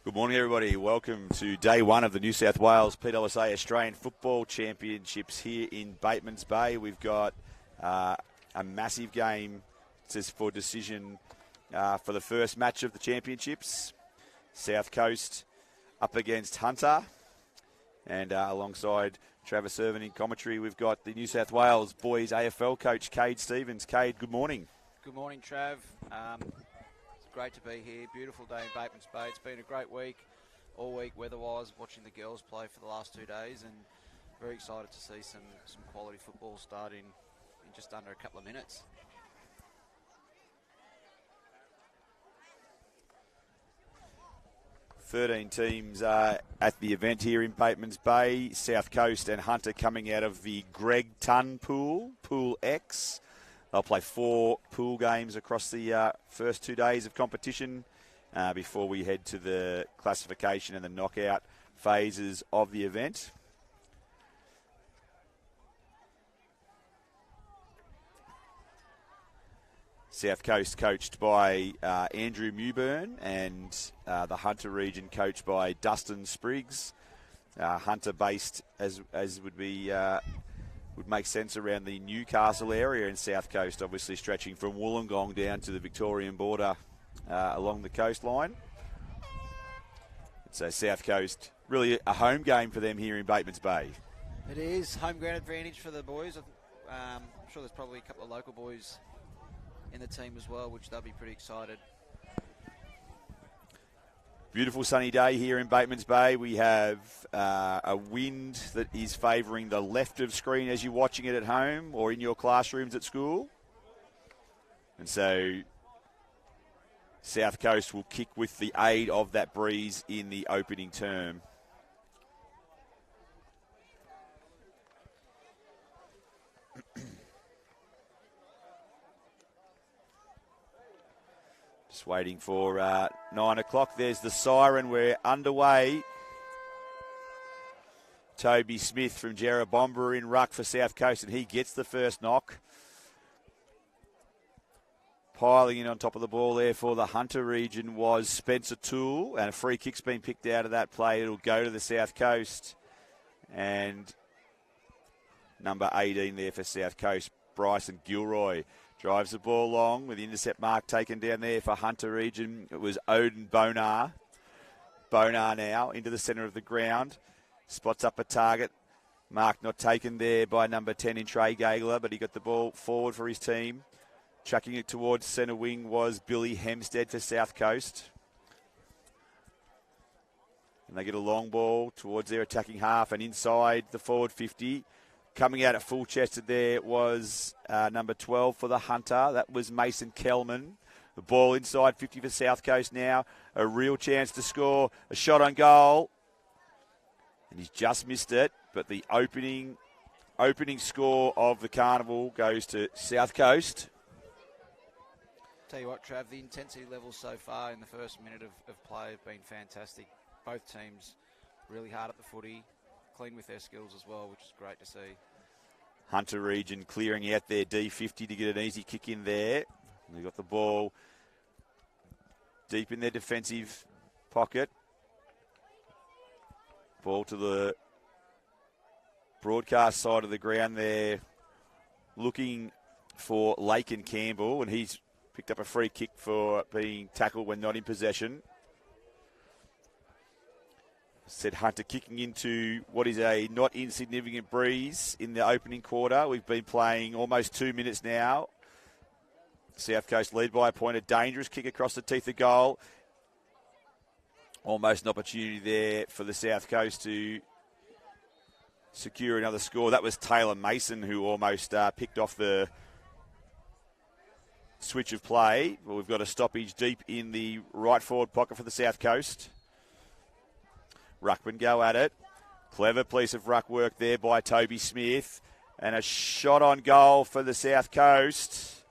Good morning, everybody. Welcome to day one of the New South Wales PSSA Australian Football Championships here in Batemans Bay. We've got a massive game for decision for the first match of the championships. South Coast up against Hunter. And alongside Travis Irvin in commentary, we've got the New South Wales boys AFL coach, Cade Stevens. Cade, good morning. Good morning, Trav. It's great to be here. Beautiful day in Batemans Bay. It's been a great week, all week weather-wise, watching the girls play for the last 2 days, and very excited to see some quality football starting in just under a couple of minutes. Thirteen teams at the event here in Batemans Bay. South Coast and Hunter coming out of the Greg Tunn pool, Pool X. They'll play 4 pool games across the first 2 days of competition before we head to the classification and the knockout phases of the event. South Coast coached by Andrew Mewburn and the Hunter region coached by Dustin Spriggs. Hunter based as would make sense around the Newcastle area, and South Coast obviously stretching from Wollongong down to the Victorian border along the coastline. So South Coast, really a home game for them here in Batemans Bay. It is home ground advantage for the boys. I'm sure there's probably a couple of local boys in the team as well, which they'll be pretty excited. Beautiful sunny day here in Batemans Bay. We have a wind that is favouring the left of screen as you're watching it at home or in your classrooms at school. And so South Coast will kick with the aid of that breeze in the opening term. Just waiting for 9 o'clock. There's the siren. We're underway. Toby Smith from Jerrabomba in ruck for South Coast, and he gets the first knock. Piling in on top of the ball there for the Hunter region was Spencer Toole, and a free kick's been picked out of that play. It'll go to the South Coast. And number 18 there for South Coast, Bryson Gilroy. Drives the ball long with the intercept mark taken down there for Hunter region. It was Odin Bonar. Bonar now into the centre of the ground. Spots up a target. Mark not taken there by number 10 in Trey Gagler, but he got the ball forward for his team. Chucking it towards centre wing was Billy Hempstead for South Coast. And they get a long ball towards their attacking half and inside the forward 50. Coming out at full chested there was number 12 for the Hunter. That was Mason Kellman. The ball inside 50 for South Coast now. A real chance to score. A shot on goal. And he's just missed it. But the opening score of the carnival goes to South Coast. Tell you what, Trav, the intensity levels so far in the first minute of play have been fantastic. Both teams really hard at the footy. Clean with their skills as well, which is great to see. Hunter region clearing out their D50 to get an easy kick in there. They got the ball deep in their defensive pocket. Ball to the broadcast side of the ground there, looking for Laken Campbell, and he's picked up a free kick for being tackled when not in possession. Said Hunter kicking into what is a not insignificant breeze in the opening quarter. We've been playing almost 2 minutes now. South Coast lead by a point. A dangerous kick across the teeth of goal. Almost an opportunity there for the South Coast to secure another score. That was Taylor Mason who almost picked off the switch of play. Well, we've got a stoppage deep in the right forward pocket for the South Coast. Ruckman go at it. Clever piece of ruck work there by Toby Smith. And a shot on goal for the South Coast.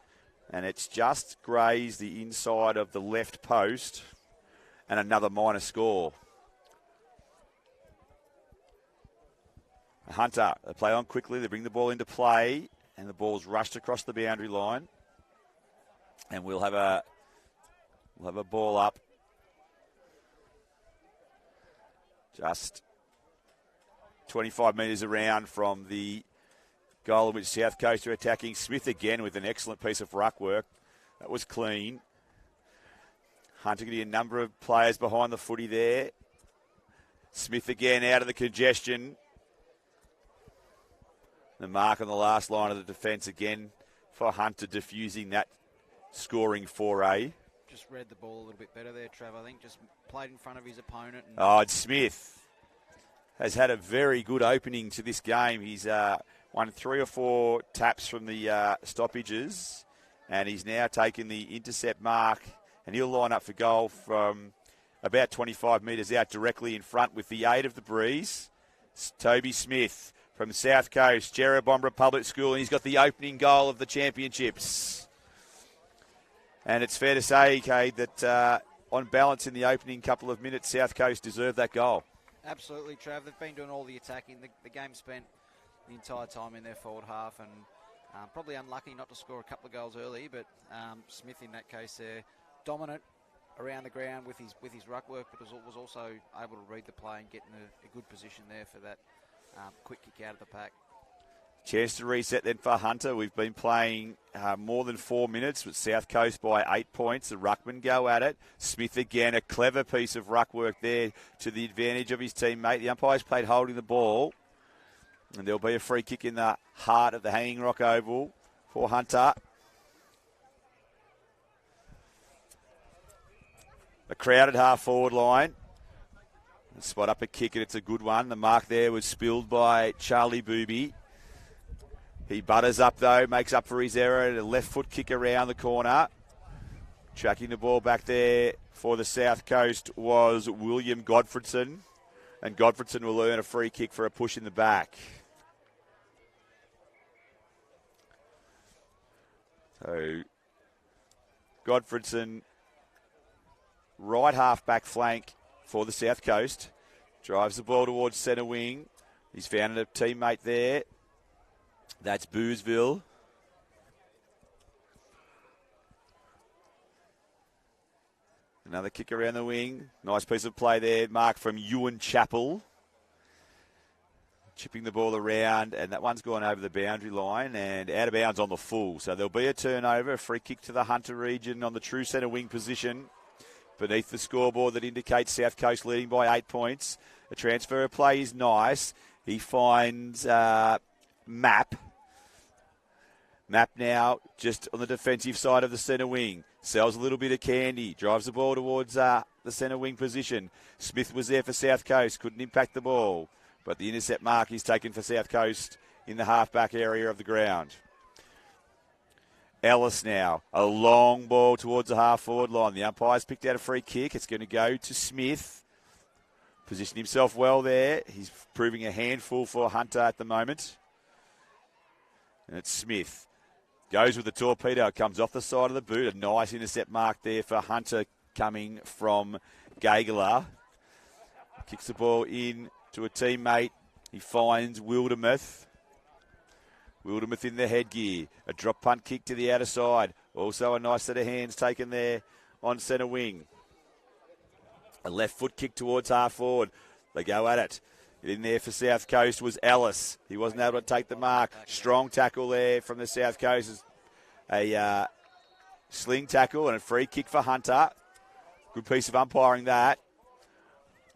And it's just grazed the inside of the left post. And another minor score. Hunter, they play on quickly. They bring the ball into play. And the ball's rushed across the boundary line. And we'll have a ball up Just 25 metres around from the goal in which South Coast are attacking. Smith again with an excellent piece of ruck work. That was clean. Hunter getting a number of players behind the footy there. Smith again out of the congestion. The mark on the last line of the defence again for Hunter, diffusing that scoring foray. Just read the ball a little bit better there, Trav. I think just played in front of his opponent. And Smith has had a very good opening to this game. He's won 3 or 4 taps from the stoppages, and he's now taken the intercept mark, and he'll line up for goal from about 25 metres out directly in front with the aid of the breeze. Toby Smith from South Coast, Jerrabomberra Public School, and he's got the opening goal of the championships. And it's fair to say, Cade, that on balance in the opening couple of minutes, South Coast deserved that goal. Absolutely, Trav. They've been doing all the attacking. The game spent the entire time in their forward half, and probably unlucky not to score a couple of goals early, but Smith in that case there, dominant around the ground with his ruck work, but was also able to read the play and get in a good position there for that quick kick out of the pack. Chance to reset then for Hunter. We've been playing more than 4 minutes with South Coast by 8 points. The ruckmen go at it. Smith again, a clever piece of ruck work there to the advantage of his teammate. The umpire's played holding the ball. And there'll be a free kick in the heart of the Hanging Rock Oval for Hunter. A crowded half-forward line. Spot up a kick, and it's a good one. The mark there was spilled by Charlie Booby. He butters up, though, makes up for his error. A left foot kick around the corner. Tracking the ball back there for the South Coast was William Godfredson. And Godfredson will earn a free kick for a push in the back. So, Godfredson, right half back flank for the South Coast. Drives the ball towards centre wing. He's found a teammate there. That's Boozeville. Another kick around the wing. Nice piece of play there. Mark from Ewan Chappell. Chipping the ball around, and that one's gone over the boundary line and out of bounds on the full. So there'll be a turnover, a free kick to the Hunter region on the true centre wing position. Beneath the scoreboard that indicates South Coast leading by 8 points. A transfer of play is nice. He finds Map. Map now just on the defensive side of the centre wing. Sells a little bit of candy. Drives the ball towards the centre wing position. Smith was there for South Coast. Couldn't impact the ball. But the intercept mark is taken for South Coast in the half-back area of the ground. Ellis now. A long ball towards the half-forward line. The umpire's picked out a free kick. It's going to go to Smith. Positioned himself well there. He's proving a handful for Hunter at the moment. And it's Smith. Goes with the torpedo. It comes off the side of the boot. A nice intercept mark there for Hunter coming from Gagala. Kicks the ball in to a teammate. He finds Wildermuth. Wildermuth in the headgear. A drop punt kick to the outer side. Also a nice set of hands taken there on centre wing. A left foot kick towards half forward. They go at it. In there for South Coast was Ellis. He wasn't able to take the mark. Strong tackle there from the South Coast. A sling tackle and a free kick for Hunter. Good piece of umpiring that.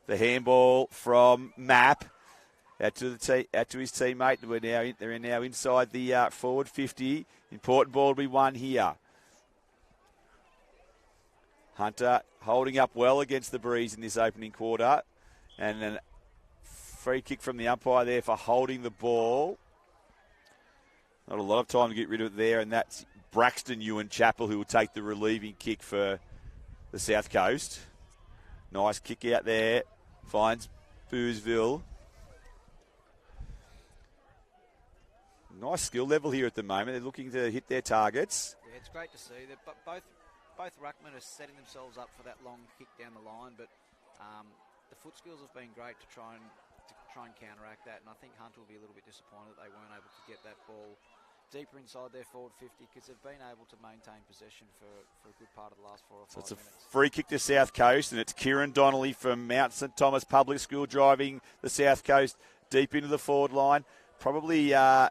The handball from Map out to his teammate. They're now inside the forward 50. Important ball to be won here. Hunter holding up well against the breeze in this opening quarter. And then free kick from the umpire there for holding the ball. Not a lot of time to get rid of it there, and that's Braxton Ewan Chappell who will take the relieving kick for the South Coast. Nice kick out there. Finds Boozeville. Nice skill level here at the moment. They're looking to hit their targets. Yeah, it's great to see that both ruckmen are setting themselves up for that long kick down the line, but the foot skills have been great to try and counteract that, and I think Hunter will be a little bit disappointed that they weren't able to get that ball deeper inside their forward 50 because they've been able to maintain possession for a good part of the last 4 or 5 So it's minutes. a free kick to South Coast, and it's Kieran Donnelly from Mount St Thomas Public School driving the South Coast deep into the forward line. Probably my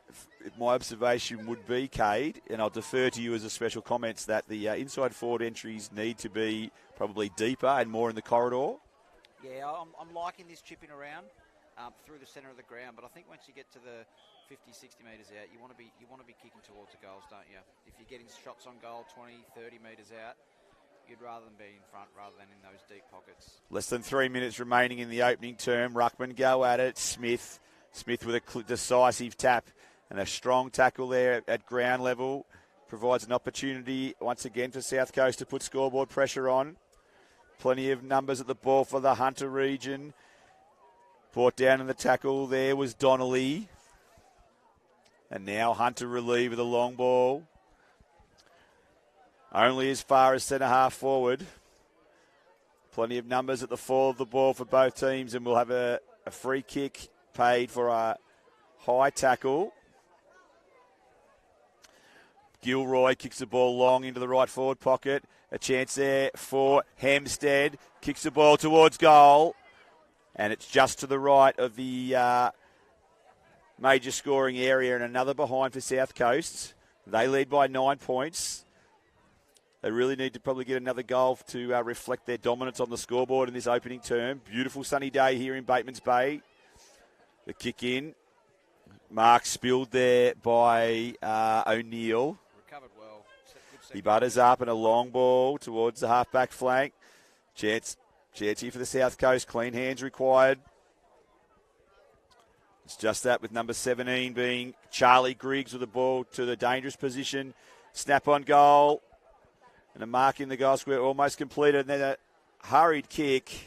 observation would be, Cade, and I'll defer to you as a special comments, that the inside forward entries need to be probably deeper and more in the corridor. Yeah, I'm liking this chipping around through the centre of the ground, but I think once you get to the 50, 60 metres out, you want to be kicking towards the goals, don't you? If you're getting shots on goal 20, 30 metres out, you'd rather them be in front rather than in those deep pockets. Less than 3 minutes remaining in the opening term. Ruckman go at it. Smith with a decisive tap and a strong tackle there at ground level. Provides an opportunity once again for South Coast to put scoreboard pressure on. Plenty of numbers at the ball for the Hunter region. Brought down in the tackle there was Donnelly. And now Hunter relieved with a long ball. Only as far as centre half forward. Plenty of numbers at the fall of the ball for both teams, and we'll have a free kick paid for a high tackle. Gilroy kicks the ball long into the right forward pocket. A chance there for Hempstead. Kicks the ball towards goal. And it's just to the right of the major scoring area, and another behind for South Coast. They lead by 9 points. They really need to probably get another goal to reflect their dominance on the scoreboard in this opening term. Beautiful sunny day here in Batemans Bay. The kick in. Mark spilled there by O'Neill. Recovered well. He butters up and a long ball towards the half-back flank. Chance here for the South Coast. Clean hands required. It's just that with number 17 being Charlie Griggs with the ball to the dangerous position. Snap on goal. And a mark in the goal square almost completed. And then a hurried kick.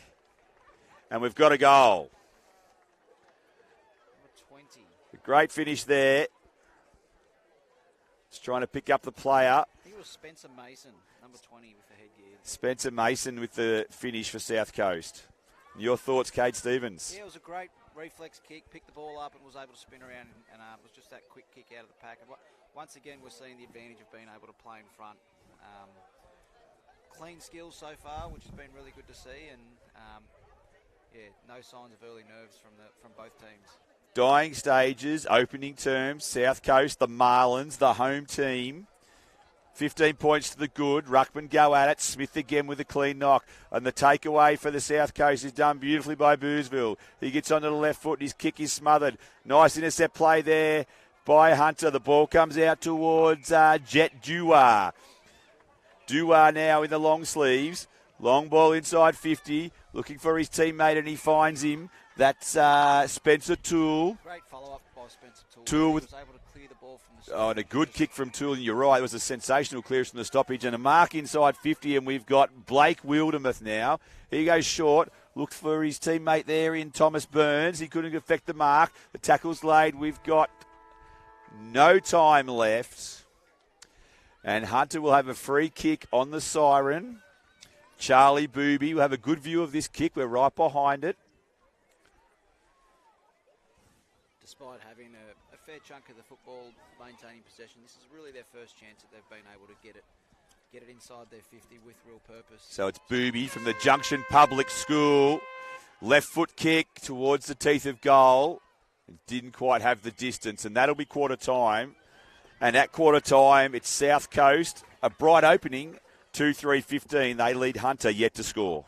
And we've got a goal. Number 20. A great finish there. Just trying to pick up the player. I think it was Spencer Mason, number 20 with the headgear. Spencer Mason with the finish for South Coast. Your thoughts, Kate Stevens? Yeah, it was a great reflex kick. Picked the ball up and was able to spin around. And it was just that quick kick out of the pack. And once again, we're seeing the advantage of being able to play in front. Clean skills so far, which has been really good to see, and no signs of early nerves from both teams. Dying stages, opening terms, South Coast, the Marlins, the home team. 15 points to the good. Ruckman go at it. Smith again with a clean knock. And the takeaway for the South Coast is done beautifully by Boosville. He gets onto the left foot. His kick is smothered. Nice intercept play there by Hunter. The ball comes out towards Jet Dewar. Dewar now in the long sleeves. Long ball inside 50. Looking for his teammate, and he finds him. That's Spencer Toole. Great follow-up by Spencer Toole. Toole He with, was able to clear the ball from the and a good kick from Toole. And you're right, it was a sensational clearance from the stoppage. And a mark inside 50, and we've got Blake Wildermuth now. He goes short. Looked for his teammate there in Thomas Burns. He couldn't affect the mark. The tackle's laid. We've got no time left. And Hunter will have a free kick on the siren. Charlie Booby will have a good view of this kick. We're right behind it. Despite having a fair chunk of the football maintaining possession, this is really their first chance that they've been able to get it inside their 50 with real purpose. So it's Booby from the Junction Public School. Left foot kick towards the teeth of goal. Didn't quite have the distance, and that'll be quarter time. And at quarter time, it's South Coast. A bright opening, 2-3-15. They lead Hunter, yet to score.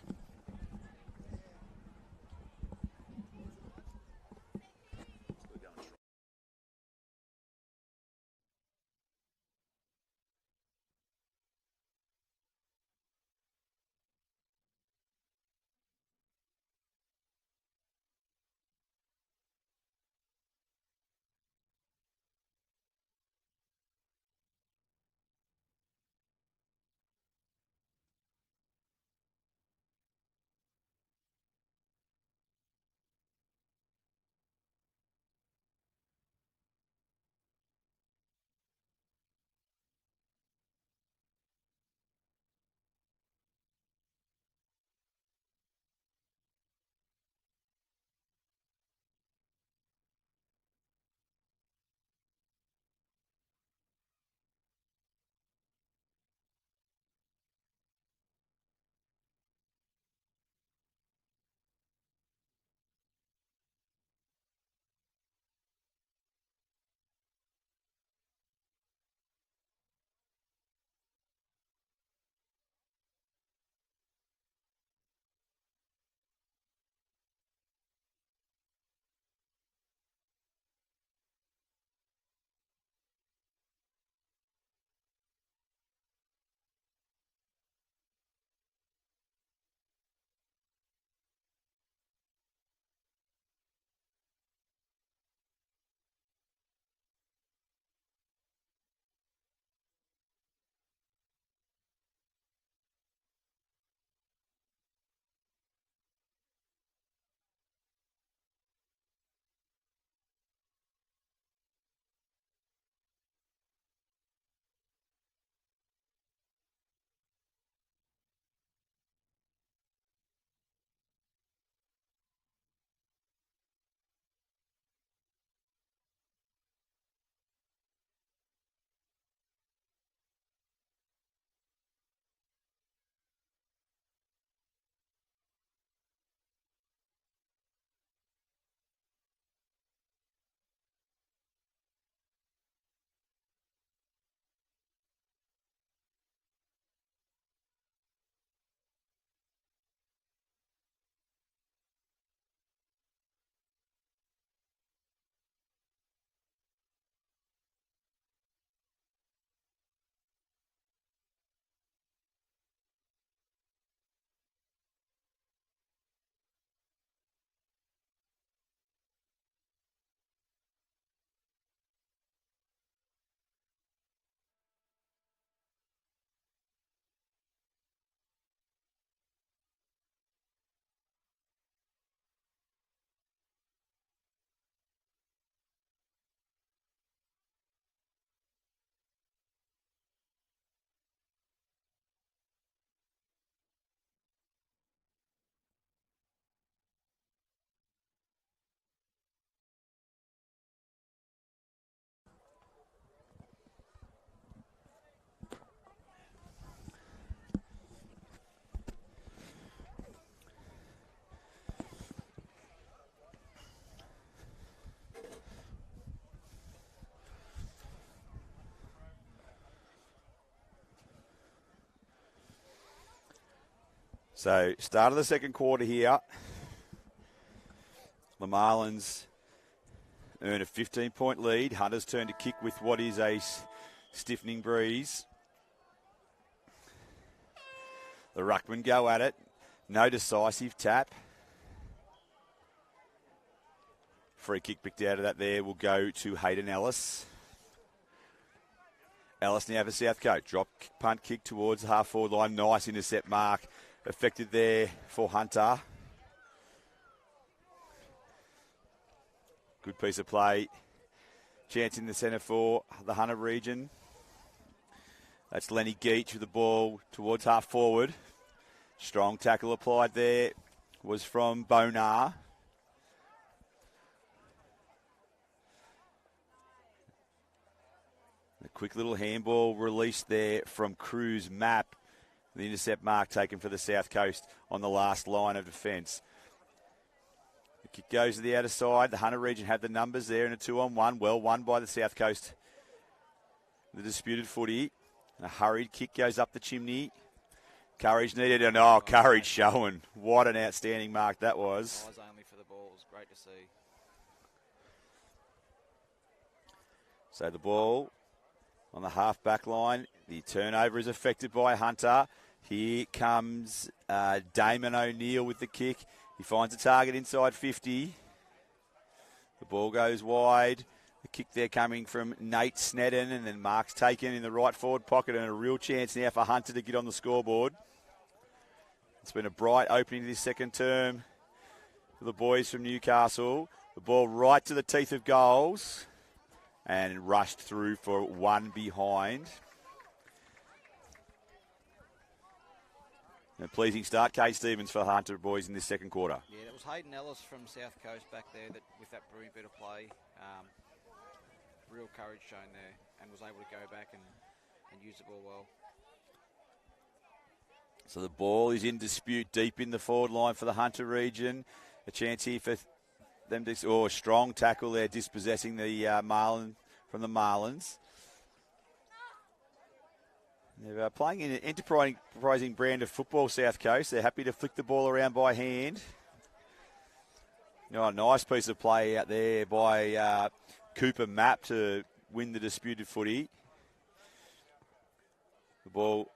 So, start of the second quarter here. The Marlins earn a 15-point lead. Hunter's turn to kick with what is a stiffening breeze. The ruckmen go at it. No decisive tap. Free kick picked out of that there will go to Hayden Ellis. Ellis now for South Coast. Drop punt kick towards the half-forward line. Nice intercept mark. Effected there for Hunter. Good piece of play. Chance in the centre for the Hunter region. That's Lenny Geach with the ball towards half-forward. Strong tackle applied there was from Bonar. A quick little handball released there from Cruz Map. The intercept mark taken for the South Coast on the last line of defence. The kick goes to the outer side. The Hunter region had the numbers there in a 2-on-1. Well won by the South Coast. The disputed footy. A hurried kick goes up the chimney. Courage needed, and courage showing. What an outstanding mark that was. Eyes only for the ball. It was great to see. So the ball on the half-back line. The turnover is affected by Hunter. Here comes Damon O'Neill with the kick. He finds a target inside 50. The ball goes wide. The kick there coming from Nate Snedden, and then mark's taken in the right forward pocket, and a real chance now for Hunter to get on the scoreboard. It's been a bright opening to this second term for the boys from Newcastle. The ball right to the teeth of goals and rushed through for one behind. A pleasing start, Kate Stevens for the Hunter boys in this second quarter. Yeah, that was Hayden Ellis from South Coast back there that with that brilliant bit of play. Real courage shown there and was able to go back and use the ball well. So the ball is in dispute deep in the forward line for the Hunter region. A chance here for them to... a strong tackle there, dispossessing the Marlin from the Marlins. They're playing in an enterprising brand of football, South Coast. They're happy to flick the ball around by hand. A nice piece of play out there by Cooper Mapp to win the disputed footy. The ball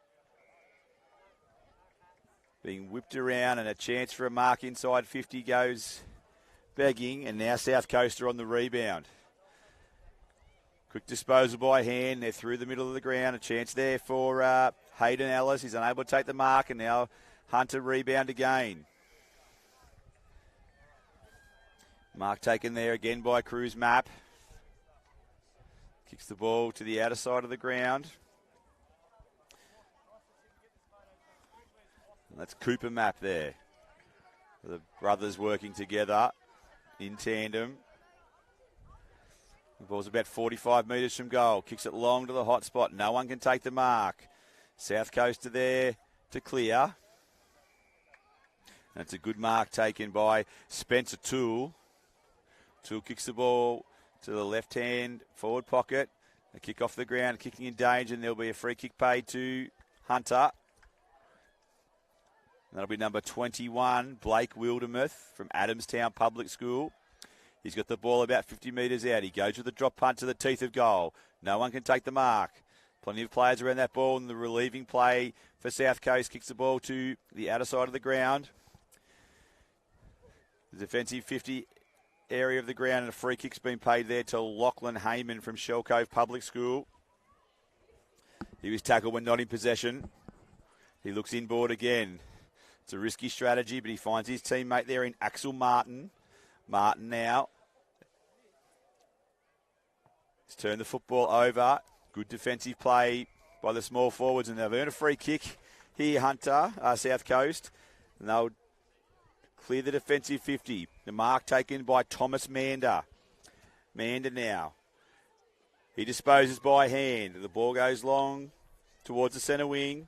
being whipped around, and a chance for a mark inside 50 goes begging, and now South Coast are on the rebound. Quick disposal by hand. They're through the middle of the ground. A chance there for Hayden Ellis. He's unable to take the mark, and now Hunter rebound again. Mark taken there again by Cruz Map. Kicks the ball to the outer side of the ground. And that's Cooper Map there. The brothers working together in tandem. The ball's about 45 metres from goal. Kicks it long to the hot spot. No one can take the mark. South Coast are there to clear. That's a good mark taken by Spencer Toole. Toole kicks the ball to the left-hand forward pocket. A kick off the ground, kicking in danger, and there'll be a free kick paid to Hunter. That'll be number 21, Blake Wildermuth from Adamstown Public School. He's got the ball about 50 metres out. He goes with the drop punt to the teeth of goal. No one can take the mark. Plenty of players around that ball, and the relieving play for South Coast kicks the ball to the outer side of the ground. The defensive 50 area of the ground, and a free kick's been paid there to Lachlan Heyman from Shell Cove Public School. He was tackled when not in possession. He looks inboard again. It's a risky strategy, but he finds his teammate there in Axel Martin. Martin now. He's turned the football over. Good defensive play by the small forwards, and they've earned a free kick here, Hunter, South Coast. And they'll clear the defensive 50. The mark taken by Thomas Mander. Mander now. He disposes by hand. The ball goes long towards the centre wing.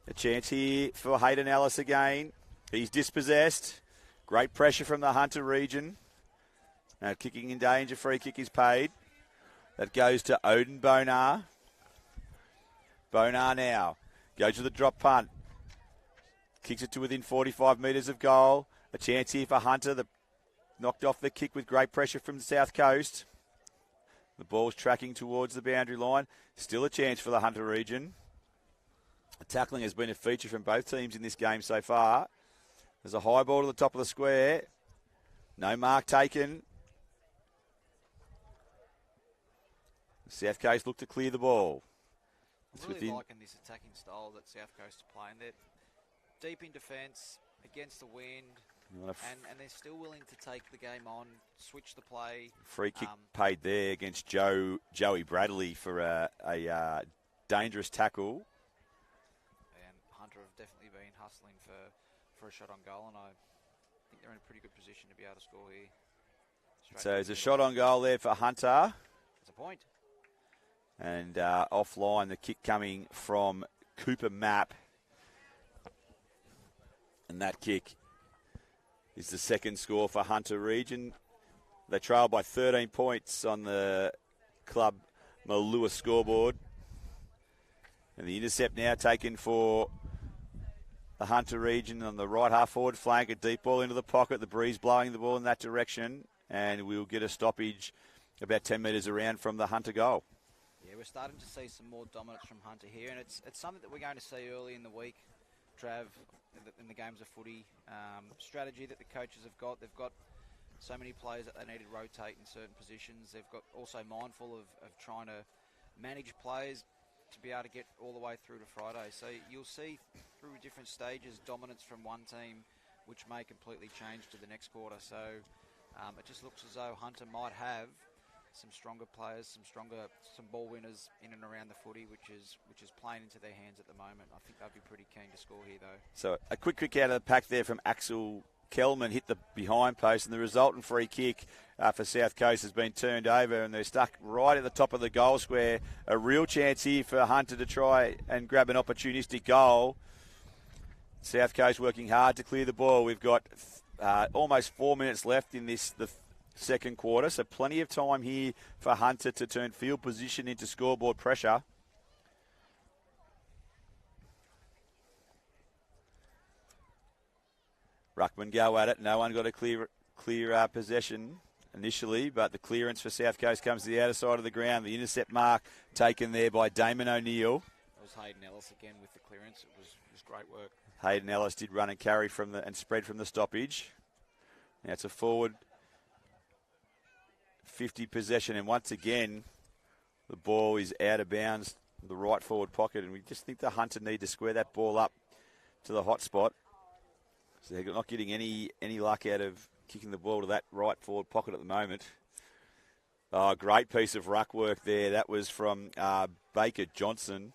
A chance here for Hayden Ellis again. He's dispossessed. Great pressure from the Hunter region. Now kicking in danger. Free kick is paid. That goes to Odin Bonar. Bonar now. Goes to the drop punt. Kicks it to within 45 metres of goal. A chance here for Hunter. The knocked off the kick with great pressure from the South Coast. The ball's tracking towards the boundary line. Still a chance for the Hunter region. The tackling has been a feature from both teams in this game so far. There's a high ball to the top of the square. No mark taken. South Coast look to clear the ball. I'm really liking this attacking style that South Coast are playing. They're deep in defence, against the wind, and they're still willing to take the game on, switch the play. Free kick paid there against Joey Bradley for a dangerous tackle. And Hunter have definitely been hustling for a shot on goal, and I think they're in a pretty good position to be able to score here. So there's a shot on goal there for Hunter. It's a point. And offline, the kick coming from Cooper Mapp. And that kick is the second score for Hunter region. They trail by 13 points on the Club Malua scoreboard. And the intercept now taken for the Hunter region on the right half forward flank. A deep ball into the pocket. The breeze blowing the ball in that direction. And we'll get a stoppage about 10 metres around from the Hunter goal. Yeah, we're starting to see some more dominance from Hunter here, and it's something that we're going to see early in the week, Trav, in the games of footy. Strategy that the coaches have got. They've got so many players that they need to rotate in certain positions. They've got also mindful of trying to manage players to be able to get all the way through to Friday. So you'll see through different stages dominance from one team, which may completely change to the next quarter. So it just looks as though Hunter might have some stronger players, some ball winners in and around the footy, which is playing into their hands at the moment. I think they'll be pretty keen to score here, though. So a quick kick out of the pack there from Axel Kelman, hit the behind post, and the resultant free kick for South Coast has been turned over, and they're stuck right at the top of the goal square. A real chance here for Hunter to try and grab an opportunistic goal. South Coast working hard to clear the ball. We've got almost 4 minutes left in the second quarter, so plenty of time here for Hunter to turn field position into scoreboard pressure. Ruckman go at it. No one got a clear possession initially, but the clearance for South Coast comes to the outer side of the ground. The intercept mark taken there by Damon O'Neill. It was Hayden Ellis again with the clearance. It was great work. Hayden Ellis did run and carry and spread from the stoppage. Now it's a forward 50 possession, and once again the ball is out of bounds, the right forward pocket, and we just think the Hunter need to square that ball up to the hot spot. So they're not getting any luck out of kicking the ball to that right forward pocket at the moment. Oh, great piece of ruck work there. That was from Baker Johnson.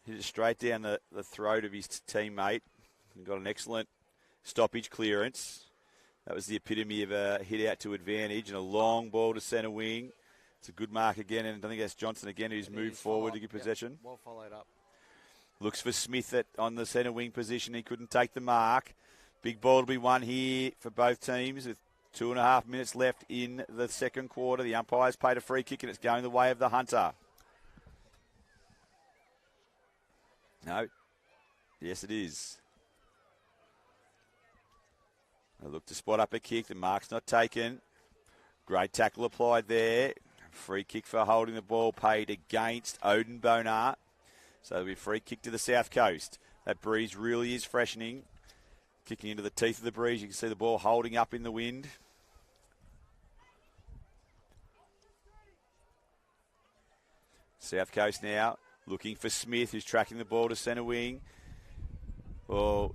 Hit it straight down the throat of his teammate. And got an excellent stoppage clearance. That was the epitome of a hit out to advantage, and a long ball to centre wing. It's a good mark again, and I think that's Johnson again who's moved forward to get possession. Yep. Well followed up. Looks for Smith on the centre wing position. He couldn't take the mark. Big ball to be won here for both teams with 2.5 minutes left in the second quarter. The umpire's paid a free kick, and it's going the way of the Hunter. No. Yes, it is. They look to spot up a kick. The mark's not taken. Great tackle applied there. Free kick for holding the ball paid against Odin Bonar. So it'll be a free kick to the South Coast. That breeze really is freshening. Kicking into the teeth of the breeze. You can see the ball holding up in the wind. South Coast now looking for Smith, who's tracking the ball to centre wing. Oh,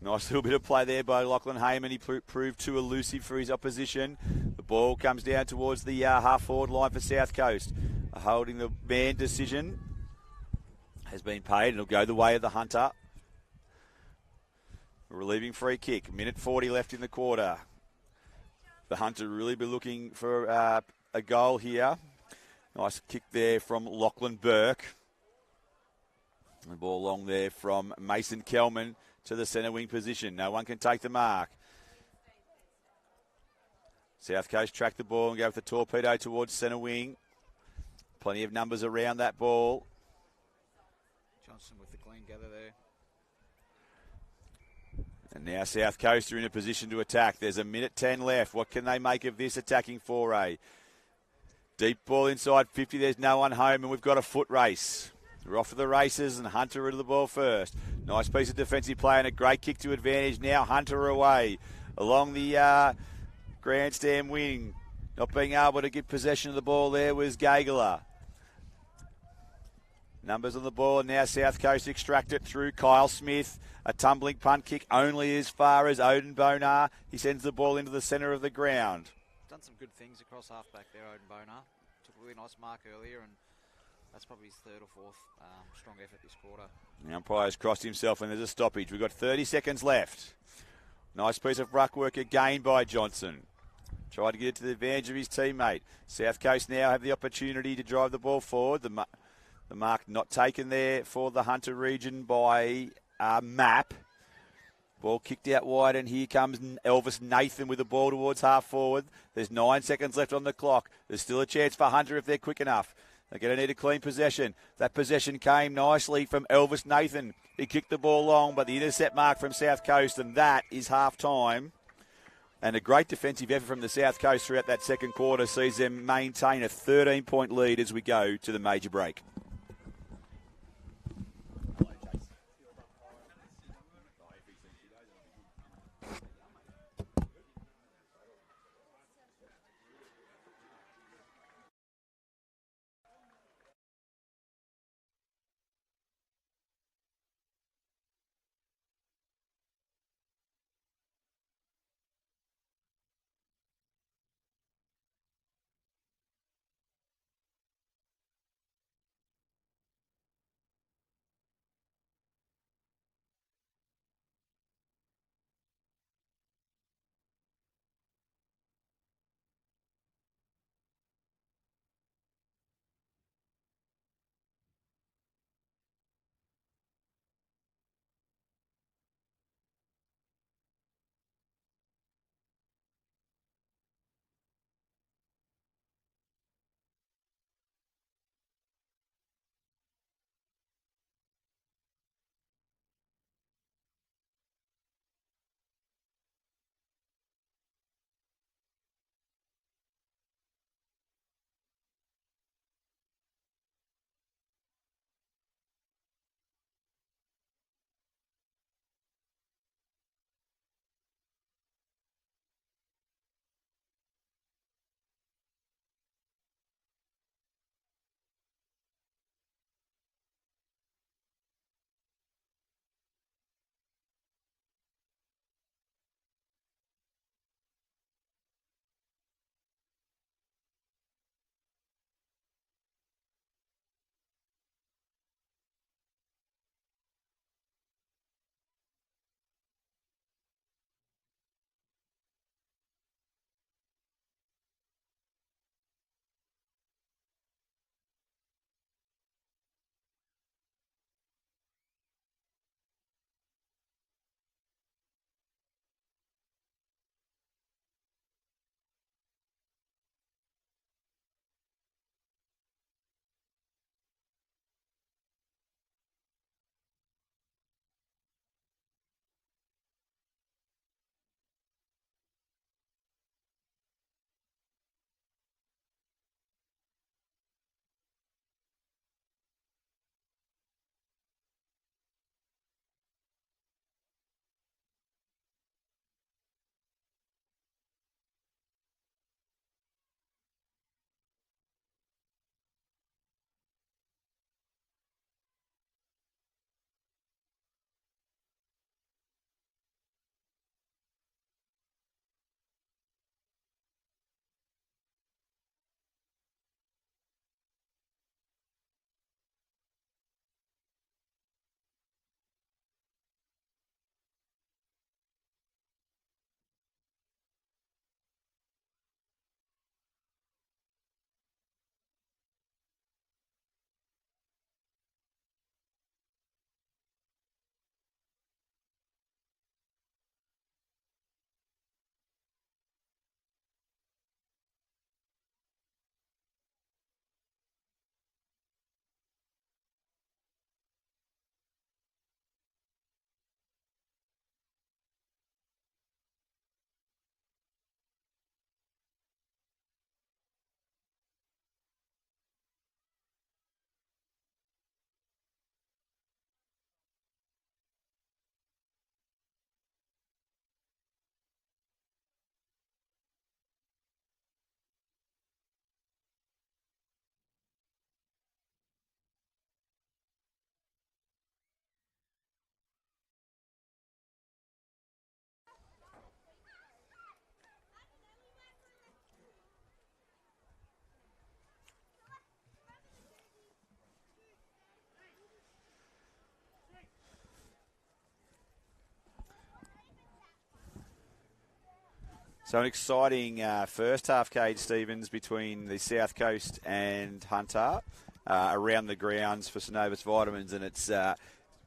nice little bit of play there by Lachlan Heyman. He proved too elusive for his opposition. The ball comes down towards the half-forward line for South Coast. Holding the man decision has been paid, and it'll go the way of the Hunter. Relieving free kick. 1:40 left in the quarter. The Hunter really be looking for a goal here. Nice kick there from Lachlan Burke. The ball long there from Mason Kelman to the centre wing position. No one can take the mark. South Coast track the ball and go with the torpedo towards centre wing. Plenty of numbers around that ball. Johnson with the clean gather there. And now South Coast are in a position to attack. There's a minute 10 left. What can they make of this attacking foray? Deep ball inside 50. There's no one home, and we've got a foot race. We're off to the races, and Hunter into the ball first. Nice piece of defensive play and a great kick to advantage. Now Hunter away along the grandstand wing. Not being able to get possession of the ball there was Gagler. Numbers on the ball, and now South Coast extract it through Kyle Smith. A tumbling punt kick only as far as Odin Bonar. He sends the ball into the centre of the ground. Done some good things across halfback there, Odin Bonar. Took a really nice mark earlier, and that's probably his third or fourth strong effort this quarter. The umpire's crossed himself, and there's a stoppage. We've got 30 seconds left. Nice piece of ruck work again by Johnson. Tried to get it to the advantage of his teammate. South Coast now have the opportunity to drive the ball forward. The mark not taken there for the Hunter region by Map. Ball kicked out wide, and here comes Elvis Nathan with the ball towards half forward. There's 9 seconds left on the clock. There's still a chance for Hunter if they're quick enough. They're going to need a clean possession. That possession came nicely from Elvis Nathan. He kicked the ball long, but the intercept mark from South Coast, and that is half-time. And a great defensive effort from the South Coast throughout that second quarter sees them maintain a 13-point lead as we go to the major break. So an exciting first half, Cade Stevens, between the South Coast and Hunter around the grounds for St Novus Vitamins, and it's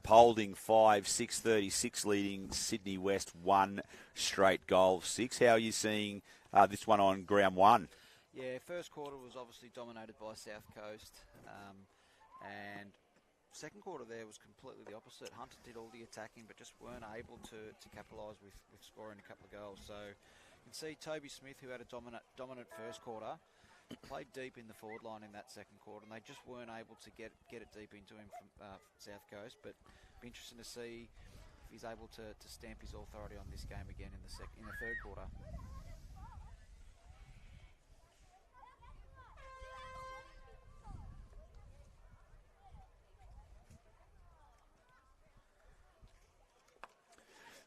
Polding 5-6-36 leading Sydney West 1 straight goal 6. How are you seeing this one on ground one? Yeah, first quarter was obviously dominated by South Coast, and second quarter there was completely the opposite. Hunter did all the attacking, but just weren't able to capitalise with scoring a couple of goals. So you can see Toby Smith, who had a dominant first quarter, played deep in the forward line in that second quarter, and they just weren't able to get it deep into him from South Coast. But it'll be interesting to see if he's able to stamp his authority on this game again in the third quarter.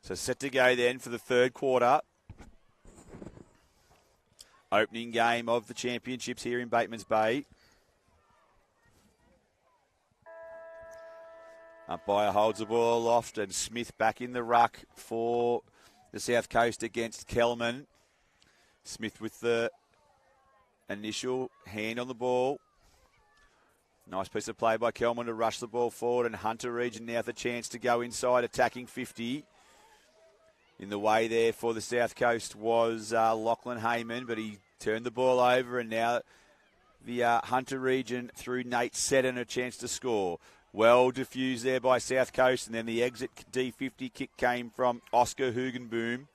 So set to go then for the third quarter. Opening game of the championships here in Batemans Bay. Umpire holds the ball aloft, and Smith back in the ruck for the South Coast against Kelman. Smith with the initial hand on the ball. Nice piece of play by Kelman to rush the ball forward, and Hunter Region now the chance to go inside, attacking 50. In the way there for the South Coast was Lachlan Heyman, but he turned the ball over, and now the Hunter Region through Nate Seddon a chance to score. Well diffused there by South Coast, and then the exit D50 kick came from Oscar Hugenboom.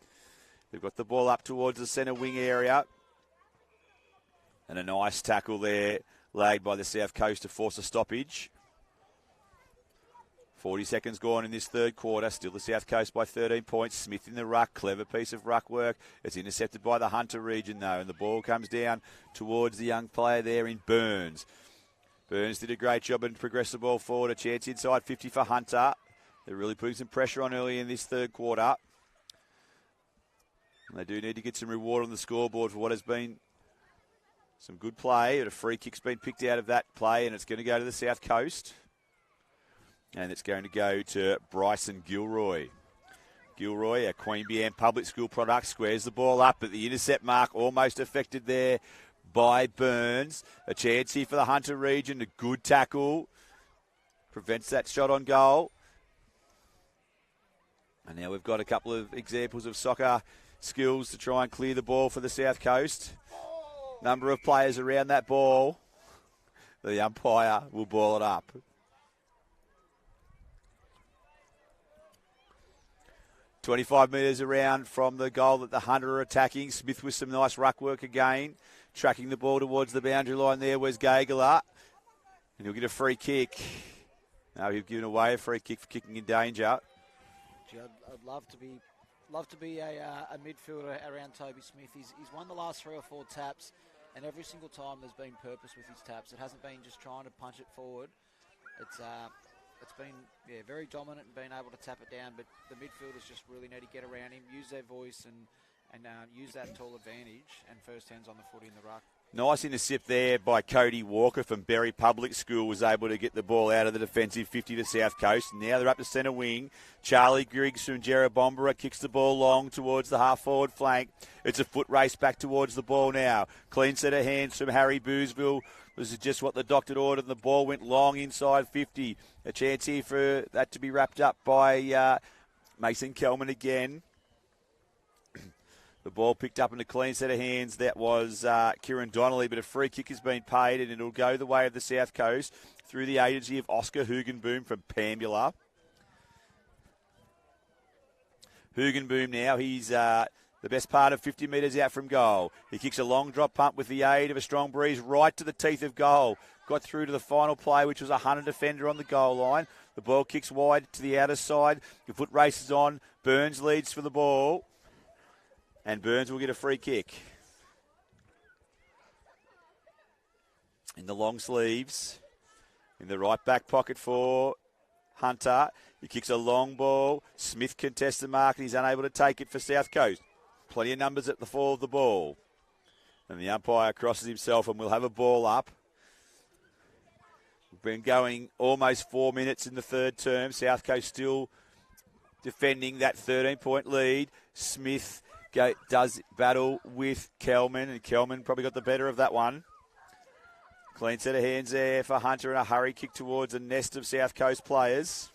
They've got the ball up towards the centre wing area. And a nice tackle there laid by the South Coast to force a stoppage. 40 seconds gone in this third quarter. Still the South Coast by 13 points. Smith in the ruck. Clever piece of ruck work. It's intercepted by the Hunter Region, though. And the ball comes down towards the young player there in Burns. Burns did a great job and progressed the ball forward. A chance inside 50 for Hunter. They're really putting some pressure on early in this third quarter. And they do need to get some reward on the scoreboard for what has been some good play. But a free kick's been picked out of that play, and it's going to go to the South Coast. And it's going to go to Bryson Gilroy. Gilroy, a Queanbeyan Public School product, squares the ball up at the intercept mark, almost affected there by Burns. A chance here for the Hunter Region, a good tackle. Prevents that shot on goal. And now we've got a couple of examples of soccer skills to try and clear the ball for the South Coast. Number of players around that ball. The umpire will ball it up. 25 metres around from the goal that the Hunter are attacking. Smith with some nice ruck work again. Tracking the ball towards the boundary line there was Gagala. And he'll get a free kick. No, he's given away a free kick for kicking in danger. Gee, I'd love to be a midfielder around Toby Smith. He's won the last 3 or 4 taps, and every single time there's been purpose with his taps. It hasn't been just trying to punch it forward. It's been very dominant and being able to tap it down, but the midfielders just really need to get around him, use their voice and use that tall advantage, and first hands on the footy in the ruck. Nice intercept there by Cody Walker from Berry Public School, was able to get the ball out of the defensive 50 to South Coast. Now they're up to centre wing. Charlie Griggs from Jerrabombera kicks the ball long towards the half-forward flank. It's a foot race back towards the ball now. Clean set of hands from Harry Boozeville. This is just what the doctor ordered, and the ball went long inside 50. A chance here for that to be wrapped up by Mason Kelman again. The ball picked up in a clean set of hands. That was Kieran Donnelly, but a free kick has been paid, and it'll go the way of the South Coast through the agency of Oscar Hugenboom from Pambula. Hugenboom now, he's the best part of 50 metres out from goal. He kicks a long drop pump with the aid of a strong breeze right to the teeth of goal. Got through to the final play, which was a Hunter defender on the goal line. The ball kicks wide to the outer side. The foot races on. Burns leads for the ball. And Burns will get a free kick. In the long sleeves. In the right back pocket for Hunter. He kicks a long ball. Smith contests the mark, and he's unable to take it for South Coast. Plenty of numbers at the fall of the ball. And the umpire crosses himself, and we'll have a ball up. We've been going almost 4 minutes in the third term. South Coast still defending that 13-point lead. Smith does battle with Kelman, and Kelman probably got the better of that one. Clean set of hands there for Hunter in a hurry. Kick towards a nest of South Coast players.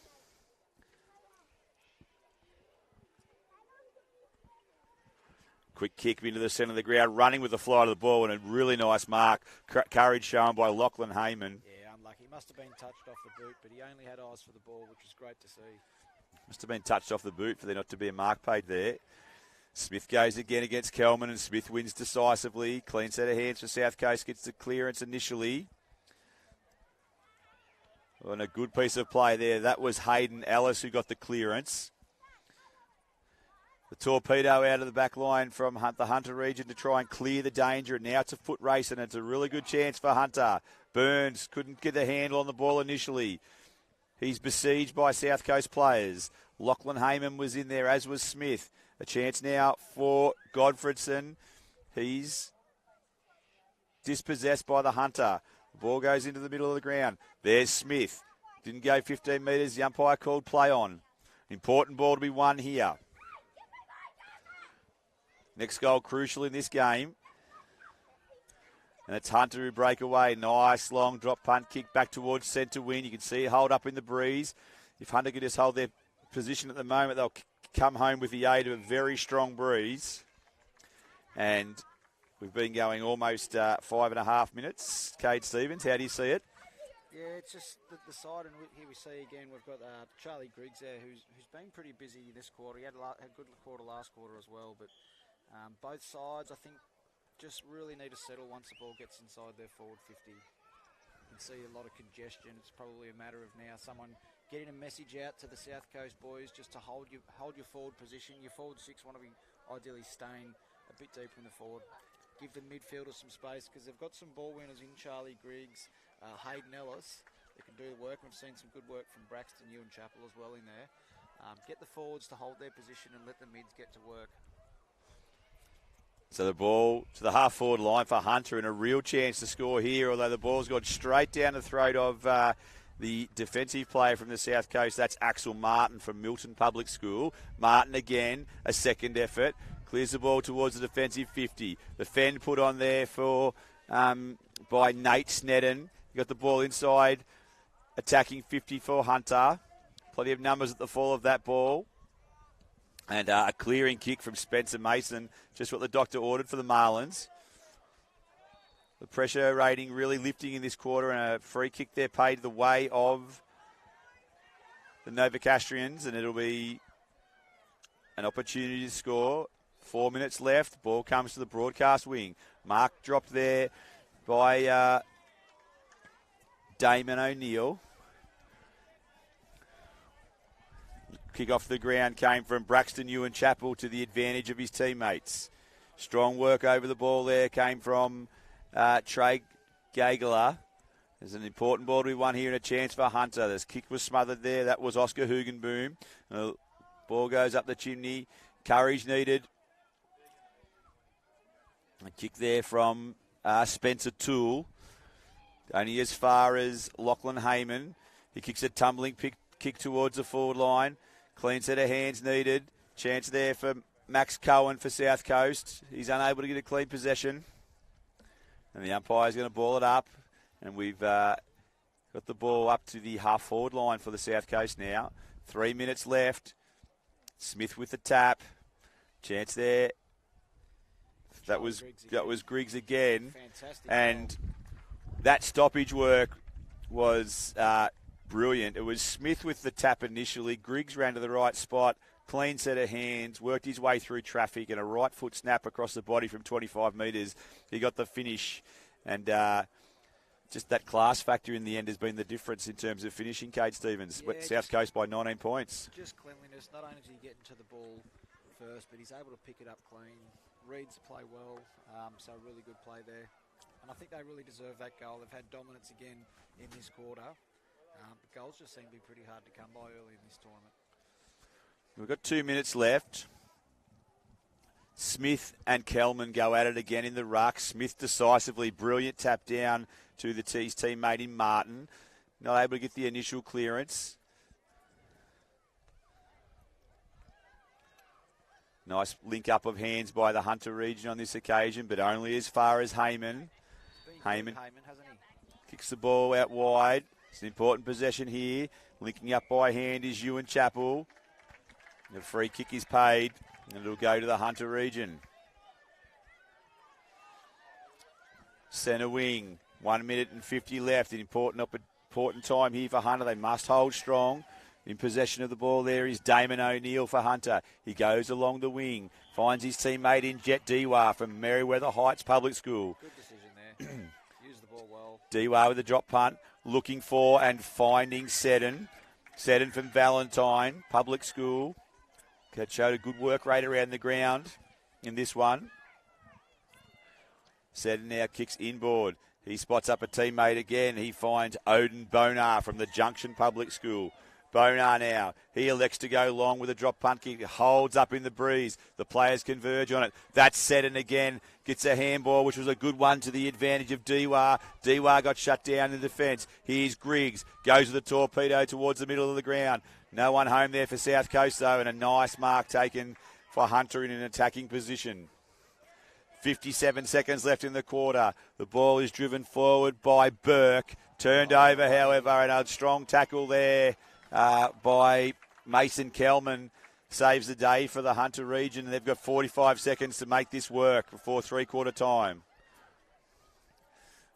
Quick kick into the centre of the ground, running with the fly of the ball, and a really nice mark. Courage shown by Lachlan Heyman. Yeah, unlucky. He must have been touched off the boot, but he only had eyes for the ball, which was great to see. Must have been touched off the boot for there not to be a mark paid there. Smith goes again against Kelman, and Smith wins decisively. Clean set of hands for South Coast, gets the clearance initially. And a good piece of play there. That was Hayden Ellis who got the clearance. The torpedo out of the back line from the Hunter region to try and clear the danger. And now it's a foot race, and it's a really good chance for Hunter. Burns couldn't get the handle on the ball initially. He's besieged by South Coast players. Lachlan Heyman was in there, as was Smith. A chance now for Godfredson. He's dispossessed by the Hunter. The ball goes into the middle of the ground. There's Smith. Didn't go 15 metres. The umpire called play on. Important ball to be won here. Next goal crucial in this game. And it's Hunter who break away. Nice long drop punt kick back towards centre wing. You can see it hold up in the breeze. If Hunter could just hold their position at the moment, they'll come home with the aid of a very strong breeze. And we've been going almost 5.5 minutes. Cade Stevens, how do you see it? Yeah, it's just the side, and here we see again we've got Charlie Griggs there, who's been pretty busy this quarter. He had a good quarter last quarter as well, but both sides, I think, just really need to settle once the ball gets inside their forward 50. You can see a lot of congestion. It's probably a matter of now someone getting a message out to the South Coast boys just to hold your forward position. Your forward six want to be ideally staying a bit deeper in the forward. Give the midfielders some space because they've got some ball winners in Charlie Griggs, Hayden Ellis. They can do the work. We've seen some good work from Braxton, Ewan Chappell as well in there. Get the forwards to hold their position and let the mids get to work. So the ball to the half-forward line for Hunter, and a real chance to score here, although the ball's gone straight down the throat of the defensive player from the South Coast. That's Axel Martin from Milton Public School. Martin again, a second effort. Clears the ball towards the defensive 50. The fend put on there for by Nate Sneddon. He got the ball inside, attacking 50 for Hunter. Plenty of numbers at the fall of that ball. And a clearing kick from Spencer Mason, just what the doctor ordered for the Marlins. The pressure rating really lifting in this quarter, and a free kick there paid the way of the Novocastrians, and it'll be an opportunity to score. 4 minutes left. Ball comes to the broadcast wing. Mark dropped there by Damon O'Neill. Kick off the ground came from Braxton Ewan Chappell to the advantage of his teammates. Strong work over the ball there came from Trey Gagler. There's an important ball to be won here and a chance for Hunter. This kick was smothered there. That was Oscar Hugenboom. Ball goes up the chimney. Courage needed. A kick there from Spencer Toole. Only as far as Lachlan Heyman. He kicks a tumbling kick towards the forward line. Clean set of hands needed. Chance there for Max Cohen for South Coast. He's unable to get a clean possession. And the umpire's going to ball it up. And we've got the ball up to the half-forward line for the South Coast now. 3 minutes left. Smith with the tap. Chance there. That was Griggs again. Fantastic. And that stoppage work was brilliant. It was Smith with the tap initially. Griggs ran to the right spot. Clean set of hands. Worked his way through traffic and a right foot snap across the body from 25 metres. He got the finish. And just that class factor in the end has been the difference in terms of finishing. Cade Stevens, Yeah, South Coast by 19 points. Just cleanliness. Not only did he get into the ball first, but he's able to pick it up clean. Reads the play well. So really good play there. And I think they really deserve that goal. They've had dominance again in this quarter. But goals just seem to be pretty hard to come by early in this tournament. We've got 2 minutes left. Smith and Kelman go at it again in the ruck. Smith decisively, brilliant tap down to his teammate in Martin. Not able to get the initial clearance. Nice link up of hands by the Hunter region on this occasion, but only as far as Heyman. Heyman hasn't he? kicks the ball out wide. It's an important possession here. Linking up by hand is Ewan Chappell. The free kick is paid, and it'll go to the Hunter region. Centre wing, 1 minute and 50 left. An important time here for Hunter. They must hold strong. In possession of the ball there is Damon O'Neill for Hunter. He goes along the wing, finds his teammate in Jet Dewar from Merriweather Heights Public School. Good decision there. Use the ball well. Dewar with a drop punt, looking for and finding Seddon. Seddon from Valentine Public School. Showed a good work rate around the ground in this one. Seddon now kicks inboard. He spots up a teammate again. He finds Odin Bonar from the Junction Public School. Bonar now. He elects to go long with a drop punt kick. Holds up in the breeze. The players converge on it. That's Seddon again. Gets a handball, which was a good one to the advantage of Dewar. Dewar got shut down in defence. Here's Griggs. Goes with a torpedo towards the middle of the ground. No one home there for South Coast, though, and a nice mark taken for Hunter in an attacking position. 57 seconds left in the quarter. The ball is driven forward by Burke. Turned over, however, and a strong tackle there by Mason Kelman saves the day for the Hunter region. They've got 45 seconds to make this work before three-quarter time.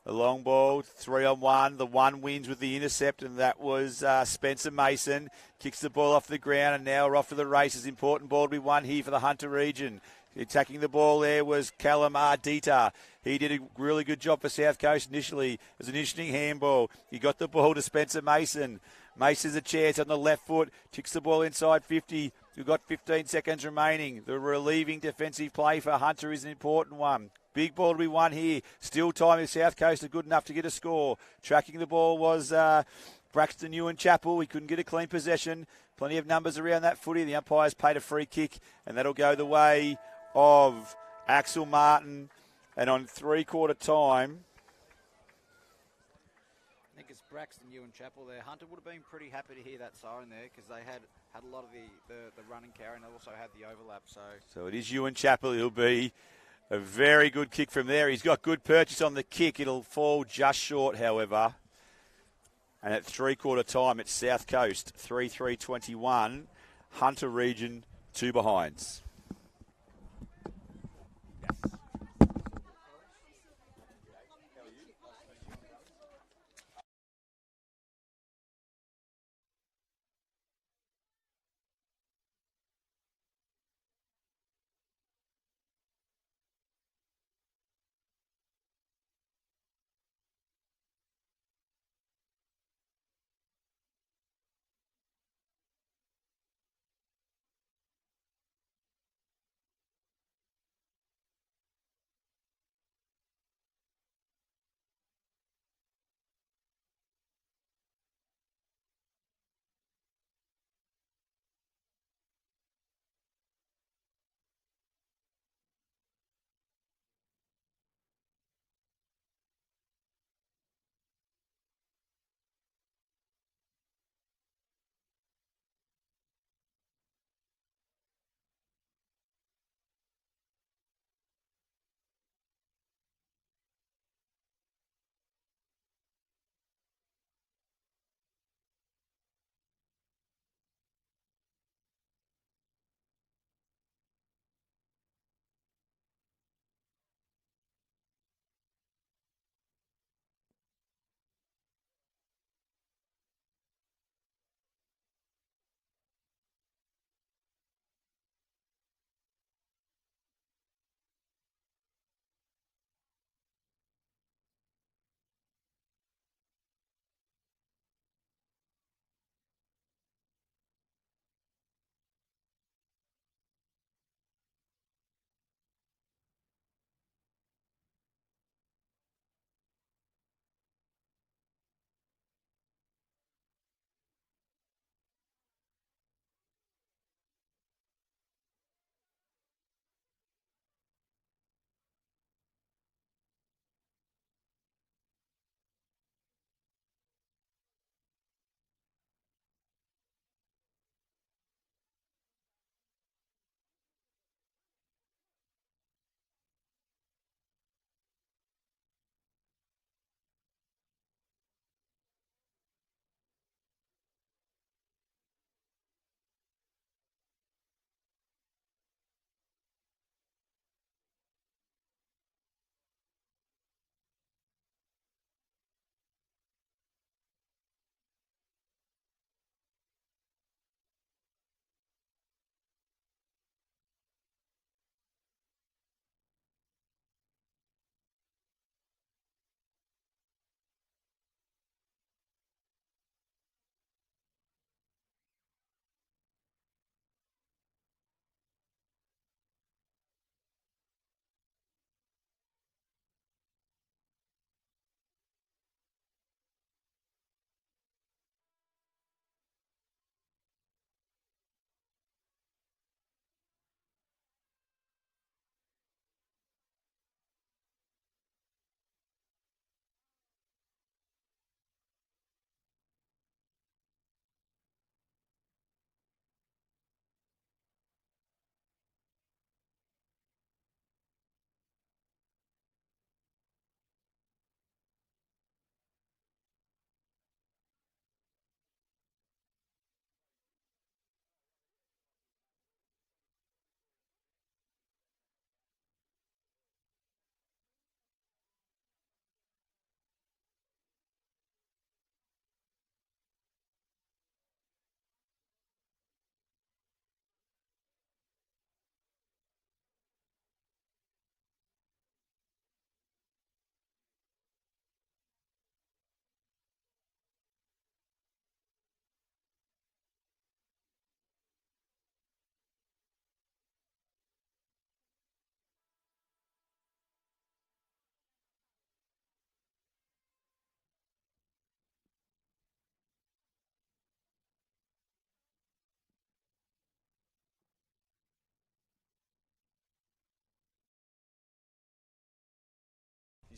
The long ball, 3-on-1. The one wins with the intercept, and that was Spencer Mason. Kicks the ball off the ground, and now we're off to the races. Important ball to be won here for the Hunter region. Attacking the ball there was Callum Ardita. He did a really good job for South Coast initially. It was an interesting handball. He got the ball to Spencer Mason. Mason's a chance on the left foot. Kicks the ball inside 50. We've got 15 seconds remaining. The relieving defensive play for Hunter is an important one. Big ball to be won here. Still time if South Coast are good enough to get a score. Tracking the ball was Braxton Ewan Chappell. He couldn't get a clean possession. Plenty of numbers around that footy. The umpires paid a free kick, and that'll go the way of Axel Martin. And on three-quarter time, I think it's Braxton Ewan Chappell there. Hunter would have been pretty happy to hear that siren there because they had a lot of the running carry and they also had the overlap. So it is Ewan Chappell. He'll be a very good kick from there. He's got good purchase on the kick. It'll fall just short, however. And at three-quarter time, it's South Coast 3-3-21. Hunter region 2 behinds.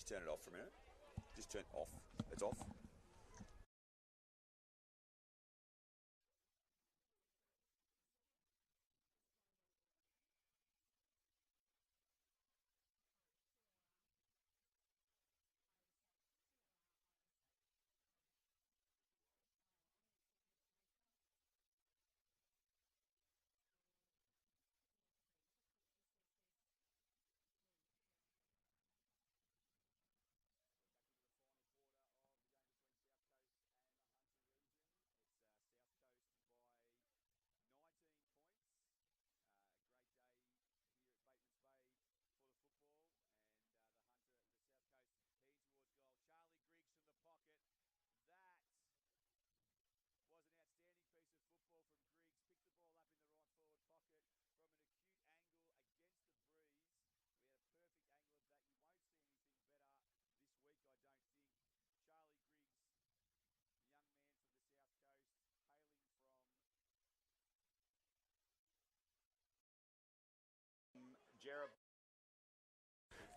just turn it off for a minute? Just turn it off. It's off.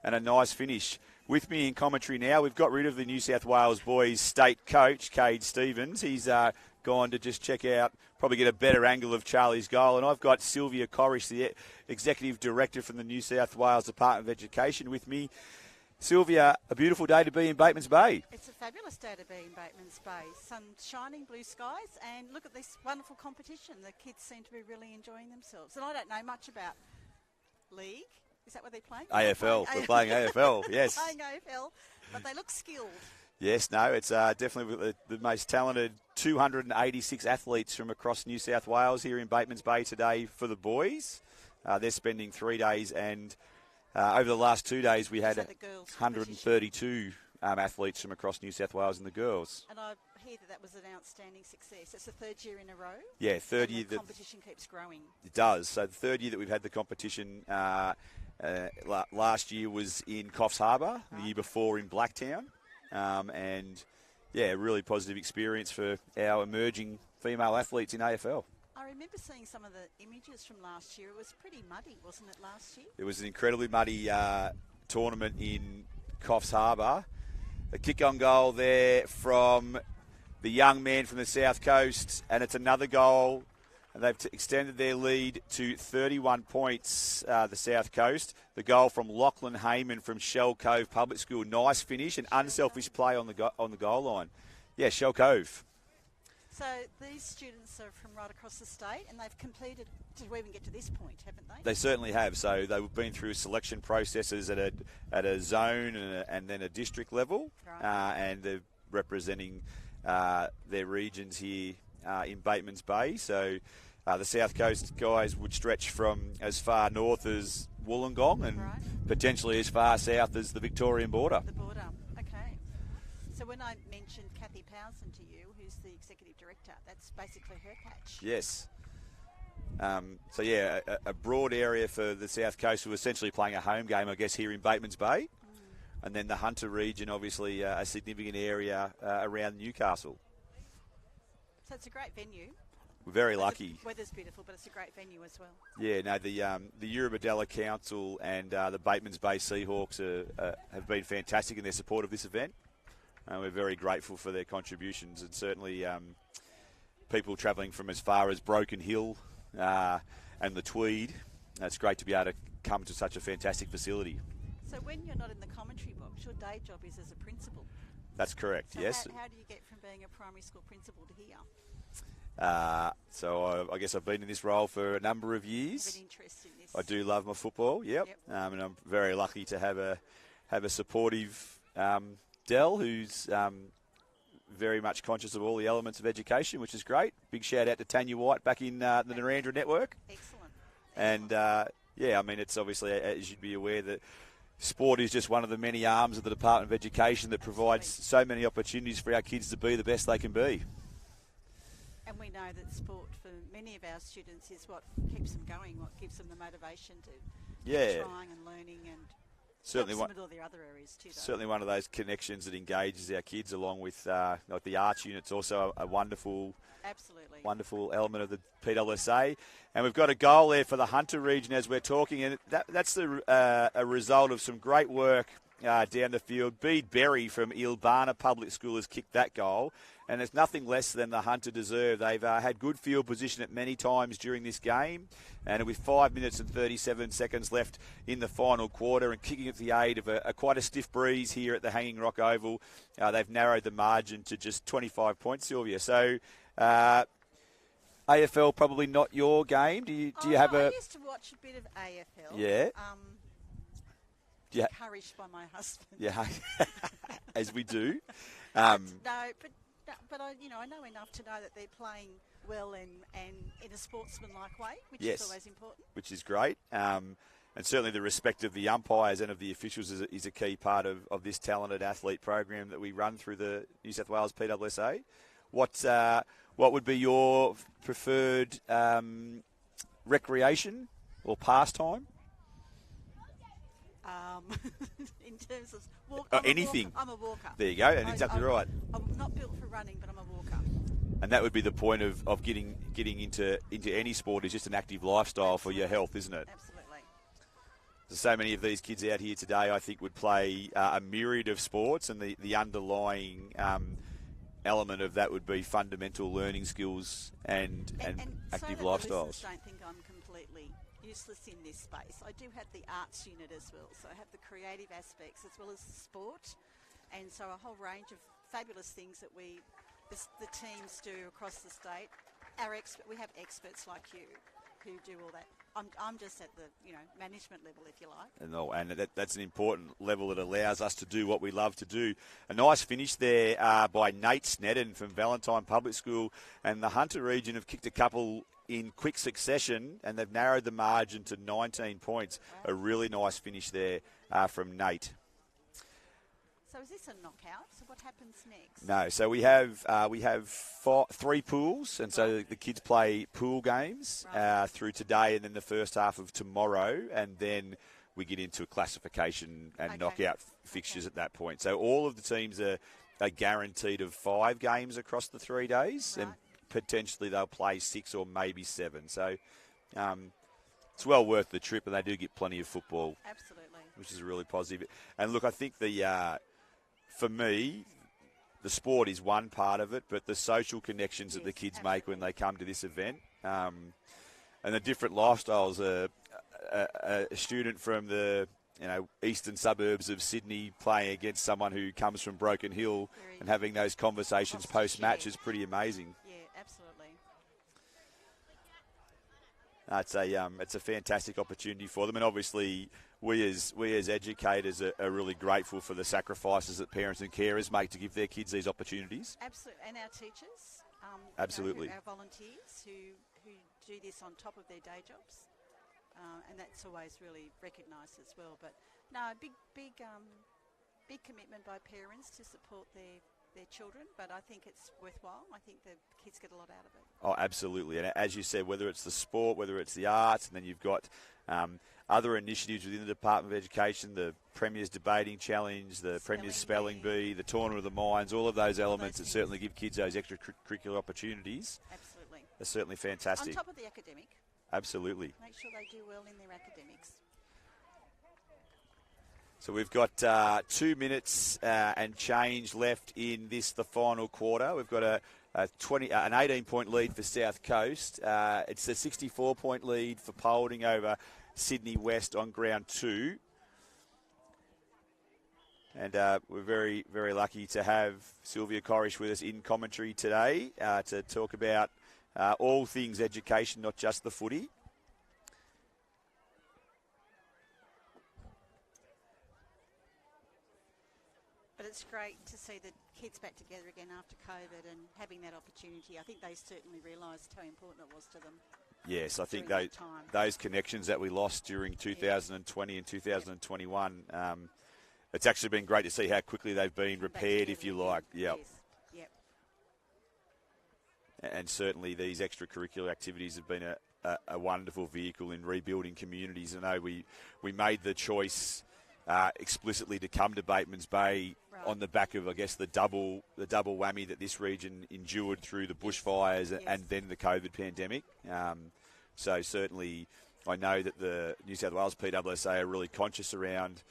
And a nice finish. With me in commentary now, we've got rid of the New South Wales boys state coach, Cade Stevens. He's gone to just check out, probably get a better angle of Charlie's goal. And I've got Sylvia Corish, the Executive Director from the New South Wales Department of Education with me. Sylvia, a beautiful day to be in Batemans Bay. It's a fabulous day to be in Batemans Bay. Sun shining, blue skies, and look at this wonderful competition. The kids seem to be really enjoying themselves. And I don't know much about league. Is that what they're playing? AFL. We're playing AFL, yes. Playing AFL, but they look skilled. Yes, no, it's definitely the most talented 286 athletes from across New South Wales here in Batemans Bay today for the boys. They're spending 3 days, and over the last 2 days we had 132 athletes from across New South Wales and the girls. And I hear that was an outstanding success. It's the third year in a row. Yeah, third year. The competition keeps growing. It does. So the third year that we've had the competition, last year was in Coffs Harbour, the year before in Blacktown. And, yeah, a really positive experience for our emerging female athletes in AFL. I remember seeing some of the images from last year. It was pretty muddy, wasn't it, last year? It was an incredibly muddy tournament in Coffs Harbour. A kick-on goal there from the young man from the South Coast, and it's another goal. And they've extended their lead to 31 points, the South Coast. The goal from Lachlan Heyman from Shell Cove Public School. Nice finish and unselfish play on the goal line. Yeah, Shell Cove. So these students are from right across the state, and they've competed to even get to this point, haven't they? They certainly have. So they've been through selection processes at a zone and then a district level, right. and they're representing their regions here in Batemans Bay. So the South Coast guys would stretch from as far north as Wollongong and potentially as far south as the Victorian border. The border, okay. So when I mentioned Kathy Powson to you, who's the Executive Director, that's basically her patch. Yes. So, yeah, a broad area for the South Coast who are essentially playing a home game, I guess, here in Batemans Bay. And then the Hunter region, obviously, a significant area around Newcastle. So it's a great venue. We're very lucky. Weather's beautiful, but it's a great venue as well. Yeah, no, the Eurobodella Council and the Batemans Bay Seahawks have been fantastic in their support of this event. We're very grateful for their contributions, and certainly people travelling from as far as Broken Hill and the Tweed, it's great to be able to come to such a fantastic facility. So when you're not in the commentary box, your day job is as a principal. That's correct, so yes. How do you get from being a primary school principal to here? So I guess I've been in this role for a number of years. You have an interest in this. I do love my football, yep. And I'm very lucky to have a supportive Dell who's very much conscious of all the elements of education, which is great. Big shout out to Tanya White back in the Narandra network. Excellent. And yeah, I mean, it's obviously, as you'd be aware, that sport is just one of the many arms of the Department of Education that provides so many opportunities for our kids to be the best they can be. And we know that sport for many of our students is what keeps them going, what gives them the motivation to keep trying and learning, and certainly some of all the other areas too. Certainly one of those connections that engages our kids, along with like the arts unit's also a wonderful element of the PSSA. And we've got a goal there for the Hunter region as we're talking, and that's a result of some great work down the field. Bede Berry from Ilbana Public School has kicked that goal, and it's nothing less than the Hunter deserve. They've had good field position at many times during this game, and with 5 minutes and 37 seconds left in the final quarter and kicking at the aid of quite a stiff breeze here at the Hanging Rock Oval, they've narrowed the margin to just 25 points, Sylvia. So AFL probably not your game. Do you have I used to watch a bit of AFL. Yeah. Encouraged by my husband. Yeah, as we do. But I know enough to know that they're playing well and in a sportsmanlike way, which is always important. Which is great. And certainly the respect of the umpires and of the officials is a key part of this talented athlete program that we run through the New South Wales PSSA. What would be your preferred recreation or pastime? In terms of anything. I'm a walker. There you go, and exactly right. I'm not built for running, but I'm a walker. And that would be the point of getting into any sport, is just an active lifestyle for your health, isn't it? Absolutely. So many of these kids out here today, I think, would play a myriad of sports, and the underlying element of that would be fundamental learning skills and active so lifestyles. Don't think I'm completely useless in this space. I do have the arts unit as well, so I have the creative aspects as well as the sport, and so a whole range of fabulous things that the teams do across the state. We have experts like you who do all that. I'm just at the management level, if you like. And that's an important level that allows us to do what we love to do. A nice finish there by Nate Snedden from Valentine Public School, and the Hunter region have kicked a couple in quick succession, and they've narrowed the margin to 19 points. Wow. A really nice finish there from Nate. So is this a knockout? So what happens next? No, so we have 3 pools, and so the kids play pool games through today and then the first half of tomorrow, and then we get into a classification and knockout fixtures at that point. So all of the teams are guaranteed of 5 games across the 3 days, and potentially they'll play 6 or maybe 7. So it's well worth the trip, and they do get plenty of football. Absolutely. Which is really positive. And look, I think for me, the sport is one part of it, but the social connections that the kids make when they come to this event, and the different lifestyles. A student from the eastern suburbs of Sydney playing against someone who comes from Broken Hill and having those conversations post-match is pretty amazing. Yeah, absolutely. It's a fantastic opportunity for them, and obviously we as educators are really grateful for the sacrifices that parents and carers make to give their kids these opportunities. Absolutely, and our teachers. Absolutely. Our volunteers who do this on top of their day jobs, and that's always really recognised as well. But no, big commitment by parents to support their children, but I think it's worthwhile. I think the kids get a lot out of it. Oh, absolutely. And as you said, whether it's the sport, whether it's the arts, and then you've got other initiatives within the Department of Education, the Premier's Debating Challenge, the Premier's Spelling Bee, the Tournament of the Minds, all of those elements that certainly give kids those extracurricular opportunities. Absolutely. Are certainly fantastic. On top of the academic. Absolutely. Make sure they do well in their academics. So we've got 2 minutes and change left in the final quarter. We've got an 18-point lead for South Coast. It's a 64-point lead for Polding over Sydney West on ground 2. And we're very, very lucky to have Sylvia Corish with us in commentary today to talk about all things education, not just the footy. But it's great to see the kids back together again after COVID and having that opportunity. I think they certainly realised how important it was to them. Yes, I think those connections that we lost during 2020 and 2021, it's actually been great to see how quickly they've been repaired, if you like. Yep. Yep. And certainly these extracurricular activities have been a wonderful vehicle in rebuilding communities. I know we made the choice explicitly to come to Batemans Bay on the back of, I guess, the double whammy that this region endured through the bushfires and then the COVID pandemic. So certainly I know that the New South Wales PSSA are really conscious around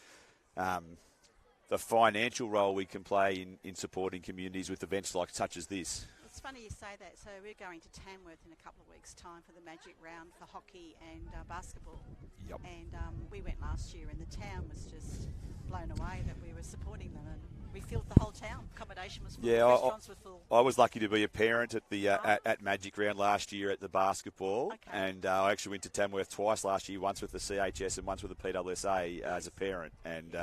the financial role we can play in supporting communities with events like such as this. It's funny you say that. So we're going to Tamworth in a couple of weeks' time for the Magic Round for hockey and basketball. Yep. And we went last year, and the town was just blown away that we were supporting them, and we filled the whole town. Accommodation was full. Yeah, restaurants were full. I was lucky to be a parent at the at Magic Round last year at the basketball, and I actually went to Tamworth twice last year, once with the CHS and once with the PSSA as a parent. And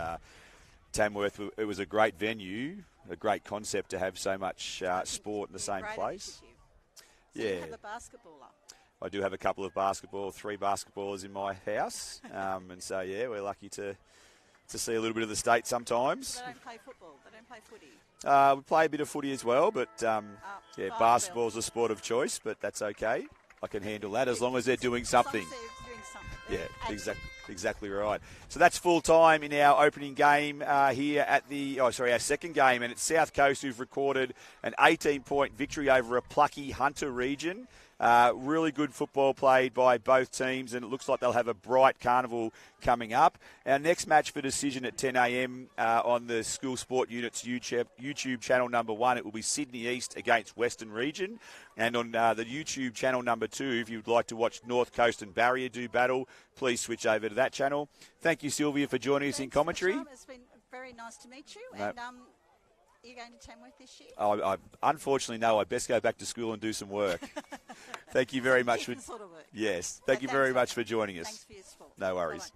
Tamworth, it was a great venue, a great concept to have so much sport in the same place. So you have a basketballer. I do have a couple of three basketballers in my house, and so we're lucky to see a little bit of the state sometimes. So they don't play football. They don't play footy. We play a bit of footy as well, but basketball's a sport of choice, but that's okay. I can handle that as long as they're doing something. Yeah, exactly right. So that's full time in our opening game here at our second game, and it's South Coast who've recorded an 18-point victory over a plucky Hunter region. Really good football played by both teams, and it looks like they'll have a bright carnival coming up. Our next match for decision at 10 a.m. On the School Sport Unit's YouTube channel number 1, it will be Sydney East against Western Region. And on the YouTube channel number 2, if you'd like to watch North Coast and Barrier do battle, please switch over to that channel. Thank you, Sylvia, for joining us in commentary. It's been very nice to meet you. No. And are you going to Tamworth this year? I unfortunately, no. I best go back to school and do some work. Thank you very much. Sort of work. Yes. Thank you very much for joining us. Thanks for your support. No worries.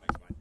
Bye-bye.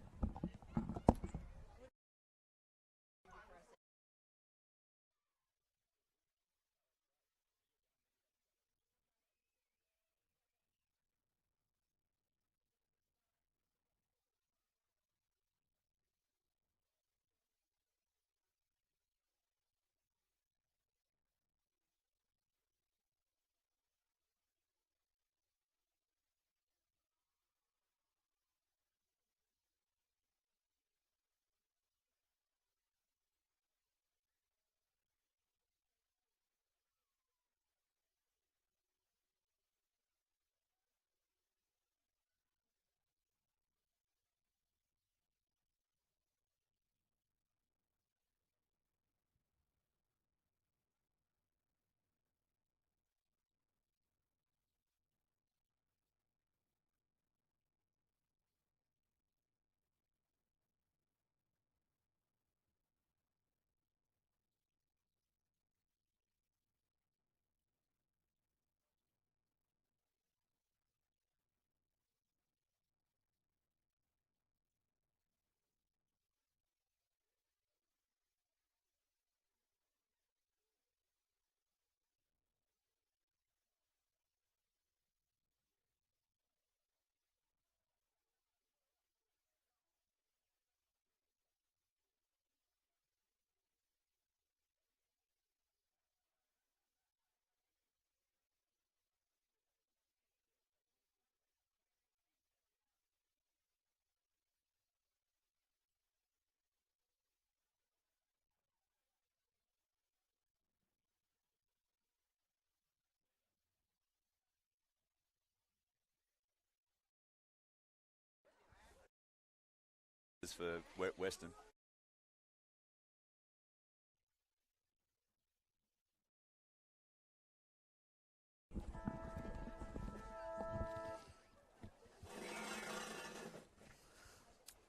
For Western.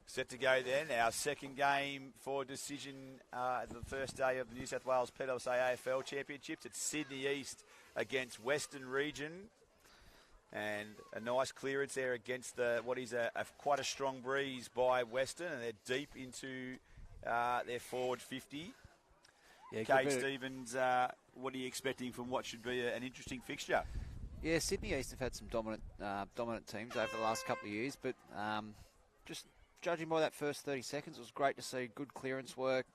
Set to go then, our second game for decision the first day of the New South Wales PSSA AFL Championships. It's Sydney East against Western Region. And a nice clearance there against what is quite a strong breeze by Western, and they're deep into their forward 50. Yeah, Kate Stevens, what are you expecting from what should be an interesting fixture? Yeah, Sydney East have had some dominant teams over the last couple of years, but just judging by that first 30 seconds, it was great to see good clearance work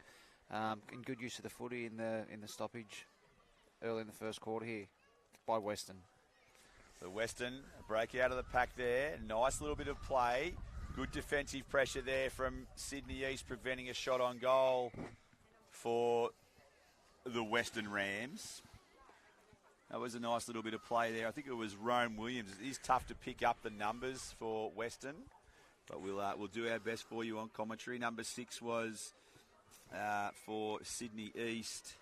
and good use of the footy in the stoppage early in the first quarter here by Western. So Western, a break out of the pack there. Nice little bit of play. Good defensive pressure there from Sydney East, preventing a shot on goal for the Western Rams. That was a nice little bit of play there. I think it was Rome Williams. It is tough to pick up the numbers for Western, But we'll do our best for you on commentary. Number 6 was for Sydney East,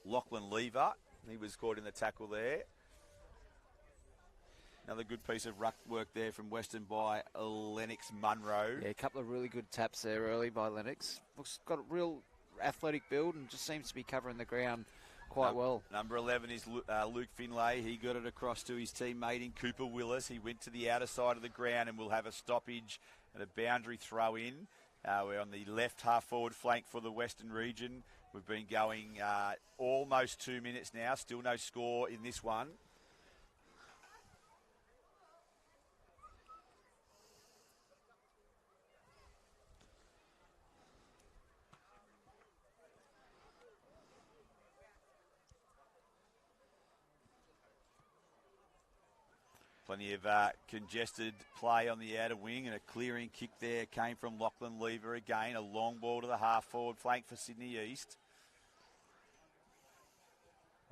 Lachlan Lever. He was caught in the tackle there. Another good piece of ruck work there from Western by Lennox Munro. Yeah, a couple of really good taps there early by Lennox. Got a real athletic build and just seems to be covering the ground quite well. Number 11 is Luke Finlay. He got it across to his teammate in Cooper Willis. He went to the outer side of the ground and will have a stoppage and a boundary throw in. We're on the left half forward flank for the Western region. We've been going almost 2 minutes now. Still no score in this one. Plenty of congested play on the outer wing, and a clearing kick there came from Lachlan Lever again. A long ball to the half-forward flank for Sydney East.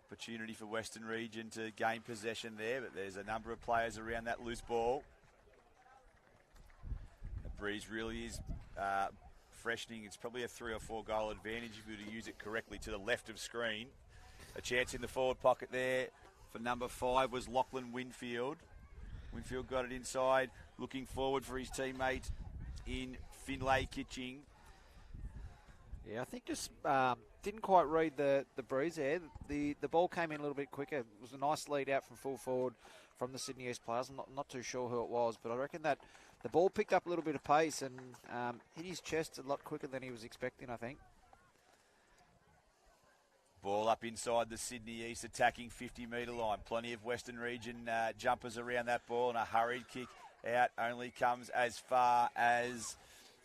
Opportunity for Western Region to gain possession there, but there's a number of players around that loose ball. The breeze really is freshening. It's probably a 3 or 4 goal advantage if you were to use it correctly to the left of screen. A chance in the forward pocket there for number 5 was Lachlan Winfield. Winfield got it inside, looking forward for his teammate in Finlay Kitching. Yeah, I think just didn't quite read the breeze there. The ball came in a little bit quicker. It was a nice lead out from full forward from the Sydney East players. I'm not too sure who it was, but I reckon that the ball picked up a little bit of pace and hit his chest a lot quicker than he was expecting, I think. Ball up inside the Sydney East attacking 50-metre line. Plenty of Western Region jumpers around that ball, and a hurried kick out only comes as far as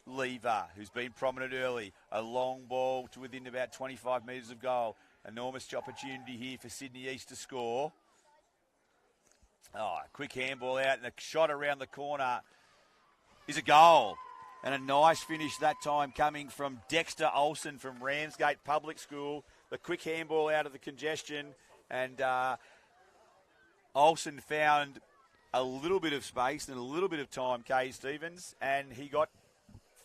Lever, who's been prominent early. A long ball to within about 25 metres of goal. Enormous opportunity here for Sydney East to score. Oh, a quick handball out and a shot around the corner is a goal. And a nice finish that time coming from Dexter Olsen from Ramsgate Public School. The quick handball out of the congestion, and Olsen found a little bit of space and a little bit of time, Kay Stevens, and he got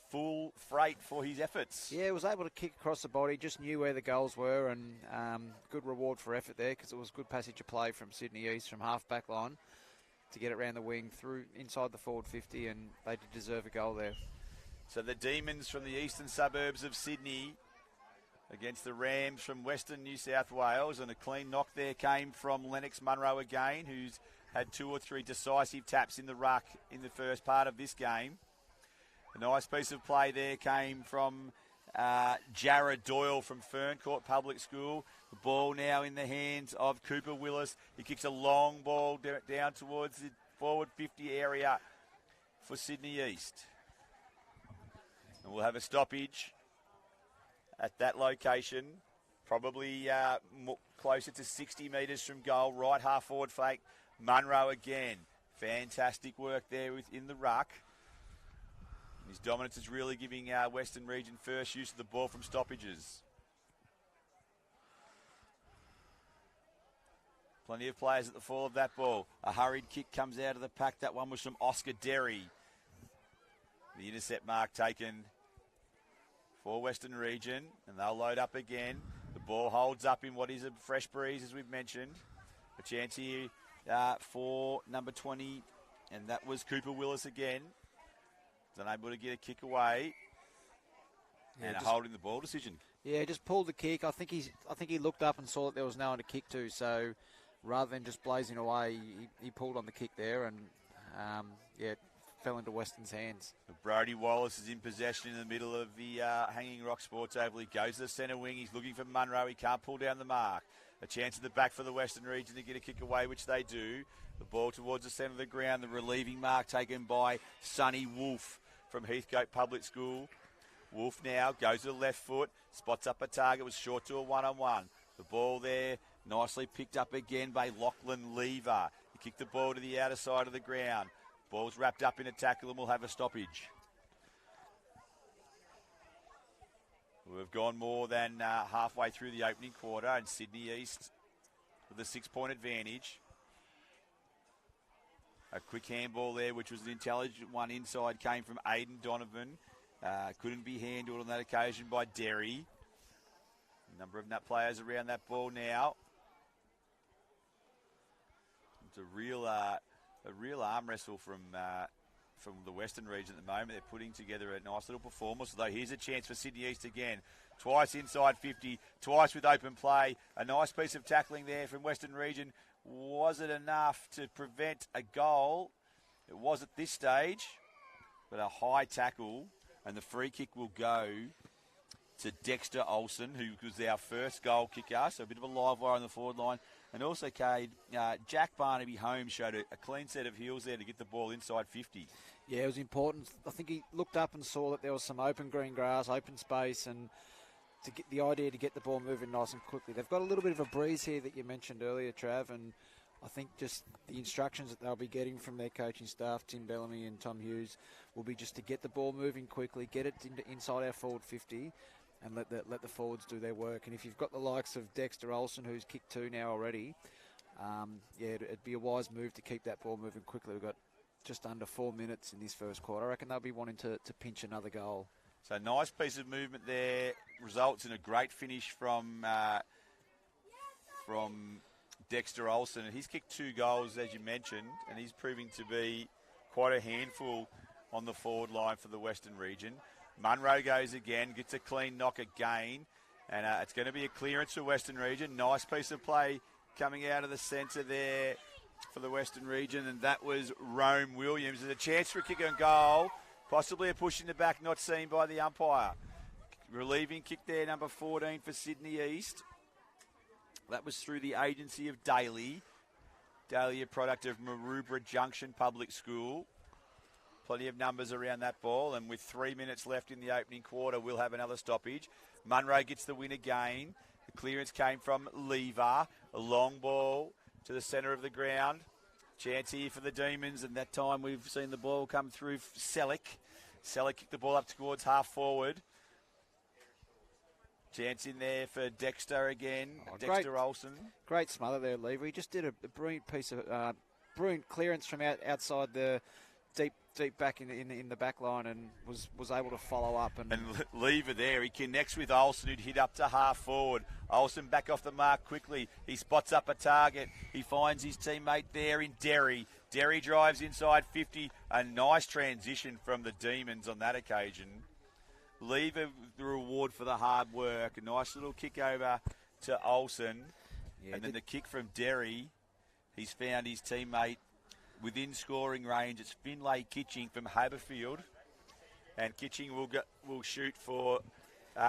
full freight for his efforts. Yeah, was able to kick across the body, just knew where the goals were, and good reward for effort there because it was good passage of play from Sydney East from half-back line to get it around the wing through inside the forward 50, and they did deserve a goal there. So the Demons from the eastern suburbs of Sydney against the Rams from Western New South Wales, and a clean knock there came from Lennox Munro again, who's had 2 or 3 decisive taps in the ruck in the first part of this game. A nice piece of play there came from Jared Doyle from Ferncourt Public School. The ball now in the hands of Cooper Willis. He kicks a long ball down towards the forward 50 area for Sydney East. And we'll have a stoppage at that location, probably closer to 60 metres from goal, right half forward flank. Munro again. Fantastic work there within the ruck. His dominance is really giving Western Region first use of the ball from stoppages. Plenty of players at the fall of that ball. A hurried kick comes out of the pack. That one was from Oscar Derry. The intercept mark taken for Western Region, and they'll load up again. The ball holds up in what is a fresh breeze, as we've mentioned. A chance here for number 20, and that was Cooper Willis again. He's unable to get a kick away, and a holding the ball decision. Yeah, just pulled the kick. I think he looked up and saw that there was no one to kick to, so rather than just blazing away, he pulled on the kick there, and fell into Western's hands. Brody Wallace is in possession in the middle of the Hanging Rock Sports Oval. He goes to the centre wing. He's looking for Munro. He can't pull down the mark. A chance at the back for the Western Region to get a kick away, which they do. The ball towards the centre of the ground. The relieving mark taken by Sonny Wolf from Heathcote Public School. Wolf now goes to the left foot, spots up a target, was short to a one-on-one. The ball there nicely picked up again by Lachlan Lever. He kicked the ball to the outer side of the ground. Ball's wrapped up in a tackle and we'll have a stoppage. We've gone more than halfway through the opening quarter, and Sydney East with a 6-point advantage. A quick handball there, which was an intelligent one inside, came from Aidan Donovan. Couldn't be handled on that occasion by Derry. A number of nut players around that ball now. It's a real arm wrestle from the Western region at the moment. They're putting together a nice little performance. Although here's a chance for Sydney East again. Twice inside 50, twice with open play. A nice piece of tackling there from Western region. Was it enough to prevent a goal? It was at this stage, but a high tackle, and the free kick will go to Dexter Olsen, who was our first goal kicker, so a bit of a live wire on the forward line. And also, Cade, Jack Barnaby Holmes showed a clean set of heels there to get the ball inside 50. Yeah, it was important. I think he looked up and saw that there was some open green grass, open space, and to get the idea to get the ball moving nice and quickly. They've got a little bit of a breeze here that you mentioned earlier, Trav, and I think just the instructions that they'll be getting from their coaching staff, Tim Bellamy and Tom Hughes, will be just to get the ball moving quickly, get it inside our forward 50, and let the forwards do their work. And if you've got the likes of Dexter Olsen, who's kicked 2 now already, it'd be a wise move to keep that ball moving quickly. We've got just under 4 minutes in this first quarter. I reckon they'll be wanting to pinch another goal. So nice piece of movement there. Results in a great finish from Dexter Olsen. And he's kicked 2 goals, as you mentioned, and he's proving to be quite a handful on the forward line for the Western region. Munro goes again, gets a clean knock again, and it's going to be a clearance for Western region. Nice piece of play coming out of the centre there for the Western region, and that was Rome Williams. There's a chance for a kick and goal, possibly a push in the back, not seen by the umpire. Relieving kick there, number 14 for Sydney East. That was through the agency of Daly. Daly, a product of Maroubra Junction Public School. Plenty of numbers around that ball, and with 3 minutes left in the opening quarter, we'll have another stoppage. Munro gets the win again. The clearance came from Lever. A long ball to the centre of the ground. Chance here for the Demons, and that time we've seen the ball come through Selleck. Selleck kicked the ball up towards half forward. Chance in there for Dexter again. Dexter Olsen. Great smother there, Lever. He just did a brilliant piece of brilliant clearance from outside the deep back in the back line, and was able to follow up. And Lever there, he connects with Olsen, who'd hit up to half forward. Olsen back off the mark quickly. He spots up a target. He finds his teammate there in Derry. Derry drives inside 50. A nice transition from the Demons on that occasion. Lever the reward for the hard work. A nice little kick over to Olsen. Yeah, and then the kick from Derry. He's found his teammate within scoring range. It's Finlay Kitching from Haberfield. And Kitching will shoot for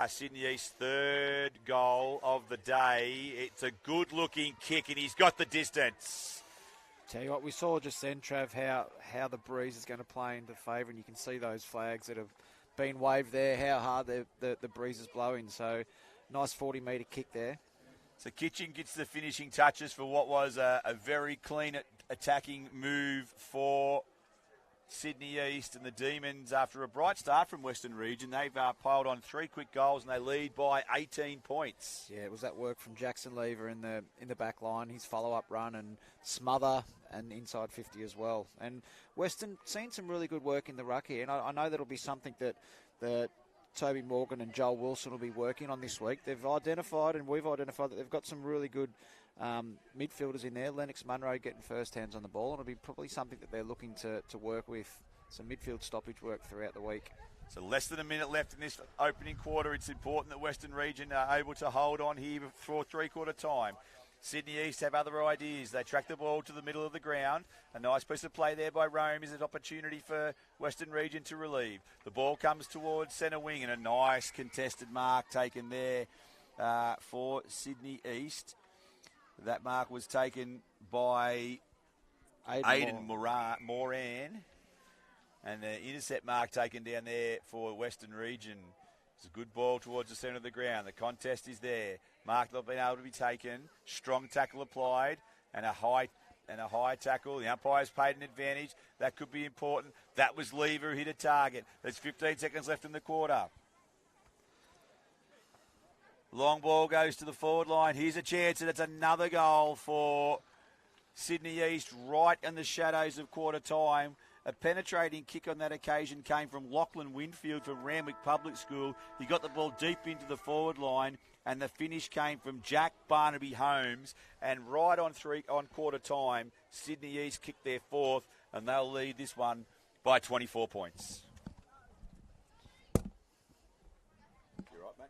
Sydney East's 3rd goal of the day. It's a good-looking kick, and he's got the distance. Tell you what, we saw just then, Trav, how the breeze is going to play into favour, and you can see those flags that have been waved there, how hard the breeze is blowing. So, nice 40-metre kick there. So Kitching gets the finishing touches for what was a very clean attacking move for Sydney East, and the Demons, after a bright start from Western Region, they've piled on 3 quick goals and they lead by 18 points. Yeah, it was that work from Jackson Lever in the back line, his follow-up run and smother and inside 50 as well. And Western seen some really good work in the ruck here, and I know that'll be something that Toby Morgan and Joel Wilson will be working on this week. They've identified, and we've identified, that they've got some really good midfielders in there. Lennox Munro getting first hands on the ball, and it'll be probably something that they're looking to work with, some midfield stoppage work throughout the week. So less than a minute left in this opening quarter. It's important that Western Region are able to hold on here for three-quarter time. Sydney East have other ideas. They track the ball to the middle of the ground. A nice piece of play there by Rome is an opportunity for Western Region to relieve. The ball comes towards centre wing, and a nice contested mark taken there for Sydney East. That mark was taken by Aidan Moran. And the intercept mark taken down there for Western Region. It's a good ball towards the centre of the ground. The contest is there. Mark not being able to be taken. Strong tackle applied and a high tackle. The umpire's paid an advantage. That could be important. That was Lever who hit a target. There's 15 seconds left in the quarter. Long ball goes to the forward line. Here's a chance, and it's another goal for Sydney East right in the shadows of quarter time. A penetrating kick on that occasion came from Lachlan Winfield from Randwick Public School. He got the ball deep into the forward line, and the finish came from Jack Barnaby Holmes. And right on quarter time, Sydney East kicked their fourth, and they'll lead this one by 24 points. You right, mate?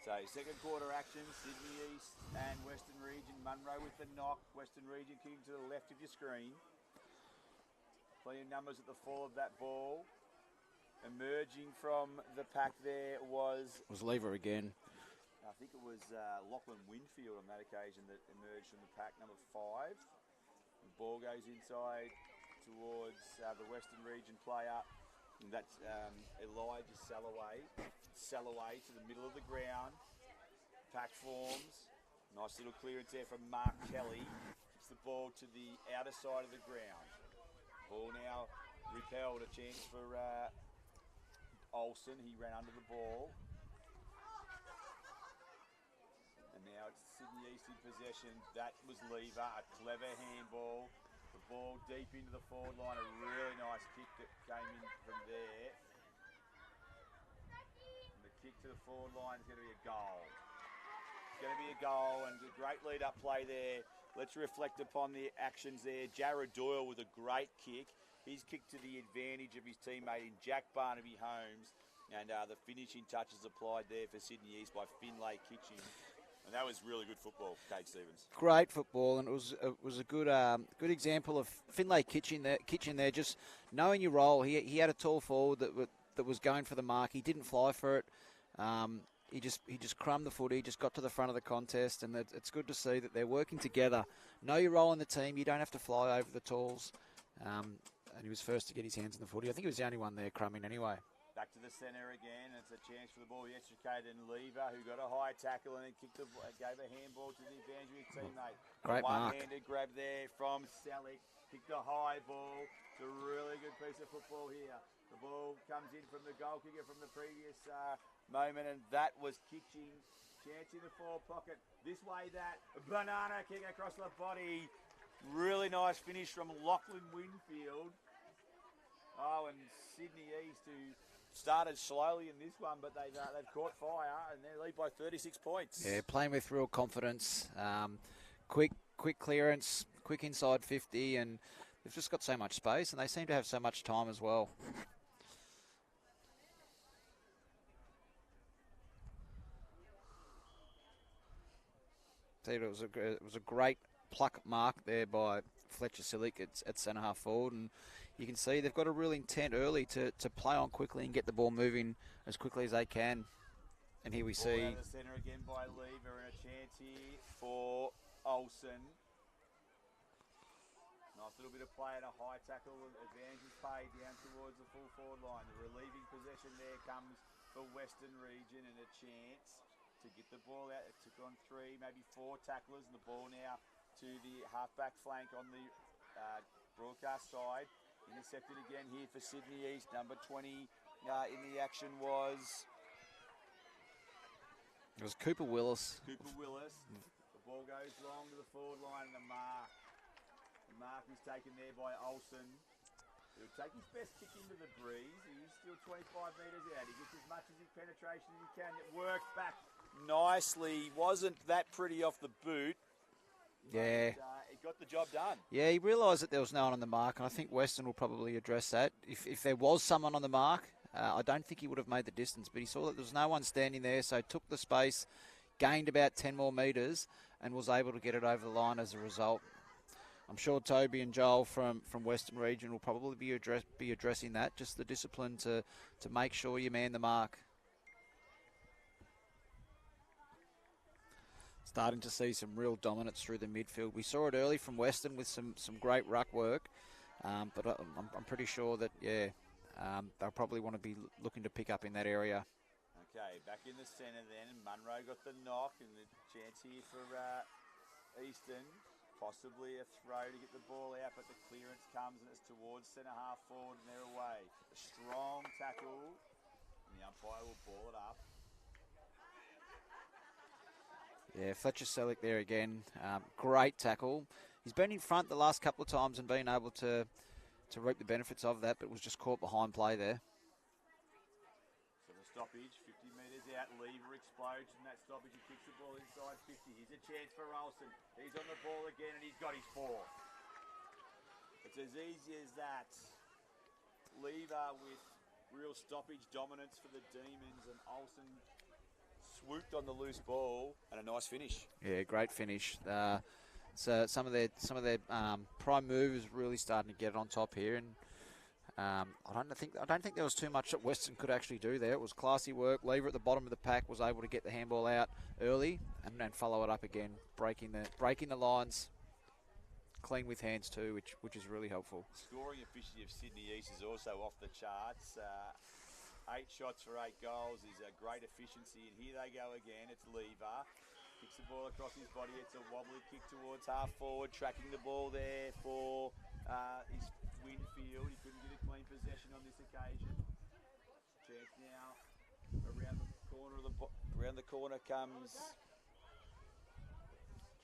So second quarter action, Sydney East and Western Region. Munro with the knock. Western Region kicking to the left of your screen. Plenty of numbers at the fall of that ball. Emerging from the pack there was Lever again. I think it was Lachlan Winfield on that occasion that emerged from the pack, number 5. The ball goes inside towards the Western Region player. And that's Elijah Salloway. Salloway to the middle of the ground. Pack forms. Nice little clearance there from Mark Kelly. Gets the ball to the outer side of the ground. Ball now repelled. A chance for Olsen. He ran under the ball. And now it's Sydney East in possession. That was Lever, a clever handball. The ball deep into the forward line, a really nice kick that came in from there. And the kick to the forward line is going to be a goal. It's going to be a goal, and a great lead-up play there. Let's reflect upon the actions there. Jared Doyle with a great kick. He's kicked to the advantage of his teammate in Jack Barnaby Holmes. And the finishing touches applied there for Sydney East by Finlay Kitching. And that was really good football, Kate Stevens. Great football, and it was a good good example of Finlay Kitchen there, just knowing your role. He had a tall forward that was going for the mark. He didn't fly for it. He just crumbed the footy, just got to the front of the contest, and it's good to see that they're working together. Know your role in the team. You don't have to fly over the talls. And he was first to get his hands in the footy. I think he was the only one there crumbing anyway. Back to the centre again. It's a chance for the ball. He extricated Lever, who got a high tackle and then gave a handball to the advantage of his teammate. Great mark. One-handed grab there from Selleck. Kicked a high ball. It's a really good piece of football here. The ball comes in from the goal kicker from the previous moment, and that was Kitching. Chance in the forward pocket. This way, that. Banana kick across the body. Really nice finish from Lachlan Winfield. Oh, and Sydney East, who started slowly in this one, but they've caught fire, and they lead by 36 points. Yeah, playing with real confidence. Quick clearance, quick inside 50, and they've just got so much space, and they seem to have so much time as well. It was a great pluck mark there by Fletcher Sillick at centre half forward, and you can see they've got a real intent early to play on quickly and get the ball moving as quickly as they can. And here we see out of the centre again by Lever, and a chance here for Olsen. Nice little bit of play and a high tackle. Advantage is paid down towards the full forward line. The relieving possession there comes for Western Region, and a chance to get the ball out. It took on 3, maybe 4 tacklers, and the ball now to the halfback flank on the broadcast side. Intercepted again here for Sydney East. Number 20 in the action was... It was Cooper Willis. The ball goes long to the forward line, and the mark. The mark is taken there by Olsen. He'll take his best kick into the breeze. He's still 25 metres out. He gets as much as his penetration as he can. It works back nicely. Wasn't that pretty off the boot. Yeah. But, it got the job done. Yeah, he realised that there was no one on the mark, and I think Western will probably address that. If there was someone on the mark, I don't think he would have made the distance, but he saw that there was no one standing there, so took the space, gained about 10 more metres, and was able to get it over the line as a result. I'm sure Toby and Joel from Western Region will probably be addressing that, just the discipline to make sure you man the mark. Starting to see some real dominance through the midfield. We saw it early from Western with some great ruck work, but I'm pretty sure that, they'll probably want to be looking to pick up in that area. Okay, back in the centre then, and Munro got the knock, and the chance here for Easton. Possibly a throw to get the ball out, but the clearance comes, and it's towards centre half forward, and they're away. A strong tackle, and the umpire will ball it up. Yeah, Fletcher Selleck there again. Great tackle. He's been in front the last couple of times and been able to reap the benefits of that, but was just caught behind play there. So the stoppage, 50 metres out. Lever explodes from that stoppage. He kicks the ball inside 50. Here's a chance for Olsen. He's on the ball again, and he's got his 4. It's as easy as that. Lever with real stoppage dominance for the Demons, and Olsen swooped on the loose ball, and a nice finish. Yeah, great finish. So some of their prime movers really starting to get on top here, and I don't think there was too much that Western could actually do there. It was classy work. Lever at the bottom of the pack was able to get the handball out early and then follow it up again, breaking the lines, clean with hands too, which is really helpful. Scoring efficiency of Sydney East is also off the charts. 8 shots for 8 goals is a great efficiency, and here they go again. It's Lever. Kicks the ball across his body. It's a wobbly kick towards half forward, tracking the ball there for his Winfield. He couldn't get a clean possession on this occasion. Chance now around the corner comes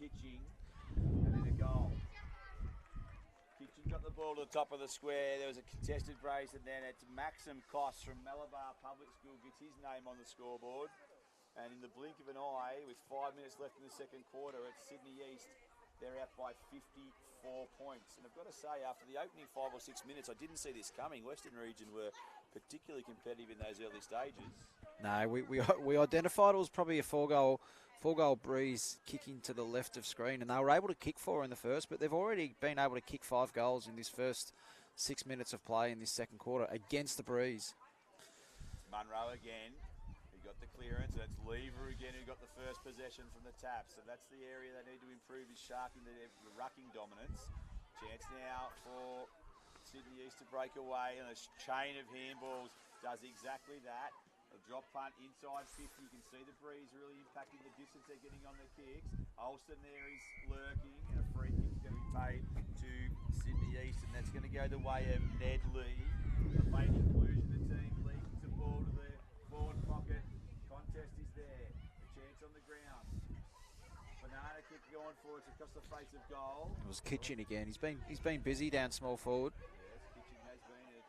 Kitching, and then a goal. Kitching got the ball to the top of the square. There was a contested brace, and then it's Maxim Koss from Malabar Public School gets his name on the scoreboard. And in the blink of an eye, with 5 minutes left in the second quarter at Sydney East, they're out by 54 points. And I've got to say, after the opening 5 or 6 minutes, I didn't see this coming. Western Region were particularly competitive in those early stages. No, we identified it was probably a four-goal breeze kicking to the left of screen, and they were able to kick 4 in the first, but they've already been able to kick 5 goals in this first 6 minutes of play in this second quarter against the breeze. Munro again. He got the clearance. That's Lever again who got the first possession from the tap. So that's the area they need to improve, is sharking the rucking dominance. Chance now for Sydney East to break away, and a chain of handballs does exactly that. A drop punt inside 50. You can see the breeze really impacting the distance they're getting on the kicks. Olsen there is lurking, and a free kick is going to be paid to Sydney East, and that's going to go the way of Ned Lee. The late inclusion, the team leads the ball to the forward pocket. Contest is there. A chance on the ground. Banana kick going for us across the face of goal. It was Kitchen again. He's been busy down small forward.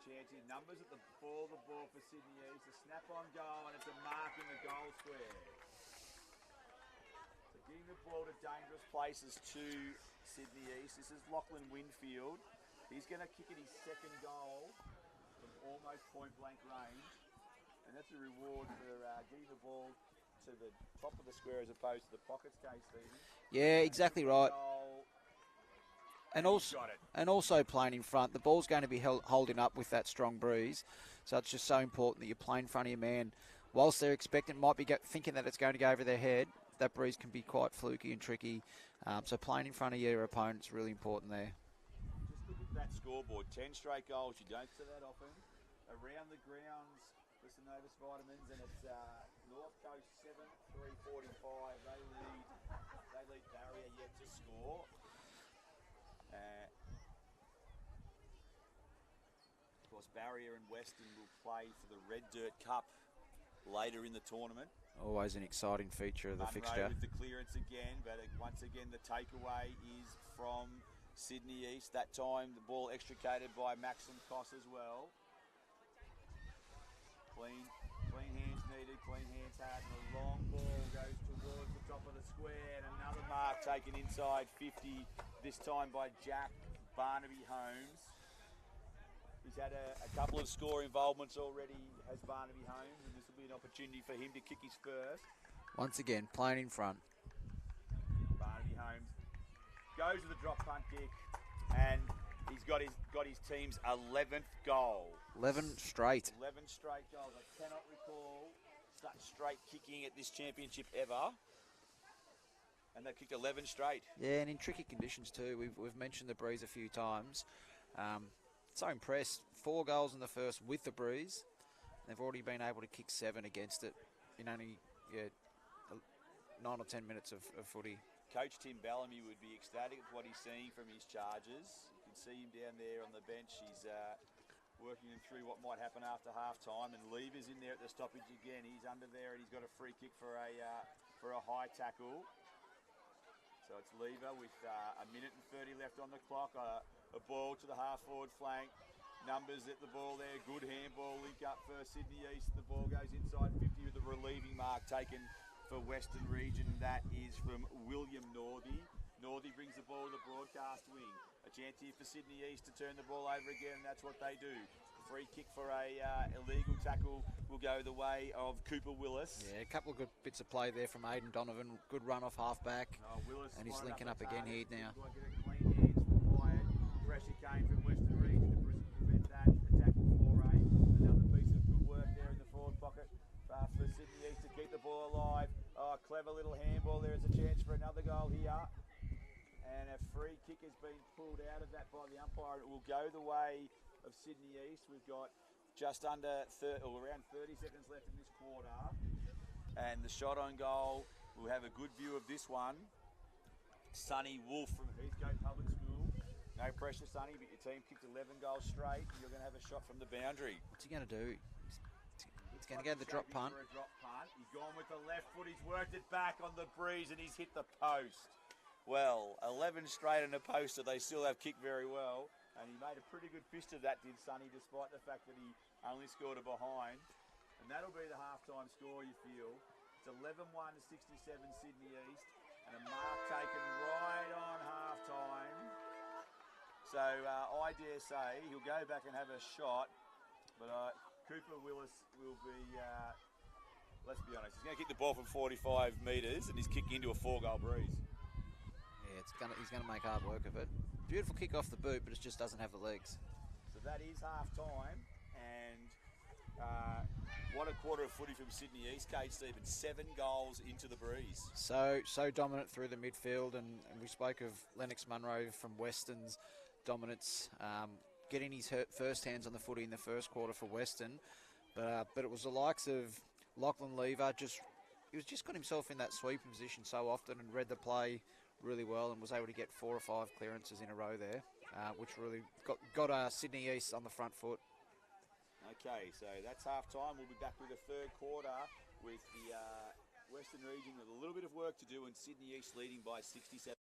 Chances, numbers at the ball for Sydney East. A snap-on goal, and it's a mark in the goal square. So getting the ball to dangerous places to Sydney East. This is Lachlan Winfield. He's going to kick at his second goal from almost point-blank range. And that's a reward for getting the ball to the top of the square as opposed to the pockets, Stephen. Yeah, exactly right. And also playing in front. The ball's going to be holding up with that strong breeze. So it's just so important that you play in front of your man. Whilst they're expecting, might be thinking that it's going to go over their head, that breeze can be quite fluky and tricky. So playing in front of your opponent is really important there. Just look at that scoreboard. 10 straight goals. You don't see that often. Around the grounds for Synovus Batemans, and it's North Coast 7-3-45. They lead Barrier yet to score. Of course, Barrier and Western will play for the Red Dirt Cup later in the tournament. Always an exciting feature of the Munro fixture. With the clearance again, but once again the takeaway is from Sydney East. That time the ball extricated by Maxim Koss as well. Clean hands needed, clean hands had, and the long ball goes towards the top of the square, and another mark taken inside 50, this time by Jack Barnaby Holmes. He's had a couple of score involvements already, has Barnaby Holmes, and this will be an opportunity for him to kick his first. Once again, playing in front. Barnaby Holmes goes to the drop punt kick, and he's got his team's 11th goal. 11 straight. 11 straight goals. I cannot recall such straight kicking at this championship ever. And they've kicked 11 straight. Yeah, and in tricky conditions too. We've mentioned the breeze a few times. So impressed. 4 goals in the first with the breeze. They've already been able to kick 7 against it in only 9 or 10 minutes of footy. Coach Tim Bellamy would be ecstatic with what he's seeing from his charges. You can see him down there on the bench. He's working them through what might happen after half-time. And Lever's in there at the stoppage again. He's under there, and he's got a free kick for a high tackle. So it's Lever with a minute and 30 left on the clock. A ball to the half-forward flank. Numbers at the ball there. Good handball link up for Sydney East. The ball goes inside 50 with a relieving mark taken for Western Region. That is from William Northey. Northey brings the ball to the broadcast wing. A chance here for Sydney East to turn the ball over again, and that's what they do. Free kick for a illegal tackle will go the way of Cooper Willis. Yeah, a couple of good bits of play there from Aidan Donovan. Good run off half-back. Willis and he's linking up again here now. Clean hands required. Pressure came from Western Region to prevent that attacking foray. Another piece of good work there in the forward pocket for Sydney East to keep the ball alive. Oh, clever little handball. There is a chance for another goal here. And a free kick has been pulled out of that by the umpire. It will go the way of Sydney East. We've got just under around 30 seconds left in this quarter. And the shot on goal, we'll have a good view of this one. Sonny Wolf from Heathcote Public School. No pressure, Sonny, but your team kicked 11 goals straight. You're going to have a shot from the boundary. What's he going to do? He's going to go to the drop punt. For a drop punt. He's gone with the left foot. He's worked it back on the breeze, and he's hit the post. well, 11 straight on a poster. They still have kicked very well. And he made a pretty good fist of that, did Sonny, despite the fact that he only scored a behind. And that'll be the halftime score, you feel. It's 11-1 to 67 Sydney East. And a mark taken right on halftime. So I dare say he'll go back and have a shot. But Cooper Willis will be, let's be honest, he's going to kick the ball from 45 metres and he's kicking into a 4-goal breeze. Yeah, he's going to make hard work of it. Beautiful kick off the boot, but it just doesn't have the legs. So that is half-time, and what a quarter of footy from Sydney East, Kate Stevens. 7 goals into the breeze. So dominant through the midfield, and we spoke of Lennox Munro from Western's dominance, getting his first hands on the footy in the first quarter for Western, but it was the likes of Lachlan Lever. He was just got himself in that sweeping position so often and read the play really well and was able to get 4 or 5 clearances in a row there, which really got Sydney East on the front foot. Okay, so that's half-time. We'll be back with the third quarter with the Western region with a little bit of work to do and Sydney East leading by 67.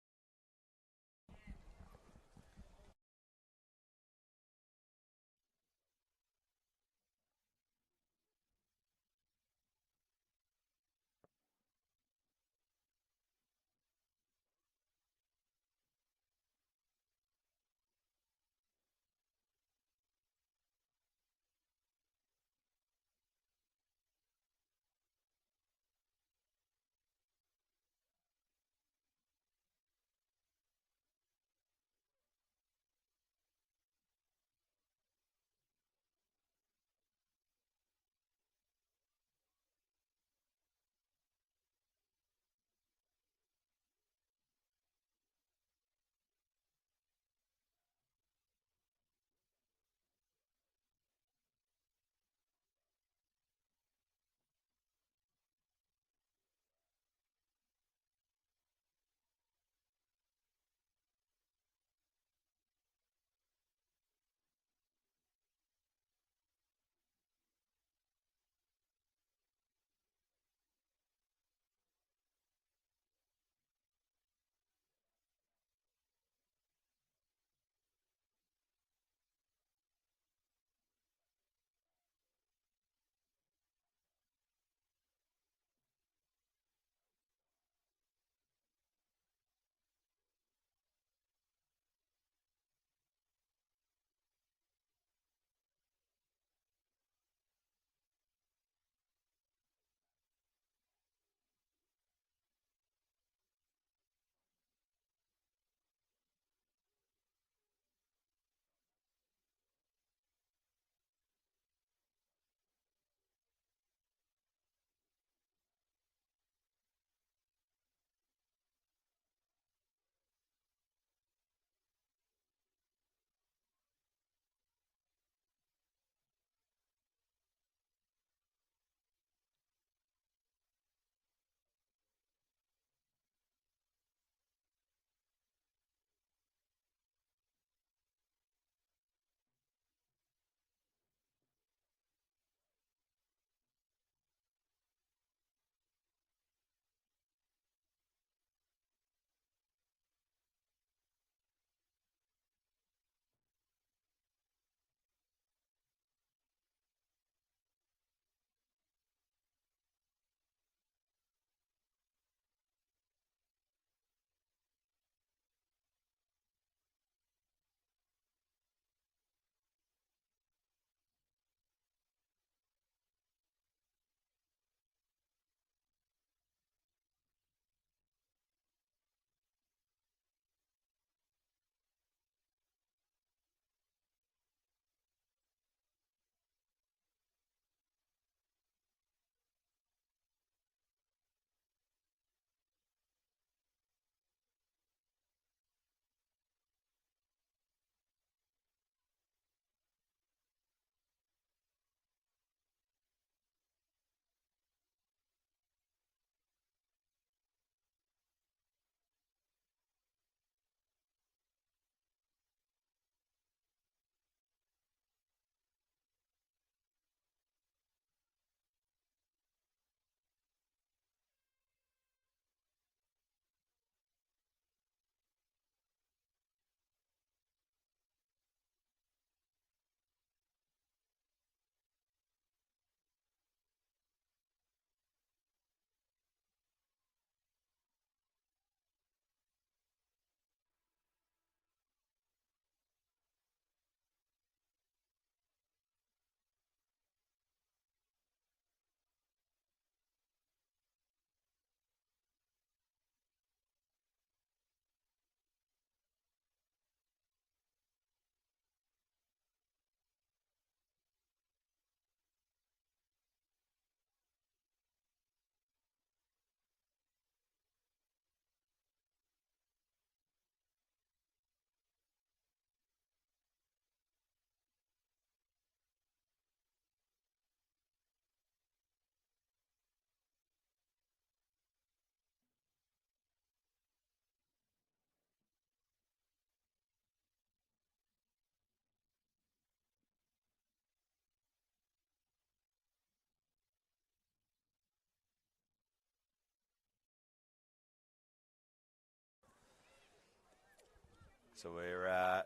So we're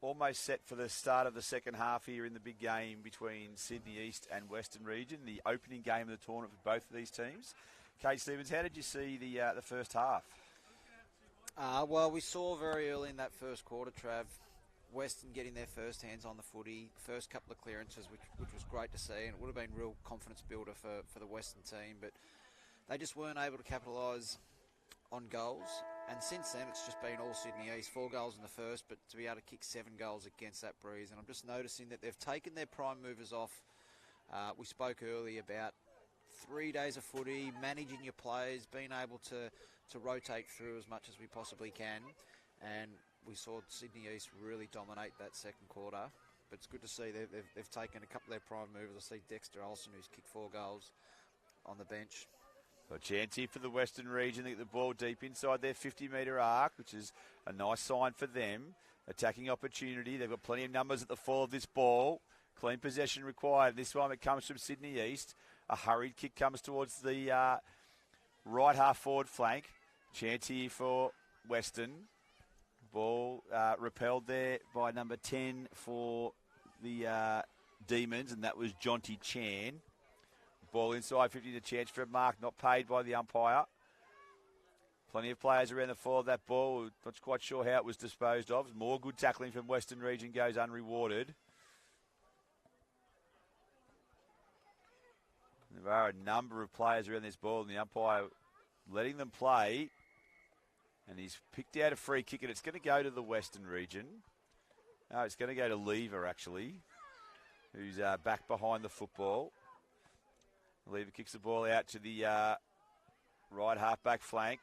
almost set for the start of the second half here in the big game between Sydney East and Western Region, the opening game of the tournament for both of these teams. Kate Stevens, how did you see the first half? Well, we saw very early in that first quarter, Trav, Western getting their first hands on the footy, first couple of clearances, which was great to see, and it would have been real confidence builder for the Western team, but they just weren't able to capitalise on goals. And since then, it's just been all Sydney East. 4 goals in the first, but to be able to kick 7 goals against that breeze. And I'm just noticing that they've taken their prime movers off. We spoke earlier about 3 days of footy, managing your players, being able to rotate through as much as we possibly can. And we saw Sydney East really dominate that second quarter. But it's good to see they've taken a couple of their prime movers. I see Dexter Olsen, who's kicked 4 goals on the bench. So a chance here for the Western Region to get the ball deep inside their 50-metre arc, which is a nice sign for them. Attacking opportunity. They've got plenty of numbers at the fall of this ball. Clean possession required. This one, it comes from Sydney East. A hurried kick comes towards the right half forward flank. Chance here for Western. Ball repelled there by number 10 for the Demons, and that was Jonty Chan. Ball inside 50 to chance for a mark, not paid by the umpire. Plenty of players around the fall of that ball. Not quite sure how it was disposed of. More good tackling from Western Region goes unrewarded. There are a number of players around this ball, and the umpire letting them play. And he's picked out a free kick, and it's going to go to the Western Region. No, it's going to go to Lever, actually, who's back behind the football. Lever kicks the ball out to the right half-back flank.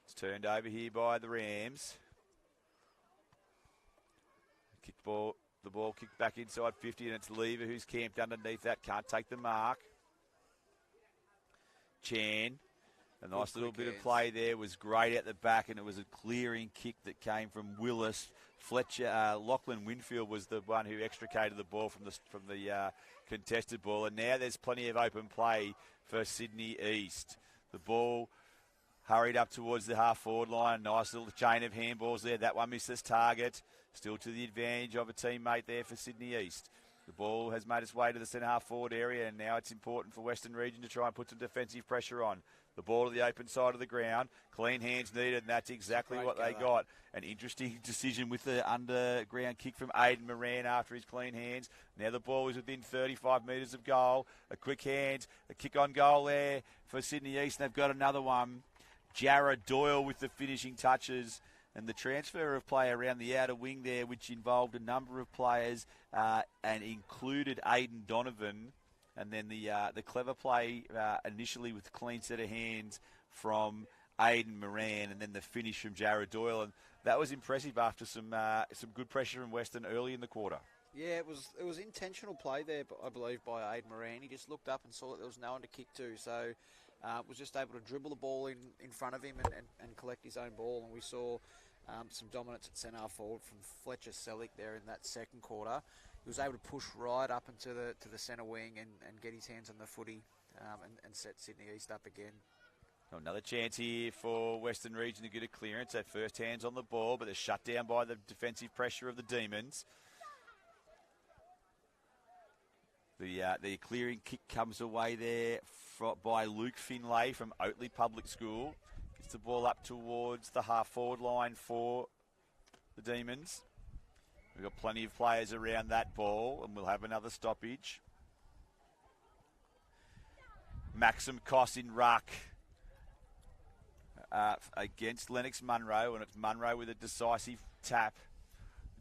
It's turned over here by the Rams. The ball kicked back inside 50, and it's Lever who's camped underneath that. Can't take the mark. Chan. A nice little bit of play there. Was great at the back, and it was a clearing kick that came from Willis. Fletcher, Lachlan Winfield was the one who extricated the ball from the contested ball, and now there's plenty of open play for Sydney East. The ball hurried up towards the half-forward line. Nice little chain of handballs there. That one misses target. Still to the advantage of a teammate there for Sydney East. The ball has made its way to the centre half-forward area, and now it's important for Western Region to try and put some defensive pressure on. The ball to the open side of the ground. Clean hands needed, and that's exactly what they got. An interesting decision with the underground kick from Aidan Moran after his clean hands. Now the ball is within 35 metres of goal. A quick hand, a kick on goal there for Sydney East. And they've got another one. Jared Doyle with the finishing touches. And the transfer of play around the outer wing there, which involved a number of players and included Aidan Donovan. And then the clever play initially with a clean set of hands from Aidan Moran, and then the finish from Jared Doyle. And that was impressive after some good pressure from Western early in the quarter. Yeah, it was intentional play there, I believe, by Aidan Moran. He just looked up and saw that there was no one to kick to, so was just able to dribble the ball in front of him and collect his own ball. And we saw some dominance at centre forward from Fletcher Selleck there in that second quarter. He was able to push right up into the centre wing and get his hands on the footy and set Sydney East up again. Another chance here for Western Region to get a clearance. Their first hands on the ball, but they're shut down by the defensive pressure of the Demons. The clearing kick comes away there by Luke Finlay from Oatley Public School. Gets the ball up towards the half-forward line for the Demons. We've got plenty of players around that ball, and we'll have another stoppage. Maxim Koss in ruck against Lennox Munro, and it's Munro with a decisive tap.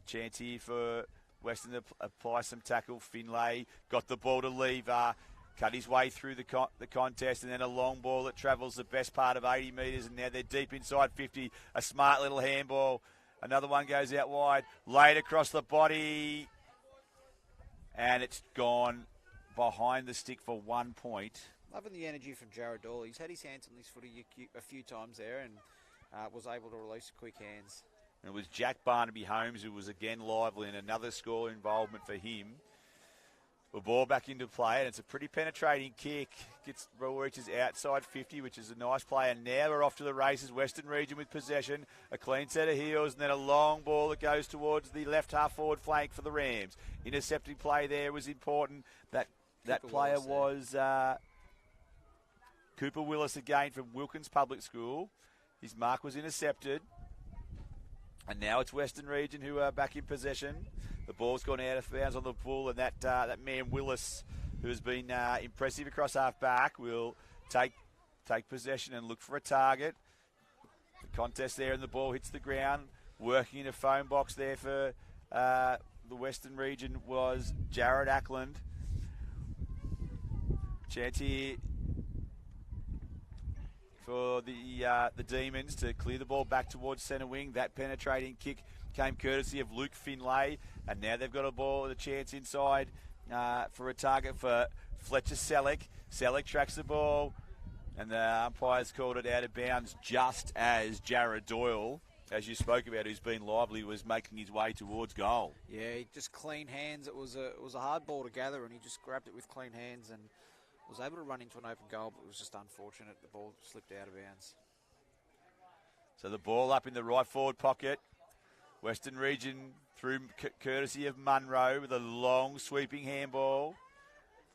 Chance here for Western to apply some tackle. Finlay got the ball to Lever, cut his way through the contest, and then a long ball that travels the best part of 80 metres, and now they're deep inside 50. A smart little handball. Another one goes out wide, laid across the body, and it's gone behind the stick for 1 point. Loving the energy from Jared Doyle. He's had his hands on this footy a few times there and was able to release quick hands. And it was Jack Barnaby Holmes who was again lively, and another score involvement for him. The ball back into play, and it's a pretty penetrating kick. Ball reaches outside 50, which is a nice play. And now we're off to the races. Western Region with possession. A clean set of heels, and then a long ball that goes towards the left half forward flank for the Rams. Intercepting play there was important. That player was Cooper Willis again from Wilkins Public School. His mark was intercepted. And now it's Western Region who are back in possession. The ball's gone out of bounds on the ball, and that man Willis, who has been impressive across half back, will take possession and look for a target. The contest there, and the ball hits the ground. Working in a phone box there for the Western Region was Jared Ackland. Chance here for the Demons to clear the ball back towards centre wing. That penetrating kick came courtesy of Luke Finlay, and now they've got a chance inside for a target for Fletcher Selleck. Selleck tracks the ball, and the umpires called it out of bounds just as Jared Doyle, as you spoke about, who's been lively, was making his way towards goal. Yeah, he just clean hands. It was a hard ball to gather, and he just grabbed it with clean hands and was able to run into an open goal, but it was just unfortunate. The ball slipped out of bounds. So the ball up in the right forward pocket. Western Region through courtesy of Munro with a long sweeping handball.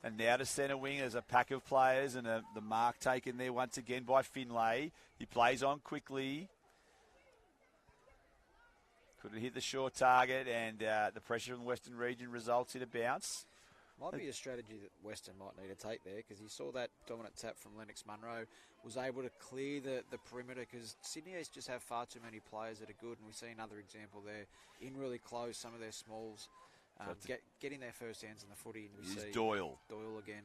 And now to centre wing as a pack of players, and the mark taken there once again by Finlay. He plays on quickly. Couldn't hit the short target, and the pressure from the Western Region results in a bounce. Might be a strategy that Western might need to take there, because he saw that dominant tap from Lennox Munro, was able to clear the perimeter, because Sydney East just have far too many players that are good, and we see another example there. In really close, some of their smalls getting their first hands on the footy. And we see Doyle. Doyle again.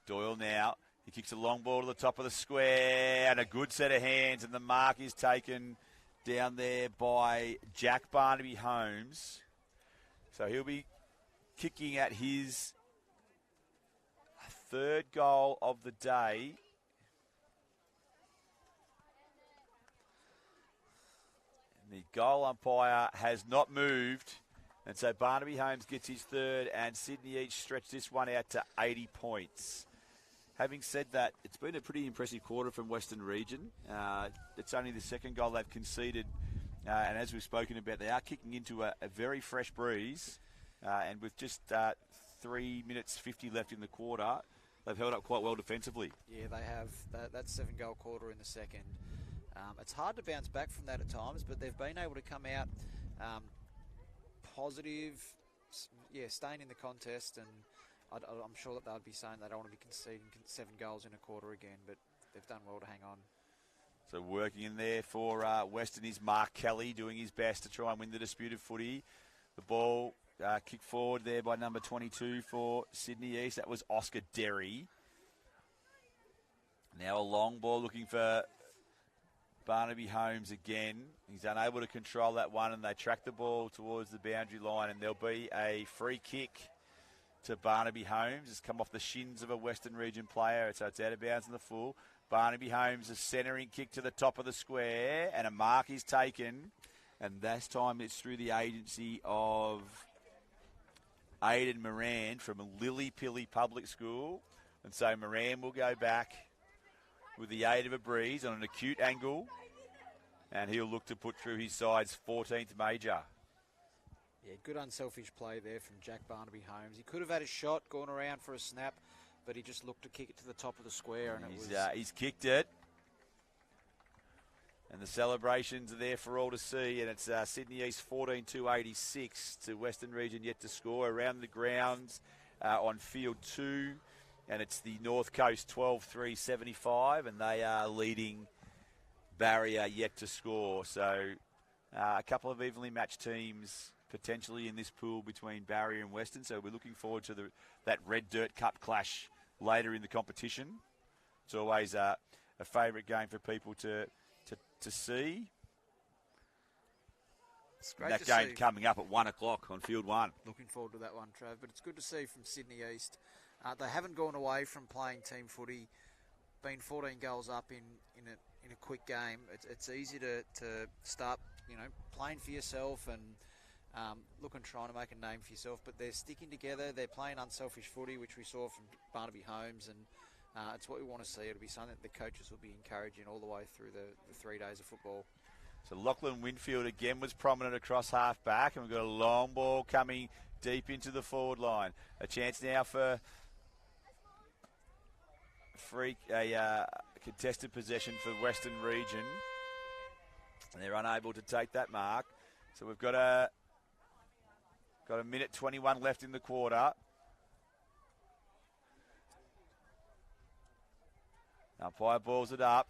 Doyle now. He kicks a long ball to the top of the square, and a good set of hands, and the mark is taken down there by Jack Barnaby Holmes. So he'll be kicking at his third goal of the day. And the goal umpire has not moved. And so Barnaby Holmes gets his third, and Sydney each stretch this one out to 80 points. Having said that, it's been a pretty impressive quarter from Western Region. It's only the second goal they've conceded. And as we've spoken about, they are kicking into a very fresh breeze. And with just 3 minutes 50 left in the quarter, they've held up quite well defensively. Yeah, they have. That 7-goal quarter in the second. It's hard to bounce back from that at times, but they've been able to come out positive, staying in the contest, and I'm sure that they'll be saying they don't want to be conceding 7 goals in a quarter again, but they've done well to hang on. So working in there for Western is Mark Kelly, doing his best to try and win the disputed footy. The ball kicked forward there by number 22 for Sydney East. That was Oscar Derry. Now a long ball looking for Barnaby Holmes again. He's unable to control that one, and they track the ball towards the boundary line, and there'll be a free kick to Barnaby Holmes. It's come off the shins of a Western Region player, so it's out of bounds in the full. Barnaby Holmes, a centering kick to the top of the square, and a mark is taken, and this time it's through the agency of Aidan Moran from Lily Pilly Public School, and so Moran will go back with the aid of a breeze on an acute angle, and he'll look to put through his side's 14th major. Yeah, good unselfish play there from Jack Barnaby Holmes. He could have had a shot, gone around for a snap, but he just looked to kick it to the top of the square, and he's kicked it. And the celebrations are there for all to see, and it's Sydney East 14-86 to Western Region yet to score around the grounds on field 2. And it's the North Coast 12-3-75, and they are leading Barrier yet to score. So a couple of evenly matched teams potentially in this pool between Barrier and Western. So we're looking forward to that Red Dirt Cup clash later in the competition. It's always a favourite game for people to see. It's great that to game see. Coming up at 1 o'clock on field 1. Looking forward to that one, Trav. But it's good to see from Sydney East. They haven't gone away from playing team footy, been 14 goals up in a quick game. It's easy to start, playing for yourself and look and trying to make a name for yourself, but they're sticking together. They're playing unselfish footy, which we saw from Barnaby Holmes, and it's what we want to see. It'll be something that the coaches will be encouraging all the way through the 3 days of football. So Lachlan Winfield again was prominent across half back, and we've got a long ball coming deep into the forward line. A chance now for a contested possession for Western Region, and they're unable to take that mark. So we've got a minute 21 left in the quarter. Umpire balls it up.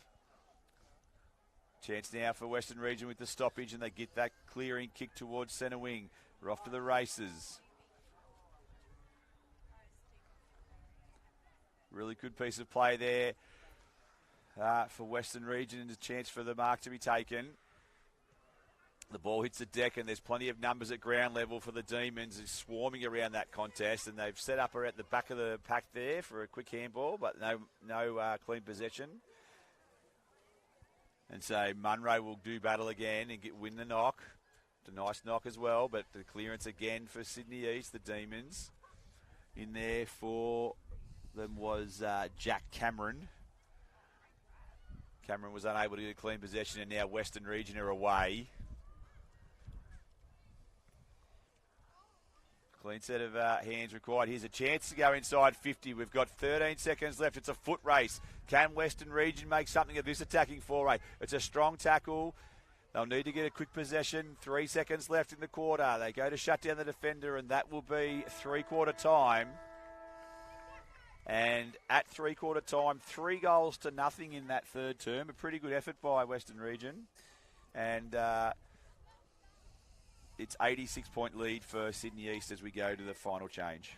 Chance now for Western Region with the stoppage, and they get that clearing kick towards centre wing. We're off to the races. Really good piece of play there for Western Region, and a chance for the mark to be taken. The ball hits the deck, and there's plenty of numbers at ground level for the Demons, who's swarming around that contest, and they've set up at the back of the pack there for a quick handball, but no clean possession. And so Munro will do battle again and win the knock. It's a nice knock as well, but the clearance again for Sydney East, the Demons. In there for them was Jack Cameron. Cameron was unable to get a clean possession, and now Western Region are away. Clean set of hands required. Here's a chance to go inside 50. We've got 13 seconds left. It's a foot race. Can Western Region make something of this attacking foray? It's a strong tackle. They'll need to get a quick possession. 3 seconds left in the quarter. They go to shut down the defender, and that will be three-quarter time. And at three-quarter time, 3 goals to nothing in that third term. A pretty good effort by Western Region. And it's 86-point lead for Sydney East as we go to the final change.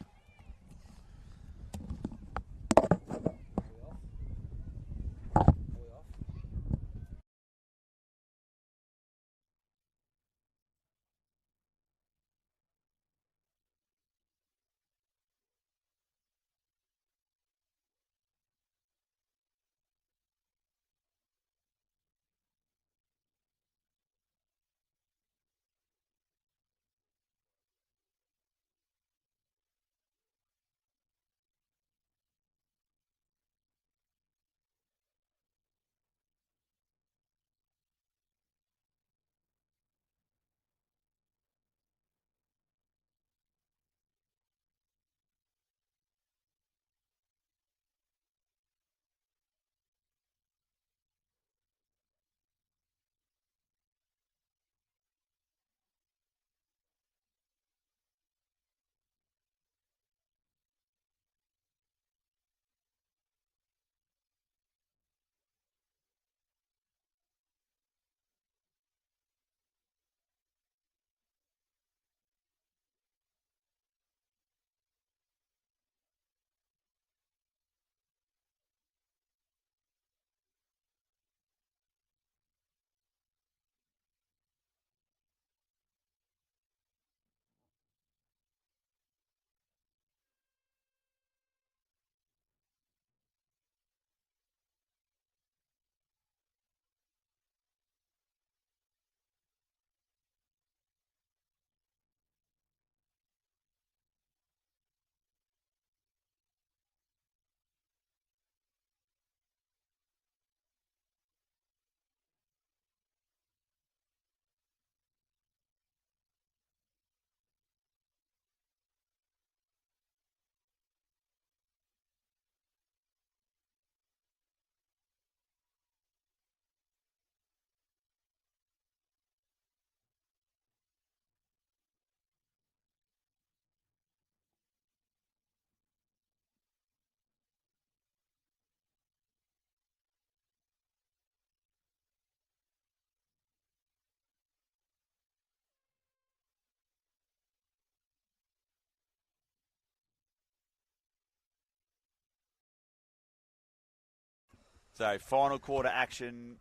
So final quarter action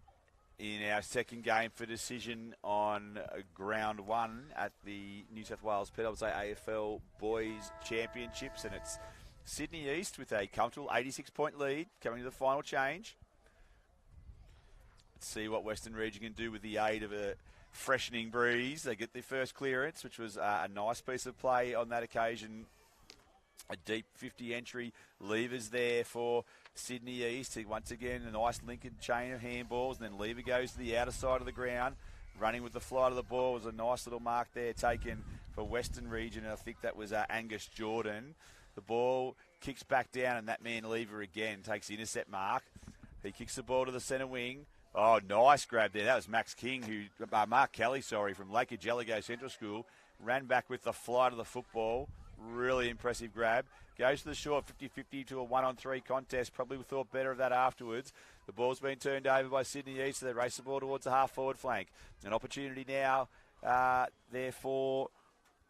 in our second game for decision on ground one at the New South Wales PWSA AFL Boys Championships, and it's Sydney East with a comfortable 86-point lead coming to the final change. Let's see what Western Region can do with the aid of a freshening breeze. They get their first clearance, which was a nice piece of play on that occasion. A deep 50 entry. Levers there for Sydney East. Once again, a nice Lincoln chain of handballs. And then Lever goes to the outer side of the ground. Running with the flight of the ball was a nice little mark there taken for Western Region. And I think that was Angus Jordan. The ball kicks back down, and that man Lever again takes the intercept mark. He kicks the ball to the centre wing. Oh, nice grab there. That was Max King, Mark Kelly, from Lake Jelligo Central School. Ran back with the flight of the football. Really impressive grab. Goes to the short 50-50 to a 1-on-3 contest. Probably thought better of that afterwards. The ball's been turned over by Sydney East, so they race the ball towards the half-forward flank. An opportunity now there for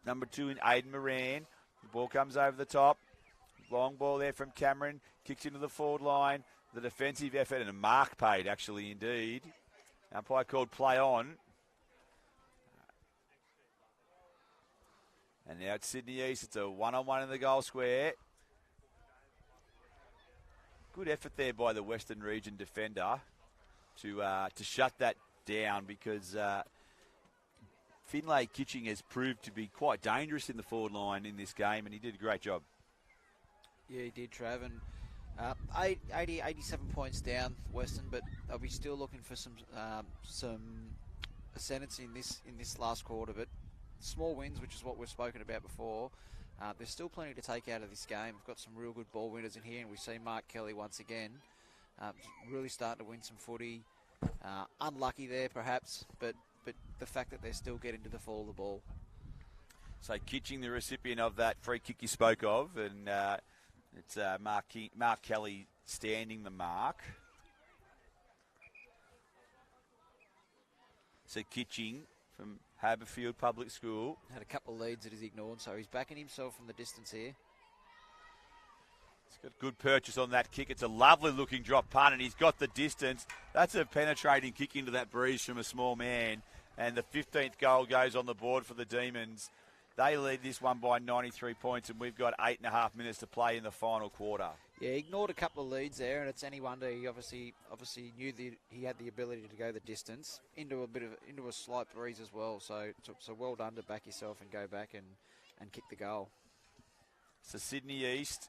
number 2 in Aiden Moran. The ball comes over the top. Long ball there from Cameron. Kicks into the forward line. The defensive effort, and a mark paid, actually, indeed. Umpire called play on. And now it's Sydney East. It's a 1-on-1 in the goal square. Good effort there by the Western Region defender to shut that down, because Finlay Kitching has proved to be quite dangerous in the forward line in this game, and he did a great job. Yeah, he did, Trav. And 87 points down, Western, but they'll be still looking for some ascendancy in this last quarter. But small wins, which is what we've spoken about before. There's still plenty to take out of this game. We've got some real good ball winners in here, and we see Mark Kelly once again really starting to win some footy. Unlucky there, perhaps, but the fact that they're still getting to the fall of the ball. So Kitching, the recipient of that free kick you spoke of, and it's Mark Kelly standing the mark. So Kitching from Haberfield Public School. Had a couple of leads that he's ignored, so he's backing himself from the distance here. He's got good purchase on that kick. It's a lovely looking drop punt, and he's got the distance. That's a penetrating kick into that breeze from a small man. And the 15th goal goes on the board for the Demons. They lead this one by 93 points, and we've got 8.5 minutes to play in the final quarter. Yeah, he ignored a couple of leads there, and it's any wonder he obviously knew that he had the ability to go the distance into a slight breeze as well. So well done to back yourself and go back and kick the goal. So Sydney East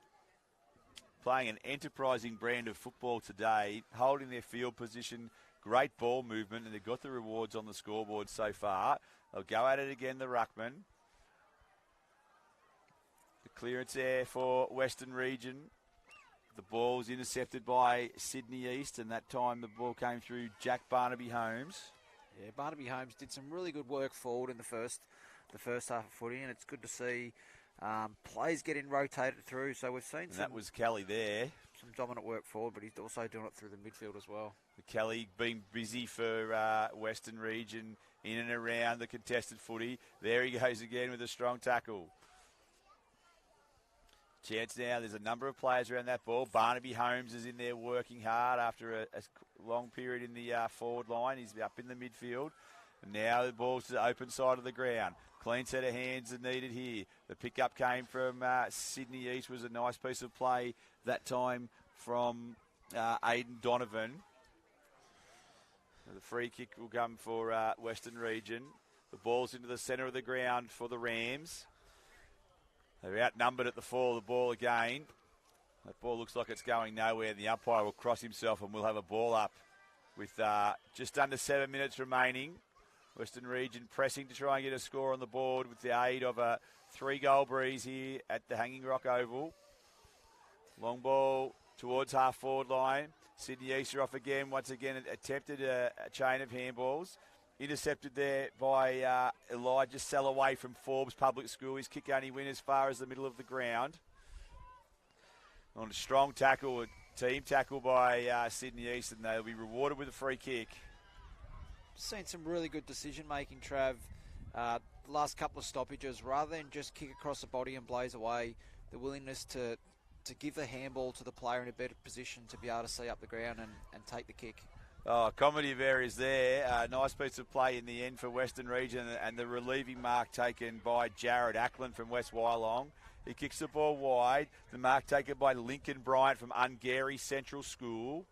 playing an enterprising brand of football today, holding their field position, great ball movement, and they've got the rewards on the scoreboard so far. They'll go at it again, the ruckman. The clearance there for Western Region. The ball's intercepted by Sydney East, and that time the ball came through Jack Barnaby Holmes. Yeah, Barnaby Holmes did some really good work forward in the first half of footy, and it's good to see plays getting rotated through. So we've seen that was Kelly there. Some dominant work forward, but he's also doing it through the midfield as well. Kelly been busy for Western Region in and around the contested footy. There he goes again with a strong tackle. Chance now, there's a number of players around that ball. Barnaby Holmes is in there working hard after a long period in the forward line. He's up in the midfield. And now the ball's to the open side of the ground. Clean set of hands are needed here. The pickup came from Sydney East. Was a nice piece of play that time from Aidan Donovan. The free kick will come for Western Region. The ball's into the centre of the ground for the Rams. They're outnumbered at the fall of the ball again. That ball looks like it's going nowhere. The umpire will cross himself, and we'll have a ball up with just under 7 minutes remaining. Western Region pressing to try and get a score on the board with the aid of a 3-goal breeze here at the Hanging Rock Oval. Long ball towards half-forward line. Sydney East are off again. Once again, attempted a chain of handballs. Intercepted there by Elijah Sellaway from Forbes Public School. His kick only went as far as the middle of the ground. On a strong tackle, a team tackle by Sydney East, and they'll be rewarded with a free kick. Seen some really good decision-making, Trav. The last couple of stoppages, rather than just kick across the body and blaze away, the willingness to give the handball to the player in a better position to be able to see up the ground and take the kick. Oh, comedy of errors there. Nice piece of play in the end for Western Region, and the relieving mark taken by Jared Ackland from West Wyalong. He kicks the ball wide. The mark taken by Lincoln Bryant from Ungary Central School.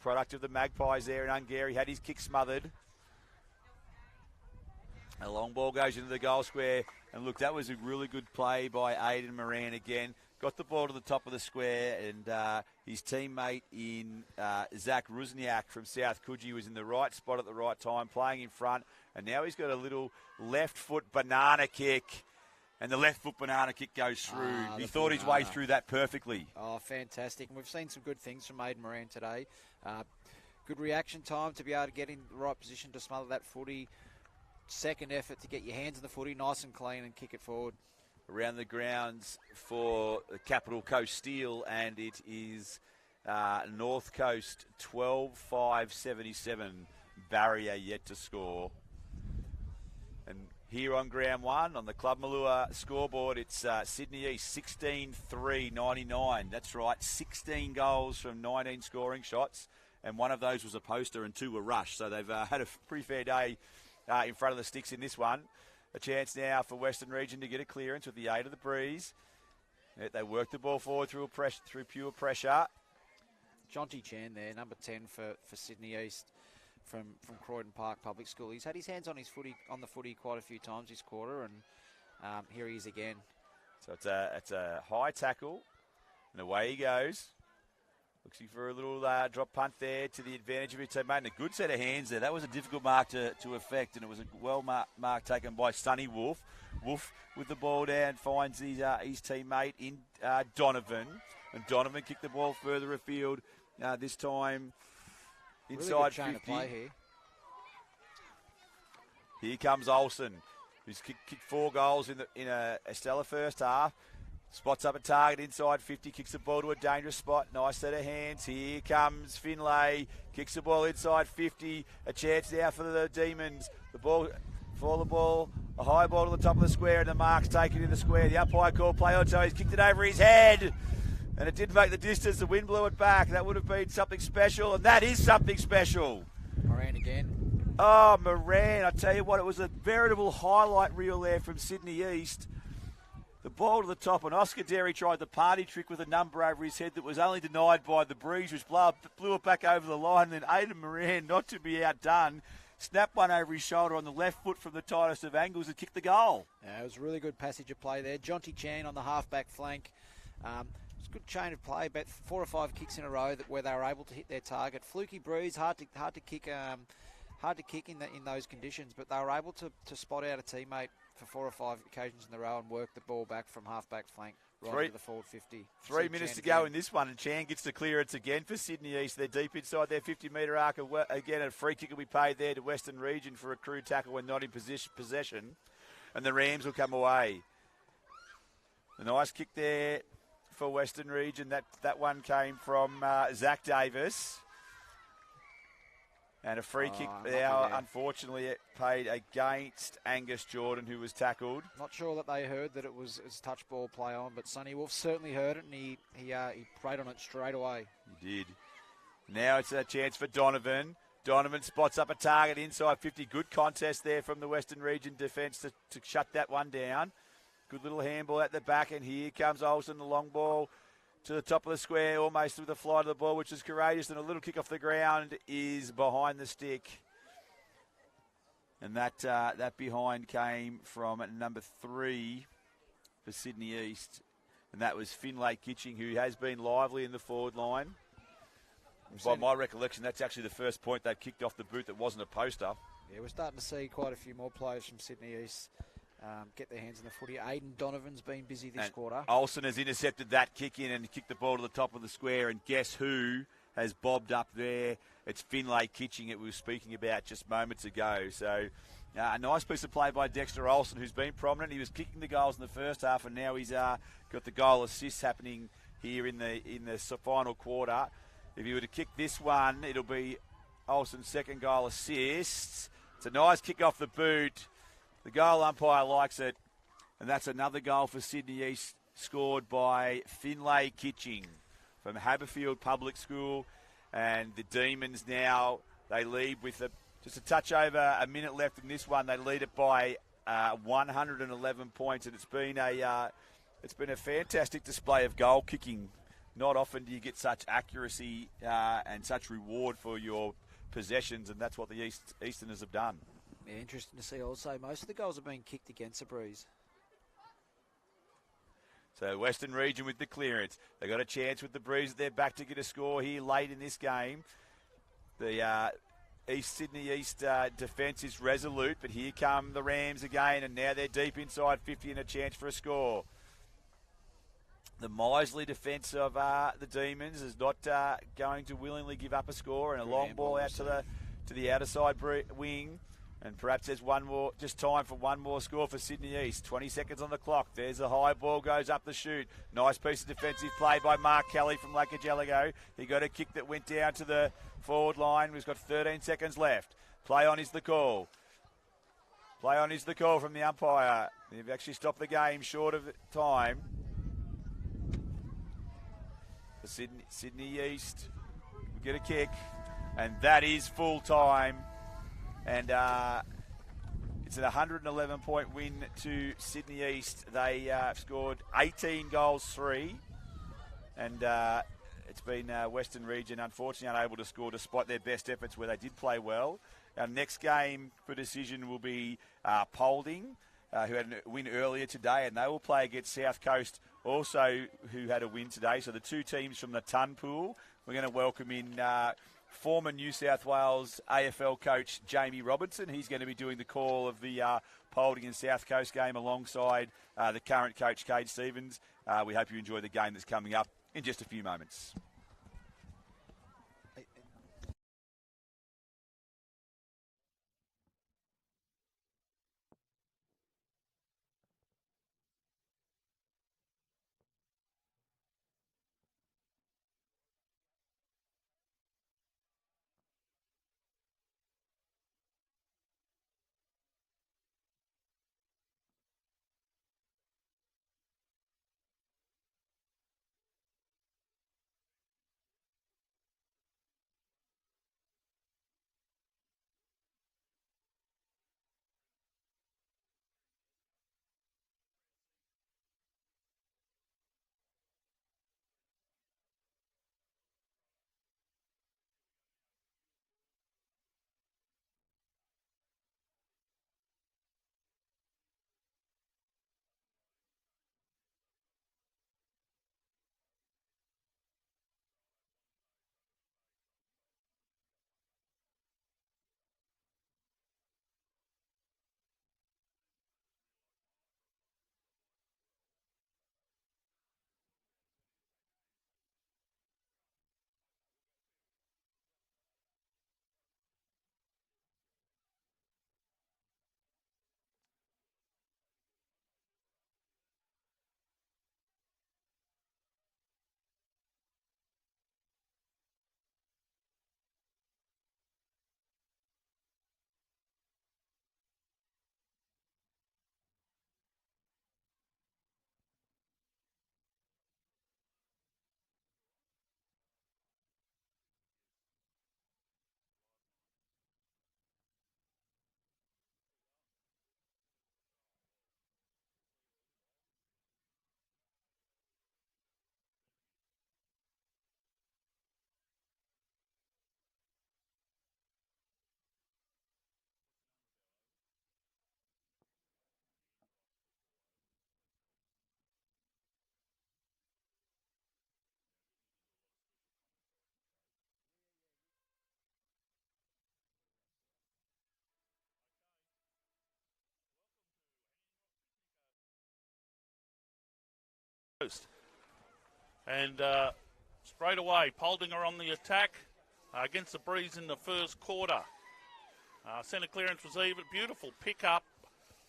Product of the Magpies there in Ungary. Had his kick smothered. A long ball goes into the goal square. And look, that was a really good play by Aidan Moran again. Got the ball to the top of the square, and his teammate in Zach Rusniak from South Coogee was in the right spot at the right time, playing in front. And now he's got a little left foot banana kick. And the left foot banana kick goes through. He thought his way through that perfectly. Oh, fantastic. And we've seen some good things from Aidan Moran today. Good reaction time to be able to get in the right position to smother that footy. Second effort to get your hands on the footy nice and clean and kick it forward. Around the grounds for Capital Coast Steel, and it is North Coast 12-5-77. Barrier yet to score. And here on ground one, on the Club Malua scoreboard, it's Sydney East 16-3-99. That's right, 16 goals from 19 scoring shots, and one of those was a poster and 2 were rushed. So they've had a pretty fair day in front of the sticks in this one. A chance now for Western Region to get a clearance with the aid of the breeze. They work the ball forward through pure pressure. Jonty Chan there, number 10 for Sydney East from Croydon Park Public School. He's had his hands on the footy quite a few times this quarter, and here he is again. So it's a high tackle, and away he goes. Looking for a little drop punt there to the advantage of his teammate. And a good set of hands there. That was a difficult mark to effect, and it was a well mark taken by Sonny Wolf. Wolf with the ball down finds his teammate in Donovan. And Donovan kicked the ball further afield, this time inside really 50. Play here. Here comes Olsen, who's kicked 4 goals in a stellar first half. Spots up a target inside 50, kicks the ball to a dangerous spot. Nice set of hands. Here comes Finlay, kicks the ball inside 50. A chance now for the Demons. The ball, a high ball to the top of the square, and the mark's taken in the square. The umpire called play on, so he's kicked it over his head. And it didn't make the distance. The wind blew it back. That would have been something special, and that is something special. Moran again. Oh, Moran. I tell you what, it was a veritable highlight reel there from Sydney East. The ball to the top, and Oscar Derry tried the party trick with a number over his head that was only denied by the breeze, which blew it back over the line. And then Aidan Moran, not to be outdone, snapped one over his shoulder on the left foot from the tightest of angles and kicked the goal. Yeah, it was a really good passage of play there. Jonty Chan on the half-back flank. It was a good chain of play, about 4 or 5 kicks in a row where they were able to hit their target. Fluky breeze, hard to kick in those conditions, but they were able to spot out a teammate for 4 or 5 occasions in a row and work the ball back from half-back flank right to the forward 50. 3 minutes to go in this one, and Chan gets the clearance again for Sydney East. They're deep inside their 50-metre arc. Again, a free kick will be paid there to Western Region for a crude tackle when not in possession, and the Rams will come away. A nice kick there for Western Region. That one came from Zach Davis. And a free kick now, unfortunately, it paid against Angus Jordan, who was tackled. Not sure that they heard that it was touch ball play on, but Sonny Wolf certainly heard it, and he preyed on it straight away. He did. Now it's a chance for Donovan. Donovan spots up a target inside 50. Good contest there from the Western Region defence to shut that one down. Good little handball at the back, and here comes Olsen, the long ball to the top of the square, almost with the flight of the ball, which is courageous, and a little kick off the ground is behind the stick. And that behind came from number 3 for Sydney East, and that was Finlay Kitching, who has been lively in the forward line. By my recollection, that's actually the first point they've kicked off the boot that wasn't a poster. Yeah, we're starting to see quite a few more players from Sydney East get their hands on the footy. Aidan Donovan's been busy this quarter. Olsen has intercepted that kick in and kicked the ball to the top of the square, and guess who has bobbed up there? It's Finlay Kitching it we were speaking about just moments ago. So a nice piece of play by Dexter Olsen, who's been prominent. He was kicking the goals in the first half, and now he's got the goal assists happening here in the final quarter. If he were to kick this one, it'll be Olsen's second goal assist. It's a nice kick off the boot. The goal umpire likes it, and that's another goal for Sydney East, scored by Finlay Kitching from Haberfield Public School. And the Demons now, they lead with just a touch over a minute left in this one. They lead it by 111 points, and it's been a fantastic display of goal kicking. Not often do you get such accuracy and such reward for your possessions, and that's what the Easterners have done. Yeah, interesting to see also. Most of the goals are being kicked against the breeze. So Western Region with the clearance. They got a chance with the breeze at their back to get a score here late in this game. The East Sydney East defence is resolute, but here come the Rams again, and now they're deep inside 50 and a chance for a score. The Misley defence of the Demons is not going to willingly give up a score, and a long ball out to the outer side wing. And perhaps there's one more, just time for one more score for Sydney East. 20 seconds on the clock. There's a high ball, goes up the chute. Nice piece of defensive play by Mark Kelly from Lakajalago. He got a kick that went down to the forward line. We've got 13 seconds left. Play on is the call. Play on is the call from the umpire. They've actually stopped the game short of time. The Sydney East will get a kick. And that is full time. And it's a 111-point win to Sydney East. They scored 18 goals, 3. And it's been Western Region, unfortunately, unable to score despite their best efforts where they did play well. Our next game for decision will be Polding, who had a win earlier today, and they will play against South Coast also, who had a win today. So the two teams from the Ton pool, we're going to welcome in former New South Wales AFL coach Jamie Robinson. He's going to be doing the call of the Polding and South Coast game alongside the current coach, Cade Stevens. We hope you enjoy the game that's coming up in just a few moments. And straight away, Polding are on the attack against the breeze in the first quarter. Centre clearance was even. Beautiful pick up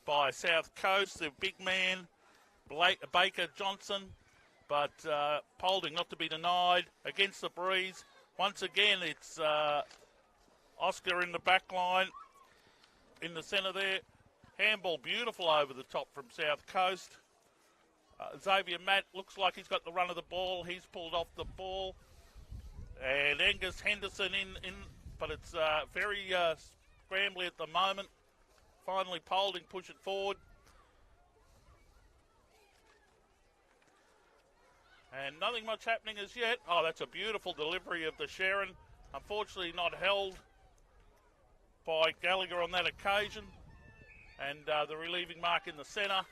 by South Coast. Their big man, Baker Johnson. But Polding not to be denied against the breeze. Once again, it's Oscar in the back line. In the centre there. Handball beautiful over the top from South Coast. Xavier Matt looks like he's got the run of the ball. He's pulled off the ball. And Angus Henderson in but it's very scrambly at the moment. Finally, Polding push it forward. And nothing much happening as yet. Oh, that's a beautiful delivery of the Sharon. Unfortunately not held. by Gallagher on that occasion. And the relieving mark in the centre.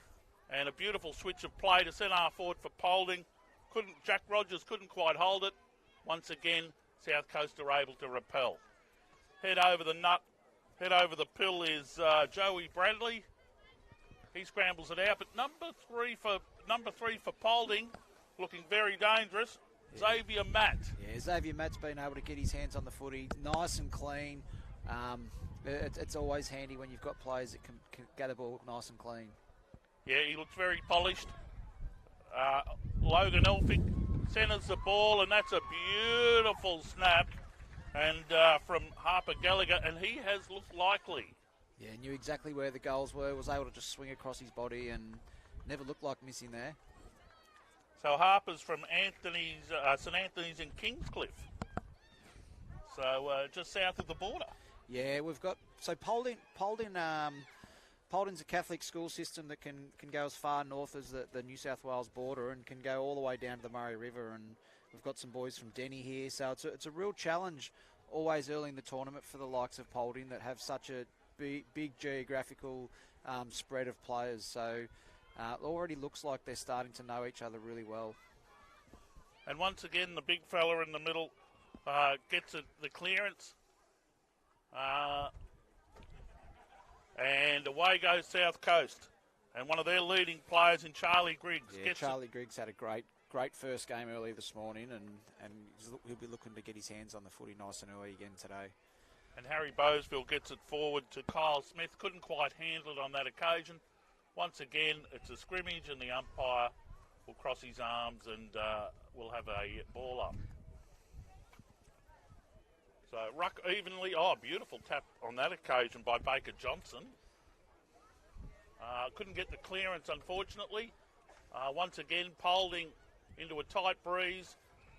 And a beautiful switch of play to centre forward for Polding. Jack Rogers couldn't quite hold it. Once again, South Coast are able to repel. Head over the pill is Joey Bradley. He scrambles it out, but number three for Polding, looking very dangerous. Yeah. Xavier Matt. Yeah, Xavier Matt's been able to get his hands on the footy, nice and clean. It's always handy when you've got players that can get the ball nice and clean. Yeah, he looks very polished. Logan Elphick centres the ball, and that's a beautiful snap. And from Harper Gallagher, and he has looked likely. Yeah, knew exactly where the goals were, was able to just swing across his body and never looked like missing there. So Harper's from St Anthony's in Kingscliff. So just south of the border. Yeah, we've got, so Polding's a Catholic school system that can go as far north as the New South Wales border and can go all the way down to the Murray River, and we've got some boys from Denny here, so it's a real challenge always early in the tournament for the likes of Polding that have such a big geographical spread of players. So it already looks like they're starting to know each other really well. And once again, the big fella in the middle gets the clearance. And away goes South Coast. And one of their leading players in Charlie Griggs. Yeah, Charlie Griggs had a great first game early this morning, and he'll be looking to get his hands on the footy nice and early again today. And Harry Boseville gets it forward to Kyle Smith. Couldn't quite handle it on that occasion. Once again, it's a scrimmage, and the umpire will cross his arms and we'll have a ball up. So ruck evenly. Oh, beautiful tap on that occasion by Baker Johnson. Couldn't get the clearance, unfortunately. Once again, Polding into a tight breeze,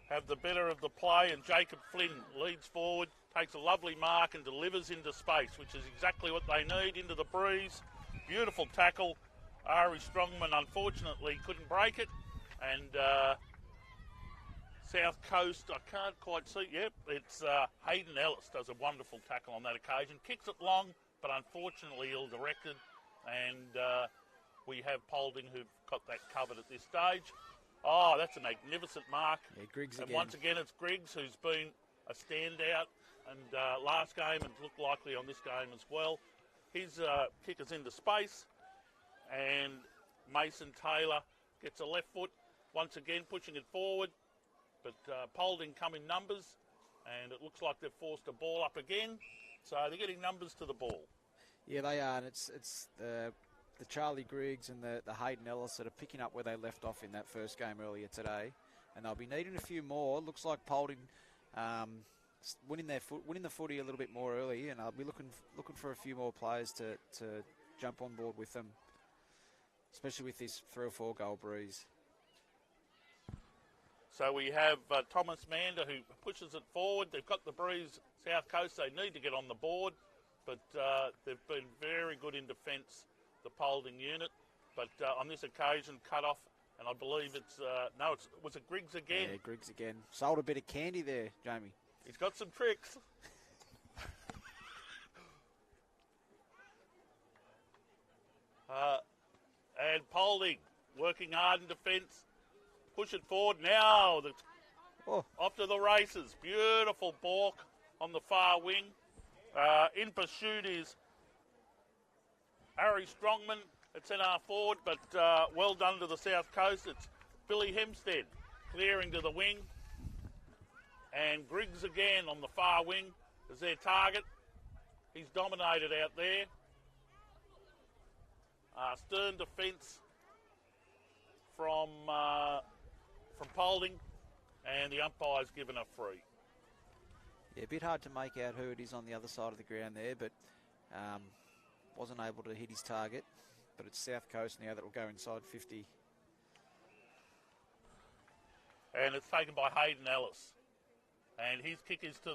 have the better of the play, and Jacob Flynn leads forward, takes a lovely mark and delivers into space, which is exactly what they need, into the breeze. Beautiful tackle. Ari Strongman, unfortunately, couldn't break it. And South Coast, I can't quite see. Yep, it's Hayden Ellis does a wonderful tackle on that occasion. Kicks it long, but unfortunately ill-directed. And we have Polding who've got that covered at this stage. Oh, that's a magnificent mark. Yeah, Griggs and again. Once again, it's Griggs who's been a standout. And last game, and looked likely on this game as well. His kick is into space. And Mason Taylor gets a left foot, once again pushing it forward. But Polding come in numbers, and it looks like they've forced a ball up again. So they're getting numbers to the ball. Yeah, they are, and it's the Charlie Griggs and the Hayden Ellis that are picking up where they left off in that first game earlier today, and they'll be needing a few more. Looks like Polding winning the footy a little bit more early, and I'll be looking for a few more players to jump on board with them, especially with this 3 or 4 goal breeze. So we have Thomas Mander who pushes it forward. They've got the breeze, South Coast. They need to get on the board, but they've been very good in defence, the Polding unit. But on this occasion, cut off, and I believe was it Griggs again? Yeah, Griggs again. Sold a bit of candy there, Jamie. He's got some tricks. And Polding working hard in defence. Push it forward now. Off to the races. Beautiful balk on the far wing. In pursuit is Harry Strongman at centre forward, but well done to the South Coast. It's Billy Hempstead clearing to the wing. And Griggs again on the far wing is their target. He's dominated out there. Stern defence from Polding, and the umpire's given a free. Yeah, a bit hard to make out who it is on the other side of the ground there, but wasn't able to hit his target. But it's South Coast now that will go inside 50. And it's taken by Hayden Ellis. And his kick is he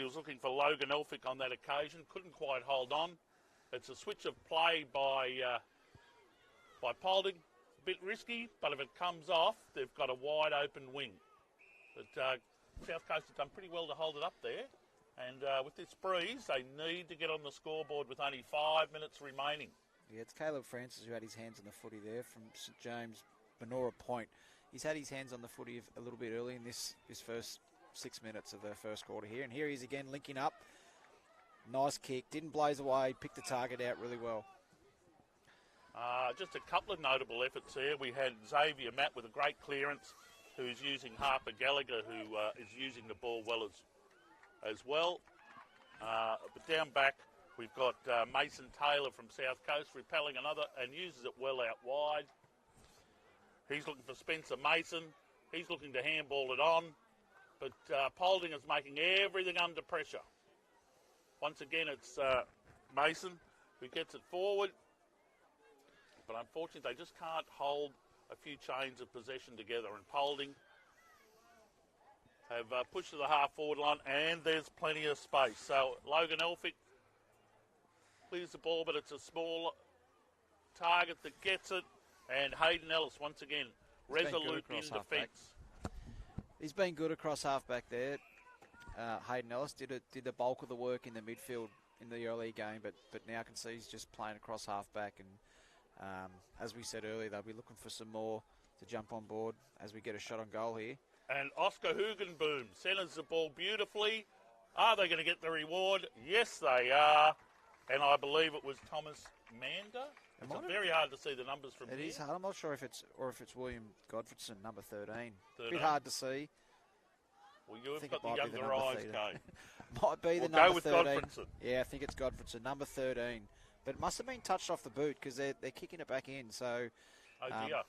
was looking for Logan Elphick on that occasion, couldn't quite hold on. It's a switch of play by Polding. A bit risky, but if it comes off, they've got a wide open wing. But South Coast have done pretty well to hold it up there. And with this breeze, they need to get on the scoreboard with only 5 minutes remaining. Yeah, it's Caleb Francis who had his hands on the footy there from St James Benora Point. He's had his hands on the footy a little bit early in this first 6 minutes of the first quarter here. And here he is again linking up. Nice kick. Didn't blaze away. Picked the target out really well. Just a couple of notable efforts here. We had Xavier Matt with a great clearance, who's using Harper Gallagher, who is using the ball well as well. But down back, we've got Mason Taylor from South Coast repelling another and uses it well out wide. He's looking for Spencer Mason. He's looking to handball it on. But Polding is making everything under pressure. Once again, it's Mason who gets it forward. But unfortunately, they just can't hold a few chains of possession together. And Polding have pushed to the half-forward line, and there's plenty of space. So Logan Elphick clears the ball, but it's a small target that gets it. And Hayden Ellis, once again, resolute in defence. He's been good across half-back there. Hayden Ellis did the bulk of the work in the midfield in the early game, but now I can see he's just playing across half-back. And as we said earlier, they'll be looking for some more to jump on board as we get a shot on goal here. And Oscar Hugenboom centres the ball beautifully. Are they going to get the reward? Yes, they are. And I believe it was Thomas Mander. It's very hard to see the numbers from here. It is hard. I'm not sure if it's William Godfredson, number 13. A bit hard to see. Well, you've got the younger eyes, Kate. Might be the number number 13. Go with Godfredson. Yeah, I think it's Godfredson, number 13. But it must have been touched off the boot because they're kicking it back in. So, oh dear.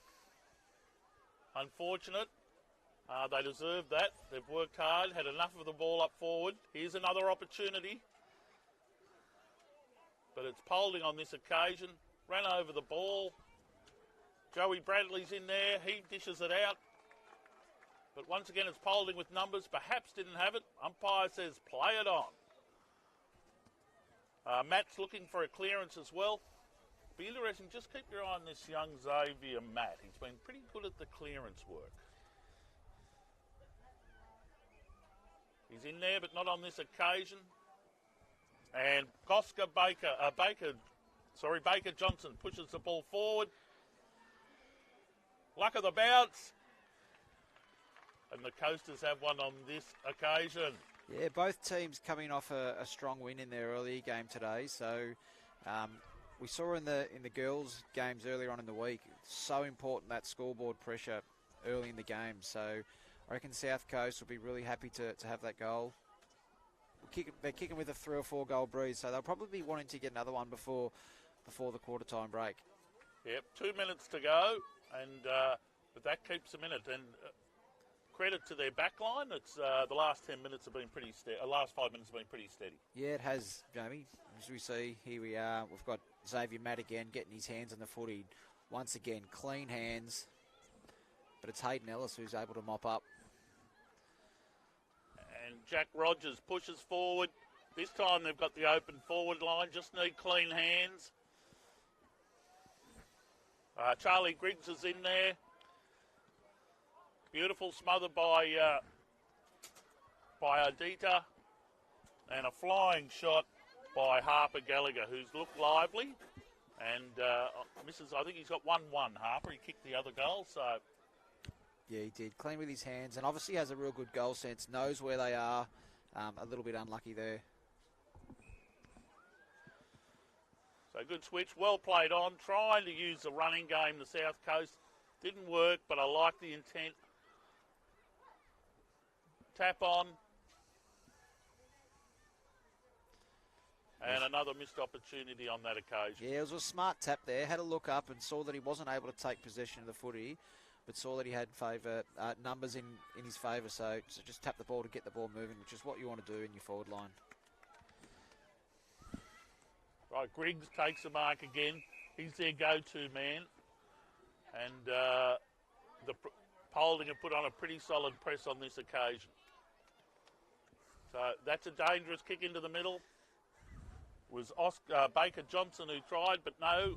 Unfortunate. They deserved that. They've worked hard, had enough of the ball up forward. Here's another opportunity. But it's Polding on this occasion. Ran over the ball. Joey Bradley's in there. He dishes it out. But once again, it's Polding with numbers. Perhaps didn't have it. Umpire says play it on. Matt's looking for a clearance as well. Be interesting. Just keep your eye on this young Xavier Matt. He's been pretty good at the clearance work. He's in there, but not on this occasion. And Baker Johnson pushes the ball forward. Luck of the bounce. And the Coasters have one on this occasion. Yeah, both teams coming off a strong win in their earlier game today. So we saw in the girls' games earlier on in the week, it's so important that scoreboard pressure early in the game. So I reckon South Coast will be really happy to have that goal. They're kicking with a 3 or 4 goal breeze, so they'll probably be wanting to get another one before the quarter time break. Yep, 2 minutes to go, and but that keeps them in it. And credit to their back line. It's the last 10 minutes have been pretty steady. Last 5 minutes have been pretty steady. Yeah, it has, Jamie. As we see, here we are. We've got Xavier Matt again getting his hands on the footy. Once again, clean hands. But it's Hayden Ellis who's able to mop up. And Jack Rogers pushes forward. This time they've got the open forward line. Just need clean hands. Charlie Griggs is in there. Beautiful smother by Adita. And a flying shot by Harper Gallagher, who's looked lively. And I think he's got 1-1, Harper. He kicked the other goal, so... Yeah, he did. Clean with his hands, and obviously has a real good goal sense, knows where they are. A little bit unlucky there. So good switch, well played on. Trying to use the running game, the South Coast. Didn't work, but I like the intent. Tap on. And another missed opportunity on that occasion. Yeah, it was a smart tap there. Had a look up and saw that he wasn't able to take possession of the footy, but saw that he had numbers in his favour, so just tap the ball to get the ball moving, which is what you want to do in your forward line. Right, Griggs takes the mark again. He's their go-to man. And the Polding have put on a pretty solid press on this occasion. So that's a dangerous kick into the middle. It was Baker Johnson who tried, but no.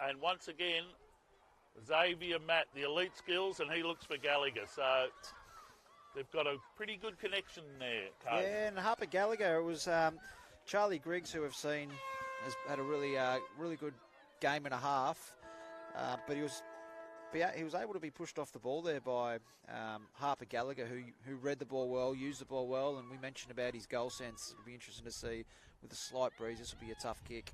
And once again, Xavier Matt, the elite skills, and he looks for Gallagher. So they've got a pretty good connection there, Cody. Yeah, and Harper Gallagher, it was Charlie Griggs, who we've seen, has had a really good game and a half, but he was able to be pushed off the ball there by Harper Gallagher, who read the ball well, used the ball well, and we mentioned about his goal sense. It'll be interesting to see with a slight breeze. This will be a tough kick.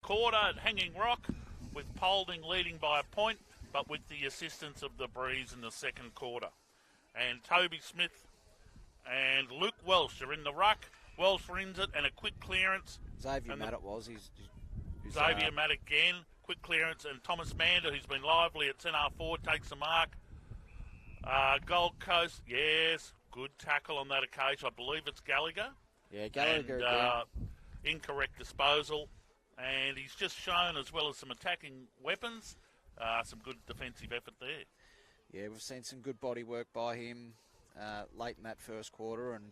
Quarter at Hanging Rock, with Polding leading by a point, but with the assistance of the breeze in the second quarter. And Toby Smith and Luke Welsh are in the ruck. Welsh wins it and a quick clearance. Xavier Matt it was. He's Xavier Matt again, quick clearance, and Thomas Mander, who's been lively at centre forward, takes the mark. Gold Coast, yes, good tackle on that occasion. I believe it's Gallagher. Yeah, Gallagher and, again. Incorrect disposal. And he's just shown, as well as some attacking weapons, some good defensive effort there. Yeah, we've seen some good body work by him late in that first quarter, and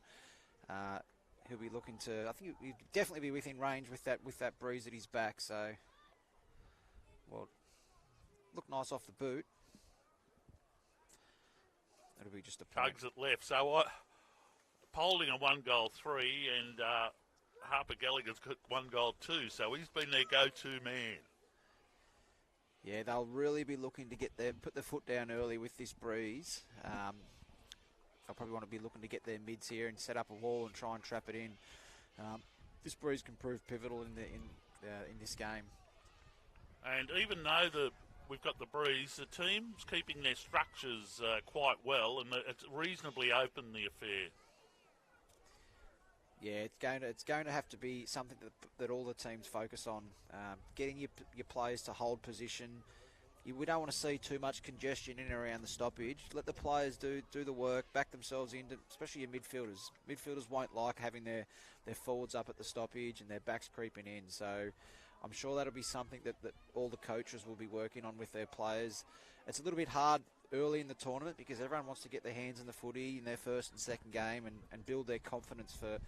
he'll be looking to. I think he'll definitely be within range with that breeze at his back. So Well, look nice off the boot. That'll be just a point. Tugs it left. So Polding a 1-goal-3, and Harper Gallagher's got 1-goal-2. So he's been their go-to man. Yeah, they'll really be looking to put their foot down early with this breeze. They'll probably want to be looking to get their mids here and set up a wall and try and trap it in. This breeze can prove pivotal in this game. And even though we've got the breeze, the team's keeping their structures quite well, and it's reasonably open, the affair. Yeah, it's going to have to be something that all the teams focus on. Getting your players to hold position. We don't want to see too much congestion in and around the stoppage. Let the players do the work, back themselves in, especially your midfielders. Midfielders won't like having their forwards up at the stoppage and their backs creeping in. So I'm sure that'll be something that all the coaches will be working on with their players. It's a little bit hard early in the tournament because everyone wants to get their hands in the footy in their first and second game and build their confidence for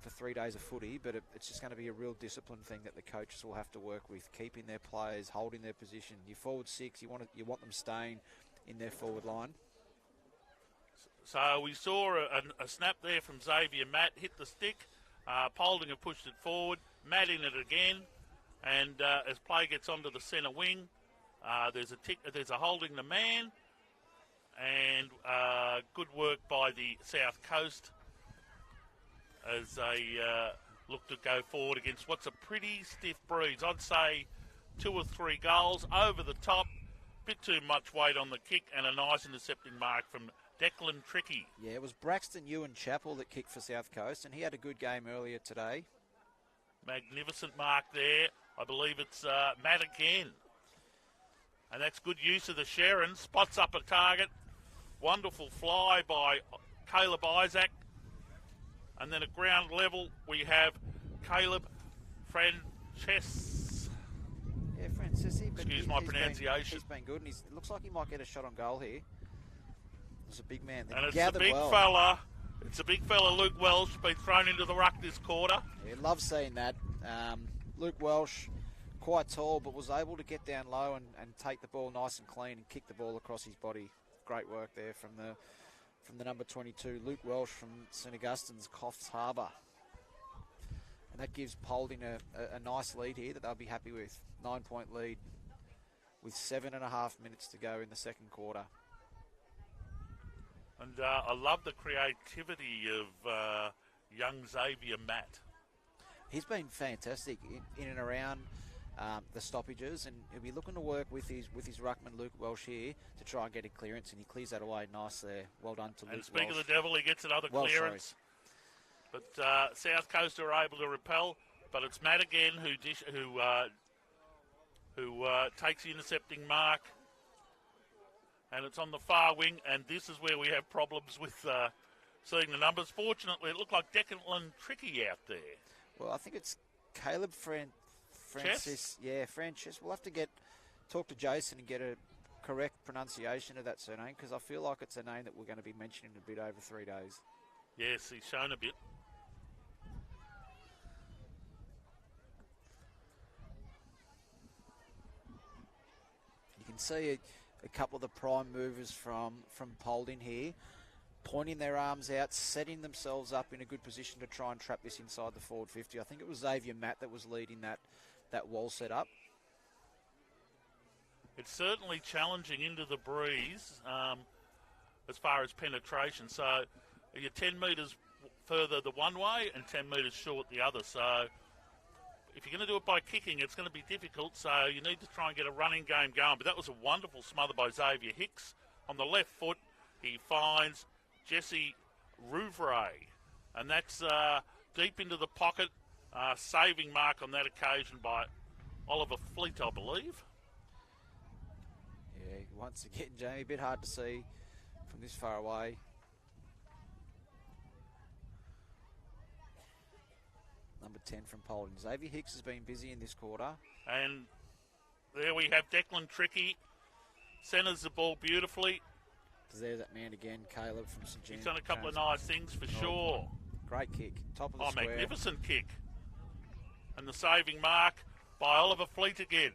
3 days of footy, but it's just going to be a real discipline thing that the coaches will have to work with, keeping their players, holding their position. Your forward six, you want them staying in their forward line. So we saw a snap there from Xavier Matt, hit the stick. Polding have pushed it forward, Matt in it again, and as play gets onto the centre wing, there's a holding the man, and good work by the South Coast as they look to go forward against what's a pretty stiff breeze. I'd say 2 or 3 goals over the top, bit too much weight on the kick, and a nice intercepting mark from Declan Tricky. Yeah, it was Braxton Ewan Chappell that kicked for South Coast, and he had a good game earlier today. Magnificent mark there. I believe it's Matt again. And that's good use of the Sharon. Spots up a target. Wonderful fly by Caleb Isaac. And then at ground level, we have Caleb Frances. Yeah, Francesi. Excuse my pronunciation. He's been good, and it looks like he might get a shot on goal here. It's a big man. And it's a big fella. It's a big fella, Luke Welsh, been thrown into the ruck this quarter. Yeah, love seeing that. Luke Welsh, quite tall, but was able to get down low and take the ball nice and clean and kick the ball across his body. Great work there from the number 22, Luke Welsh from St Augustine's Coffs Harbour. And that gives Polding a nice lead here that they'll be happy with. 9-point lead with 7.5 minutes to go in the second quarter. And I love the creativity of young Xavier Matt. He's been fantastic in and around the stoppages, and he'll be looking to work with his ruckman Luke Welsh here to try and get a clearance, and he clears that away nice there. Well done to Luke Welsh. And speaking of the devil, he gets another clearance. But South Coast are able to repel, but it's Matt again who takes the intercepting mark. And it's on the far wing, and this is where we have problems with seeing the numbers. Fortunately, it looked like Declan Tricky out there. Well, I think it's Caleb Francis. Yeah, Francis. We'll have to talk to Jason and get a correct pronunciation of that surname, because I feel like it's a name that we're going to be mentioning a bit over 3 days. Yes, he's shown a bit. You can see a couple of the prime movers from Polding here, pointing their arms out, setting themselves up in a good position to try and trap this inside the forward 50. I think it was Xavier Matt that was leading that wall set up. It's certainly challenging into the breeze as far as penetration. So you're 10 metres further the one way and 10 metres short the other. So if you're going to do it by kicking, it's going to be difficult. So you need to try and get a running game going. But that was a wonderful smother by Xavier Hicks. On the left foot, he finds Jesse Rouvray. And that's deep into the pocket. Saving mark on that occasion by Oliver Fleet, I believe. Yeah, once again, Jamie, a bit hard to see from this far away. Number 10 from Polding. Xavier Hicks has been busy in this quarter. And there we have Declan Tricky. Centres the ball beautifully. There's that man again, Caleb from St James. He's done a couple of nice things for sure. Great kick. Top of the square. Magnificent kick. And the saving mark by Oliver Fleet again.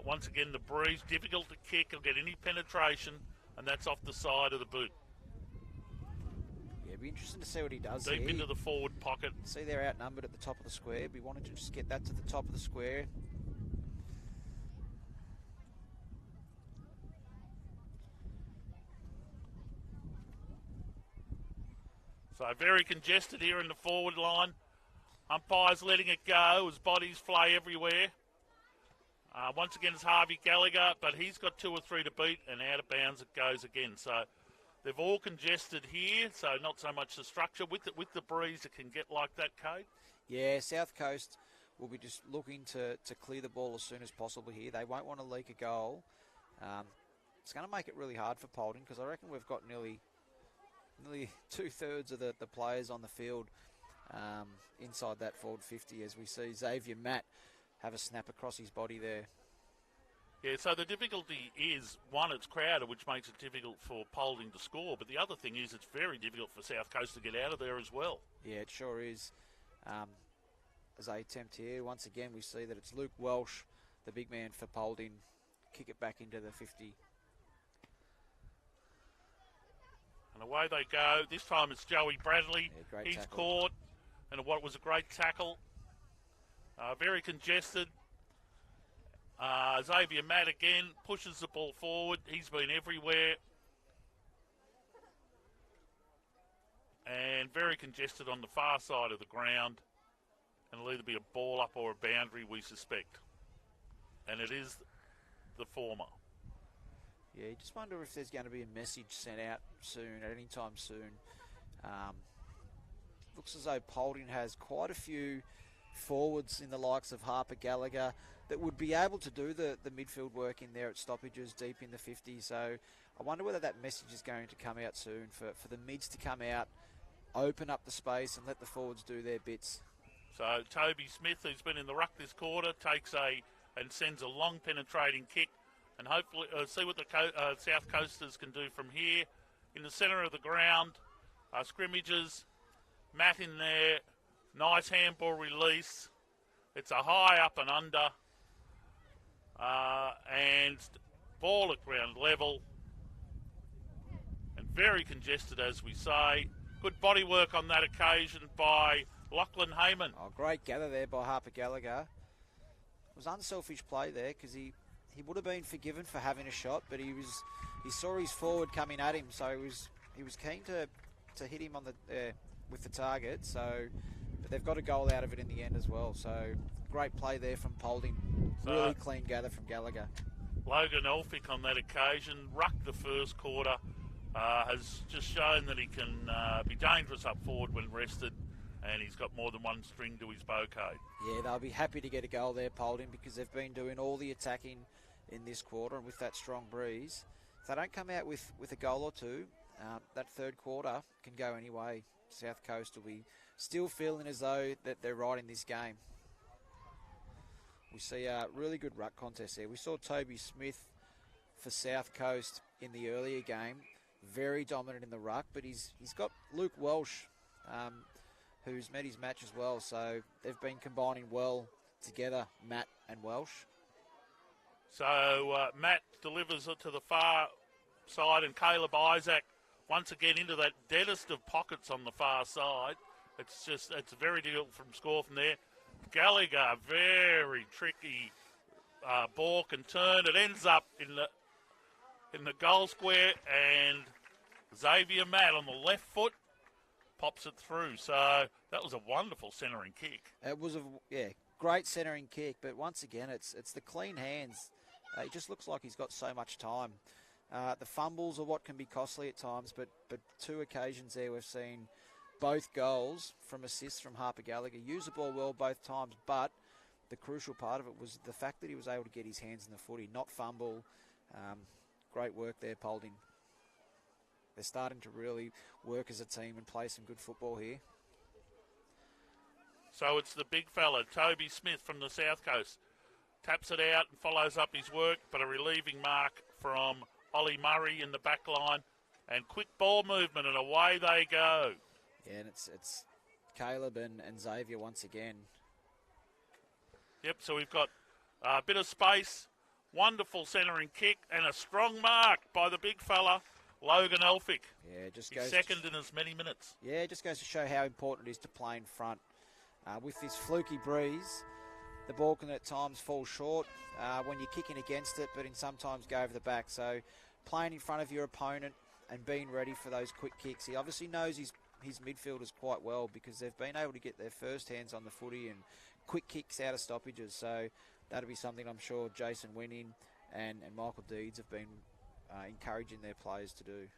Once again, the breeze, difficult to kick. He'll get any penetration, and that's off the side of the boot. Yeah, it'll be interesting to see what he does Deep here. into the forward pocket. See, they're outnumbered at the top of the square. We wanted to just get that to the top of the square. So very congested here in the forward line. Umpire's letting it go as bodies flay everywhere. Once again, it's Harvey Gallagher, but he's got 2 or 3 to beat, and out of bounds it goes again. So they've all congested here, so not so much the structure. With the breeze, it can get like that, Cade. Yeah, South Coast will be just looking to clear the ball as soon as possible here. They won't want to leak a goal. It's going to make it really hard for Polding, because I reckon we've got nearly 2/3 of the players on the field inside that forward 50, as we see Xavier Matt have a snap across his body there. Yeah, so the difficulty is, one, it's crowded, which makes it difficult for Polding to score, but the other thing is it's very difficult for South Coast to get out of there as well. Yeah, it sure is. As they attempt here, once again we see that it's Luke Welsh, the big man for Polding, kick it back into the 50. And away they go. This time it's Joey Bradley. Yeah, great He's tackle. caught, and what was a great tackle. Very congested. Xavier Matt again pushes the ball forward. He's been everywhere. And very congested on the far side of the ground. And it'll either be a ball up or a boundary, we suspect. And it is the former. Yeah, you just wonder if there's going to be a message sent out soon, at any time soon. Looks as though Polding has quite a few forwards in the likes of Harper Gallagher that would be able to do the midfield work in there at stoppages deep in the 50. So I wonder whether that message is going to come out soon for the mids to come out, open up the space and let the forwards do their bits. So Toby Smith, who's been in the ruck this quarter, takes and sends a long penetrating kick, and hopefully see what the South Coasters can do from here. In the centre of the ground, scrimmages, Matt in there, nice handball release. It's a high up and under, and ball at ground level, and very congested, as we say. Good body work on that occasion by Lachlan Heyman. Oh, great gather there by Harper Gallagher. It was unselfish play there, because he would have been forgiven for having a shot, but he saw his forward coming at him, so he was keen to hit him on with the target. So, but they've got a goal out of it in the end as well. So great play there from Polding. Really clean gather from Gallagher. Logan Elphick on that occasion rucked the first quarter. Has just shown that he can be dangerous up forward when rested, and he's got more than one string to his bouquet. Yeah, they'll be happy to get a goal there, Polding, because they've been doing all the attacking in this quarter, and with that strong breeze, if they don't come out with a goal or two, that third quarter can go any way. South Coast will be still feeling as though that they're right in this game. We see a really good ruck contest there. We saw Toby Smith for South Coast in the earlier game, very dominant in the ruck, but he's got Luke Welsh, who's met his match as well. So they've been combining well together, Matt and Welsh. So Matt delivers it to the far side, and Caleb Isaac once again into that deadest of pockets on the far side. It's very difficult from score from there. Gallagher, very tricky ball, can turn. It ends up in the goal square, and Xavier Matt on the left foot pops it through. So that was a wonderful centering kick. It was great centering kick, but once again, it's the clean hands. It just looks like he's got so much time. The fumbles are what can be costly at times, but 2 occasions there we've seen both goals from assists from Harper Gallagher. Used the ball well both times, but the crucial part of it was the fact that he was able to get his hands in the footy, not fumble. Great work there, Polding. They're starting to really work as a team and play some good football here. So it's the big fella, Toby Smith from the South Coast. Taps it out and follows up his work, but a relieving mark from Ollie Murray in the back line. And quick ball movement, and away they go. Yeah, and it's Caleb and Xavier once again. Yep, so we've got a bit of space. Wonderful centering kick and a strong mark by the big fella, Logan Elphick. Yeah, just He's goes second in as many minutes. Yeah, it just goes to show how important it is to play in front. With this fluky breeze, the ball can at times fall short when you're kicking against it, but in sometimes go over the back. So playing in front of your opponent and being ready for those quick kicks. He obviously knows his midfielders quite well because they've been able to get their first hands on the footy and quick kicks out of stoppages. So that'll be something I'm sure Jason Winning and Michael Deeds have been encouraging their players to do.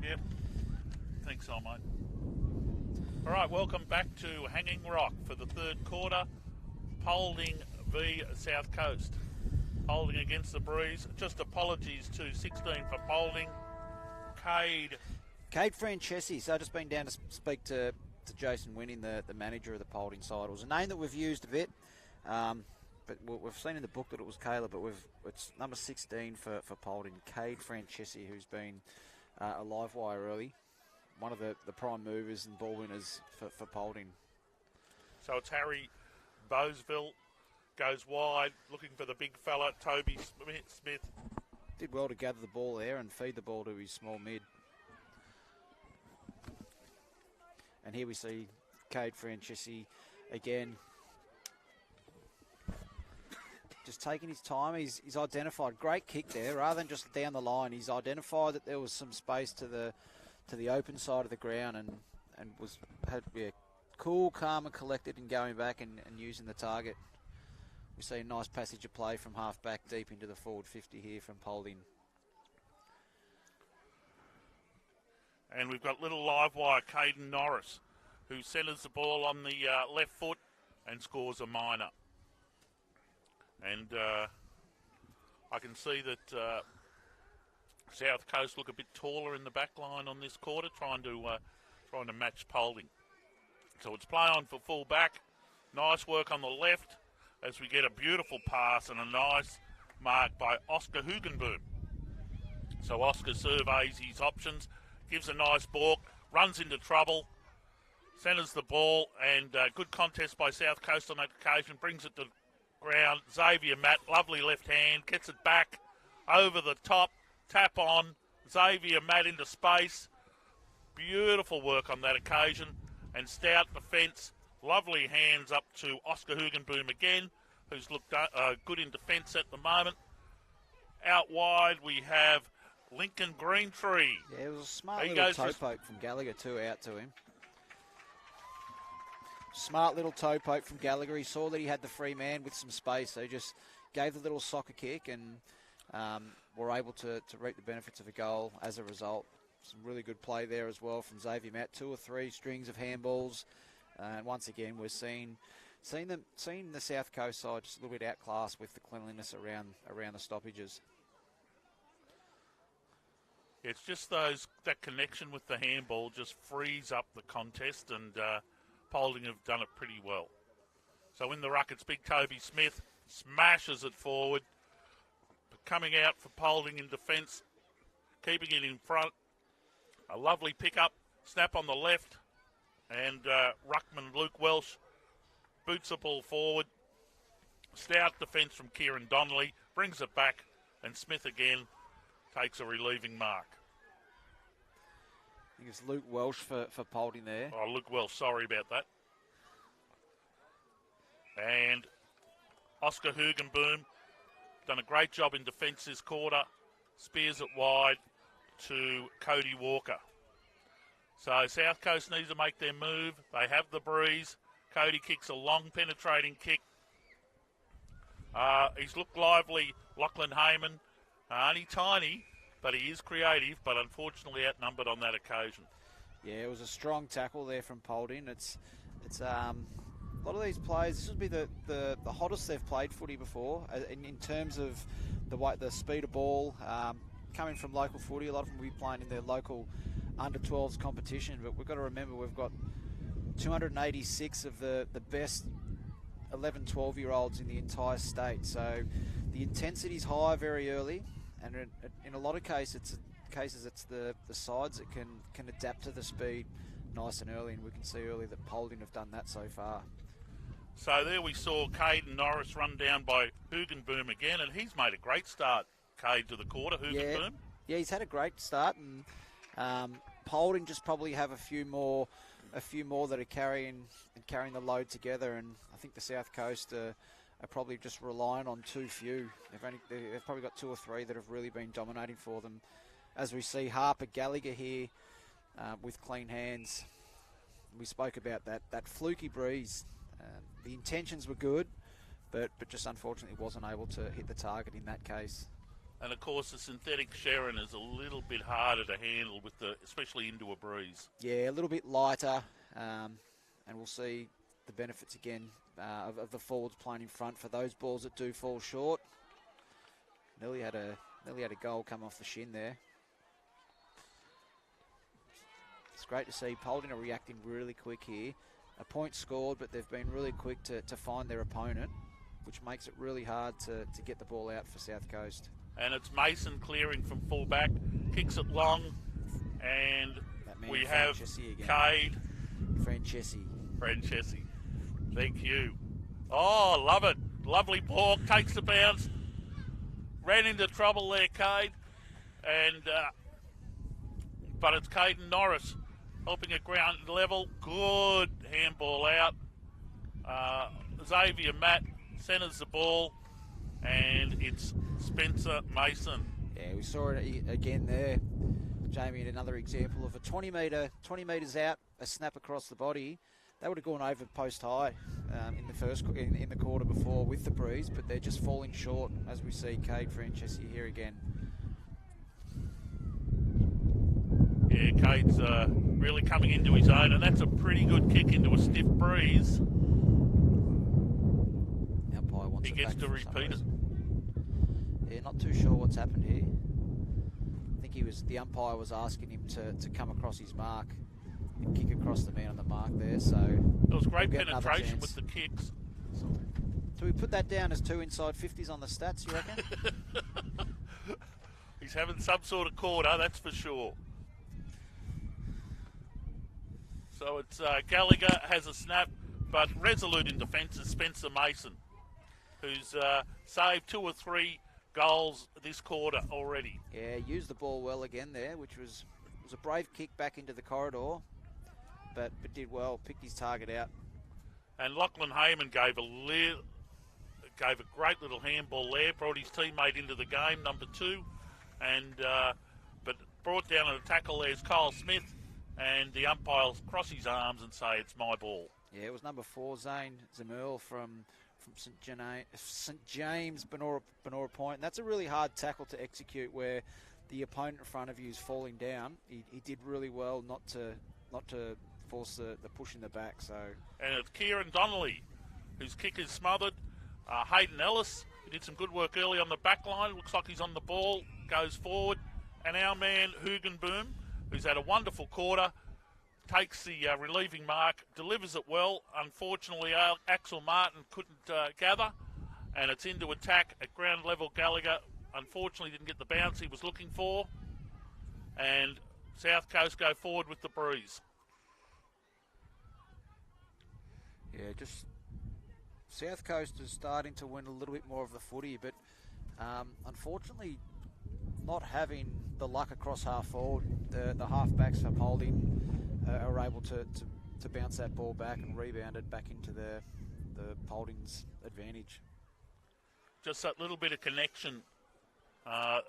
Yep. Thanks, so, mate. All right, welcome back to Hanging Rock for the third quarter. Polding v South Coast. Polding against the Breeze. Just apologies to 16 for Polding. Cade Francesi. So I've just been down to speak to Jason Winning, the manager of the Polding side. It was a name that we've used a bit, but we've seen in the book that it was Caleb, but it's number 16 for Polding, Cade Francesi, who's been a live wire early. One of the prime movers and ball winners for Polding. So it's Harry Boseville, goes wide, looking for the big fella, Toby Smith. Did well to gather the ball there and feed the ball to his small mid. And here we see Cade Francesi again. Just taking his time. He's identified great kick there. Rather than just down the line, he's identified that there was some space to the open side of the ground and had to be cool, calm and collected in going back and using the target. We see a nice passage of play from half back deep into the forward 50 here from Polding. And we've got little live wire, Caden Norris, who centres the ball on the left foot and scores a minor. And I can see that South Coast look a bit taller in the back line on this quarter, trying to match Polding. So it's play on for full back. Nice work on the left as we get a beautiful pass and a nice mark by Oscar Hugenboom. So Oscar surveys his options, gives a nice balk, runs into trouble, centres the ball, and good contest by South Coast on that occasion, brings it to ground. Xavier Matt, lovely left hand, gets it back over the top, tap on, Xavier Matt into space. Beautiful work on that occasion, and stout defence. Lovely hands up to Oscar Hugenboom again, who's looked good in defence at the moment. Out wide we have Lincoln Greentree. Yeah, it was a smart little toe poke from Gallagher too, out to him. Smart little toe poke from Gallagher. He saw that he had the free man with some space, so he just gave the little soccer kick and were able to reap the benefits of a goal as a result. Some really good play there as well from Xavier Matt. 2 or 3 strings of handballs. And once again, we're seeing the South Coast side just a little bit outclassed with the cleanliness around the stoppages. It's just that connection with the handball just frees up the contest, and Polding have done it pretty well. So in the ruck, it's big Toby Smith, smashes it forward. But coming out for Polding in defence, keeping it in front. A lovely pick-up, snap on the left, and ruckman Luke Welsh boots the ball forward. Stout defence from Kieran Donnelly, brings it back, and Smith again takes a relieving mark. I think it's Luke Welsh for Polding there. Oh, Luke Welsh, sorry about that. And Oscar Hugenboom done a great job in defence this quarter. Spears it wide to Cody Walker. So South Coast needs to make their move. They have the breeze. Cody kicks a long penetrating kick. He's looked lively, Lachlan Heyman. Only tiny, but he is creative, but unfortunately outnumbered on that occasion. Yeah, it was a strong tackle there from Polding. It's a lot of these players, this would be the hottest they've played footy before in terms of the speed of ball. Coming from local footy, a lot of them will be playing in their local under-12s competition, but we've got to remember we've got 286 of the best 11, 12-year-olds in the entire state. So the intensity's high very early, and in a lot of cases it's the sides that can adapt to the speed nice and early, and we can see early that Polding have done that so far. So there we saw Caden Norris run down by Hugenboom again, and he's made a great start, Cade, to the quarter, Hugenboom. Yeah, he's had a great start, and Polding just probably have a few more that are carrying the load together, and I think the South Coast are probably just relying on too few. They've probably got 2 or 3 that have really been dominating for them. As we see Harper Gallagher here with clean hands. We spoke about that fluky breeze. The intentions were good, but just unfortunately wasn't able to hit the target in that case. And of course, the synthetic Sharon is a little bit harder to handle with especially into a breeze. Yeah, a little bit lighter, and we'll see the benefits again of the forwards playing in front for those balls that do fall short. Nearly had a goal come off the shin there. It's great to see Polding are reacting really quick here. A point scored, but they've been really quick to find their opponent, which makes it really hard to get the ball out for South Coast. And it's Mason clearing from fullback, kicks it long, and we have Cade. Francesi. Thank you. Oh, love it. Lovely ball, takes the bounce. Ran into trouble there, Cade. And but it's Caden Norris helping at ground level. Good handball out. Xavier Matt centres the ball, and it's Spencer Mason. Yeah, we saw it again there, Jamie, in another example of a 20 metres out, a snap across the body. They would have gone over post high in the quarter before with the breeze, but they're just falling short as we see Cade Francesi here again. Yeah, Cade's really coming into his own, and that's a pretty good kick into a stiff breeze. Umpire wants he it gets back to repeat it. Yeah, not too sure what's happened here. I think the umpire was asking him to come across his mark and kick across the man on the mark there. So it was great penetration with the kicks. Do we put that down as 2 inside 50s on the stats, you reckon? He's having some sort of quarter, that's for sure. So it's Gallagher has a snap, but resolute in defence is Spencer Mason, who's saved 2 or 3 goals this quarter already. Yeah, used the ball well again there, which was a brave kick back into the corridor, but did well, picked his target out. And Lachlan Heyman gave a great little handball there, brought his teammate into the game, number 2, and but brought down a tackle. There's Kyle Smith, and the umpire will cross his arms and say it's my ball. Yeah, it was number 4, Zane Zamurl from St James, Benora Point. And that's a really hard tackle to execute where the opponent in front of you is falling down. He did really well not to force the push in the back. So. And it's Kieran Donnelly, whose kick is smothered. Hayden Ellis, he did some good work early on the back line. Looks like he's on the ball, goes forward. And our man, Hugenboom, who's had a wonderful quarter, takes the relieving mark, delivers it well. Unfortunately, Axel Martin couldn't gather, and it's into attack at ground level. Gallagher unfortunately didn't get the bounce he was looking for, and South Coast go forward with the breeze. Yeah, just South Coast is starting to win a little bit more of the footy, but unfortunately not having the luck across half forward. The half-backs for Polding are able to bounce that ball back and rebound it back into the Polding's advantage. Just that little bit of connection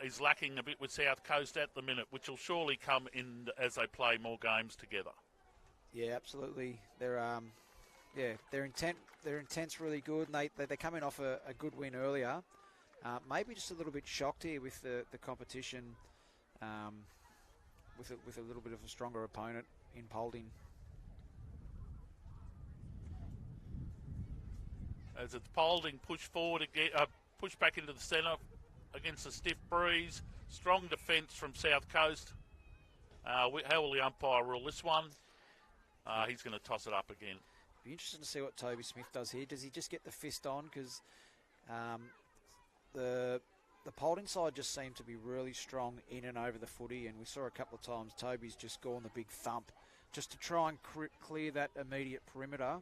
is lacking a bit with South Coast at the minute, which will surely come in as they play more games together. Yeah, absolutely. Their intent's really good, and they're coming off a good win earlier. Maybe just a little bit shocked here with the competition, with a little bit of a stronger opponent in Polding. As it's Polding push forward again, push back into the centre against a stiff breeze. Strong defence from South Coast. How will the umpire rule this one? He's going to toss it up again. Be interesting to see what Toby Smith does here. Does he just get the fist on? Because the Polding side just seemed to be really strong in and over the footy, and we saw a couple of times Toby's just gone the big thump just to try and clear that immediate perimeter,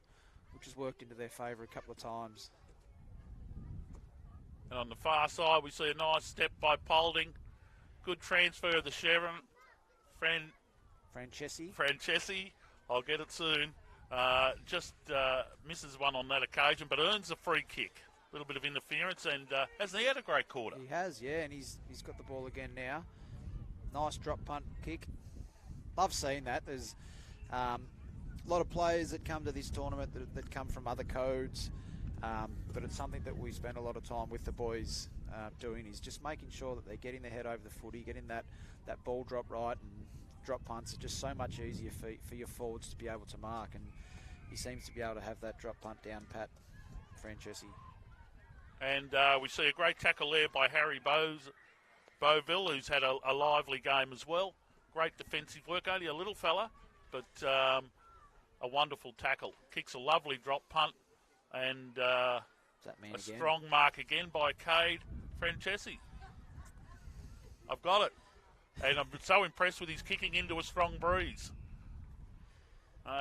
which has worked into their favour a couple of times. And on the far side, we see a nice step by Polding. Good transfer of the Sharon. Francesi. I'll get it soon. Just misses one on that occasion, but earns a free kick. A little bit of interference, and hasn't he had a great quarter? He has, yeah, and he's got the ball again now. Nice drop punt kick. Love seeing that. There's a lot of players that come to this tournament that come from other codes, but it's something that we spend a lot of time with the boys doing is just making sure that they're getting their head over the footy, getting that ball drop right, and drop punts are just so much easier for your forwards to be able to mark, and he seems to be able to have that drop punt down pat, Francesi. And we see a great tackle there by Harry Boville, who's had a lively game as well. Great defensive work, only a little fella, but a wonderful tackle. Kicks a lovely drop punt, and a strong mark again by Cade Francesi. I've got it. And I'm so impressed with his kicking into a strong breeze.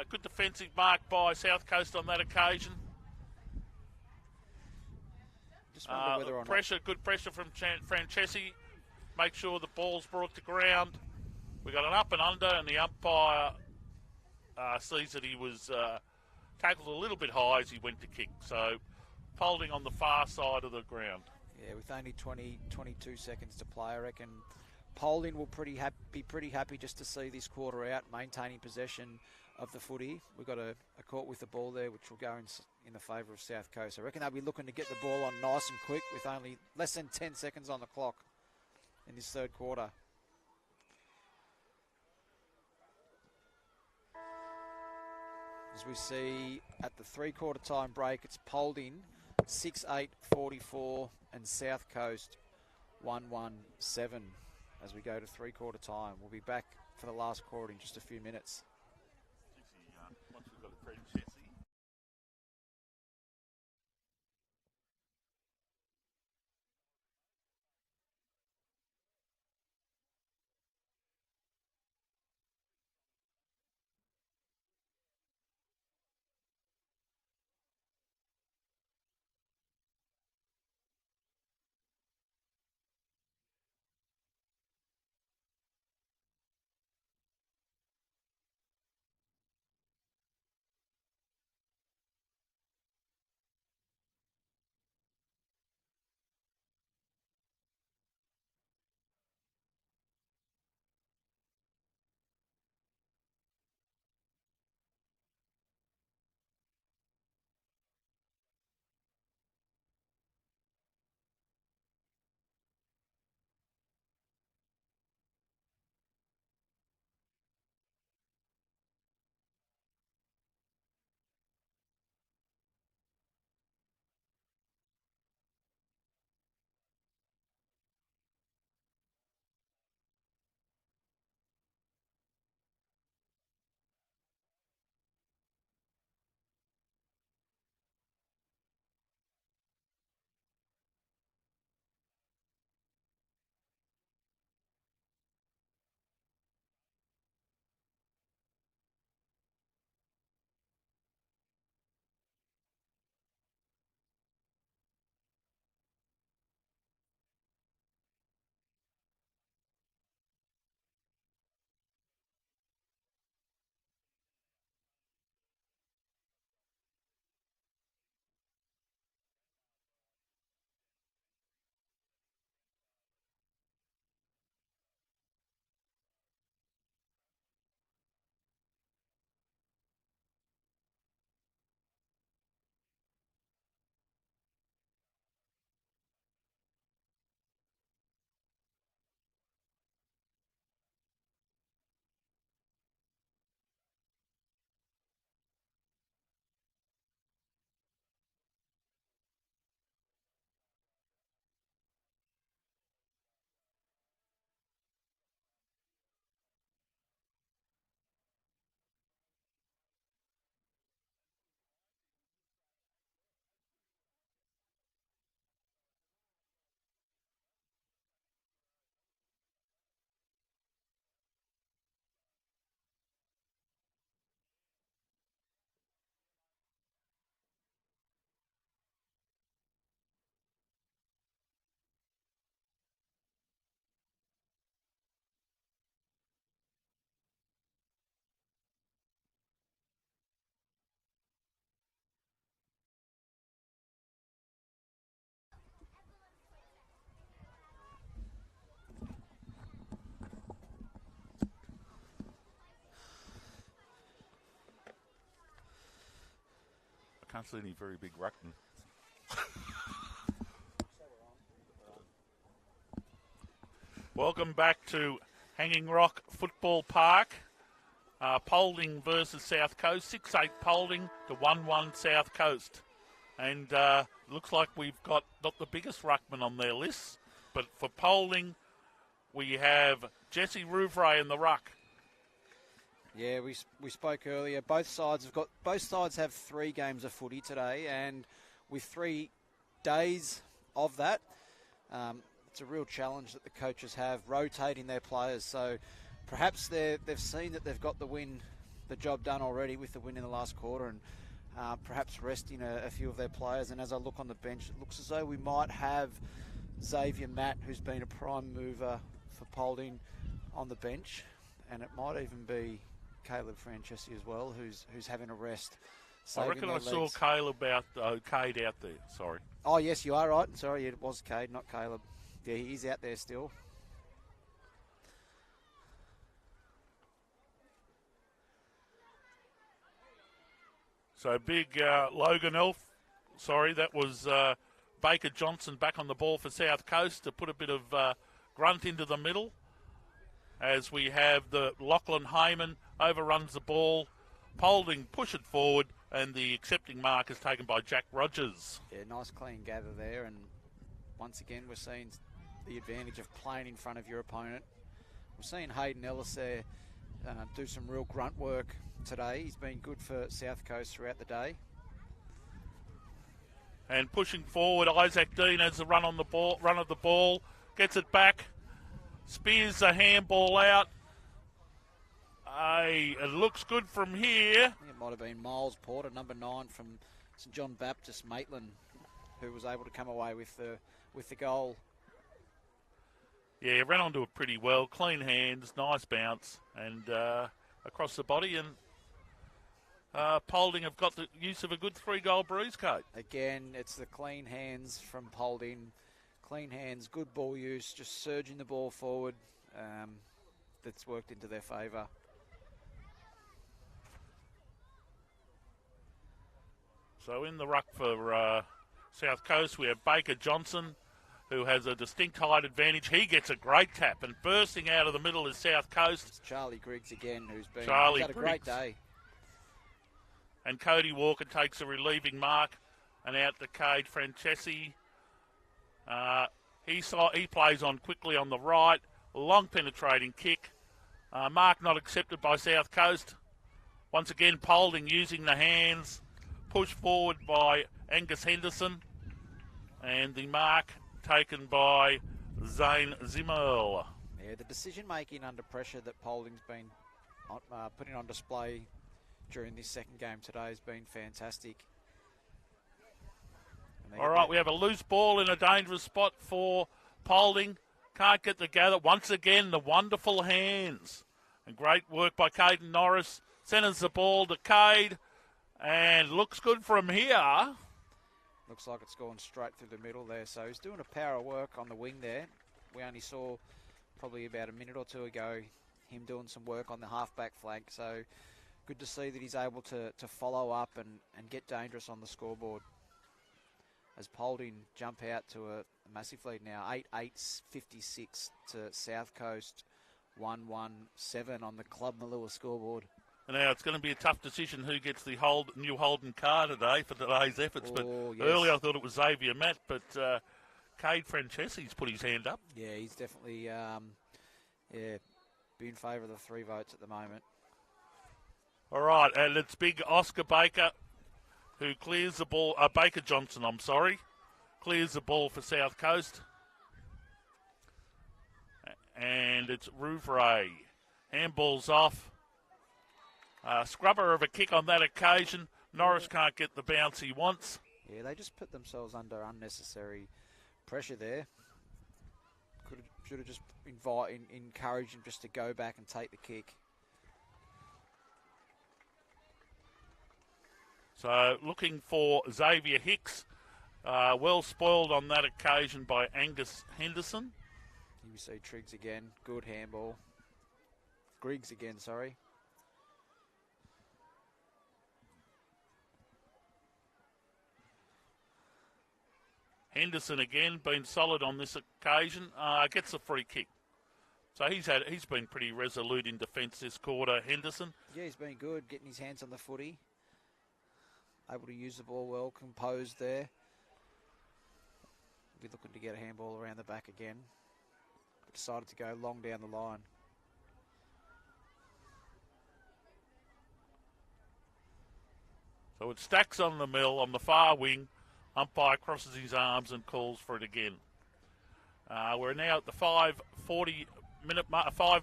Good defensive mark by South Coast on that occasion. Just wonder whether or pressure, good pressure from Francesi. Make sure the ball's brought to ground. We got an up and under, and the umpire sees that he was tackled a little bit high as he went to kick. So, Polding on the far side of the ground. Yeah, with only 22 seconds to play, I reckon Polding will be pretty happy just to see this quarter out, maintaining possession of the footy. We've got a court with the ball there, which will go in the favour of South Coast. I reckon they'll be looking to get the ball on nice and quick with only less than 10 seconds on the clock in this third quarter. As we see at the three-quarter time break, it's Polding 6-8-44 and South Coast 1-1-7 as we go to three-quarter time. We'll be back for the last quarter in just a few minutes. Once we've got a Francesi. Can't see any very big ruckman. Welcome back to Hanging Rock Football Park. Polding versus South Coast. 6-8 Polding to 1-1 South Coast. And looks like we've got not the biggest ruckman on their list, but for Polding, we have Jesse Rouvray in the ruck. Yeah, we spoke earlier. Both sides have 3 games of footy today, and with 3 days of that, it's a real challenge that the coaches have rotating their players. So perhaps they've seen that they've got the job done already with the win in the last quarter, and perhaps resting a few of their players. And as I look on the bench, it looks as though we might have Xavier Matt, who's been a prime mover for Polding, on the bench, and it might even be Caleb Francesi as well, who's having a rest. I reckon I saw Caleb Cade out there. Sorry. Oh yes, you are right. Sorry, it was Cade, not Caleb. Yeah, he's out there still. So big Logan Elf. Sorry, that was Baker Johnson back on the ball for South Coast to put a bit of grunt into the middle. As we have the Lachlan Heyman overruns the ball. Polding push it forward, and the accepting mark is taken by Jack Rogers. Yeah, nice clean gather there, and once again we're seeing the advantage of playing in front of your opponent. We're seeing Hayden Ellis there do some real grunt work today. He's been good for South Coast throughout the day. And pushing forward, Isaac Dean has the run of the ball, gets it back, spears the handball out. It looks good from here. I think it might have been Miles Porter, number 9 from St John Baptist Maitland, who was able to come away with the goal. Yeah, ran onto it pretty well. Clean hands, nice bounce, and across the body. And Polding have got the use of a good 3-goal bruise coat. Again, it's the clean hands from Polding. Clean hands, good ball use, just surging the ball forward. That's worked into their favour. So in the ruck for South Coast, we have Baker Johnson, who has a distinct height advantage. He gets a great tap, and bursting out of the middle is South Coast. It's Charlie Griggs again, who's had a great day. And Cody Walker takes a relieving mark, and out to Cade Francesi. He plays on quickly on the right, long penetrating kick. Mark not accepted by South Coast. Once again, Polding using the hands. Push forward by Angus Henderson. And the mark taken by Zane Zimmel. Yeah, the decision-making under pressure that Polding's been putting on display during this second game today has been fantastic. All right, we have a loose ball in a dangerous spot for Polding. Can't get the gather. Once again, the wonderful hands. And great work by Caden Norris. Centres the ball to Cade. And looks good from here. Looks like it's gone straight through the middle there. So he's doing a power of work on the wing there. We only saw probably about a minute or two ago him doing some work on the half-back flank. So good to see that he's able to follow up and get dangerous on the scoreboard. As Polding jump out to a massive lead now. 8-8-56 to South Coast. 1-1-7 on the Club Malua scoreboard. And now it's going to be a tough decision who gets the new Holden car today for today's efforts. But yes. Earlier I thought it was Xavier Matt, but Cade Francesi's put his hand up. Yeah, he's definitely be in favour of the 3 votes at the moment. All right, and it's big Oscar Baker who clears the ball. Baker Johnson, clears the ball for South Coast. And it's Rouvray. Handball's off. Scrubber of a kick on that occasion. Norris can't get the bounce he wants. Yeah, they just put themselves under unnecessary pressure there. Should have just encouraged him just to go back and take the kick. So looking for Xavier Hicks. Well spoiled on that occasion by Angus Henderson. Here we see Triggs again. Good handball. Griggs again, sorry. Henderson again, been solid on this occasion. Gets a free kick. So he's been pretty resolute in defence this quarter, Henderson. Yeah, he's been good, getting his hands on the footy. Able to use the ball well, composed there. Be looking to get a handball around the back again. Decided to go long down the line. So it stacks on the mill on the far wing. Umpire crosses his arms and calls for it again. We're now at the 5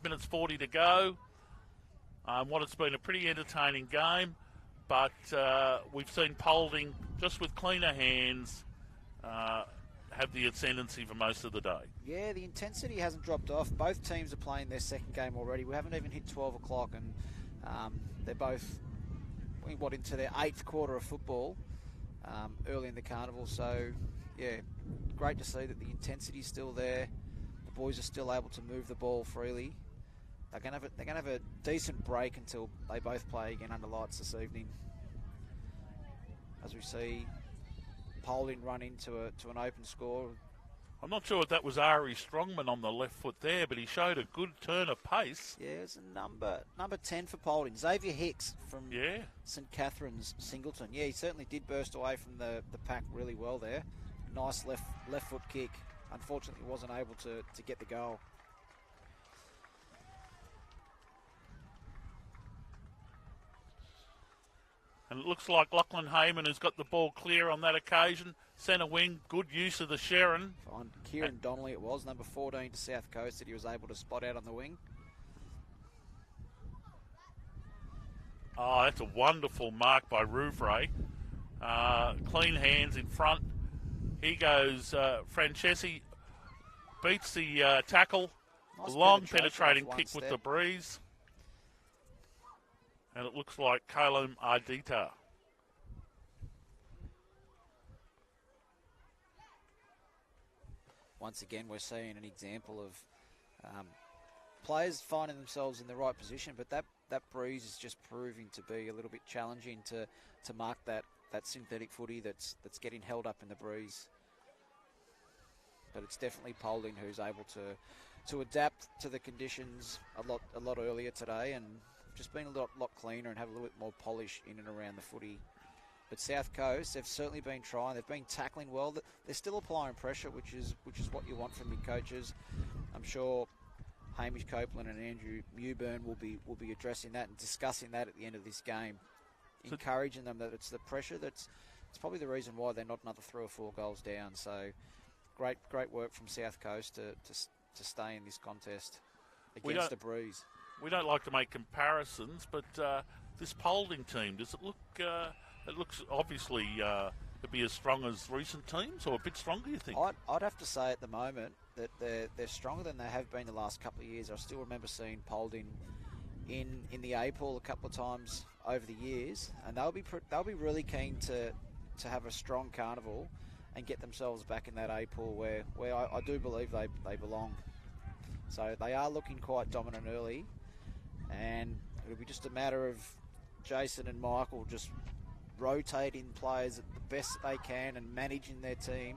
minutes 40 to go. What it's been a pretty entertaining game, but we've seen Polding, just with cleaner hands, have the ascendancy for most of the day. Yeah, the intensity hasn't dropped off. Both teams are playing their second game already. We haven't even hit 12 o'clock, and they're both into their 8th quarter of football early in the carnival. So, yeah, great to see that the intensity's still there. The boys are still able to move the ball freely. They're going to have a decent break until they both play again under lights this evening. As we see Polding run into an open score. I'm not sure if that was Ari Strongman on the left foot there, but he showed a good turn of pace. Yeah, it's a number 10 for Polding. Xavier Hicks from St Catherine's, Singleton. Yeah, he certainly did burst away from the pack really well there. Nice left foot kick. Unfortunately, wasn't able to get the goal. And it looks like Lachlan Heyman has got the ball clear on that occasion. Centre wing, good use of the Sharon. Fine. Kieran Donnelly it was, number 14 to South Coast, that he was able to spot out on the wing. Oh, that's a wonderful mark by Rouvray. Clean hands in front. He goes, Francesi beats the tackle. Nice Long penetration penetrating kick with the breeze. And it looks like Kalum Ardita. Once again, we're seeing an example of players finding themselves in the right position, but that breeze is just proving to be a little bit challenging to mark that synthetic footy that's getting held up in the breeze. But it's definitely Polding who's able to adapt to the conditions a lot earlier today, and just been a lot cleaner and have a little bit more polish in and around the footy. But South Coast, they've certainly been trying. They've been tackling well. They're still applying pressure, which is what you want from your coaches. I'm sure Hamish Copeland and Andrew Mewburn will be addressing that and discussing that at the end of this game, encouraging them that it's the pressure it's probably the reason why they're not another 3 or 4 goals down. So great work from South Coast to stay in this contest against the breeze. We don't like to make comparisons, but this Polding team, does it look? It looks obviously to be as strong as recent teams, or a bit stronger, you think? I'd have to say at the moment that they're stronger than they have been the last couple of years. I still remember seeing Polding in the A-Pool a couple of times over the years, and they'll be really keen to have a strong carnival and get themselves back in that A-Pool where I do believe they belong. So they are looking quite dominant early, and it'll be just a matter of Jason and Michael just rotating players at the best they can and managing their team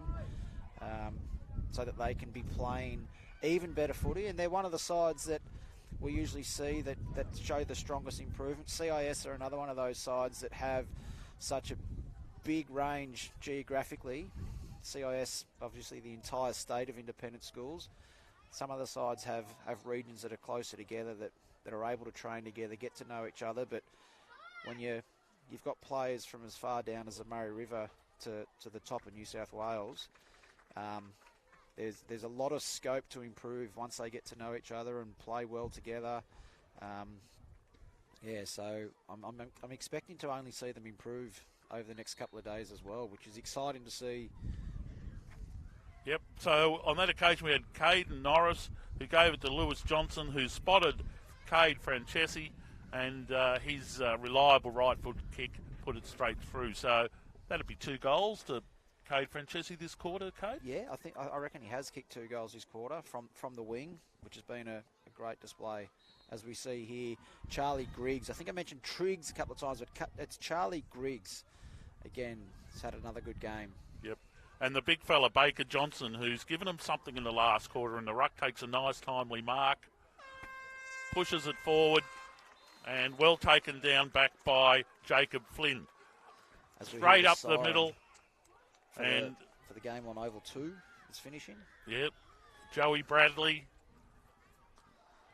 so that they can be playing even better footy. And they're one of the sides that we usually see that show the strongest improvement. CIS are another one of those sides that have such a big range geographically. CIS, obviously the entire state of independent schools. Some other sides have regions that are closer together that are able to train together, get to know each other. But when you've got players from as far down as the Murray River to the top of New South Wales, there's a lot of scope to improve once they get to know each other and play well together. So I'm expecting to only see them improve over the next couple of days as well, which is exciting to see. Yep, so on that occasion we had Caden Norris, who gave it to Lewis Johnson, who spotted Cade Francesi, and his reliable right foot kick put it straight through. So that'd be 2 goals to Cade Francesi this quarter, Cade? Yeah, I reckon he has kicked 2 goals this quarter from the wing, which has been a great display. As we see here, Charlie Griggs. I think I mentioned Triggs a couple of times, but it's Charlie Griggs. Again, he's had another good game. Yep. And the big fella, Baker Johnson, who's given him something in the last quarter, and the ruck takes a nice timely mark. pushes it forward, and well taken down back by Jacob Flynn. Straight up the middle. For the game on Oval 2 is finishing. Yep. Joey Bradley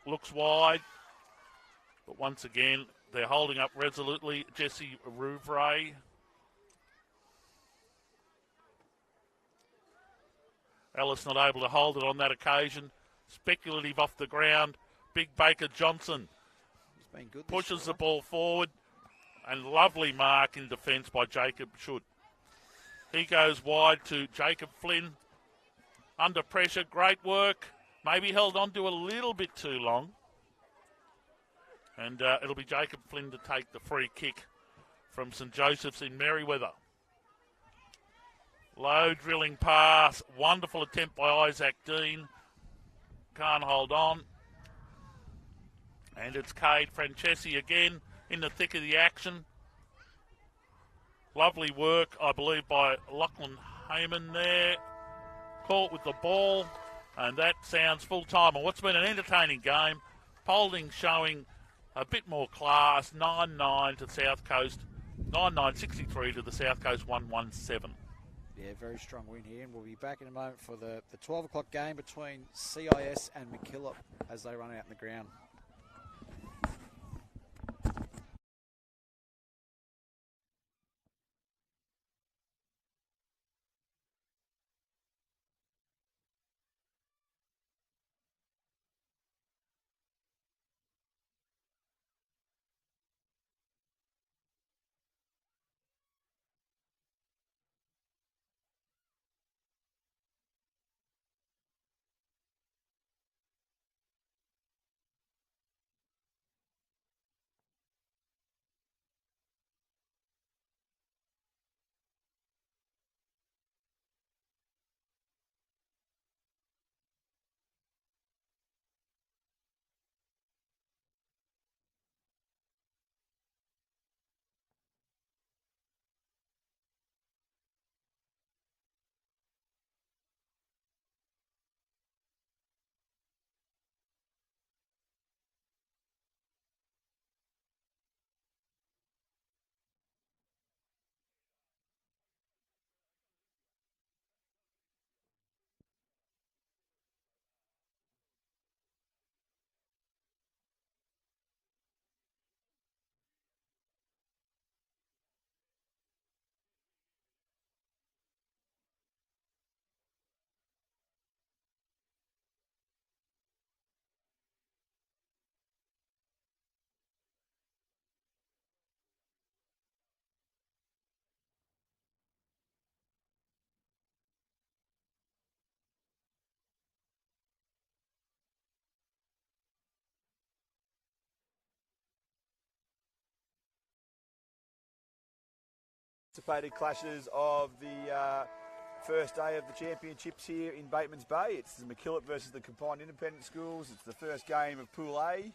looks wide, but once again, they're holding up resolutely. Jesse Rouvray. Ellis not able to hold it on that occasion. Speculative off the ground. Big Baker Johnson been good pushes the ball forward, and lovely mark in defence by Jacob Should. He goes wide to Jacob Flynn. Under pressure, great work. Maybe held on to a little bit too long. And it'll be Jacob Flynn to take the free kick from St Joseph's in Merriweather. Low drilling pass. Wonderful attempt by Isaac Dean. Can't hold on. And it's Cade Francesi again in the thick of the action. Lovely work, I believe, by Lachlan Heyman there. Caught with the ball. And that sounds full-time on what's been an entertaining game. Polding showing a bit more class. 9-9 to South Coast. 9-9-63 to the South Coast 1-1-7. Yeah, very strong win here, and we'll be back in a moment for the 12 o'clock game between CIS and McKillop as they run out in the ground. Anticipated clashes of the first day of the championships here in Batemans Bay. It's the McKillip versus the Combined Independent Schools. It's the first game of Pool A.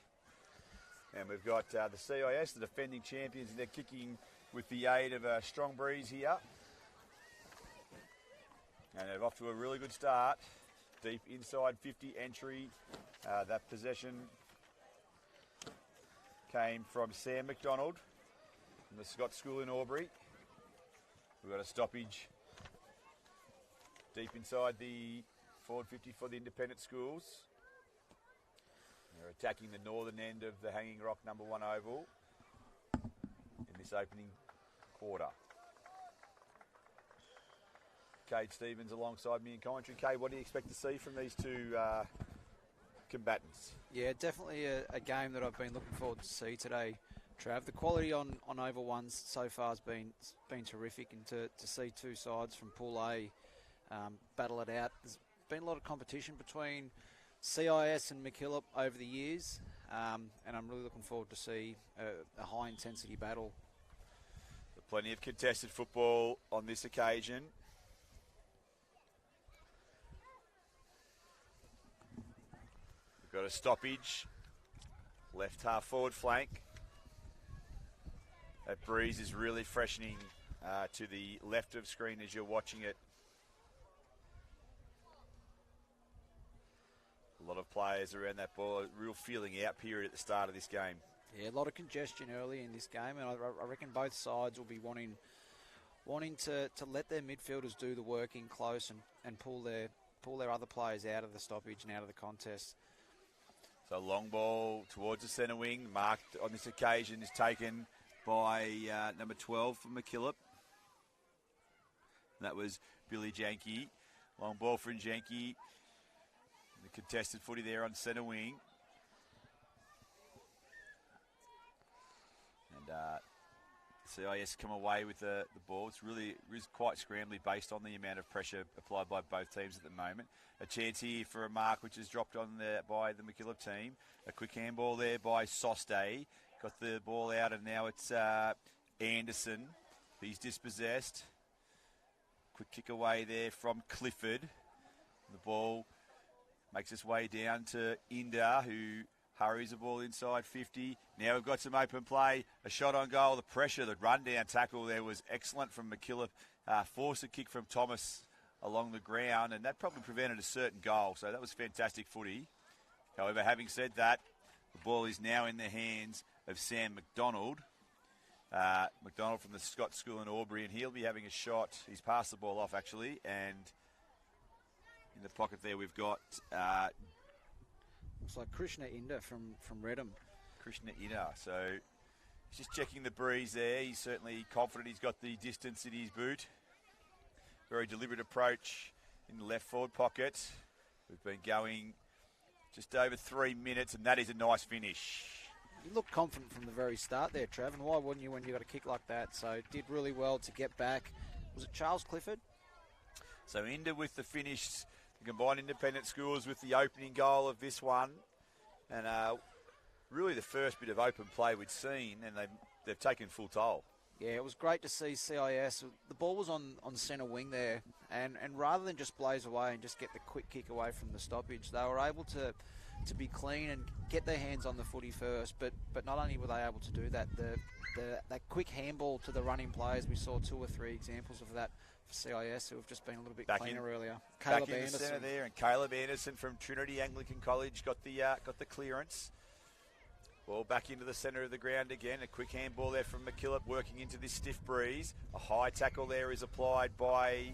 And we've got the CIS, the defending champions, and they're kicking with the aid of a strong breeze here. And they're off to a really good start. Deep inside 50 entry. That possession came from Sam McDonald from the Scott School in Albury. We've got a stoppage deep inside the forward 50 for the independent schools. They're attacking the northern end of the Hanging Rock number 1 oval in this opening quarter. Cade Stevens alongside me in commentary. Cade, what do you expect to see from these two combatants? Yeah, definitely a game that I've been looking forward to see today, Trav. The quality on Oval 1 so far has been terrific, and to see two sides from Pool A battle it out. There's been a lot of competition between CIS and McKillop over the years, and I'm really looking forward to see a high-intensity battle. Plenty of contested football on this occasion. We've got a stoppage, left half forward flank. That breeze is really freshening to the left of screen as you're watching it. A lot of players around that ball. A real feeling out period at the start of this game. Yeah, a lot of congestion early in this game, and I reckon both sides will be wanting to let their midfielders do the work in close and pull their other players out of the stoppage and out of the contest. So long ball towards the centre wing. Marked on this occasion is taken by number 12 for McKillip. That was Billy Janke. Long ball for Janke. The contested footy there on centre wing. And CIS come away with the ball. It is quite scrambly based on the amount of pressure applied by both teams at the moment. A chance here for a mark which is dropped on there by the McKillop team. A quick handball there by Soste. Got the ball out and now it's Anderson. He's dispossessed. Quick kick away there from Clifford. The ball makes its way down to Inda, who hurries the ball inside 50. Now we've got some open play. A shot on goal. The pressure, the run-down tackle there was excellent from McKillop. Forced a kick from Thomas along the ground, and that probably prevented a certain goal. So that was fantastic footy. However, having said that, the ball is now in the hands of Sam McDonald. McDonald from the Scott School in Albury, and he'll be having a shot. He's passed the ball off, actually, and in the pocket there we've got... Looks like Krishna Inda from Redham. Krishna Inda. So he's just checking the breeze there. He's certainly confident he's got the distance in his boot. Very deliberate approach in the left forward pocket. We've been going just over 3 minutes, and that is a nice finish. You looked confident from the very start there, Trav, and why wouldn't you when you got a kick like that? So did really well to get back. Was it Charles Clifford? So Inda with the finish. The combined independent schools with the opening goal of this one. And really the first bit of open play we'd seen, and they've taken full toll. Yeah, it was great to see CIS. The ball was on centre wing there, and rather than just blaze away and just get the quick kick away from the stoppage, they were able to be clean and get their hands on the footy first. But not only were they able to do that, that quick handball to the running players, we saw 2 or 3 examples of that for CIS, who have just been a little bit cleaner earlier. Caleb Anderson in the centre there, and Caleb Anderson from Trinity Anglican College got the clearance. Ball back into the centre of the ground again. A quick handball there from McKillip, working into this stiff breeze. A high tackle there is applied by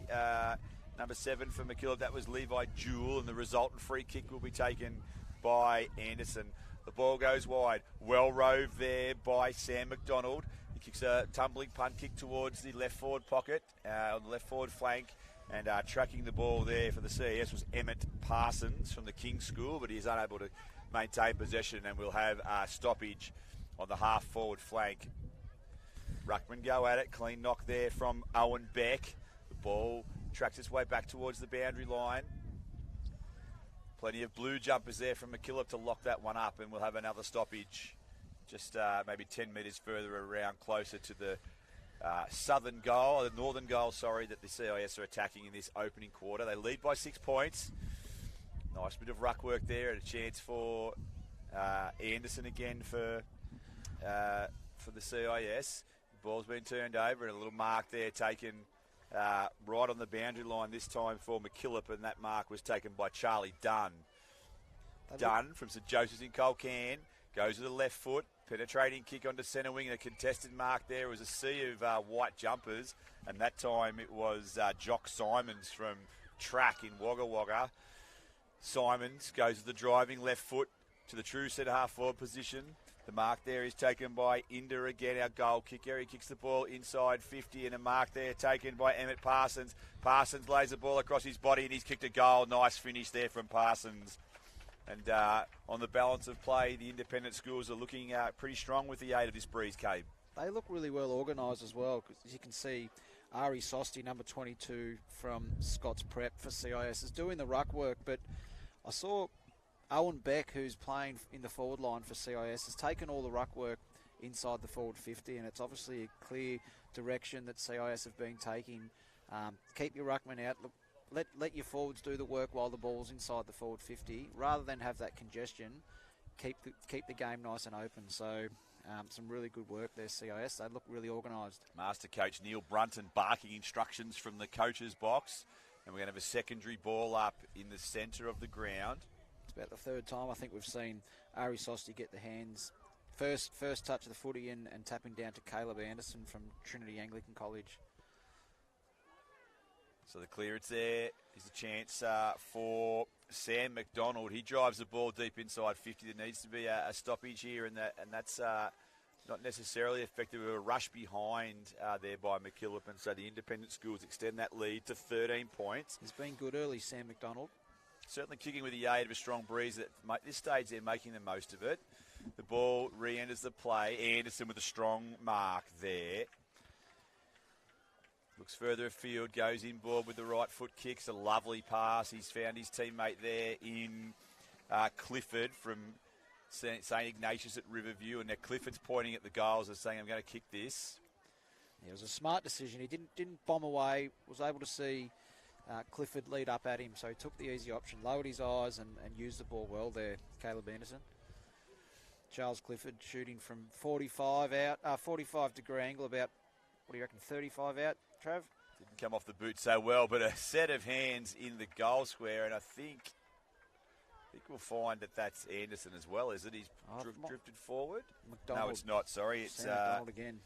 number 7 for McKillip. That was Levi Jewell, and the resultant free kick will be taken by Anderson. The ball goes wide. Well roved there by Sam McDonald. He kicks a tumbling punt kick towards the left forward pocket, on the left forward flank. And tracking the ball there for the CES was Emmett Parsons from the King's School, but he is unable to maintain possession, and we'll have a stoppage on the half forward flank. Ruckman go at it. Clean knock there from Owen Beck. The ball tracks its way back towards the boundary line. Plenty of blue jumpers there from McKillop to lock that one up, and we'll have another stoppage just maybe 10 metres further around, closer to the northern goal, that the CIS are attacking in this opening quarter. They lead by 6 points. Nice bit of ruck work there, and a chance for Anderson again for the CIS. The ball's been turned over, and a little mark there taken right on the boundary line this time for McKillip, and that mark was taken by Charlie Dunn. Dunn from St Joseph's in Colcan goes to the left foot, penetrating kick onto centre wing, and a contested mark there. It was a sea of white jumpers, and that time it was Jock Simons from track in Wagga Wagga. Simons goes to the driving left foot to the true centre half forward position. The mark there is taken by Inda again, our goal kicker. He kicks the ball inside 50, and a mark there taken by Emmett Parsons. Parsons lays the ball across his body, and he's kicked a goal. Nice finish there from Parsons. And on the balance of play, the independent schools are looking pretty strong with the aid of this breeze, Cabe. They look really well organised as well, because as you can see, Ari Sosti, number 22 from Scott's Prep for CIS, is doing the ruck work, but I saw Owen Beck, who's playing in the forward line for CIS, has taken all the ruck work inside the forward 50, and it's obviously a clear direction that CIS have been taking. Keep your ruckman out. Look, let your forwards do the work while the ball's inside the forward 50, rather than have that congestion. Keep the game nice and open. So some really good work there, CIS. They look really organised. Master coach Neil Brunton barking instructions from the coach's box. And we're going to have a secondary ball up in the centre of the ground. It's about the third time I think we've seen Ari Sosti get the hands. First touch of the footy and tapping down to Caleb Anderson from Trinity Anglican College. So the clearance there is a chance for Sam McDonald. He drives the ball deep inside 50. There needs to be a stoppage here, and that's not necessarily effective. A rush behind there by McKillip, and so the independent schools extend that lead to 13 points. He's been good early, Sam McDonald. Certainly kicking with the aid of a strong breeze. At this stage, they're making the most of it. The ball re-enters the play. Anderson with a strong mark there. Looks further afield, goes inboard with the right foot, kicks a lovely pass. He's found his teammate there in Clifford from St Ignatius at Riverview, and now Clifford's pointing at the goals and saying, I'm going to kick this. Yeah, it was a smart decision. He didn't bomb away, was able to see Clifford lead up at him, so he took the easy option, lowered his eyes and used the ball well there, Caleb Anderson. Charles Clifford shooting from 45 degree angle, about, what do you reckon, 35 out, Trav? Didn't come off the boot so well, but a set of hands in the goal square, and I think we'll find that that's Anderson as well, is it? He's drifted forward? McDonald. No, it's not, sorry. It's Sam McDonald again.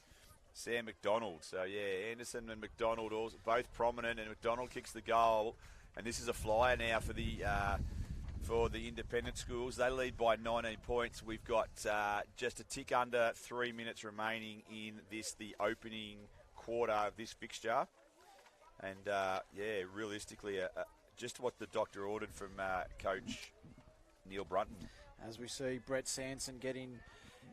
Sam McDonald. So, yeah, Anderson and McDonald also both prominent, and McDonald kicks the goal. And this is a flyer now for the independent schools. They lead by 19 points. We've got just a tick under 3 minutes remaining in the opening quarter of this fixture. And, realistically, just what the doctor ordered from Coach Neil Brunton. As we see Brett Sanson getting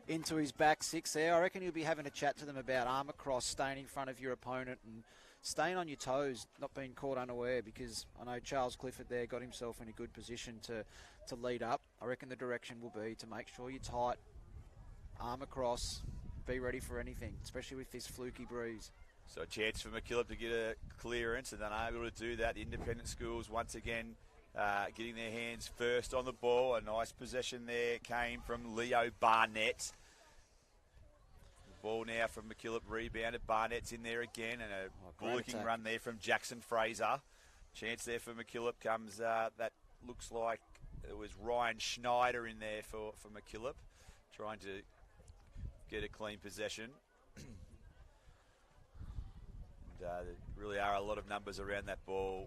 into his back six there, I reckon he'll be having a chat to them about armour cross, staying in front of your opponent and staying on your toes, not being caught unaware, because I know Charles Clifford there got himself in a good position to lead up. I reckon the direction will be to make sure you're tight, armour cross, be ready for anything, especially with this fluky breeze. So a chance for McKillip to get a clearance, and then unable to do that. The independent schools once again getting their hands first on the ball. A nice possession there came from Leo Barnett. The ball now from McKillip, rebounded. Barnett's in there again, and a bullocking run there from Jackson Fraser. Chance there for McKillip comes, that looks like it was Ryan Schneider in there for McKillip, trying to get a clean possession. There really are a lot of numbers around that ball,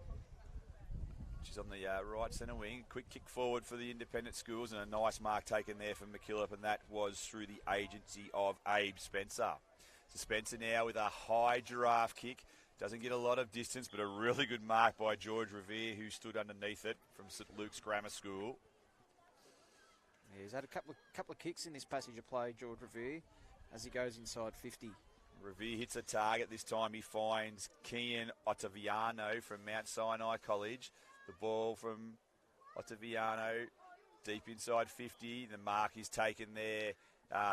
which is on the right centre wing. Quick kick forward for the independent schools, and a nice mark taken there from McKillip, and that was through the agency of Abe Spencer. So Spencer now with a high giraffe kick. Doesn't get a lot of distance, but a really good mark by George Revere, who stood underneath it from St Luke's Grammar School. Yeah, he's had a couple of kicks in this passage of play, George Revere, as he goes inside 50. Revere hits a target. This time he finds Kian Ottaviano from Mount Sinai College. The ball from Ottaviano deep inside 50. The mark is taken there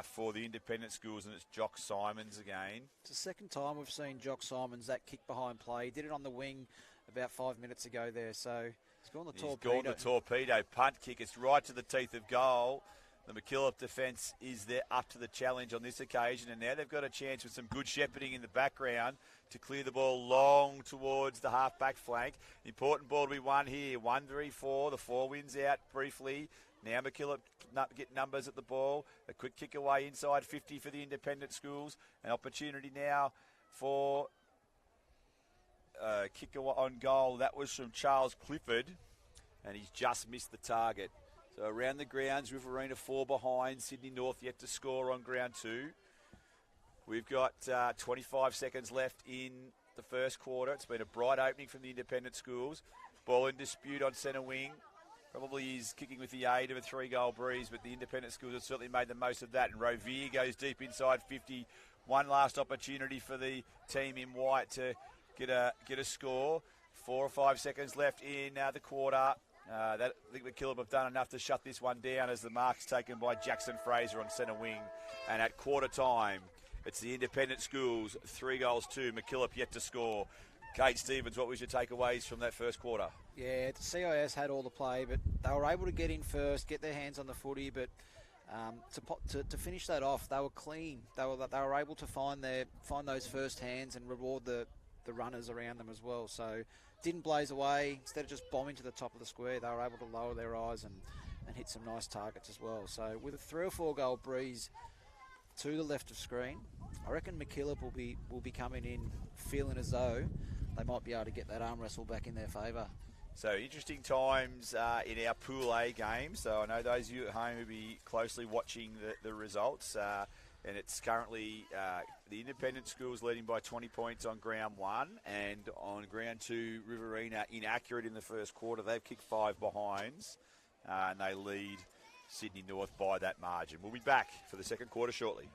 for the independent schools, and it's Jock Simons again. It's the second time we've seen Jock Simons, that kick behind play. He did it on the wing about 5 minutes ago there, so he's gone the torpedo. He's gone the torpedo. Punt kick. It's right to the teeth of goal. The McKillop defence is there up to the challenge on this occasion, and now they've got a chance with some good shepherding in the background to clear the ball long towards the half-back flank. Important ball to be won here. 1-3-4. The 4 wins out briefly. Now McKillop get numbers at the ball. A quick kick away inside 50 for the independent schools. An opportunity now for a kick on goal. That was from Charles Clifford, and he's just missed the target. So around the grounds, Riverina 4 behind. Sydney North yet to score on ground 2. We've got 25 seconds left in the first quarter. It's been a bright opening from the independent schools. Ball in dispute on centre wing. Probably is kicking with the aid of a 3-goal breeze, but the independent schools have certainly made the most of that. And Rovere goes deep inside 50. One last opportunity for the team in white to get a score. 4 or 5 seconds left in the quarter. I think McKillop have done enough to shut this one down as the mark's taken by Jackson Fraser on centre wing. And at quarter time, it's the independent schools, 3-2. McKillop yet to score. Kate Stevens, what was your takeaways from that first quarter? Yeah, the CIS had all the play, but they were able to get in first, get their hands on the footy, but to finish that off, they were clean. They were able to find those first hands and reward the runners around them as well. So didn't blaze away. Instead of just bombing to the top of the square, they were able to lower their eyes and and hit some nice targets as well. So with a 3 or 4 goal breeze to the left of screen, I reckon McKillip will be coming in feeling as though they might be able to get that arm wrestle back in their favour. So interesting times in our Pool A game. So I know those of you at home will be closely watching the results. And it's currently the independent schools leading by 20 points on ground 1. And on ground 2, Riverina inaccurate in the first quarter. They've kicked 5 behinds. And they lead Sydney North by that margin. We'll be back for the second quarter shortly.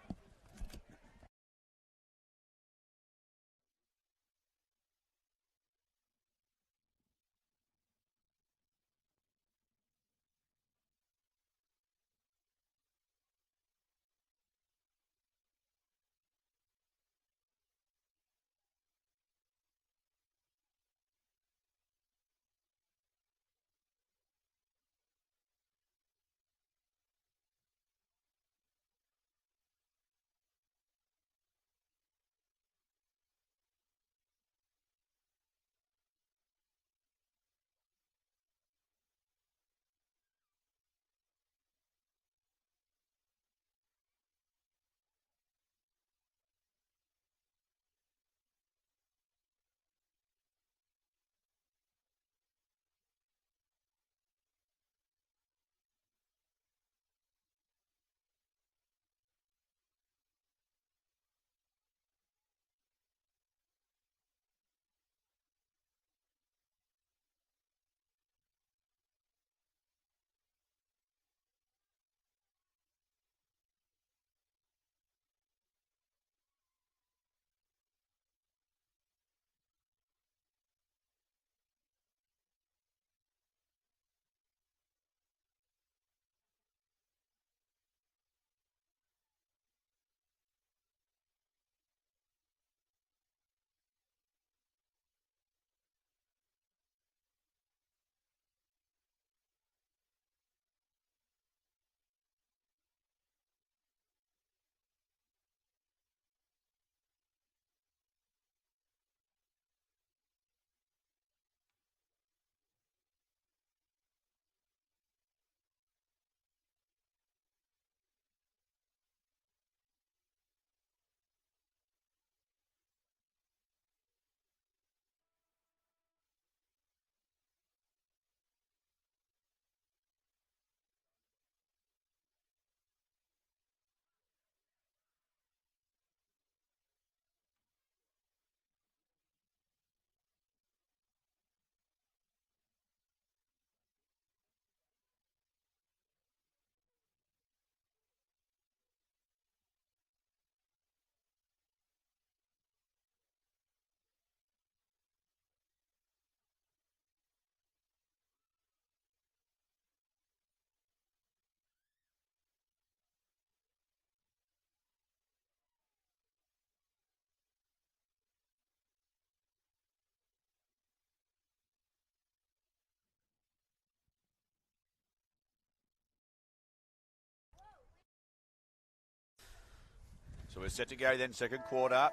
So we're set to go then, second quarter.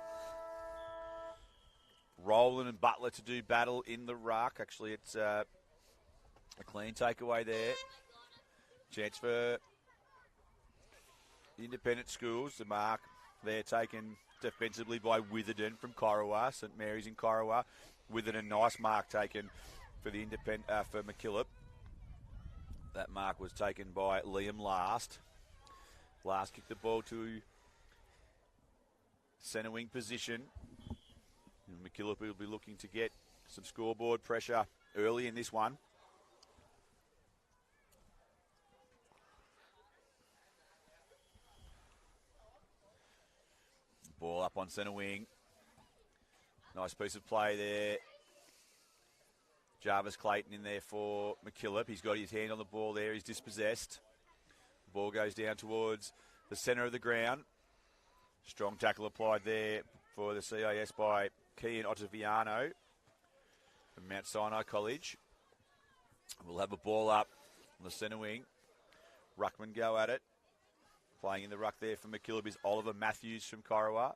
Rowland and Butler to do battle in the ruck. Actually, it's a clean takeaway there. Chance for the independent schools. The mark there taken defensively by Witherden from Corowa. St Mary's in Corowa. Witherden, nice mark taken for the for McKillip. That mark was taken by Liam Last. Last kicked the ball to centre wing position. And McKillip will be looking to get some scoreboard pressure early in this one. Ball up on centre wing. Nice piece of play there. Jarvis Clayton in there for McKillip. He's got his hand on the ball there. He's dispossessed. The ball goes down towards the centre of the ground. Strong tackle applied there for the CIS by Kian Ottaviano from Mount Sinai College. We'll have a ball up on the centre wing. Ruckman go at it. Playing in the ruck there for McKillip is Oliver Matthews from Corowa.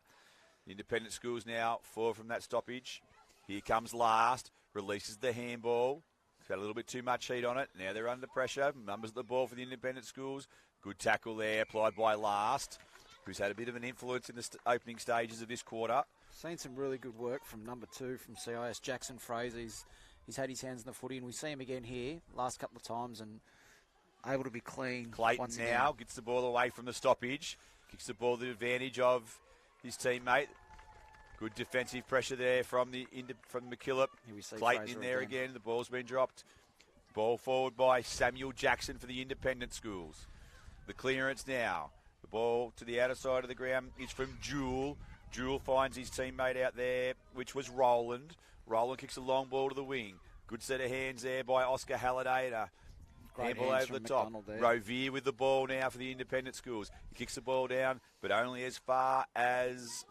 The independent schools now 4 from that stoppage. Here comes Last. Releases the handball Got a little bit too much heat on it. Now they're under pressure. Numbers at the ball for the independent schools. Good tackle there applied by Last, who's had a bit of an influence in the opening stages of this quarter. Seen some really good work from number 2 from CIS, Jackson Fraser. He's had his hands in the footy, and we see him again here last couple of times and able to be clean. Clayton once now again. gets the ball away from the stoppage. Kicks the ball to the advantage of his teammate. Good defensive pressure there from McKillop. Here we see Clayton Fraser in there again. The ball's been dropped. Ball forward by Samuel Jackson for the independent schools. The clearance now. The ball to the outer side of the ground is from Jewel. Jewel finds his teammate out there, which was Roland. Roland kicks a long ball to the wing. Good set of hands there by Oscar Halliday. Handball over the top. Rovier with the ball now for the independent schools. He kicks the ball down, but only as far as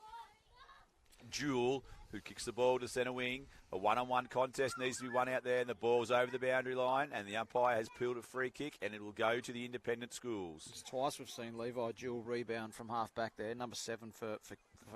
Jewel, who kicks the ball to centre wing. A one-on-one contest needs to be won out there, and the ball's over the boundary line, and the umpire has peeled a free kick, and it will go to the independent schools. It's twice we've seen Levi Jewel rebound from half back there. Number 7 for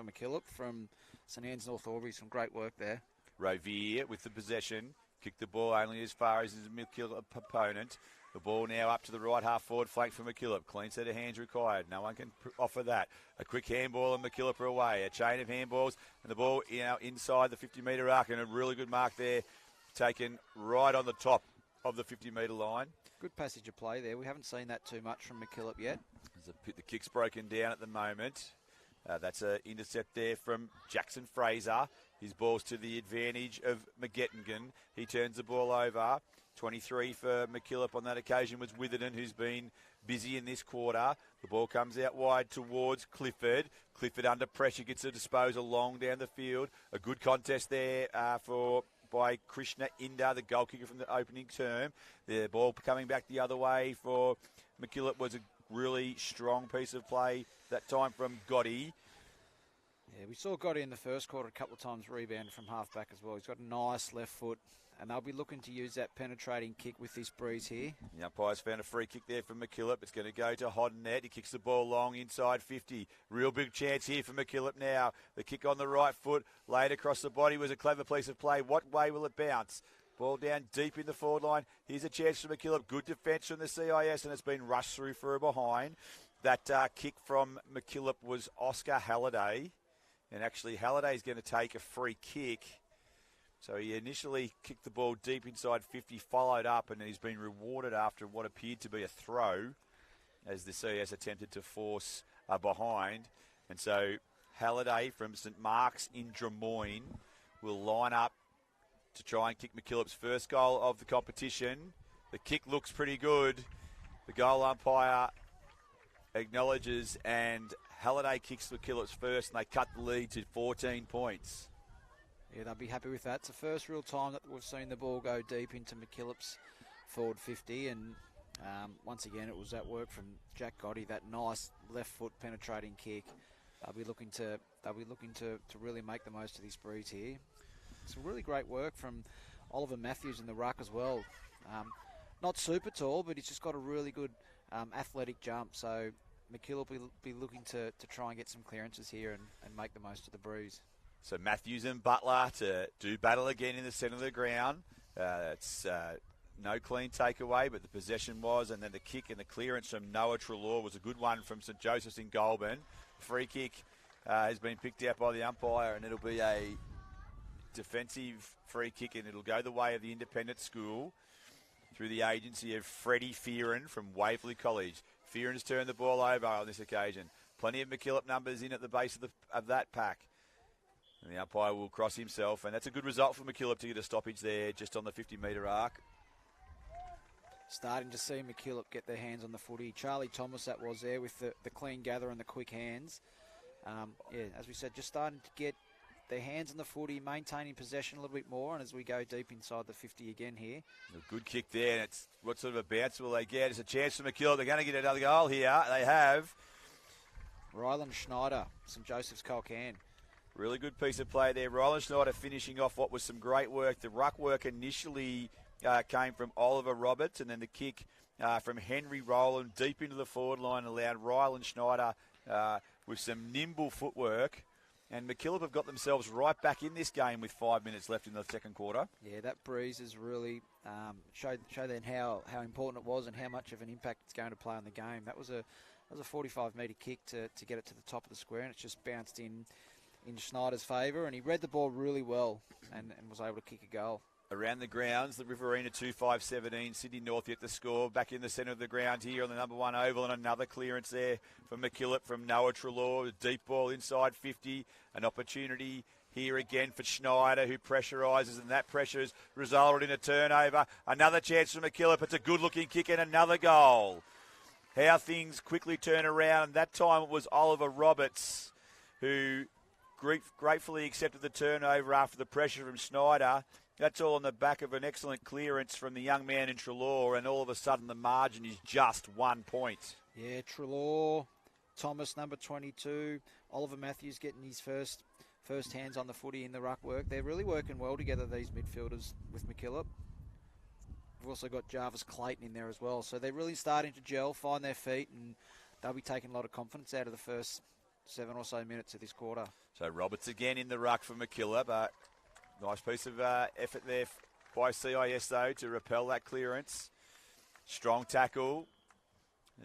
McKillop from St Anne's North Albury. Some great work there. Rovier with the possession. Kicked the ball only as far as his McKillop opponent. The ball now up to the right half forward flank for McKillop. Clean set of hands required. No one can offer that. A quick handball and McKillop are away. A chain of handballs and the ball inside the 50-metre arc, and a really good mark there taken right on the top of the 50-metre line. Good passage of play there. We haven't seen that too much from McKillop yet. The kick's broken down at the moment. That's an intercept there from Jackson Fraser. His ball's to the advantage of McGettigan. He turns the ball over. 23 for McKillop on that occasion was Witherden, who's been busy in this quarter. The ball comes out wide towards Clifford. Clifford under pressure gets a disposal long down the field. A good contest there by Krishna Inda, the goal kicker from the opening term. The ball coming back the other way for McKillop was a really strong piece of play that time from Gotti. Yeah, we saw Gotti in the first quarter a couple of times rebounded from half back as well. He's got a nice left foot, and they'll be looking to use that penetrating kick with this breeze here. The umpire's found a free kick there from McKillop. It's going to go to Hodnett. He kicks the ball long inside 50. Real big chance here for McKillop now. The kick on the right foot, laid across the body, was a clever piece of play. What way will it bounce? Ball down deep in the forward line. Here's a chance for McKillop. Good defence from the CIS, and it's been rushed through for a behind. That kick from McKillop was Oscar Halliday. And actually, Halliday's going to take a free kick. So he initially kicked the ball deep inside 50, followed up, and he's been rewarded after what appeared to be a throw as the CS attempted to force a behind. And so Halliday from St Mark's in Drummoyne will line up to try and kick McKillop's first goal of the competition. The kick looks pretty good. The goal umpire acknowledges, and Halliday kicks McKillop's first, and they cut the lead to 14 points. Yeah, they'll be happy with that. It's the first real time that we've seen the ball go deep into McKillop's forward 50, and once again it was that work from Jack Gotti, that nice left foot penetrating kick. They'll be looking to really make the most of this breeze here. Some really great work from Oliver Matthews in the ruck as well. Not super tall, but he's just got a really good athletic jump. So McKillop will be looking to try and get some clearances here and make the most of the breeze. So Matthews and Butler to do battle again in the centre of the ground. It's no clean takeaway, but the possession was, and then the kick and the clearance from Noah Trelaw was a good one from St Joseph's in Goulburn. Free kick has been picked out by the umpire, and it'll be a defensive free kick, and it'll go the way of the independent school through the agency of Freddie Fearon from Waverley College. Fearon's turned the ball over on this occasion. Plenty of McKillop numbers in at the base of that pack. And the umpire will cross himself, and that's a good result for McKillop to get a stoppage there just on the 50-metre arc. Starting to see McKillop get their hands on the footy. Charlie Thomas, that was there with the clean gather and the quick hands. As we said, just starting to get their hands on the footy, maintaining possession a little bit more, and as we go deep inside the 50 again here. A good kick there, and it's what sort of a bounce will they get? It's a chance for McKillop. They're going to get another goal here. They have. Ryland Schneider, St Joseph's Colcan. Really good piece of play there. Ryland Schneider finishing off what was some great work. The ruck work initially came from Oliver Roberts, and then the kick from Henry Rowland deep into the forward line allowed Ryland Schneider with some nimble footwork And McKillip have got themselves right back in this game with 5 minutes left in the second quarter. Yeah, that breeze has really showed then how important it was and how much of an impact it's going to play on the game. That was a 45-metre kick to get it to the top of the square, and it's just bounced in Schneider's favour, and he read the ball really well and was able to kick a goal. Around the grounds, the Riverina 2-5-17, Sydney North yet to score. Back in the centre of the ground here on the number 1 oval, and another clearance there from McKillip from Noah Treloar. A deep ball inside 50. An opportunity here again for Schneider, who pressurises, and that pressure has resulted in a turnover. Another chance for McKillip. It's a good-looking kick and another goal. How things quickly turn around. That time it was Oliver Roberts who gratefully accepted the turnover after the pressure from Schneider. That's all on the back of an excellent clearance from the young man in Treloar, and all of a sudden the margin is just 1 point. Yeah, Treloar, Thomas, number 22, Oliver Matthews getting his first hands on the footy in the ruck work. They're really working well together, these midfielders with McKillop. We've also got Jarvis Clayton in there as well. So they're really starting to gel, find their feet, and they'll be taking a lot of confidence out of the first 7 or so minutes of this quarter. So Roberts again in the ruck for McKillop. Nice piece of effort there by CIS, though, to repel that clearance. Strong tackle.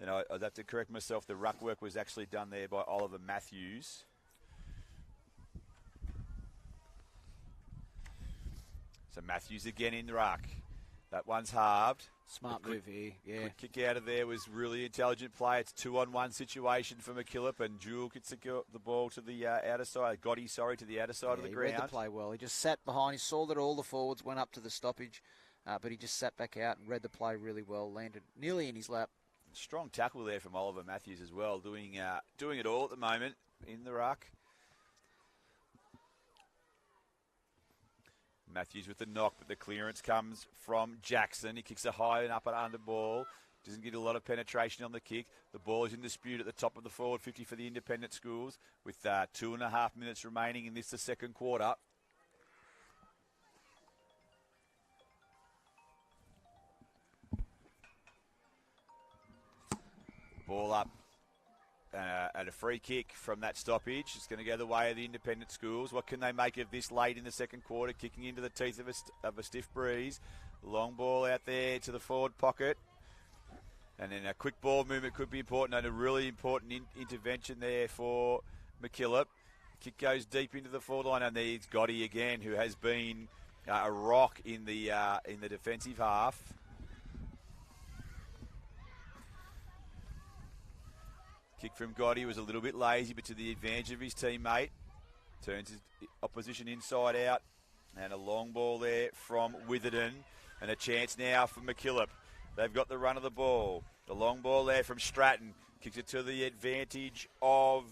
And I'd have to correct myself. The ruck work was actually done there by Oliver Matthews. So Matthews again in the ruck. That one's halved. Smart move here, yeah. Quick kick out of there was really intelligent play. It's 2-on-1 situation for McKillip, and Jewell gets the ball to the outer side. Gotti, to the outer side of the ground. He read the play well. He just sat behind. He saw that all the forwards went up to the stoppage, but he just sat back out and read the play really well. Landed nearly in his lap. Strong tackle there from Oliver Matthews as well, doing it all at the moment in the ruck. Matthews with the knock, but the clearance comes from Jackson. He kicks a high and up and under ball. Doesn't get a lot of penetration on the kick. The ball is in dispute at the top of the forward 50 for the independent schools with 2.5 minutes remaining in the second quarter. Ball up at a free kick from that stoppage. It's going to go the way of the independent schools. What can they make of this late in the second quarter, kicking into the teeth of a stiff breeze? Long ball out there to the forward pocket. And then a quick ball movement could be important, and a really important intervention there for McKillop. Kick goes deep into the forward line, and there's Gotti again, who has been a rock in the defensive half. Kick from Gotti was a little bit lazy, but to the advantage of his teammate. Turns his opposition inside out. And a long ball there from Witherden. And a chance now for McKillop. They've got the run of the ball. The long ball there from Stratton. Kicks it to the advantage of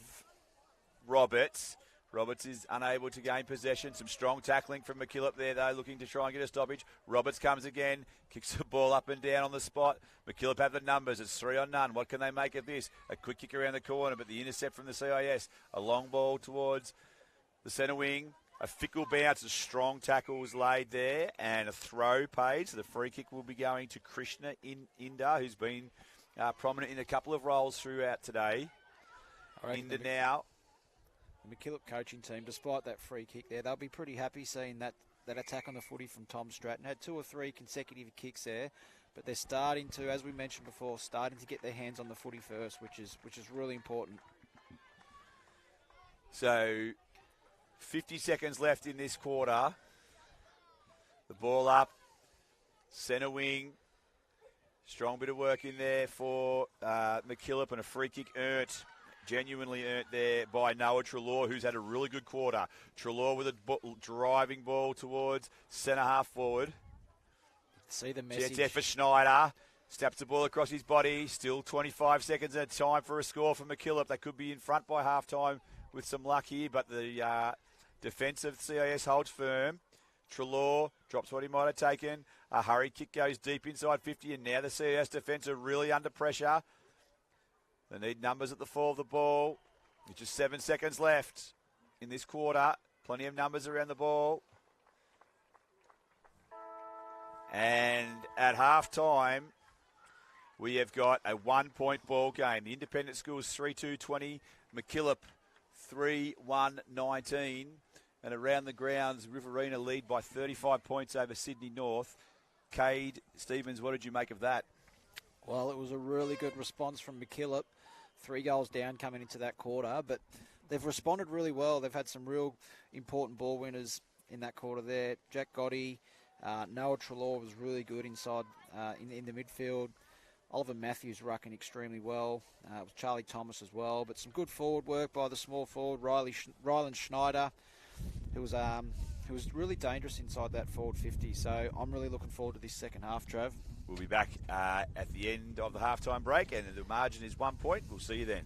Roberts. Roberts is unable to gain possession. Some strong tackling from McKillop there, though, looking to try and get a stoppage. Roberts comes again, kicks the ball up and down on the spot. McKillop have the numbers. It's 3-on-none. What can they make of this? A quick kick around the corner, but the intercept from the CIS. A long ball towards the centre wing. A fickle bounce. A strong tackle was laid there, and a throw paid. So the free kick will be going to Krishna Inda, who's been prominent in a couple of roles throughout today. Inda now. The McKillop coaching team, despite that free kick there, they'll be pretty happy seeing that attack on the footy from Tom Stratton. Had 2 or 3 consecutive kicks there, but they're starting to, as we mentioned before, starting to get their hands on the footy first, which is really important. So 50 seconds left in this quarter. The ball up, centre wing. Strong bit of work in there for McKillop, and a free kick genuinely earned there by Noah Treloar, who's had a really good quarter. Treloar with a driving ball towards centre half forward. See the message. Chance there for Schneider. Steps the ball across his body. Still 25 seconds at time for a score for McKillop. They could be in front by half-time with some luck here, but the defence of CIS holds firm. Treloar drops what he might have taken. A hurry kick goes deep inside 50, and now the CIS defence are really under pressure. They need numbers at the fall of the ball. It's just 7 seconds left in this quarter. Plenty of numbers around the ball. And at half-time, we have got a 1-point ball game. The independent schools 3-2-20. McKillop 3-1-19. And around the grounds, Riverina lead by 35 points over Sydney North. Cade Stevens, what did you make of that? Well, it was a really good response from McKillip. 3 goals down coming into that quarter, but they've responded really well. They've had some real important ball winners in that quarter there. Jack Gotti, Noah Trelaw was really good inside in the midfield. Oliver Matthews rucking extremely well. It was Charlie Thomas as well, but some good forward work by the small forward, Ryland Schneider, who was really dangerous inside that forward 50. So I'm really looking forward to this second half, Trav. We'll be back at the end of the halftime break, and the margin is 1 point. We'll see you then.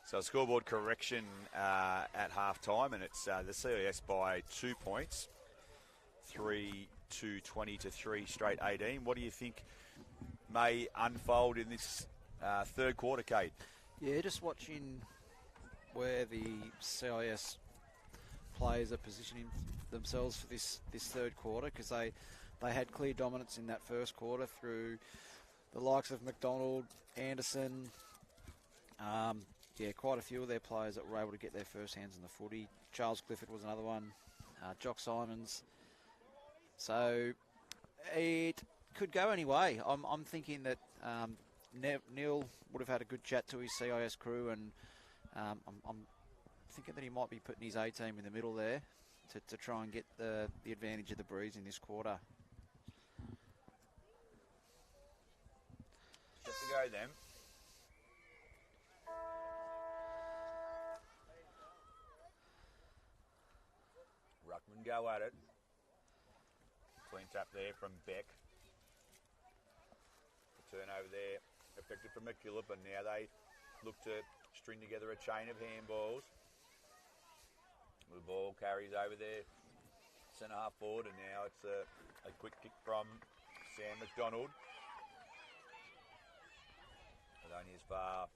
So a scoreboard correction at halftime, and it's the CIS by 2 points, 3-20 to 3 straight 18. What do you think may unfold in this third quarter, Kate? Yeah, just watching where the CIS players are positioning themselves for this third quarter, because they had clear dominance in that first quarter through the likes of McDonald, Anderson, quite a few of their players that were able to get their first hands on the footy. Charles Clifford was another one, Jock Simons. So it could go any way. I'm thinking that Neil would have had a good chat to his CIS crew, and I'm thinking that he might be putting his A team in the middle there to try and get the advantage of the breeze in this quarter. Just to go then. Ruckman go at it. Clean tap there from Beck. The turnover there effective from McKillip, and now they look to string together a chain of handballs. The ball carries over there, centre half forward, and now it's a quick kick from Sam McDonald. But only as far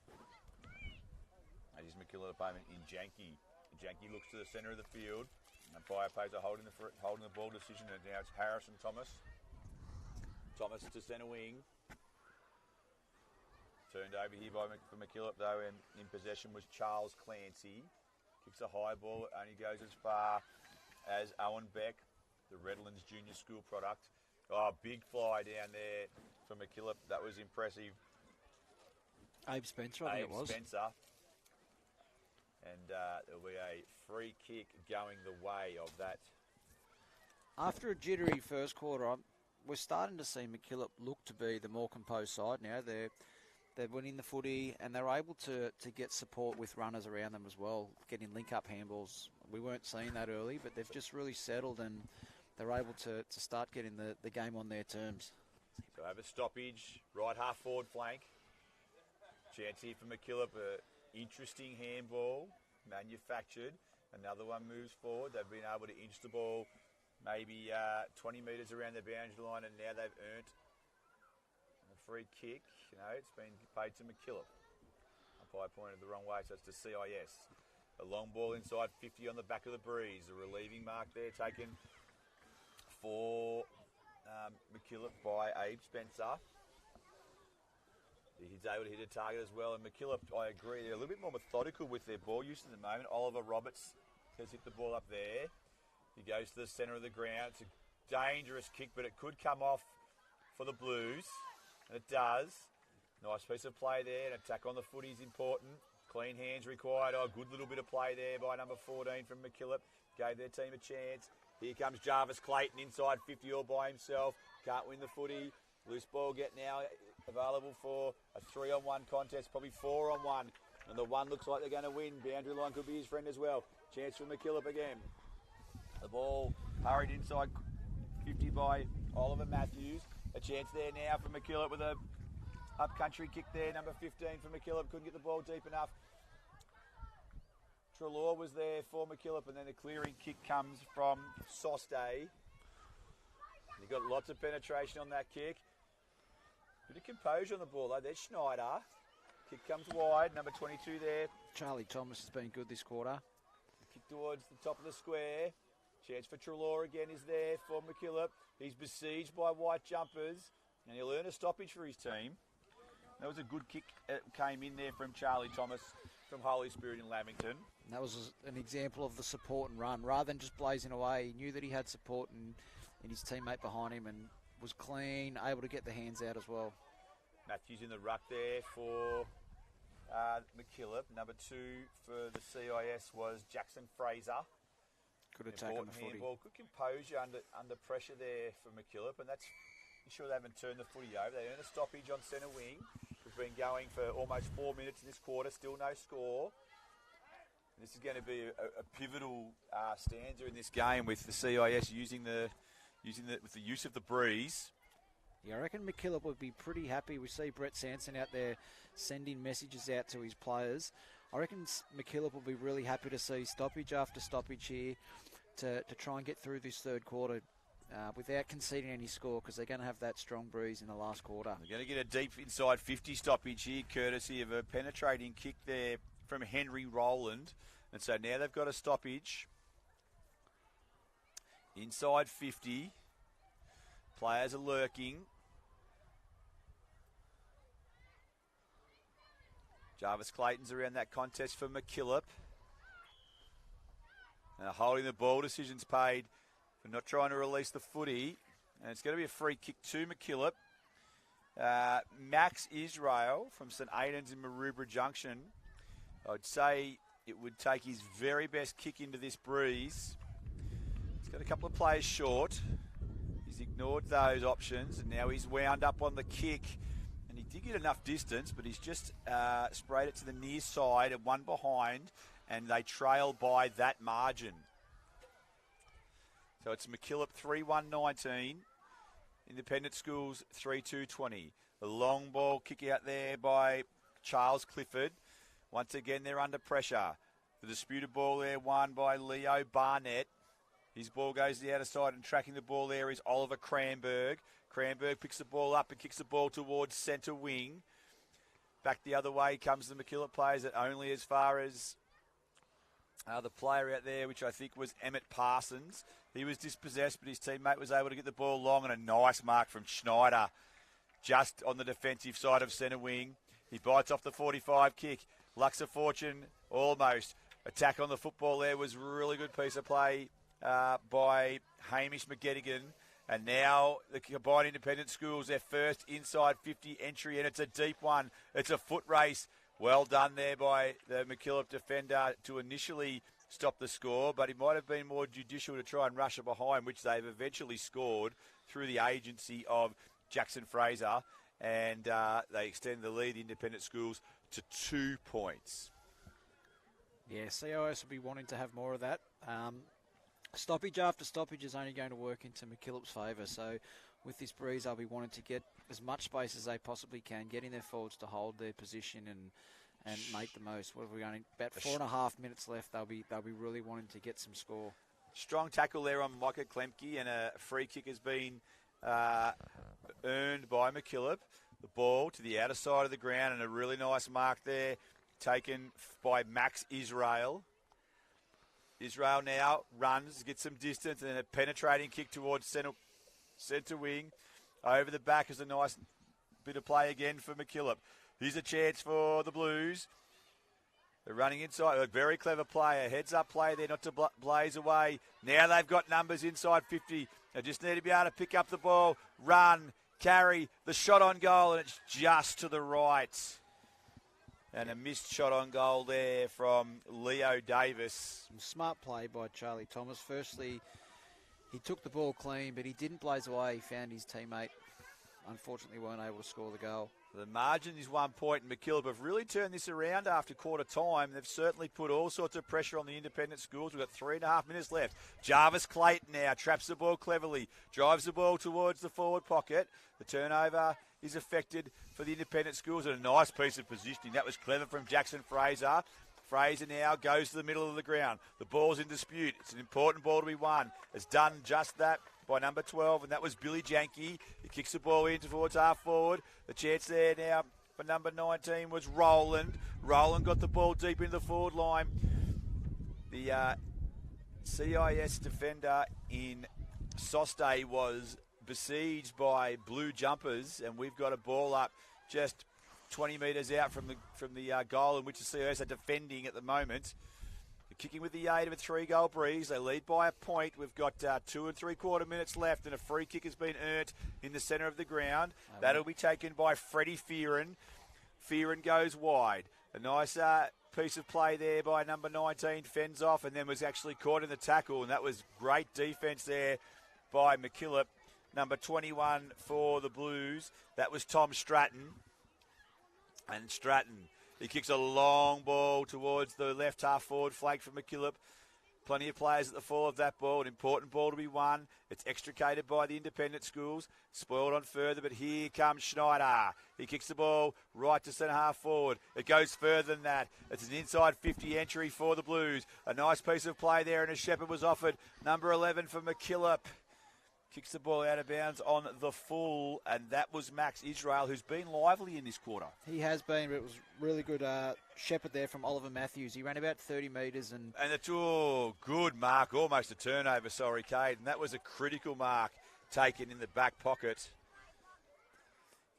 as his McKillip opponent in Janky. Janky looks to the centre of the field. Umpire pays a holding the ball decision, and now it's Harrison Thomas. Thomas to centre wing. Turned over here for McKillip, though, and in possession was Charles Clancy. Kicks a high ball, only goes as far as Owen Beck, the Redlands Junior School product. Oh, big fly down there for McKillip. That was impressive. Abe Spencer, I think it was. Spencer. And there'll be a free kick going the way of that. After a jittery first quarter, we're starting to see McKillip look to be the more composed side now. They're winning the footy, and they're able to get support with runners around them as well, getting link-up handballs. We weren't seeing that early, but they've just really settled, and they're able to start getting the game on their terms. So have a stoppage, right half forward flank. Chance here for McKillip, interesting handball, manufactured. Another one moves forward. They've been able to inch the ball maybe 20 metres around the boundary line, and now they've earned a free kick. You know, it's been paid to McKillip. Umpire pointed the wrong way, so it's to CIS. A long ball inside 50 on the back of the breeze. A relieving mark there taken for McKillip by Abe Spencer. He's able to hit a target as well, and McKillip, I agree, they're a little bit more methodical with their ball use at the moment. Oliver Roberts has hit the ball up there. He goes to the centre of the ground. It's a dangerous kick, but it could come off for the Blues, and it does. Nice piece of play there. An attack on the footy is important. Clean hands required. Oh, good little bit of play there by number 14 from McKillip. Gave their team a chance. Here comes Jarvis Clayton inside 50 all by himself. Can't win the footy. Loose ball get now available for a 3-on-1 contest, probably 4-on-1. And the one looks like they're going to win. Boundary line could be his friend as well. Chance for McKillip again. The ball hurried inside 50 by Oliver Matthews. A chance there now for McKillip with a up-country kick there. Number 15 for McKillip. Couldn't get the ball deep enough. Trelaw was there for McKillip, and then the clearing kick comes from Soste. He got lots of penetration on that kick. Bit of composure on the ball though. There's Schneider. Kick comes wide. Number 22 there. Charlie Thomas has been good this quarter. Kick towards the top of the square. Chance for Trelaw again is there for McKillip. He's besieged by white jumpers, and he'll earn a stoppage for his team. That was a good kick that came in there from Charlie Thomas from Holy Spirit in Lamington. And that was an example of the support and run. Rather than just blazing away, he knew that he had support and his teammate behind him, and was clean, able to get the hands out as well. Matthews in the ruck there for McKillip. Number 2 for the CIS was Jackson Fraser. Good attack on the footy. Handball, good composure under pressure there for McKillip, and that's sure they haven't turned the footy over. They earn a stoppage on centre wing. We've been going for almost 4 minutes in this quarter, still no score. This is going to be a pivotal stanza in this game with the CIS using the use of the breeze. Yeah, I reckon McKillop would be pretty happy. We see Brett Sanson out there sending messages out to his players. I reckon McKillop will be really happy to see stoppage after stoppage here to try and get through this third quarter without conceding any score, because they're going to have that strong breeze in the last quarter. They're going to get a deep inside 50 stoppage here, courtesy of a penetrating kick there from Henry Rowland. And so now they've got a stoppage. Inside 50. Players are lurking. Jarvis Clayton's around that contest for McKillop. Holding the ball, decisions paid for not trying to release the footy. And it's going to be a free kick to McKillop. Max Israel from St Aidan's in Maroubra Junction. I'd say it would take his very best kick into this breeze. He's got a couple of players short. He's ignored those options, and now he's wound up on the kick. And he did get enough distance, but he's just sprayed it to the near side and one behind, and they trail by that margin. So it's McKillop 3-1-19. Independent Schools 3-2-20. The long ball kick out there by Charles Clifford. Once again, they're under pressure. The disputed ball there won by Leo Barnett. His ball goes to the outer side, and tracking the ball there is Oliver Cranberg. Cranberg picks the ball up and kicks the ball towards centre wing. Back the other way comes the McKillop players, at only as far as the player out there, which I think was Emmett Parsons. He was dispossessed, but his teammate was able to get the ball long, and a nice mark from Schneider just on the defensive side of centre wing. He bites off the 45 kick. Lux of Fortune, almost. Attack on the football there was a really good piece of play by Hamish McGettigan. And now the combined independent schools, their first inside 50 entry, and it's a deep one. It's a foot race. Well done there by the McKillop defender to initially stop the score, but he might have been more judicial to try and rush it behind, which they've eventually scored through the agency of Jackson Fraser, and they extend the lead, independent schools, to 2 points. Yeah, CIS will be wanting to have more of that. Stoppage after stoppage is only going to work into McKillop's favour, so with this breeze they'll be wanting to get as much space as they possibly can, getting their forwards to hold their position and make the most. What have we got? About 4.5 minutes left. They'll be really wanting to get some score. Strong tackle there on Micah Klemke, and a free kick has been earned by McKillop. The ball to the outer side of the ground, and a really nice mark there taken by Max Israel. Israel now runs, gets some distance, and then a penetrating kick towards centre wing. Over the back is a nice bit of play again for McKillop. Here's a chance for the Blues. They're running inside. A very clever player. Heads up play there not to blaze away. Now they've got numbers inside 50. They just need to be able to pick up the ball, run, carry, the shot on goal, and it's just to the right. And a missed shot on goal there from Leo Davis. Some smart play by Charlie Thomas. Firstly, he took the ball clean, but he didn't blaze away. He found his teammate. Unfortunately, weren't able to score the goal. The margin is 1 point, and McKillop have really turned this around after quarter time. They've certainly put all sorts of pressure on the independent schools. We've got 3.5 minutes left. Jarvis Clayton now traps the ball cleverly, drives the ball towards the forward pocket. The turnover is affected for the independent schools, and a nice piece of positioning. That was clever from Jackson Fraser. Fraser now goes to the middle of the ground. The ball's in dispute. It's an important ball to be won. It's done just that by number 12, and that was Billy Janke. He kicks the ball in towards half forward. The chance there now for number 19 was Roland. Roland got the ball deep into the forward line. The CIS defender in Soste was besieged by blue jumpers, and we've got a ball up just 20 metres out from the goal in which the CIS are defending at the moment. Kicking with the aid of a 3-goal breeze. They lead by a point. We've got 2 3/4 minutes left, and a free kick has been earned in the centre of the ground. That'll be taken by Freddie Fearon. Fearon goes wide. A nice piece of play there by number 19, fends off, and then was actually caught in the tackle, and that was great defence there by McKillop. Number 21 for the Blues, that was Tom Stratton. And Stratton, he kicks a long ball towards the left half forward flank for McKillop. Plenty of players at the fall of that ball. An important ball to be won. It's extricated by the independent schools. Spoiled on further, but here comes Schneider. He kicks the ball right to centre half forward. It goes further than that. It's an inside 50 entry for the Blues. A nice piece of play there, and a shepherd was offered. Number 11 for McKillop. Kicks the ball out of bounds on the full, and that was Max Israel, who's been lively in this quarter. He has been, but it was really good shepherd there from Oliver Matthews. He ran about 30 metres. And it's good mark, almost a turnover, sorry, Cade. And that was a critical mark taken in the back pocket.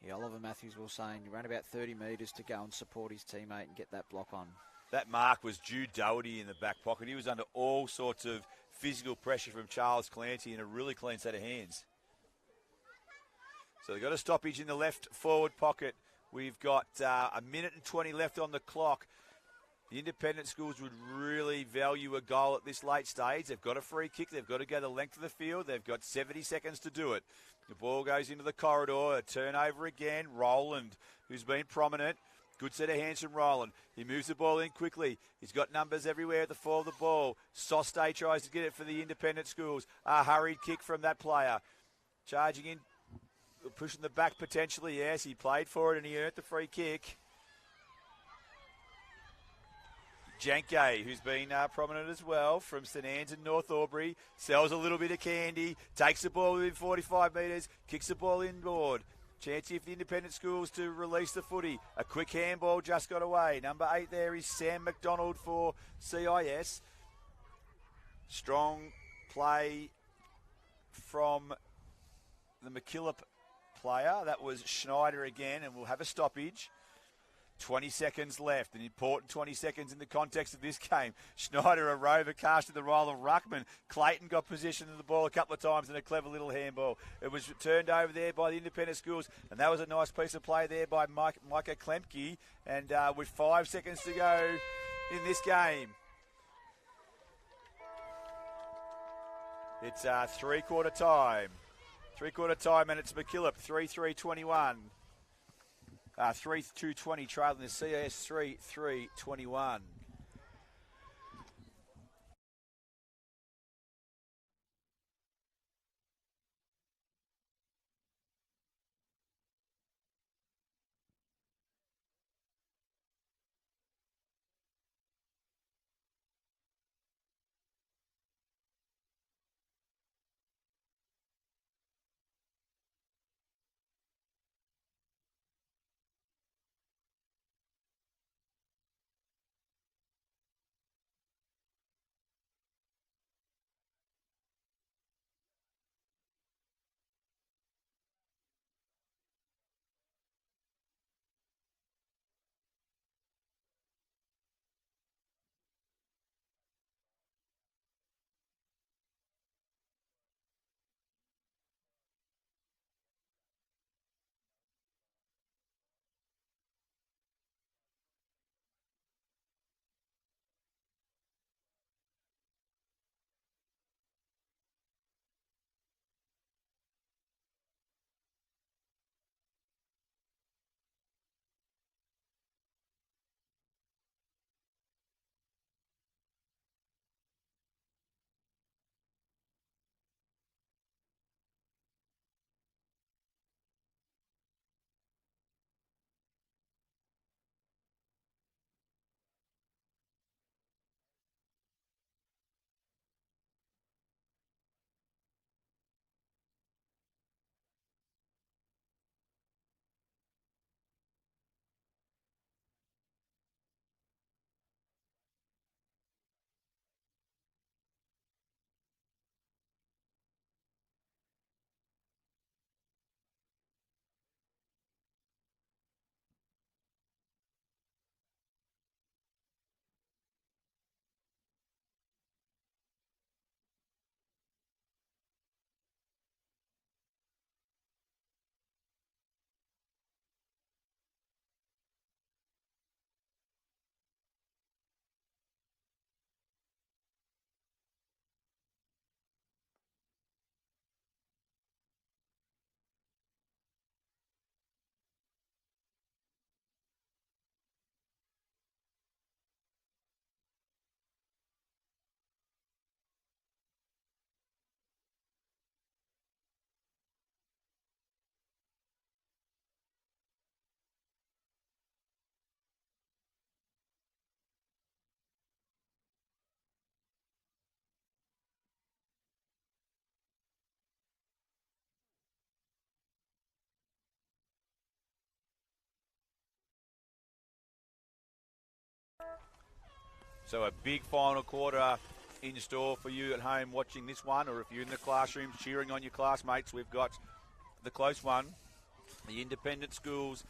Yeah, Oliver Matthews was saying he ran about 30 metres to go and support his teammate and get that block on. That mark was Jude Doherty in the back pocket. He was under all sorts of physical pressure from Charles Clancy in a really clean set of hands. So they've got a stoppage in the left forward pocket. We've got a minute and 20 left on the clock. The independent schools would really value a goal at this late stage. They've got a free kick. They've got to go the length of the field. They've got 70 seconds to do it. The ball goes into the corridor. A turnover again. Roland, who's been prominent. Good set of hands from Roland. He moves the ball in quickly. He's got numbers everywhere at the fall of the ball. Soste tries to get it for the independent schools. A hurried kick from that player. Charging in, pushing the back potentially. Yes, he played for it and he earned the free kick. Janke, who's been prominent as well from St Anne's and North Albury, sells a little bit of candy, takes the ball within 45 metres, kicks the ball inboard. Chance here for the independent schools to release the footy. A quick handball just got away. Number 8 there is Sam McDonald for CIS. Strong play from the McKillip player. That was Schneider again, and we'll have a stoppage. 20 seconds left, an important 20 seconds in the context of this game. Schneider, a rover, cast to the role of Ruckman. Clayton got possession of the ball a couple of times in a clever little handball. It was turned over there by the independent schools, and that was a nice piece of play there by Micah Klemke. And with 5 seconds to go in this game, it's three-quarter time. Three-quarter time, and it's McKillip, 3-3-21. 3-2-20 trailing the CS 3-3-21. So a big final quarter in store for you at home watching this one, or if you're in the classroom cheering on your classmates, we've got the close one. The independent schools,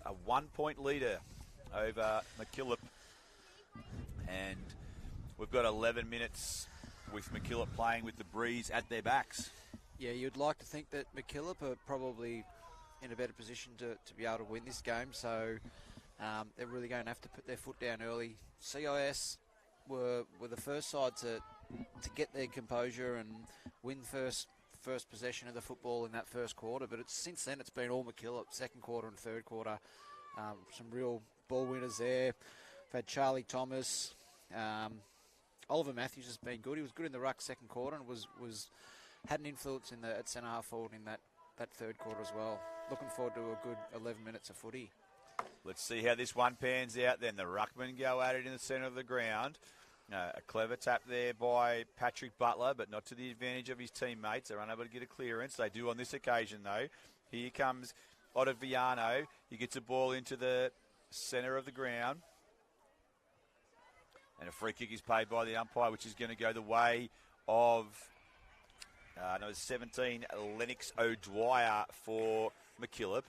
a 1-point leader over McKillip, and we've got 11 minutes with McKillip playing with the breeze at their backs. Yeah, you'd like to think that McKillip are probably in a better position to be able to win this game, so they're really going to have to put their foot down early. CIS were the first side to get their composure and win first possession of the football in that first quarter, but since then it's been all McKillip, second quarter and third quarter. Some real ball winners there. We've had Charlie Thomas. Oliver Matthews has been good. He was good in the ruck second quarter and had an influence at centre half forward in that third quarter as well. Looking forward to a good 11 minutes of footy. Let's see how this one pans out then. The ruckmen go at it in the centre of the ground. A clever tap there by Patrick Butler, but not to the advantage of his teammates. They're unable to get a clearance. They do on this occasion, though. Here comes Ottaviano. He gets a ball into the centre of the ground. And a free kick is paid by the umpire, which is going to go the way of number 17, Lennox O'Dwyer for McKillip.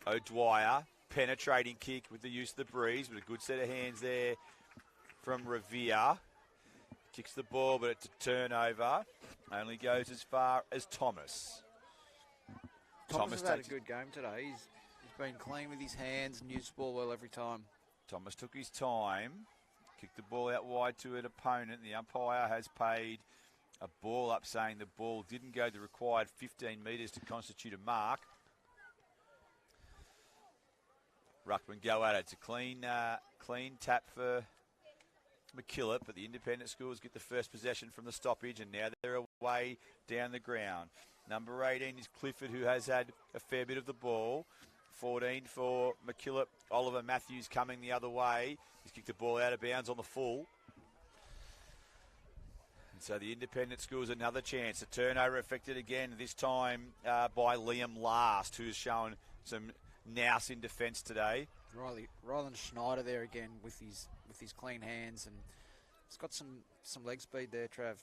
O'Dwyer, penetrating kick with the use of the breeze, with a good set of hands there from Revere. Kicks the ball, but it's a turnover. Only goes as far as Thomas. Thomas has had a good game today. He's been clean with his hands and used the ball well every time. Thomas took his time, kicked the ball out wide to an opponent. The umpire has paid a ball up, saying the ball didn't go the required 15 metres to constitute a mark. Ruckman go at it. It's a clean tap for McKillip, but the independent schools get the first possession from the stoppage, and now they're away down the ground. Number 18 is Clifford, who has had a fair bit of the ball. 14 for McKillip. Oliver Matthews coming the other way. He's kicked the ball out of bounds on the full. And so the independent schools another chance. A turnover affected again, this time by Liam Last, who's shown some nous in defence today. Rylan Schneider there again with his clean hands, and he's got some leg speed there, Trav.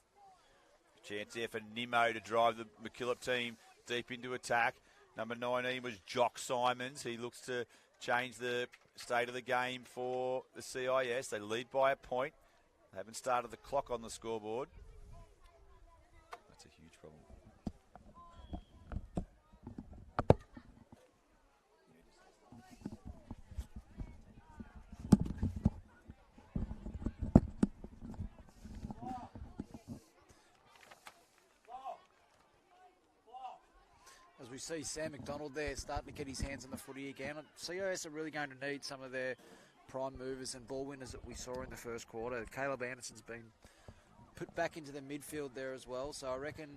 Chance there for Nimmo to drive the McKillip team deep into attack. Number 19 was Jock Simons. He looks to change the state of the game for the CIS. They lead by a point. They haven't started the clock on the scoreboard. That's a huge problem. As we see Sam McDonald there starting to get his hands on the footy again. CIS are really going to need some of their prime movers and ball winners that we saw in the first quarter. Caleb Anderson's been put back into the midfield there as well. So I reckon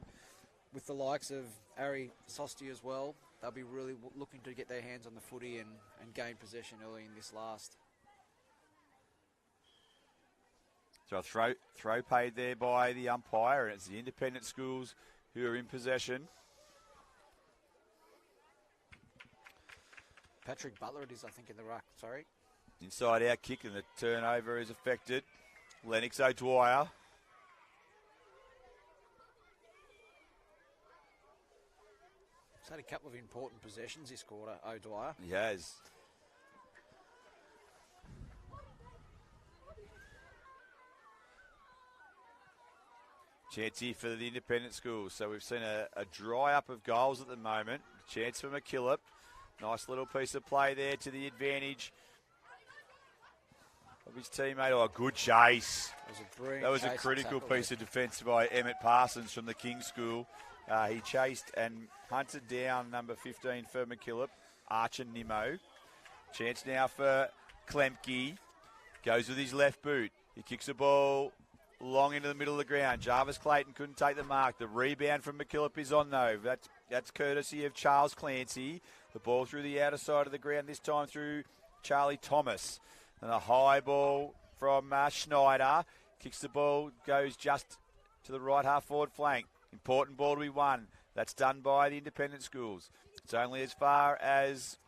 with the likes of Ari Sosti as well, they'll be really looking to get their hands on the footy and gain possession early in this last. So a throw paid there by the umpire, and it's the independent schools who are in possession. Patrick Butler it is, I think, in the ruck. Sorry. Inside out kick, and the turnover is affected. Lennox O'Dwyer. He's had a couple of important possessions this quarter, O'Dwyer. He has. Chance here for the independent schools. So we've seen a dry up of goals at the moment. Chance for McKillip. Nice little piece of play there to the advantage of his teammate. Oh, a good chase. That was a critical piece of defence by Emmett Parsons from the King's School. He chased and hunted down number 15 for McKillip, Archer Nimmo. Chance now for Klemke. Goes with his left boot. He kicks the ball long into the middle of the ground. Jarvis Clayton couldn't take the mark. The rebound from McKillip is on, though. That's courtesy of Charles Clancy. The ball through the outer side of the ground, this time through Charlie Thomas. And a high ball from Schneider. Kicks the ball, goes just to the right half forward flank. Important ball to be won. That's done by the independent schools. It's only as far as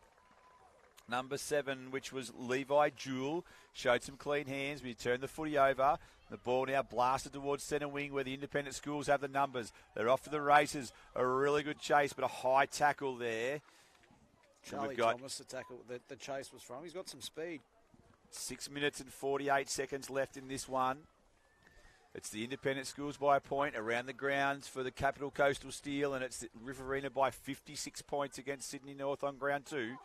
Number 7, which was Levi Jewell, showed some clean hands. We turned the footy over. The ball now blasted towards centre wing where the independent schools have the numbers. They're off to the races. A really good chase, but a high tackle there. Charlie Thomas, the tackle the chase was from. He's got some speed. 6 minutes and 48 seconds left in this one. It's the independent schools by a point around the grounds for the Capital Coastal Steel, and it's Riverina by 56 points against Sydney North on ground 2. You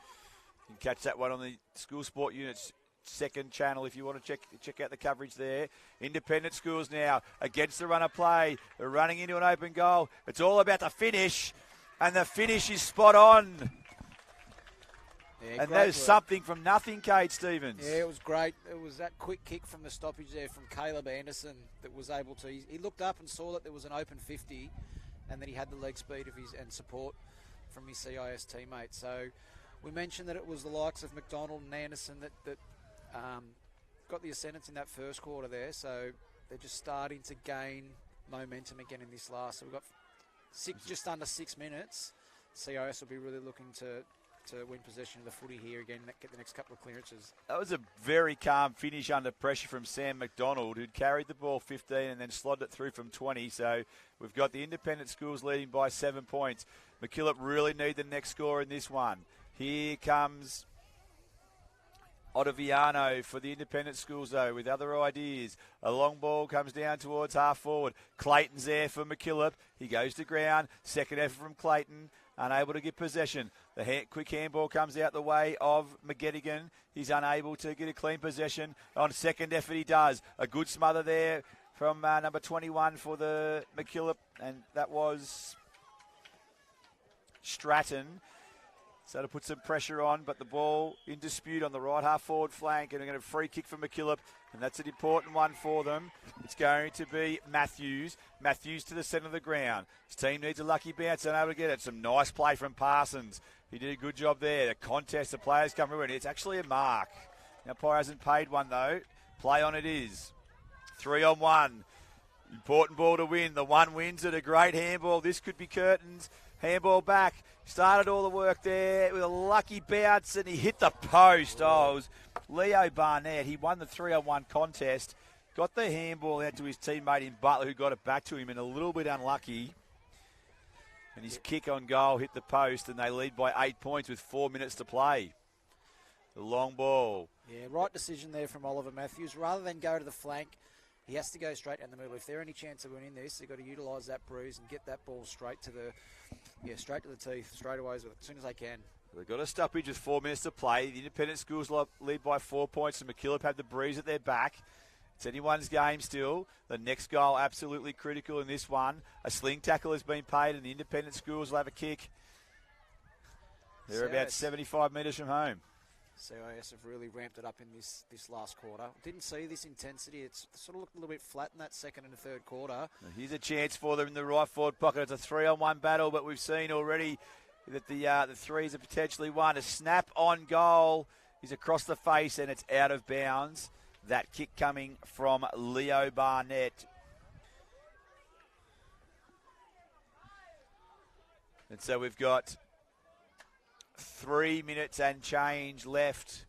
can catch that one on the School Sport Unit's second channel if you want to check out the coverage there. Independent schools now against the run of play. They're running into an open goal. It's all about the finish, and the finish is spot on. Yeah, and that is something from nothing, Kate Stevens. Yeah, it was great. It was that quick kick from the stoppage there from Caleb Anderson that was able to. He looked up and saw that there was an open 50, and then he had the leg speed of his and support from his CIS teammates. So we mentioned that it was the likes of McDonald and Anderson that got the ascendance in that first quarter there. So they're just starting to gain momentum again in this last. So we've got just under 6 minutes. CIS will be really looking to win possession of the footy here again, get the next couple of clearances. That was a very calm finish under pressure from Sam McDonald, who'd carried the ball 15 and then slotted it through from 20. So we've got the independent schools leading by 7 points. McKillop really need the next score in this one. Here comes Ottaviano for the independent schools, though, with other ideas. A long ball comes down towards half forward. Clayton's there for McKillop. He goes to ground. Second effort from Clayton. Unable to get possession. The quick handball comes out the way of McGettigan. He's unable to get a clean possession. On second effort, he does. A good smother there from number 21 for the McKillop, and that was Stratton. So to put some pressure on, but the ball in dispute on the right half forward flank, and they're going to free kick for McKillop, and that's an important one for them. It's going to be Matthews. Matthews to the centre of the ground. His team needs a lucky bounce, unable to get it. Some nice play from Parsons. He did a good job there. The contest, the players come through, and it's actually a mark. Now, Pyre hasn't paid one, though. Play on it is. 3-on-1. Important ball to win. The one wins it. A great handball. This could be curtains. Handball back. Started all the work there with a lucky bounce, and he hit the post. Oh, it was Leo Barnett. He won the 3-on-1 contest. Got the handball out to his teammate in Butler, who got it back to him, and a little bit unlucky. And his kick on goal hit the post, and they lead by 8 points with 4 minutes to play. The long ball. Yeah, right decision there from Oliver Matthews. Rather than go to the flank, he has to go straight down the middle. If they're any chance of winning this, they've got to utilise that bruise and get that ball straight to the teeth, straight away as soon as they can. They've got a stoppage with 4 minutes to play. The independent schools lead by 4 points, and McKillop have the breeze at their back. It's anyone's game still. The next goal absolutely critical in this one. A sling tackle has been paid, and the independent schools will have a kick. They're about 75 metres from home. CIS have really ramped it up in this last quarter. Didn't see this intensity. It's sort of looked a little bit flat in that second and third quarter. Here's a chance for them in the right forward pocket. It's a 3-on-1 battle, but we've seen already that the threes are potentially won. A snap on goal is across the face, and it's out of bounds. That kick coming from Leo Barnett. And so we've got 3 minutes and change left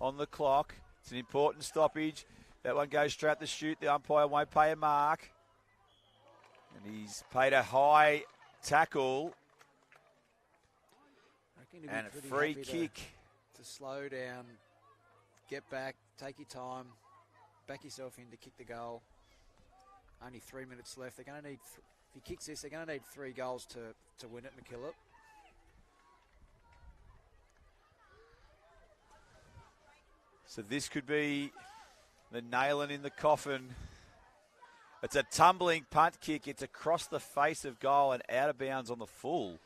on the clock. It's an important stoppage. That one goes straight at the shoot. The umpire won't pay a mark. And he's paid a high tackle. And a free kick. To slow down, get back, take your time, back yourself in to kick the goal. Only 3 minutes left. They're going to need, if he kicks this, they're going to need 3 goals to win it, McKillop. So this could be the nailing in the coffin. It's a tumbling punt kick. It's across the face of goal and out of bounds on the full.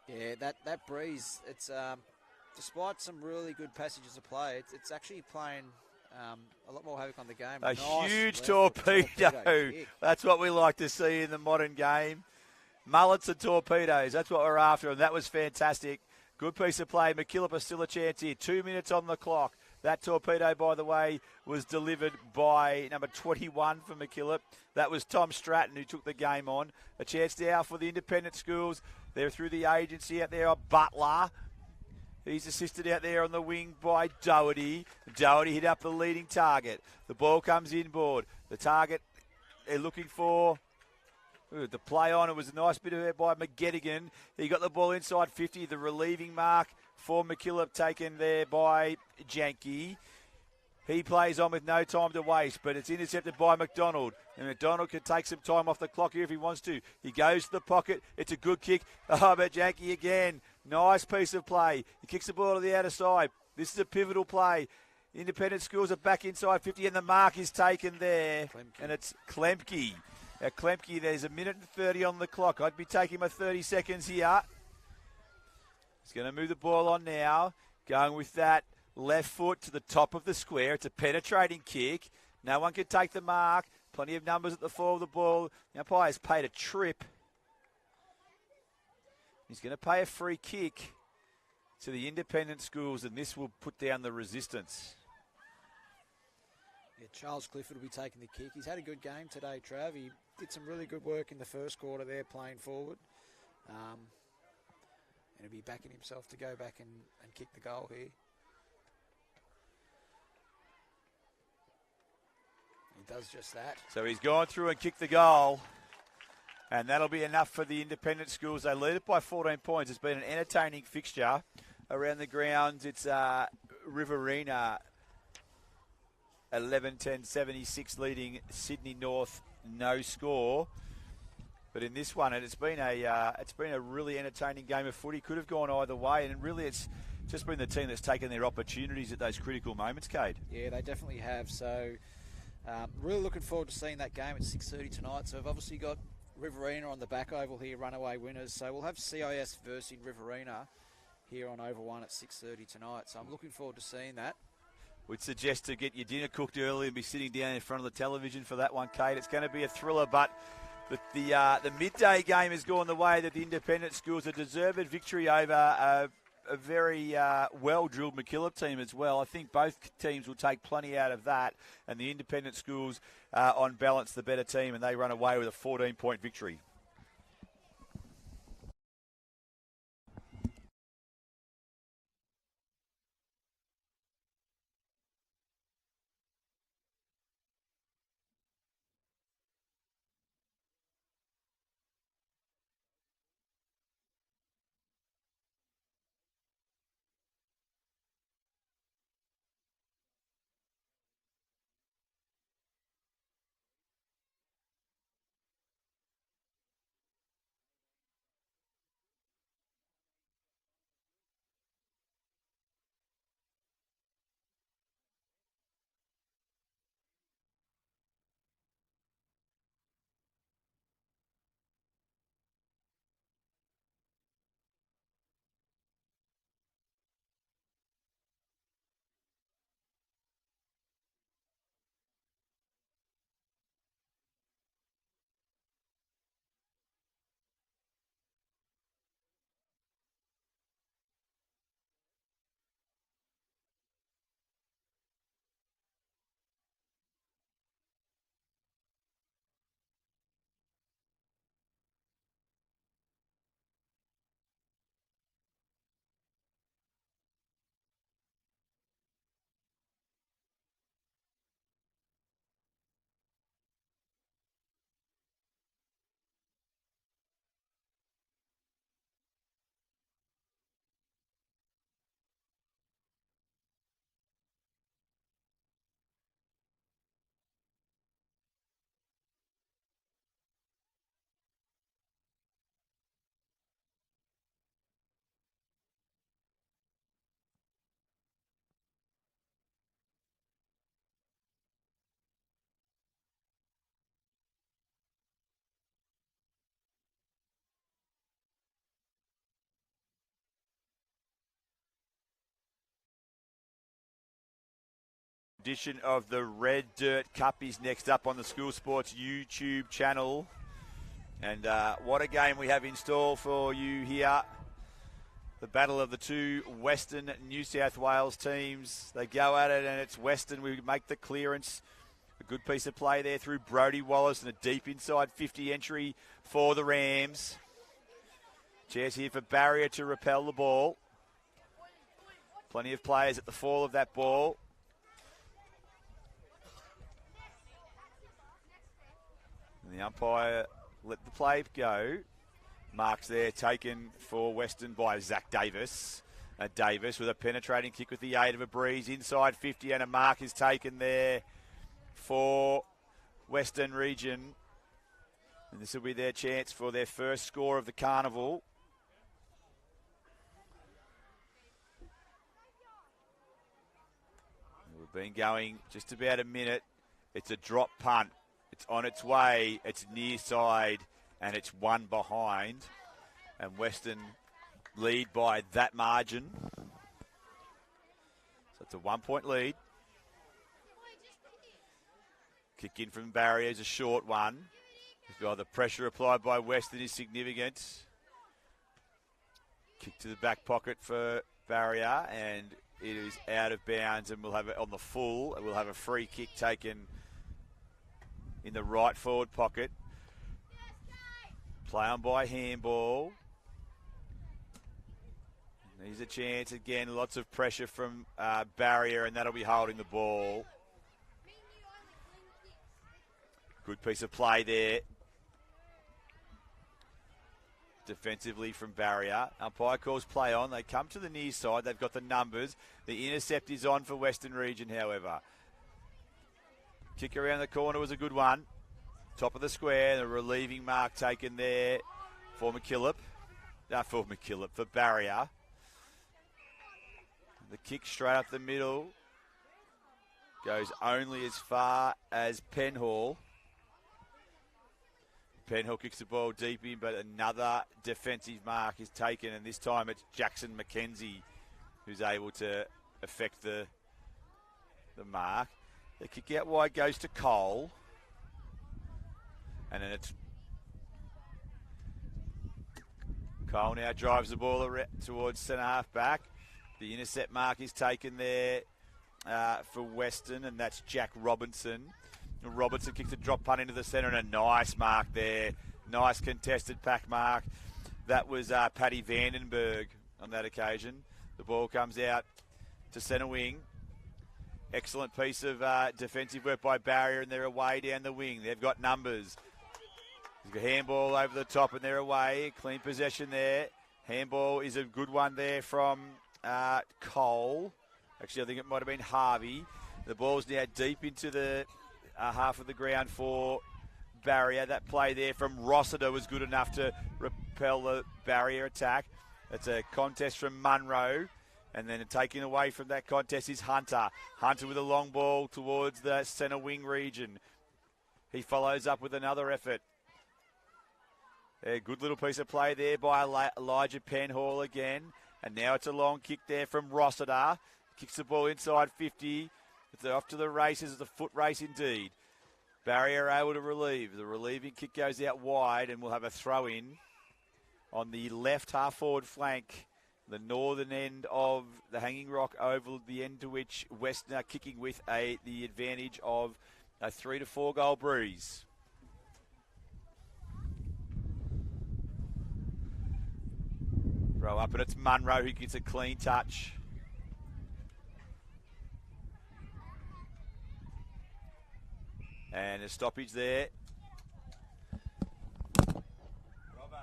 Yeah, that breeze, it's despite some really good passages of play, it's actually playing a lot more havoc on the game. A nice huge torpedo. That's what we like to see in the modern game. Mullets and torpedoes. That's what we're after, and that was fantastic. Good piece of play. McKillop has still a chance here. 2 minutes on the clock. That torpedo, by the way, was delivered by number 21 for McKillop. That was Tom Stratton who took the game on. A chance now for the independent schools. They're through the agency out there of Butler. He's assisted out there on the wing by Doherty. Doherty hit up the leading target. The ball comes inboard. The target they're looking for. The play on, it was a nice bit of it by McGettigan. He got the ball inside 50, the relieving mark for McKillip taken there by Janke. He plays on with no time to waste, but it's intercepted by McDonald. And McDonald can take some time off the clock here if he wants to. He goes to the pocket. It's a good kick. Oh, but Janke again. Nice piece of play. He kicks the ball to the outer side. This is a pivotal play. Independent Schools are back inside 50, and the mark is taken there. Klemke. And it's Klemke. Klemke, there's a minute and 30 on the clock. I'd be taking my 30 seconds here. He's going to move the ball on now. Going with that left foot to the top of the square. It's a penetrating kick. No one can take the mark. Plenty of numbers at the fall of the ball. The umpire's paid a trip. He's going to pay a free kick to the Independent Schools, and this will put down the resistance. Yeah, Charles Clifford will be taking the kick. He's had a good game today, Trav. He did some really good work in the first quarter there playing forward. And he'll be backing himself to go back and kick the goal here. He does just that. So he's gone through and kicked the goal. And that'll be enough for the Independent Schools. They lead it by 14 points. It's been an entertaining fixture around the grounds. It's Riverina 11-10-76 leading Sydney North, no score. But in this one, it's been a really entertaining game of footy. Could have gone either way, and really it's just been the team that's taken their opportunities at those critical moments, Cade. Yeah, they definitely have. So really looking forward to seeing that game at 6:30 tonight. So we've obviously got Riverina on the back oval here, runaway winners. So we'll have CIS versus Riverina here on Oval 1 at 6:30 tonight. So I'm looking forward to seeing that. We'd suggest to get your dinner cooked early and be sitting down in front of the television for that one, Kate. It's going to be a thriller, but the midday game has gone the way that the Independent Schools a deserved victory over a very well-drilled McKillip team as well. I think both teams will take plenty out of that, and the Independent Schools on balance the better team, and they run away with a 14-point victory. Edition of the Red Dirt Cup is next up on the School Sports YouTube channel. And what a game we have in store for you here. The battle of the two Western New South Wales teams. They go at it, and it's Western. We make the clearance. A good piece of play there through Brodie Wallace and a deep inside 50 entry for the Rams. Chairs here for Barrier to repel the ball. Plenty of players at the fall of that ball. And the umpire let the play go. Marks there taken for Western by Zach Davis. Davis with a penetrating kick with the aid of a breeze inside 50, and a mark is taken there for Western Region. And this will be their chance for their first score of the carnival. We've been going just about a minute. It's a drop punt. It's on its way. It's near side, and it's one behind. And Western lead by that margin. So it's a 1 point lead. Kick in from Barrier is a short one. The pressure applied by Western is significant. Kick to the back pocket for Barrier, and it is out of bounds, and we'll have it on the full. We'll have a free kick taken in the right forward pocket. Play on by handball. Here's a chance again. Lots of pressure from Barrier, and that'll be holding the ball. Good piece of play there. Defensively from Barrier. Umpire calls play on. They come to the near side. They've got the numbers. The intercept is on for Western Region, however. Kick around the corner was a good one. Top of the square. The relieving mark taken there for McKillip. For Barrier. The kick straight up the middle goes only as far as Penhall. Penhall kicks the ball deep in, but another defensive mark is taken, and this time it's Jackson McKenzie who's able to affect the mark. The kick out wide goes to Cole, and then it's Cole now drives the ball towards centre half back. The intercept mark is taken there for Western, and that's Jack Robinson. Robertson kicks a drop punt into the centre, and a nice mark there. Nice contested pack mark. That was Paddy Vandenberg on that occasion. The ball comes out to centre wing. Excellent piece of defensive work by Barrier, and they're away down the wing. They've got numbers. There's a handball over the top, and they're away. Clean possession there. Handball is a good one there from Cole. Actually, I think it might have been Harvey. The ball's now deep into the half of the ground for Barrier. That play there from Rossiter was good enough to repel the Barrier attack. It's a contest from Munro, and then taken away from that contest is Hunter. Hunter with a long ball towards the centre wing region. He follows up with another effort. A good little piece of play there by Elijah Penhall again. And now it's a long kick there from Rossiter. Kicks the ball inside 50. It's off to the races. It's a foot race indeed. Barrier able to relieve. The relieving kick goes out wide, and we'll have a throw-in on the left half-forward flank, the northern end of the Hanging Rock Oval, the end to which Western are kicking with the advantage of a 3 to 4 goal breeze. Throw up, and it's Munro who gets a clean touch. And a stoppage there. Robbo.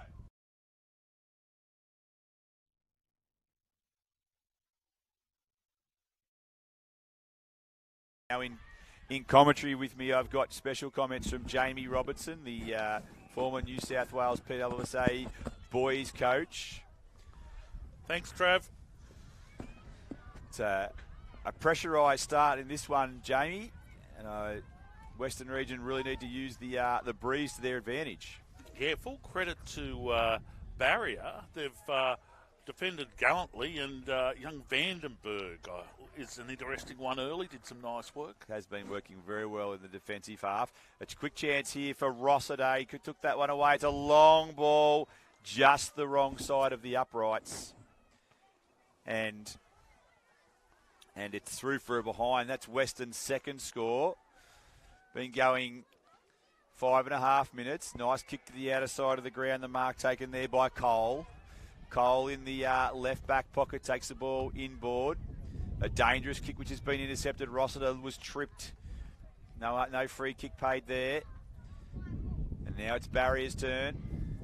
Now in commentary with me, I've got special comments from Jamie Robertson, the former New South Wales PSSA boys coach. Thanks, Trav. It's a pressurised start in this one, Jamie, and Western Region really need to use the breeze to their advantage. Yeah, full credit to Barrier. They've defended gallantly, and young Vandenberg is an interesting one early, did some nice work. Has been working very well in the defensive half. It's a quick chance here for Rossiter. He took that one away. It's a long ball, just the wrong side of the uprights. And it's through for a behind. That's Western's second score. Been going 5.5 minutes. Nice kick to the outer side of the ground. The mark taken there by Cole. Cole in the left back pocket takes the ball inboard. A dangerous kick which has been intercepted. Rossiter was tripped. No free kick paid there. And now it's Barrier's turn.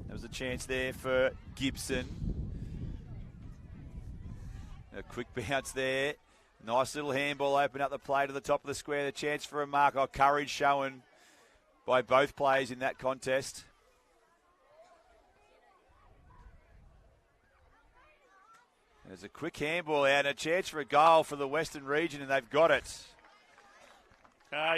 There was a chance there for Gibson. A quick bounce there. Nice little handball open up the play to the top of the square. The chance for a mark. Oh, courage shown by both players in that contest. There's a quick handball out and a chance for a goal for the Western region, and they've got it.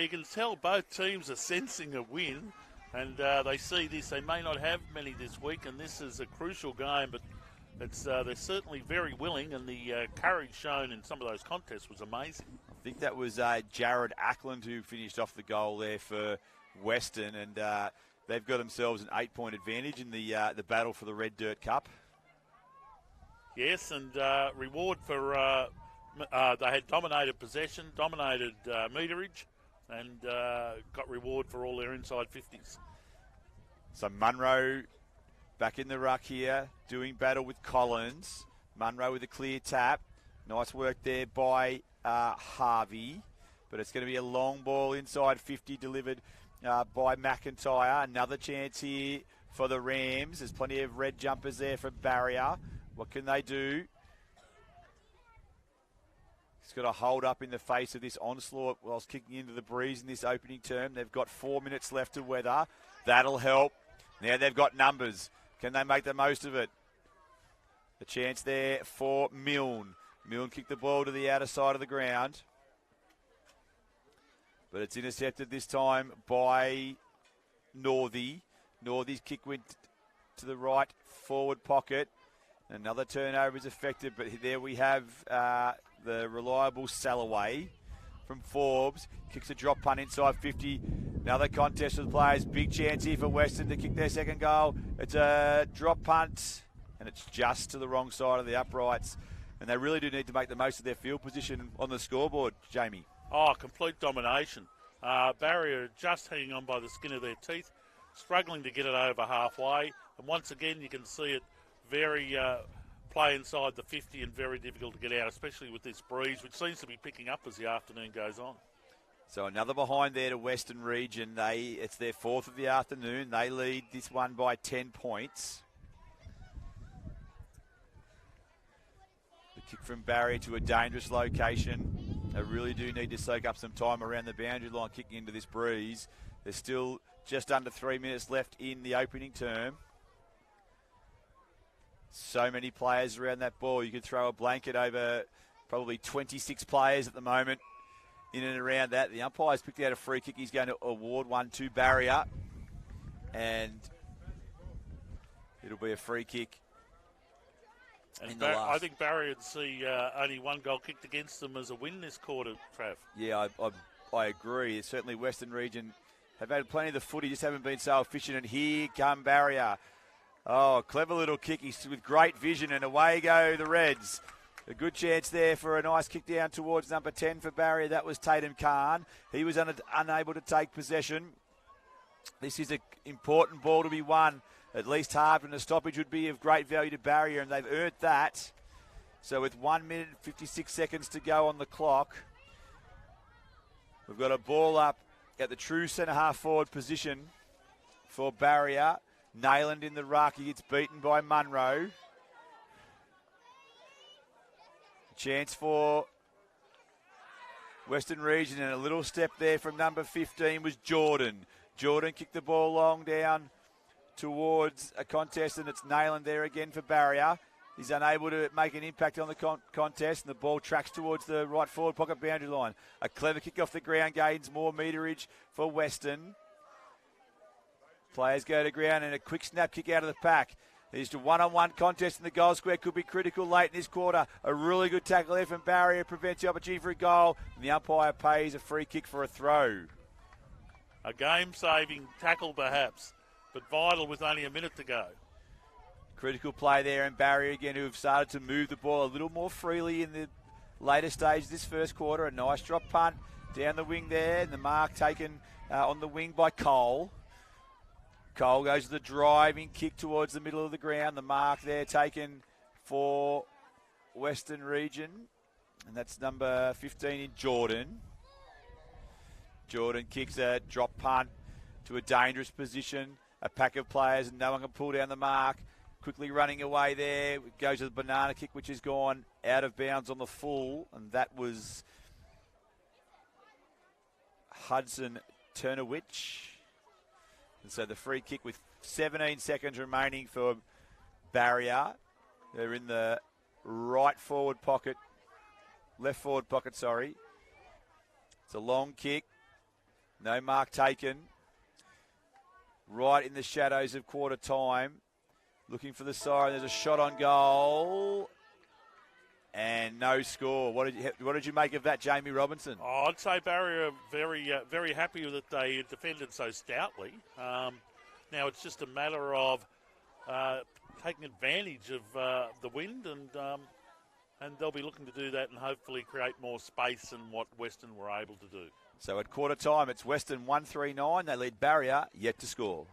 You can tell both teams are sensing a win, and they see this. They may not have many this week, and this is a crucial game, but they're certainly very willing, and the courage shown in some of those contests was amazing. I think that was Jared Ackland who finished off the goal there for Western, and they've got themselves an 8-point advantage in the battle for the Red Dirt Cup. Yes, and reward for they had dominated possession, dominated meterage, and got reward for all their inside 50s. So Munro back in the ruck here, doing battle with Collins. Munro with a clear tap. Nice work there by Harvey, but it's going to be a long ball inside 50 delivered by McIntyre. Another chance here for the Rams. There's plenty of red jumpers there for Barrier. What can they do? He's got to hold up in the face of this onslaught whilst kicking into the breeze in this opening term. They've got 4 minutes left to weather. That'll help. Now they've got numbers. Can they make the most of it? A chance there for Milne. Milne kicked the ball to the outer side of the ground. But it's intercepted this time by Northey. Northey's kick went to the right forward pocket. Another turnover is affected, but there we have the reliable Salloway from Forbes. Kicks a drop punt inside 50. Another contest with players. Big chance here for Western to kick their second goal. It's a drop punt, and it's just to the wrong side of the uprights. And they really do need to make the most of their field position on the scoreboard, Jamie. Oh, complete domination. Barrier just hanging on by the skin of their teeth, struggling to get it over halfway. And once again, you can see it very play inside the 50 and very difficult to get out, especially with this breeze, which seems to be picking up as the afternoon goes on. So another behind there to Western Region. It's their fourth of the afternoon. They lead this one by 10 points. The kick from Barrier to a dangerous location. They really do need to soak up some time around the boundary line kicking into this breeze. There's still just under 3 minutes left in the opening term. So many players around that ball. You could throw a blanket over probably 26 players at the moment in and around that. The umpire's picked out a free kick. He's going to award one to Barrier. And it'll be a free kick. And I think Barrier would see only one goal kicked against them as a win this quarter, Trav. Yeah, I agree. Certainly Western Region have had plenty of the footy, just haven't been so efficient. And here come Barrier. Oh, clever little kick. He's with great vision, and away go the Reds. A good chance there for a nice kick down towards number 10 for Barrier. That was Tatum Khan. He was unable to take possession. This is an important ball to be won. At least half, and a stoppage would be of great value to Barrier, and they've earned that. So with 1 minute and 56 seconds to go on the clock, we've got a ball up at the true centre-half forward position for Barrier. Nayland in the ruck. He gets beaten by Munro. Chance for Western Region, and a little step there from number 15 was Jordan. Jordan kicked the ball long down towards a contest, and it's Nayland there again for Barrier. He's unable to make an impact on the contest, and the ball tracks towards the right forward pocket boundary line. A clever kick off the ground gains more meterage for Western. Players go to ground, and a quick snap kick out of the pack. There's a one-on-one contest in the goal square. Could be critical late in this quarter. A really good tackle there from Barrier. Prevents the opportunity for a goal. And the umpire pays a free kick for a throw. A game-saving tackle perhaps, but vital with only a minute to go. Critical play there, and Barrier again, who have started to move the ball a little more freely in the later stage of this first quarter. A nice drop punt down the wing there, and the mark taken on the wing by Cole. Cole goes to the driving kick towards the middle of the ground. The mark there taken for Western Region. And that's number 15 in Jordan. Jordan kicks a drop punt to a dangerous position. A pack of players and no one can pull down the mark. Quickly running away there. Goes to the banana kick, which has gone out of bounds on the full. And that was Hudson Turnowich. And so the free kick with 17 seconds remaining for Barrier. They're in the left forward pocket, sorry. It's a long kick. No mark taken. Right in the shadows of quarter time. Looking for the siren. There's a shot on goal. And no score. What did you make of that, Jamie Robinson? Oh, I'd say Barrier very happy that they defended so stoutly. Now it's just a matter of taking advantage of the wind, and they'll be looking to do that and hopefully create more space than what Western were able to do. So at quarter time, it's Western 1-3-9. They lead Barrier, yet to score.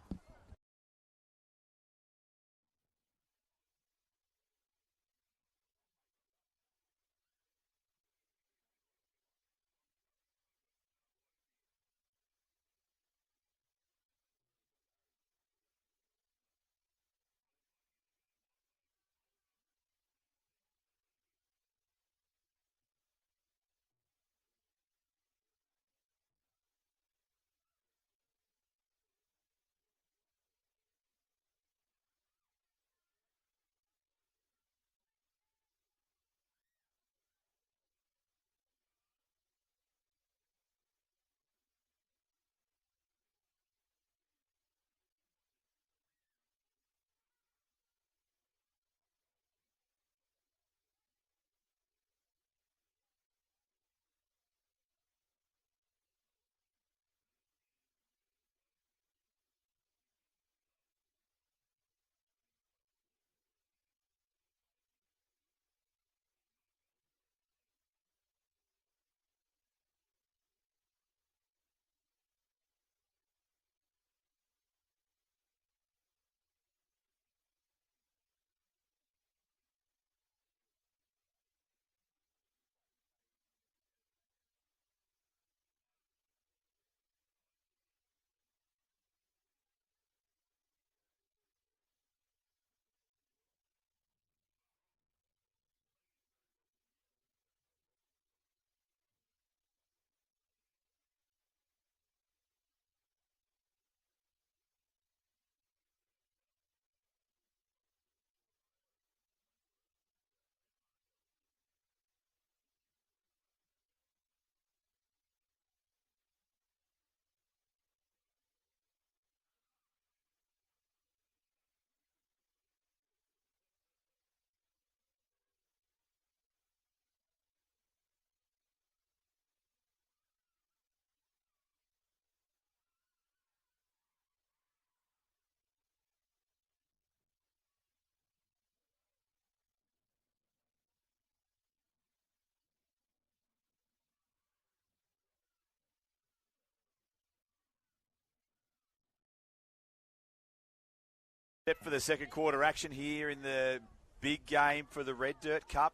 Step for the second quarter action here in the big game for the Red Dirt Cup.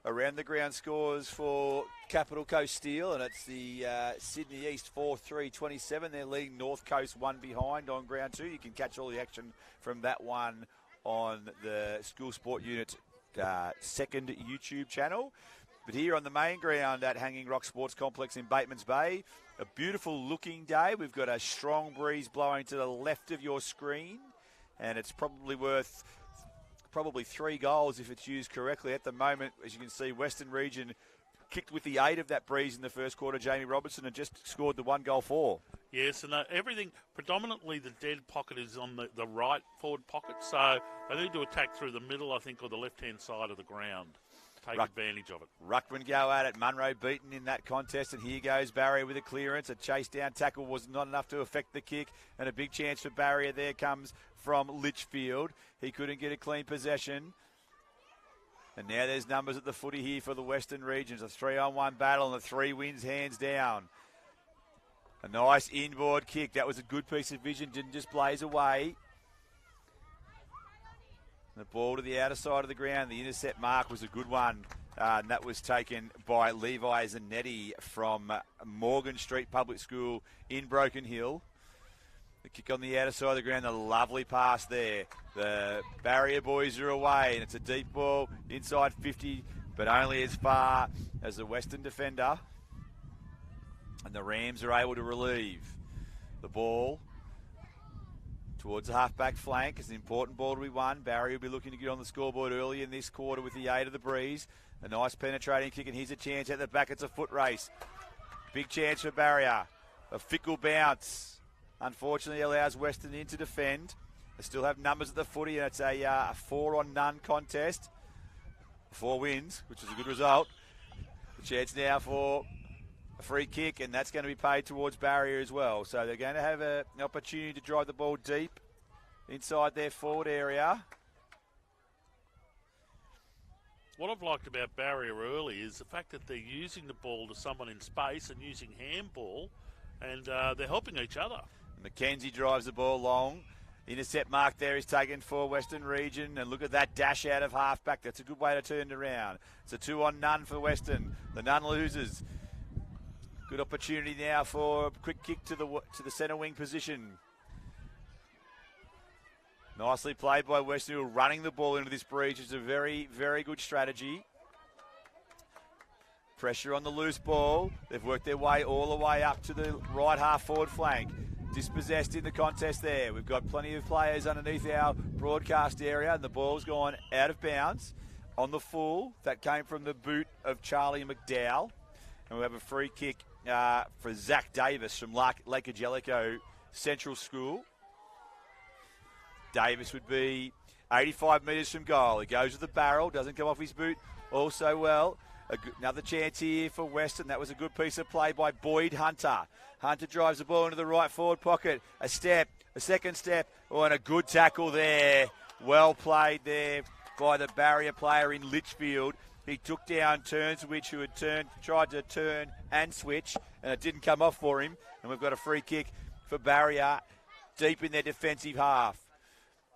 Around the ground scores for Capital Coast Steel, and it's the Sydney East 4-3-27. They're leading North Coast one behind on ground two. You can catch all the action from that one on the School Sport Unit second YouTube channel. But here on the main ground at Hanging Rock Sports Complex in Batemans Bay, a beautiful looking day. We've got a strong breeze blowing to the left of your screen, and it's probably worth 3 goals if it's used correctly. At the moment, as you can see, Western Region kicked with the aid of that breeze in the first quarter, Jamie Robertson, and just scored the 1 goal for. Yes, and everything, predominantly the dead pocket is on the right forward pocket, so they need to attack through the middle, I think, or the left-hand side of the ground. Take advantage of it. Ruckman go at it. Munro beaten in that contest, and here goes Barrier with a clearance. A chase down tackle was not enough to affect the kick, and a big chance for Barrier there comes from Litchfield. He couldn't get a clean possession. And now there's numbers at the footy here for the Western Regions. A 3-on-1 battle, and the 3 wins hands down. A nice inboard kick. That was a good piece of vision. Didn't just blaze away. The ball to the outer side of the ground. The intercept mark was a good one. And that was taken by Levi Zanetti from Morgan Street Public School in Broken Hill. The kick on the outer side of the ground, a lovely pass there. The barrier boys are away, and it's a deep ball inside 50, but only as far as the Western defender. And the Rams are able to relieve the ball towards the half-back flank. It's an important ball to be won. Barry will be looking to get on the scoreboard early in this quarter with the aid of the breeze. A nice penetrating kick, and here's a chance at the back. It's a foot race. Big chance for Barrier. A fickle bounce. Unfortunately, allows Western in to defend. They still have numbers at the footy, and it's a 4-on-none contest. 4 wins, which is a good result. The chance now for a free kick, and that's going to be paid towards Barrier as well. So they're going to have an opportunity to drive the ball deep inside their forward area. What I've liked about Barrier early is the fact that they're using the ball to someone in space and using handball, and they're helping each other. McKenzie drives the ball long. Intercept mark there is taken for Western Region, and look at that dash out of halfback. That's a good way to turn it around. It's a 2-on-none for Western. The None loses. Good opportunity now for a quick kick to the centre wing position. Nicely played by Western, running the ball into this breach. It's a very, very good strategy. Pressure on the loose ball. They've worked their way all the way up to the right half forward flank. Dispossessed in the contest there. We've got plenty of players underneath our broadcast area, and the ball's gone out of bounds on the full. That came from the boot of Charlie McDowell. And we have a free kick for Zach Davis from Lake Angelico Central School. Davis would be 85 metres from goal. He goes to the barrel, doesn't come off his boot also well. Another chance here for Western. That was a good piece of play by Boyd Hunter. Hunter drives the ball into the right forward pocket. A step, a second step, and a good tackle there. Well played there by the barrier player in Litchfield. He took down Turnswich, who had tried to turn and switch, and it didn't come off for him. And we've got a free kick for Barrier deep in their defensive half.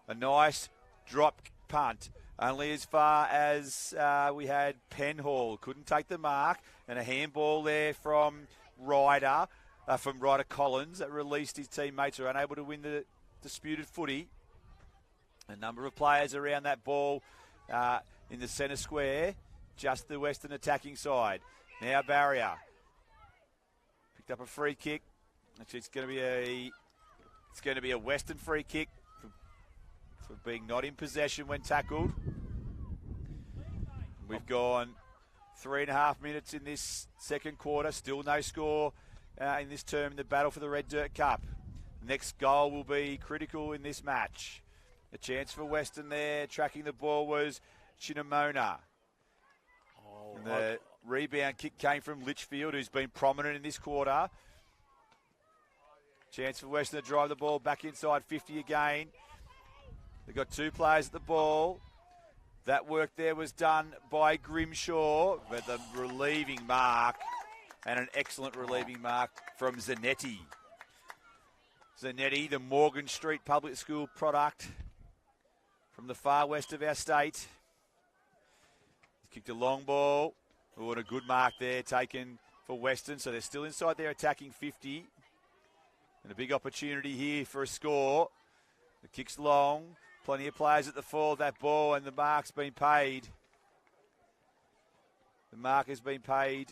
A nice drop punt, only as far as we had Penhall. Couldn't take the mark, and a handball there from Ryder Collins that released his teammates, who are unable to win the disputed footy. A number of players around that ball in the centre square, just the Western attacking side. Now Barrier picked up a free kick. Actually, it's going to be a Western free kick for being not in possession when tackled. We've gone 3.5 minutes in this second quarter. Still no score in this term in the battle for the Red Dirt Cup. Next goal will be critical in this match. A chance for Western there. Tracking the ball was Chinamona. And the rebound kick came from Litchfield, who's been prominent in this quarter. Chance for Western to drive the ball back inside 50 again. They've got 2 players at the ball. That work there was done by Grimshaw, but the relieving mark, and an excellent relieving mark from Zanetti. Zanetti, the Morgan Street Public School product from the far west of our state. He's kicked a long ball. Oh, and a good mark there taken for Western, so they're still inside their attacking 50. And a big opportunity here for a score. The kick's long. Plenty of players at the fall of that ball, and the mark's been paid. The mark has been paid.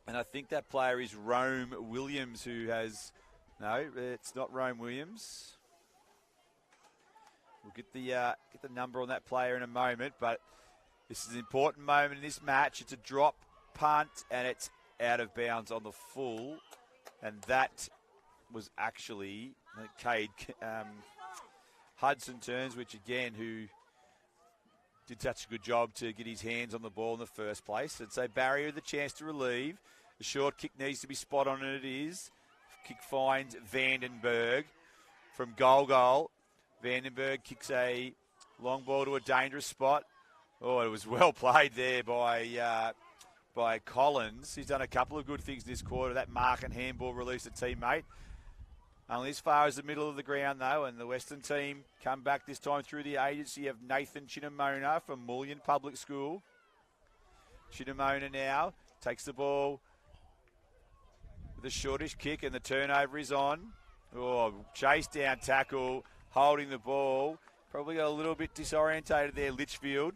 And I think that player is Rome Williams, who has... No, it's not Rome Williams. We'll get the number on that player in a moment, but this is an important moment in this match. It's a drop punt, and it's out of bounds on the full. And that was actually Cade Hudson Turnswich again, who did such a good job to get his hands on the ball in the first place. And so Barrier the chance to relieve. The short kick needs to be spot on, and it is. Kick finds Vandenberg from goal. Vandenberg kicks a long ball to a dangerous spot. Oh, it was well played there by Collins. He's done a couple of good things this quarter. That mark and handball released a teammate. Only as far as the middle of the ground, though, and the Western team come back this time through the agency of Nathan Chinamona from Mullion Public School. Chinamona now takes the ball with a shortish kick, and the turnover is on. Oh, chase down tackle, holding the ball. Probably got a little bit disorientated there, Litchfield.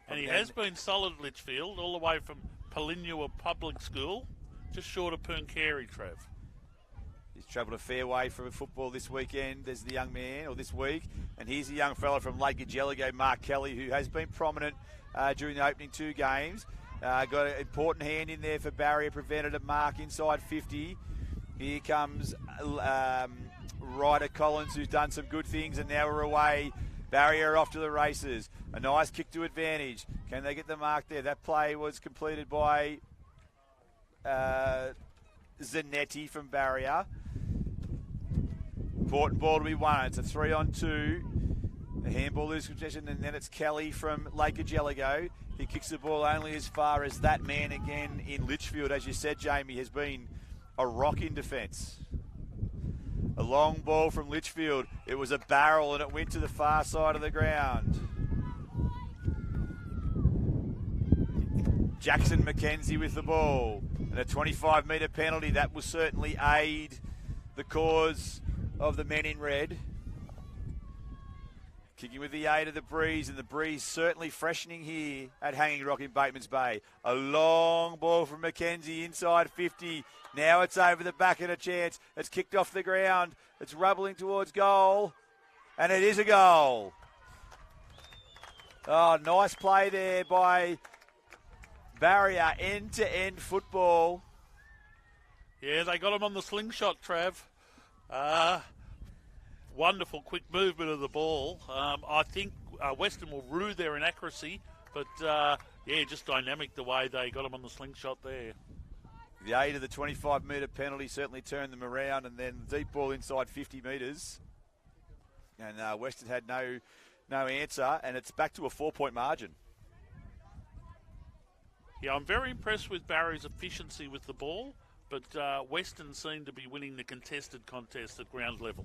And he has been solid, Litchfield, all the way from Palinua Public School, just short of Pooncarie, Trev. He's travelled a fair way for football this weekend as the young man, or this week. And here's a young fella from Lake Ageligo, Mark Kelly, who has been prominent during the opening 2 games. Got an important hand in there for barrier, prevented a mark inside 50. Here comes Ryder Collins, who's done some good things, and now we're away. Barrier off to the races. A nice kick to advantage. Can they get the mark there? That play was completed by Zanetti from Barrier. Important ball to be won. It's a 3-on-2. A handball loose possession, and then it's Kelly from Lake Ageligo. He kicks the ball only as far as that man again in Litchfield, as you said, Jamie, has been a rock in defence. A long ball from Litchfield. It was a barrel and it went to the far side of the ground. Jackson McKenzie with the ball. And a 25-metre penalty. That will certainly aid the cause of the men in red. Kicking with the aid of the breeze, and the breeze certainly freshening here at Hanging Rock in Batemans Bay. A long ball from McKenzie inside 50. Now it's over the back and a chance. It's kicked off the ground. It's rubbling towards goal. And it is a goal. Oh, nice play there by Barrier. End-to-end football. Yeah, they got him on the slingshot, Trav. Wonderful quick movement of the ball. I think Western will rue their inaccuracy, but just dynamic the way they got him on the slingshot there. The aid of the 25-metre penalty certainly turned them around, and then deep ball inside 50 metres. And Western had no answer, and it's back to a 4-point margin. Yeah, I'm very impressed with Barry's efficiency with the ball, but Western seem to be winning the contested contest at ground level.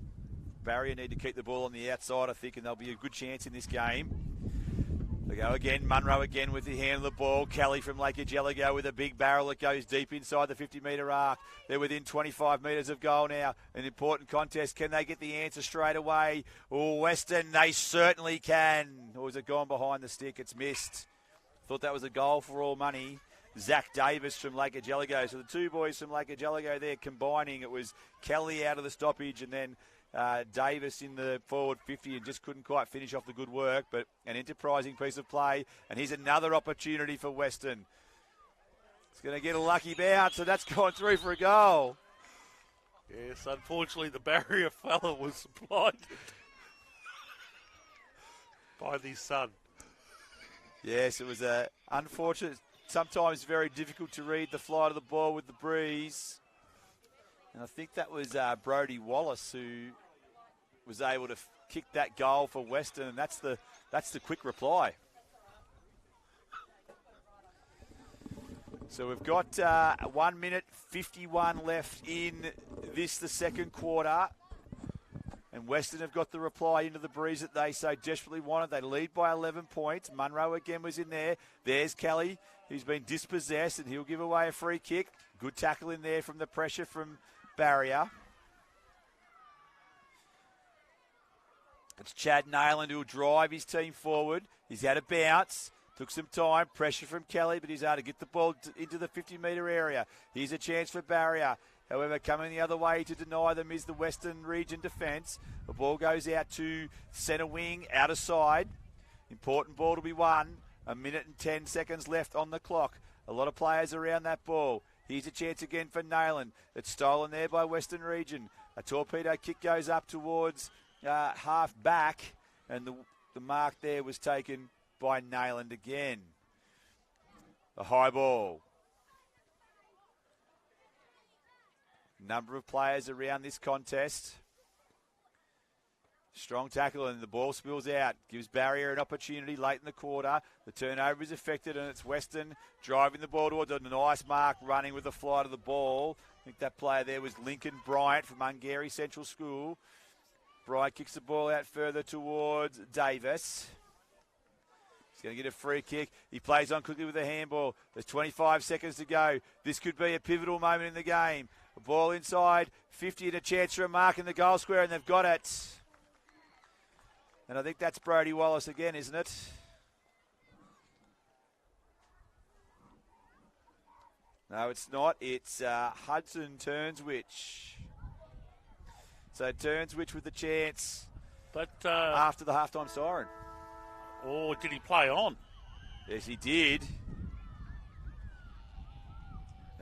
Barrier need to keep the ball on the outside, I think, and there'll be a good chance in this game. They go again. Munro again with the hand of the ball. Kelly from Lake Ageligo with a big barrel that goes deep inside the 50-metre arc. They're within 25 metres of goal now. An important contest. Can they get the answer straight away? Oh, Western, they certainly can. Or has it gone behind the stick? It's missed. Thought that was a goal for all money. Zach Davis from Lake Ageligo. So the two boys from Lake Ageligo there combining. It was Kelly out of the stoppage, and then Davis in the forward 50, and just couldn't quite finish off the good work, but an enterprising piece of play. And here's another opportunity for Western. It's going to get a lucky bounce, so that's gone through for a goal. Yes, unfortunately the barrier fella was supplied by the sun. Yes, it was unfortunate, sometimes very difficult to read the flight of the ball with the breeze. And I think that was Brodie Wallace who was able to kick that goal for Western, and that's the quick reply. So we've got 1 minute 51 left in the second quarter. And Western have got the reply into the breeze that they so desperately wanted. They lead by 11 points. Munro again was in there. There's Kelly, who's been dispossessed, and he'll give away a free kick. Good tackle in there from the pressure from Barrier. It's Chad Nayland who'll drive his team forward. He's had a bounce. Took some time, pressure from Kelly, but he's able to get the ball into the 50-metre area. Here's a chance for Barrier. However, coming the other way to deny them is the Western Region defence. The ball goes out to centre wing, out of side. Important ball to be won. 1 minute and 10 seconds left on the clock. A lot of players around that ball. Here's a chance again for Nayland. It's stolen there by Western Region. A torpedo kick goes up towards half back, and the mark there was taken by Nayland again. The high ball. Number of players around this contest. Strong tackle, and the ball spills out. Gives Barrier an opportunity late in the quarter. The turnover is affected, and it's Western driving the ball towards a nice mark, running with the flight of the ball. I think that player there was Lincoln Bryant from Ungary Central School. Bryant kicks the ball out further towards Davis. going to get a free kick. He plays on quickly with a handball. There's 25 seconds to go. This could be a pivotal moment in the game. A ball inside, 50 and a chance for a mark in the goal square, and they've got it. And I think that's Brody Wallace again, isn't it? No, it's not. It's Hudson Turnswich. So Turnswich with the chance after the halftime siren. Or did he play on? Yes, he did.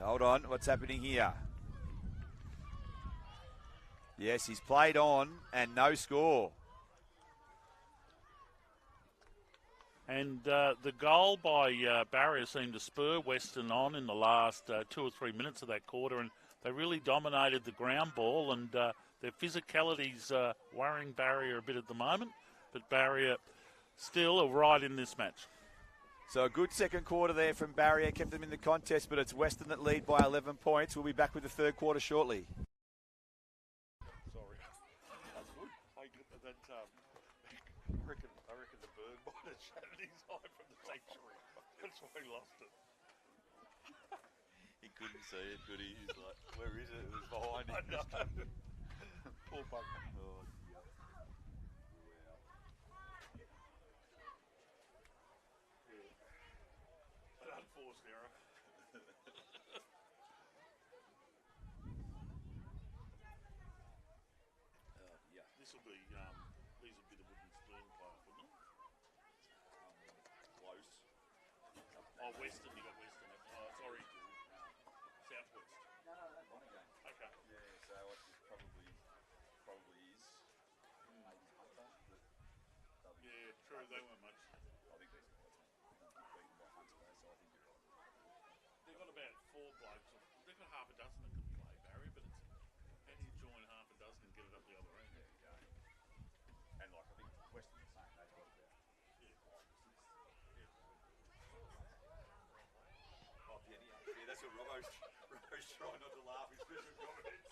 Hold on, what's happening here? Yes, he's played on and no score. And the goal by Barrier seemed to spur Western on in the last 2 or 3 minutes of that quarter, and they really dominated the ground ball, and their physicality's worrying Barrier a bit at the moment, but Barrier still are right in this match. So a good second quarter there from Barrier, kept them in the contest, but it's Western that lead by 11 points. We'll be back with the third quarter shortly. Sorry. That's good. I reckon the bird might have shattered his eye from the sanctuary. That's why he lost it. He couldn't see it, could he? He's like, where is it? It was behind him. I know. Poor bugger. Oh. An unforced error. This will be, these will be the wooden spoon player, wouldn't it? Close. Oh, Western, you got Western. Oh, sorry. Southwest. No, that's one again. Okay. Yeah, so it probably is. Maybe Hunter. Yeah, true, they weren't much. I think they're beaten by Hunter, though, so I think you're right. They've got about 4 blokes. They've got half a dozen that can play, Barry, but it's how do you join half a dozen and get it up the other end? There you go. And like I think Western the same, they've got about 5 or 6. Yeah, that's what Robbo's trying not to laugh. His special comments.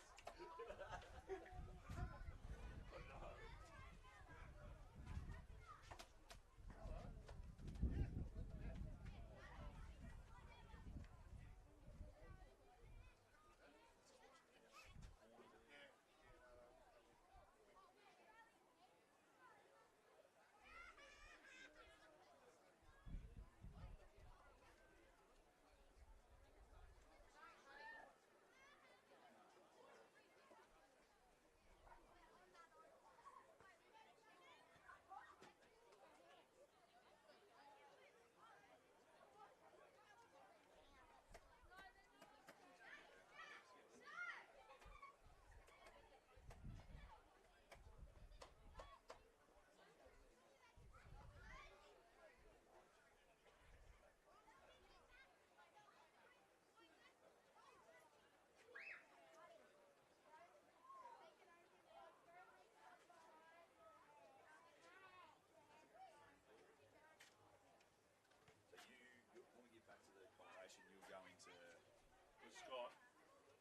Scott.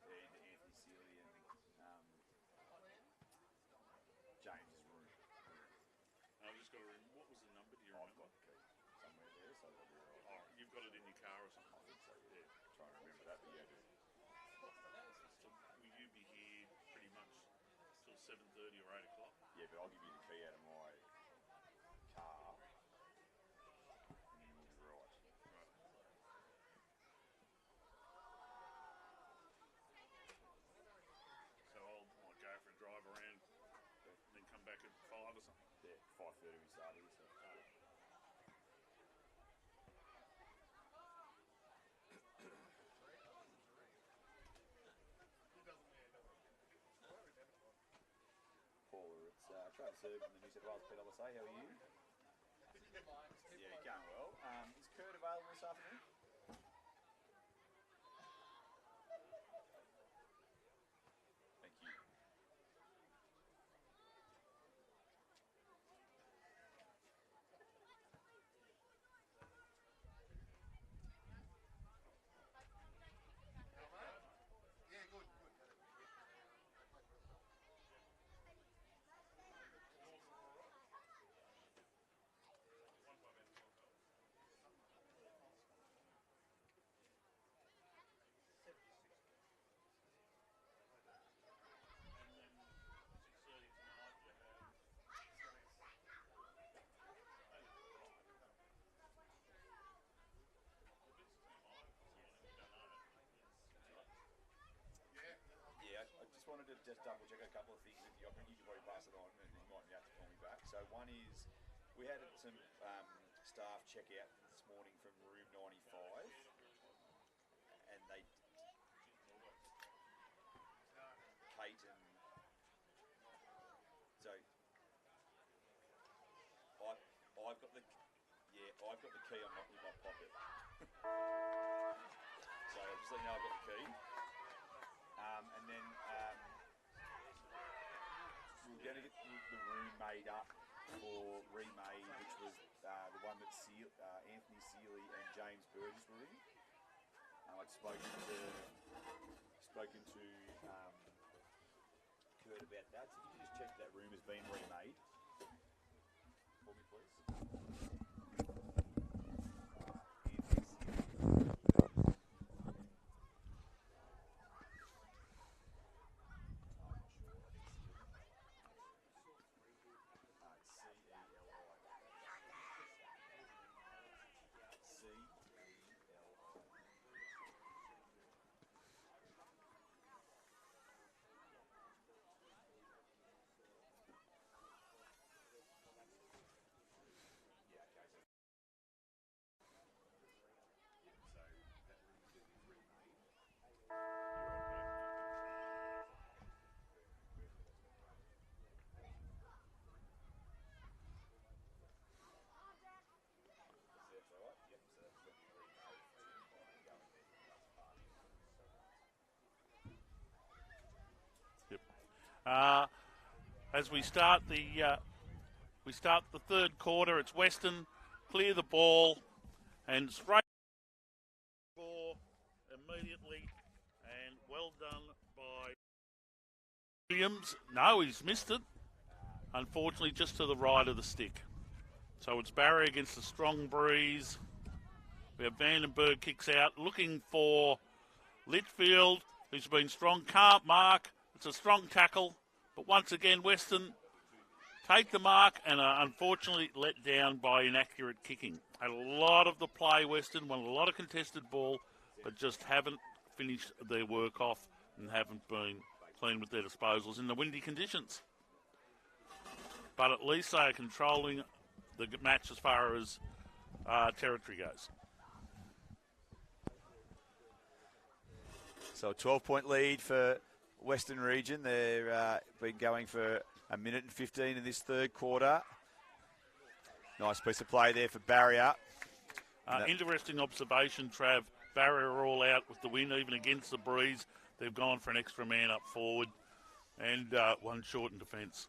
And Anthony Sealy and James's room. I've just got to remember, what was the number? Do you I've remember? got the key somewhere there, so that'll be all right. Oh, you've got it in your car or something? I think so, yeah. Trying to remember that, but yeah, I do. So will you be here pretty much till 7:30 or 8 o'clock? Yeah, but I'll give you the key out of my car. And then we'll be right. So I'll go for a drive around and then come back at 5 or something. Yeah, 5:30 we started, so. Paula, it's Travis Erb from the New South Wales PSSA. How are you? Yeah, going well. Is Kurt available this afternoon? Thank you. to just double check a couple of things with you. I think you can probably pass it on, and you might have to call me back. So one is, we had some staff check out this morning from room 95, and they, Kate and so I've got the key in my pocket. So just let you know I've got the key. And then we were going to get the room made up or remade, which was the one that Anthony Seeley and James Burgess were in. I'd spoken to Kurt about that. So if you could just check that room has been remade for me, please. As we start the third quarter, it's Western clear the ball and straight score immediately, and well done by Williams. No, he's missed it. Unfortunately, just to the right of the stick. So it's Barry against a strong breeze. We have Vandenberg kicks out, looking for Litchfield, who's been strong. Can't mark. It's a strong tackle. But once again, Western take the mark and are unfortunately let down by inaccurate kicking. Had a lot of the play, Western, won a lot of contested ball, but just haven't finished their work off and haven't been clean with their disposals in the windy conditions. But at least they are controlling the match as far as territory goes. So a 12-point lead for Western Region. They've been going for a minute and 15 in this third quarter. Nice piece of play there for Barrier. Interesting observation, Trav. Barrier are all out with the win, even against the breeze. They've gone for an extra man up forward and one short in defence.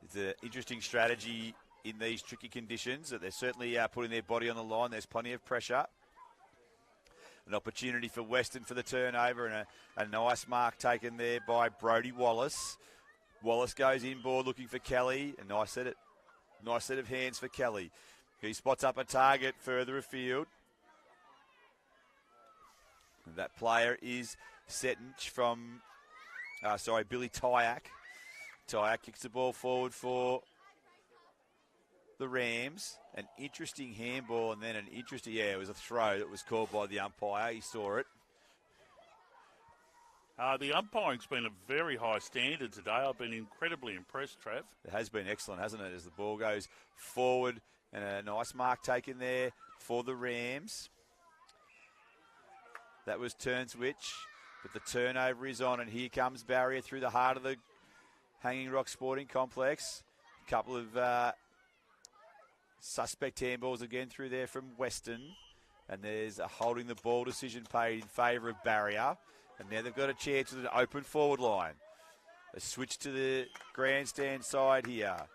It's an interesting strategy in these tricky conditions. That they're certainly putting their body on the line. There's plenty of pressure. An opportunity for Western for the turnover, and a nice mark taken there by Brodie Wallace. Wallace goes inboard looking for Kelly. A nice set of hands for Kelly. He spots up a target further afield. And that player is Setinch from, Billy Tyak. Tyak kicks the ball forward for the Rams. An interesting handball, and then it was a throw that was called by the umpire. He saw it. The umpiring's been a very high standard today. I've been incredibly impressed, Trav. It has been excellent, hasn't it, as the ball goes forward, and a nice mark taken there for the Rams. That was turn switch, but the turnover is on, and here comes Barrier through the heart of the Hanging Rock Sporting Complex. A couple of suspect handballs again through there from Western, and there's a holding the ball decision paid in favour of Barrier, and now they've got a chance with an open forward line. A switch to the grandstand side here.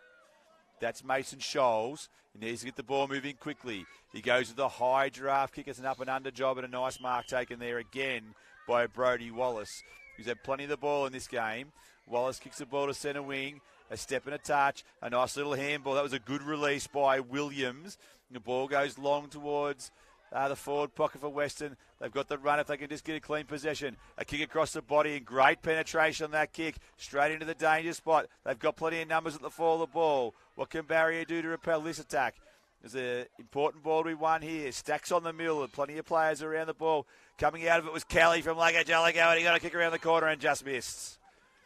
That's Mason Scholes. He needs to get the ball moving quickly. He goes with a high giraffe kick. It's an up and under job, and a nice mark taken there again by Brodie Wallace. He's had plenty of the ball in this game. Wallace kicks the ball to centre wing. A step and a touch. A nice little handball. That was a good release by Williams. The ball goes long towards the forward pocket for Western. They've got the run if they can just get a clean possession. A kick across the body and great penetration on that kick. Straight into the danger spot. They've got plenty of numbers at the fall of the ball. What can Barrier do to repel this attack? There's an important ball to be won here. Stacks on the middle. Plenty of players around the ball. Coming out of it was Kelly from Lego Jellico, and he got a kick around the corner and just missed.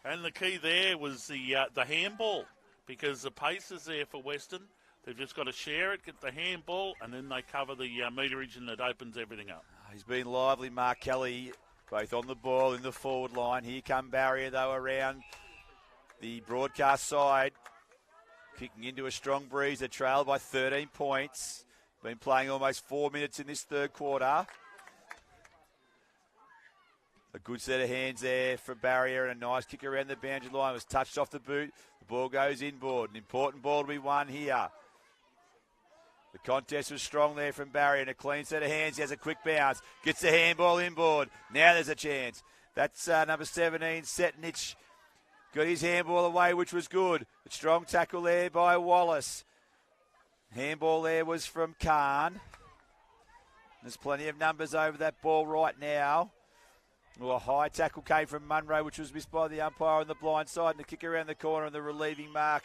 And the key there was the handball, because the pace is there for Western. They've just got to share it, get the handball, and then they cover the meterage, and it opens everything up. He's been lively, Mark Kelly, both on the ball in the forward line. Here come Barrier, though, around the broadcast side. Kicking into a strong breeze. They trail by 13 points. Been playing almost 4 minutes in this third quarter. A good set of hands there for Barrier, and a nice kick around the boundary line. Was touched off the boot. The ball goes inboard. An important ball to be won here. The contest was strong there from Barrier, and a clean set of hands. He has a quick bounce. Gets the handball inboard. Now there's a chance. That's number 17, Setnich. Got his handball away, which was good. A strong tackle there by Wallace. Handball there was from Khan. There's plenty of numbers over that ball right now. Well, a high tackle came from Munro, which was missed by the umpire on the blind side. And a kick around the corner, and the relieving mark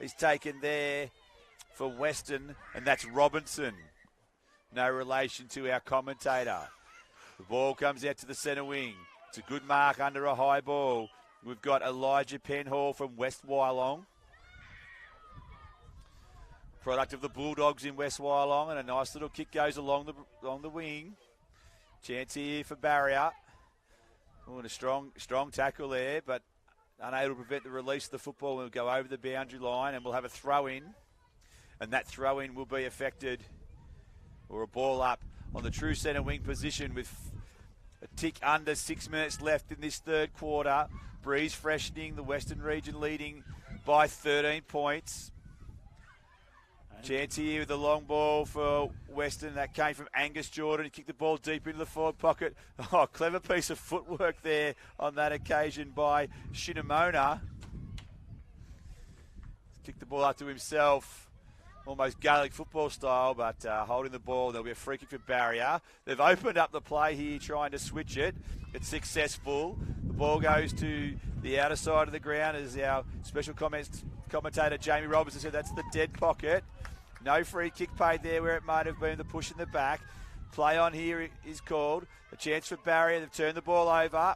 is taken there for Western, and that's Robinson. No relation to our commentator. The ball comes out to the centre wing. It's a good mark under a high ball. We've got Elijah Penhall from West Wyalong. Product of the Bulldogs in West Wyalong, and a nice little kick goes along the wing. Chance here for Barrier. Oh, and a strong tackle there, but unable to prevent the release of the football. We'll go over the boundary line, and we'll have a throw-in. And that throw-in will be affected, or a ball up on the true centre wing position with a tick under 6 minutes left in this third quarter. Breeze freshening, the Western region leading by 13 points. Chance here with the long ball for Western. That came from Angus Jordan. He kicked the ball deep into the forward pocket. Oh, clever piece of footwork there on that occasion by Shinamona. Kicked the ball up to himself. Almost Gaelic football style, but holding the ball. There'll be a free kick for Barrier. They've opened up the play here, trying to switch it. It's successful. The ball goes to the outer side of the ground, as our special commentator Jamie Robertson said. That's the dead pocket. No free kick paid there where it might have been the push in the back. Play on here is called. A chance for Barrier. They've turned the ball over.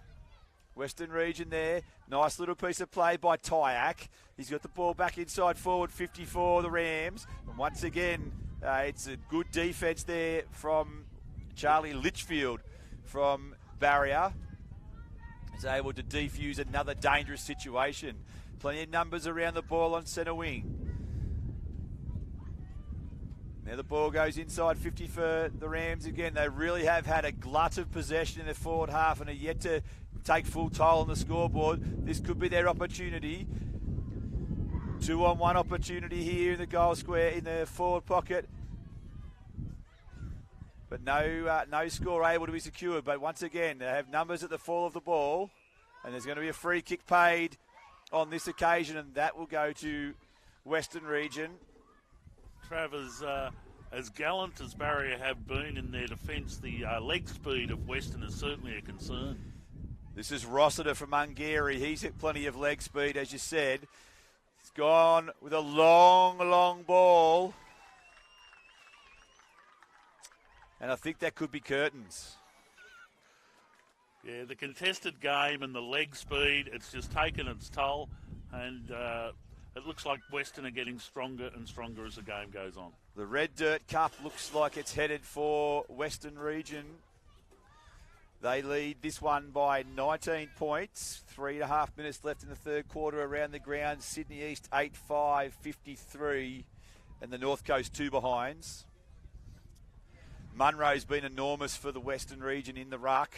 Western region there. Nice little piece of play by Tyak. He's got the ball back inside forward 54, the Rams. And once again, it's a good defence there from Charlie Litchfield from Barrier. He's able to defuse another dangerous situation. Plenty of numbers around the ball on centre wing. Now the ball goes inside 50 for the Rams again. They really have had a glut of possession in their forward half and are yet to take full toll on the scoreboard. This could be their opportunity. 2-on-1 opportunity here in the goal square in the forward pocket. But no score able to be secured. But once again, they have numbers at the fall of the ball. And there's going to be a free kick paid on this occasion, and that will go to Western region. Travers, as gallant as Barrier have been in their defence, the leg speed of Western is certainly a concern. This is Rossiter from Ungary. He's hit plenty of leg speed, as you said. He's gone with a long ball. And I think that could be curtains. Yeah, the contested game and the leg speed, it's just taken its toll. And it looks like Western are getting stronger and stronger as the game goes on. The Red Dirt Cup looks like it's headed for Western region. They lead this one by 19 points. 3.5 minutes left in the third quarter around the ground. Sydney East 8-5, 53. And the North Coast 2 behinds. Munro's been enormous for the Western region in the ruck.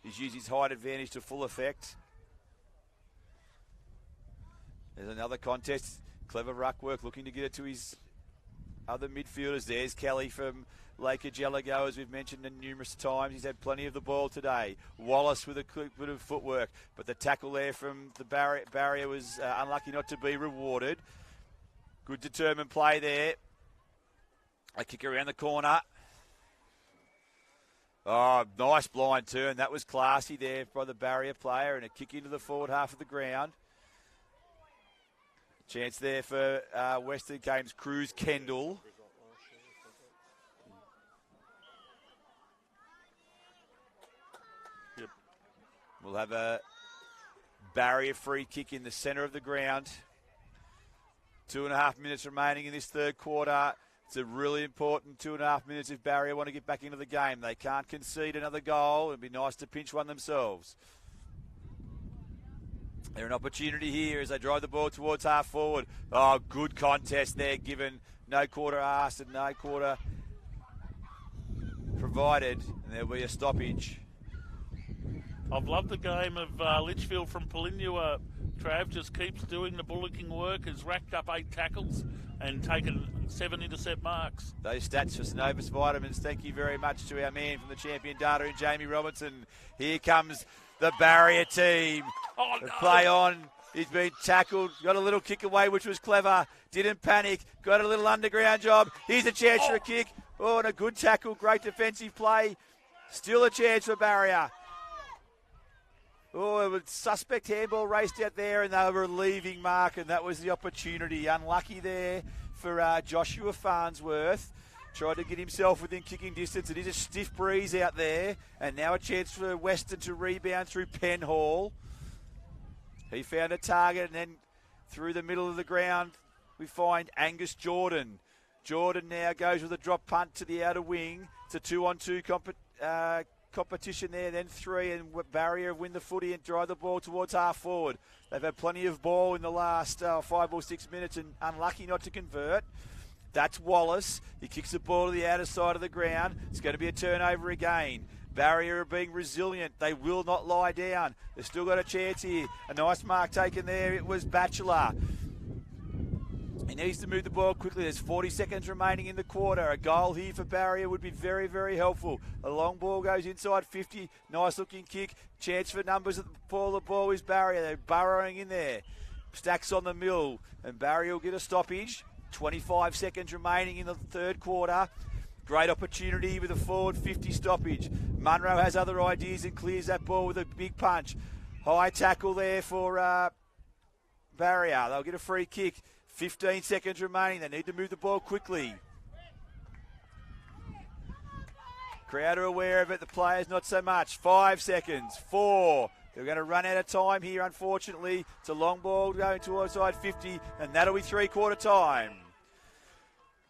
He's used his height advantage to full effect. There's another contest. Clever ruck work, looking to get it to his other midfielders. There's Kelly from Lake Jellico, as we've mentioned numerous times. He's had plenty of the ball today. Wallace with a quick bit of footwork, but the tackle there from the barrier was unlucky not to be rewarded. Good determined play there. A kick around the corner. Oh, nice blind turn. That was classy there by the barrier player, and a kick into the forward half of the ground. Chance there for Western Games, Cruz Kendall. Yep. We'll have a barrier free kick in the centre of the ground. 2.5 minutes remaining in this third quarter. It's a really important 2.5 minutes if Barrier want to get back into the game. They can't concede another goal. It'd be nice to pinch one themselves. They're an opportunity here as they drive the ball towards half forward. Oh, good contest there, given no quarter asked and no quarter provided. And there'll be a stoppage. I've loved the game of Litchfield from Polinua. Trav just keeps doing the bullocking work, has racked up 8 tackles and taken 7 intercept marks. Those stats for Synovus Vitamins. Thank you very much to our man from the champion data in Jamie Robinson. Here comes the Barrier team. Oh, The no. play on. He's been tackled. Got a little kick away, which was clever. Didn't panic. Got a little underground job. Here's a chance for a kick. Oh, and a good tackle. Great defensive play. Still a chance for Barrier. Oh, it was suspect handball raced out there, and they were leaving mark, and that was the opportunity. Unlucky there for Joshua Farnsworth. Tried to get himself within kicking distance. It is a stiff breeze out there, and now a chance for Western to rebound through Penhall. He found a target, and then through the middle of the ground, we find Angus Jordan. Jordan now goes with a drop punt to the outer wing. It's a 2-on-2 competition there, then 3, and Barrier win the footy and drive the ball towards half forward. They've had plenty of ball in the last 5 or 6 minutes and unlucky not to convert. That's Wallace. He kicks the ball to the outer side of the ground. It's going to be a turnover again. Barrier are being resilient. They will not lie down. They've still got a chance here. A nice mark taken there. It was Batchelor. He needs to move the ball quickly. There's 40 seconds remaining in the quarter. A goal here for Barrier would be very, very helpful. A long ball goes inside 50. Nice looking kick. Chance for numbers at the ball is Barrier. They're burrowing in there. Stacks on the mill. And Barrier will get a stoppage. 25 seconds remaining in the third quarter. Great opportunity with a forward 50 stoppage. Munro has other ideas and clears that ball with a big punch. High tackle there for Barrier. They'll get a free kick. 15 seconds remaining. They need to move the ball quickly. Crowd are aware of it. The players not so much. 5 seconds. 4. They're going to run out of time here, unfortunately. It's a long ball going towards side 50, and that'll be three-quarter time.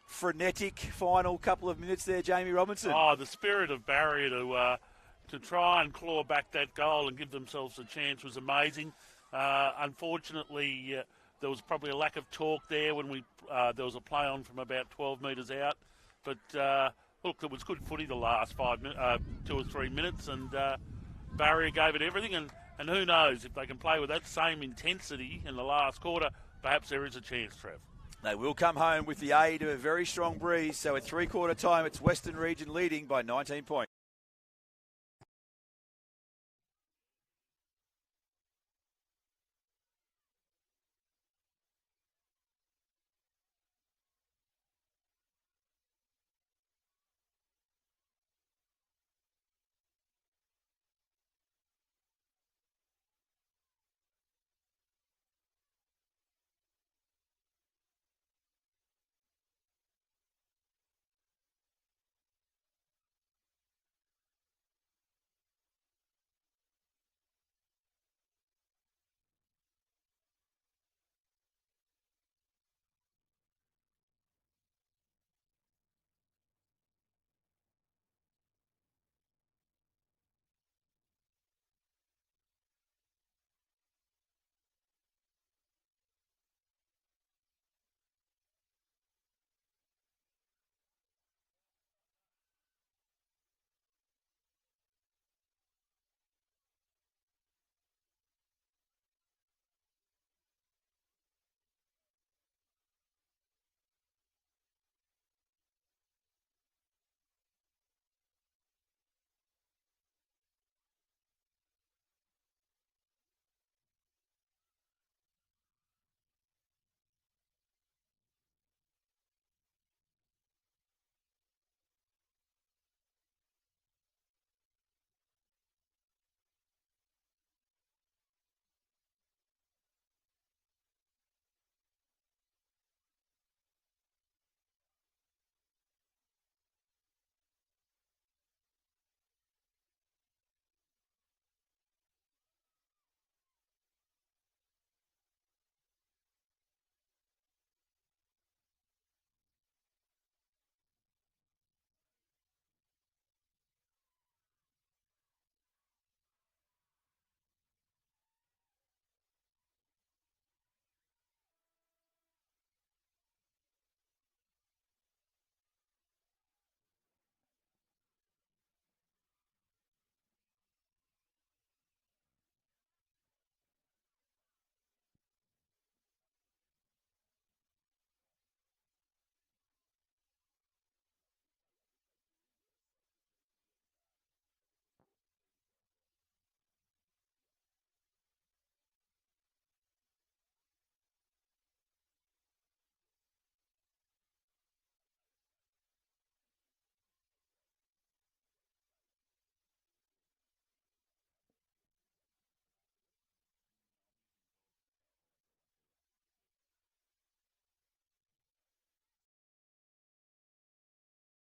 Frenetic final couple of minutes there, Jamie Robinson. Oh, the spirit of Barrier to try and claw back that goal and give themselves a chance was amazing. Unfortunately, there was probably a lack of torque there when there was a play on from about 12 metres out. But, look, it was good footy the last 2 or 3 minutes, and Barrier gave it everything. And who knows, if they can play with that same intensity in the last quarter, perhaps there is a chance, Trev. They will come home with the aid of a very strong breeze. So at three-quarter time, it's Western Region leading by 19 points.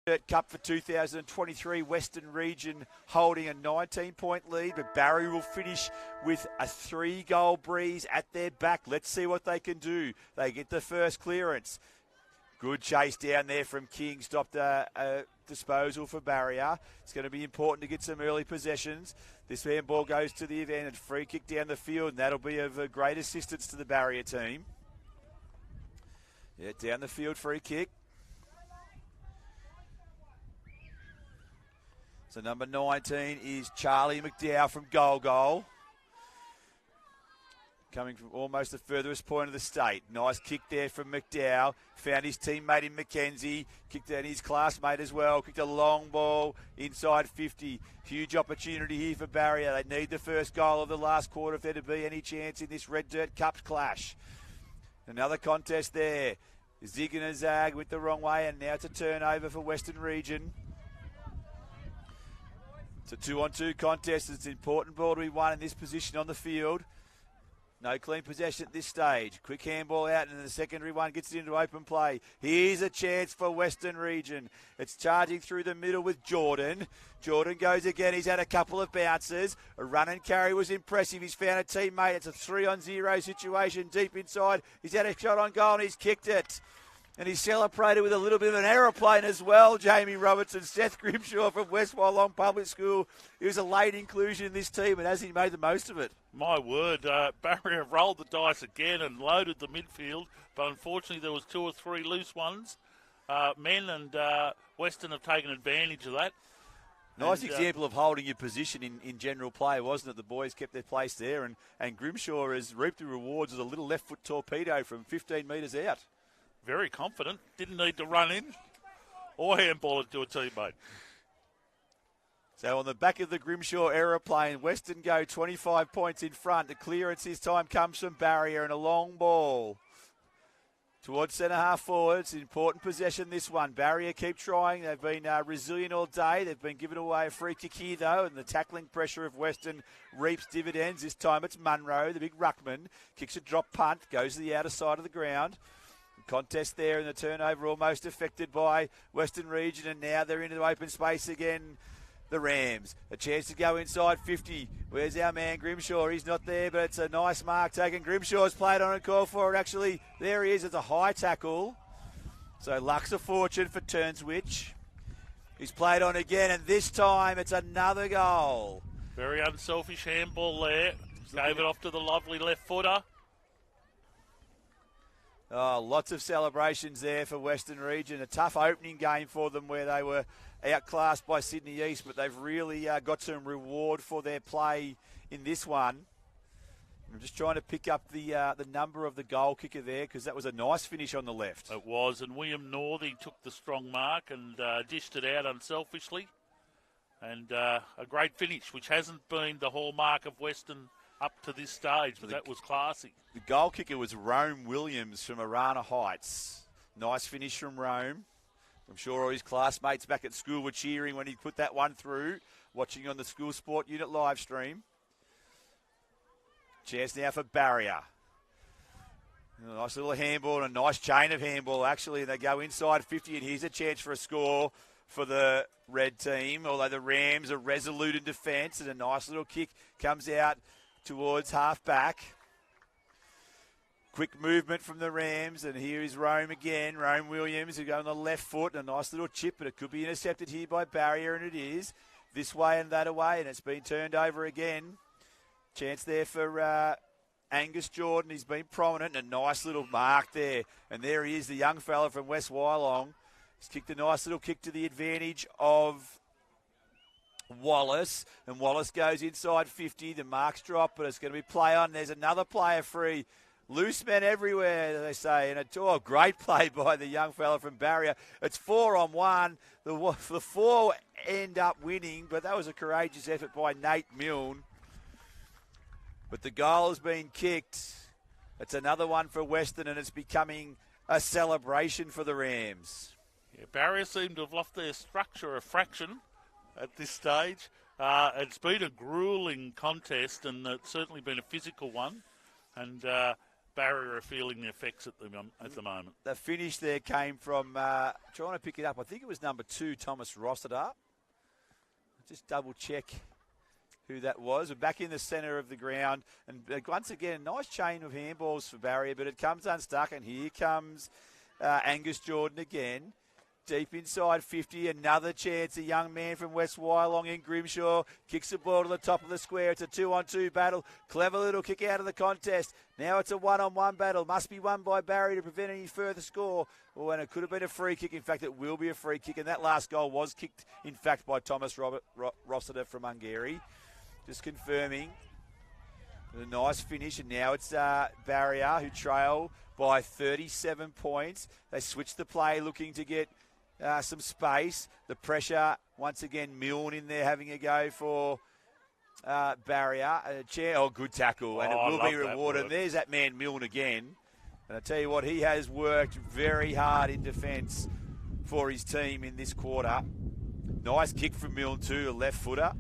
Dirt Cup for 2023, Western Region holding a 19-point lead, but Barry will finish with a 3-goal breeze at their back. Let's see what they can do. They get the first clearance. Good chase down there from King. Stopped a disposal for Barrier. It's going to be important to get some early possessions. This handball goes to the advantage. Free kick down the field, and that'll be of great assistance to the Barrier team. Yeah, down the field, free kick. So number 19 is Charlie McDowell from Goal. Coming from almost the furthest point of the state. Nice kick there from McDowell. Found his teammate in McKenzie. Kicked out his classmate as well. Kicked a long ball inside 50. Huge opportunity here for Barrier. They need the first goal of the last quarter if there to be any chance in this Red Dirt Cup clash. Another contest there. Zig and a zag went the wrong way, and now it's a turnover for Western Region. It's a 2-on-2 contest. It's an important ball to be won in this position on the field. No clean possession at this stage. Quick handball out, and the secondary one gets it into open play. Here's a chance for Western Region. It's charging through the middle with Jordan. Jordan goes again. He's had a couple of bounces. A run and carry was impressive. He's found a teammate. It's a 3-on-0 situation deep inside. He's had a shot on goal, and he's kicked it. And he celebrated with a little bit of an aeroplane as well, Jamie Robertson. Seth Grimshaw from West Wyalong Public School. He was a late inclusion in this team, and has he made the most of it? My word, Barrier rolled the dice again and loaded the midfield, but unfortunately there was 2 or 3 loose ones. Men and Western have taken advantage of that. Nice example of holding your position in general play, wasn't it? The boys kept their place there, and Grimshaw has reaped the rewards of a little left foot torpedo from 15 metres out. Very confident. Didn't need to run in or handball it to a teammate. So on the back of the Grimshaw aeroplane, Western go 25 points in front. The clearance this time comes from Barrier and a long ball towards centre-half forwards. Important possession, this one. Barrier keep trying. They've been resilient all day. They've been given away a free kick here, though, and the tackling pressure of Western reaps dividends. This time it's Munro, the big ruckman. Kicks a drop punt, goes to the outer side of the ground. Contest there, and the turnover almost affected by Western Region, and now they're into the open space again. The Rams, a chance to go inside 50. Where's our man Grimshaw? He's not there, but it's a nice mark taken. Grimshaw's played on and called for it. Actually, there he is. It's a high tackle. So luck's a fortune for Turnswich. He's played on again, and this time it's another goal. Very unselfish handball there. Gave it off to the lovely left footer. Oh, lots of celebrations there for Western Region. A tough opening game for them where they were outclassed by Sydney East, but they've really got some reward for their play in this one. I'm just trying to pick up the number of the goal kicker there, because that was a nice finish on the left. It was, and William Northey took the strong mark and dished it out unselfishly. And a great finish, which hasn't been the hallmark of Western up to this stage, but that was classy. The goal kicker was Rome Williams from Arana Heights. Nice finish from Rome. I'm sure all his classmates back at school were cheering when he put that one through, watching on the school sport unit live stream. Chance now for Barrier. A nice little handball and a nice chain of handball, actually. They go inside 50, and here's a chance for a score for the red team, although the Rams are resolute in defence, and a nice little kick comes out towards half-back. Quick movement from the Rams, and here is Rome again. Rome Williams, who go on the left foot, and a nice little chip, but it could be intercepted here by Barrier, and it is. This way and that away, and it's been turned over again. Chance there for Angus Jordan. He's been prominent, and a nice little mark there. And there he is, the young fella from West Wyalong. He's kicked a nice little kick to the advantage of Wallace, and Wallace goes inside 50. The marks drop, but it's going to be play on. There's another player free. Loose men everywhere, they say, and a great play by the young fella from Barrier. It's 4-on-1. The 4 end up winning, but that was a courageous effort by Nate Milne. But the goal has been kicked. It's another one for Western, and it's becoming a celebration for the Rams. Yeah, Barrier seem to have lost their structure a fraction at this stage. It's been a grueling contest, and it's certainly been a physical one. And Barrier are feeling the effects at the moment. The finish there came from, trying to pick it up, I think it was number 2, Thomas Rossiter. Just double check who that was. We're back in the centre of the ground. And once again, a nice chain of handballs for Barrier, but it comes unstuck. And here comes Angus Jordan again. Deep inside 50, another chance. A young man from West Wyalong in Grimshaw kicks the ball to the top of the square. It's a 2-on-2 battle. Clever little kick out of the contest. Now it's a 1-on-1 battle. Must be won by Barry to prevent any further score. Oh, and it could have been a free kick. In fact, it will be a free kick. And that last goal was kicked, in fact, by Thomas Rossiter from Hungary. Just confirming. A nice finish. And now it's Barrier who trail by 37 points. They switch the play looking to get some space. The pressure, once again, Milne in there having a go for Barrier. Good tackle, and it will be rewarded. And there's that man Milne again. And I tell you what, he has worked very hard in defence for his team in this quarter. Nice kick from Milne too, a left footer.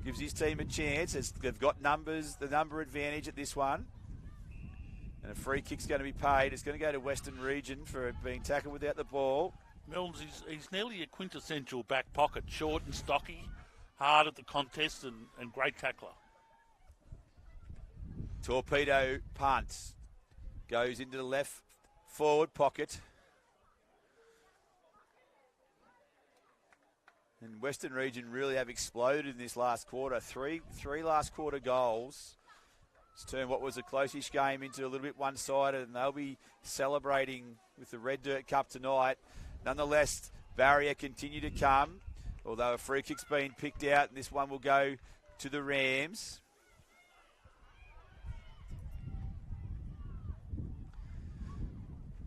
Gives his team a chance as they've got the number advantage at this one. And a free kick's going to be paid. It's going to go to Western Region for being tackled without the ball. Milnes, he's nearly a quintessential back pocket. Short and stocky, hard at the contest and great tackler. Torpedo punt. Goes into the left forward pocket. And Western Region really have exploded in this last quarter. Three last quarter goals. It's turned what was a close-ish game into a little bit one-sided, and they'll be celebrating with the Red Dirt Cup tonight. Nonetheless, Barrier continue to come, although a free kick's been picked out, and this one will go to the Rams.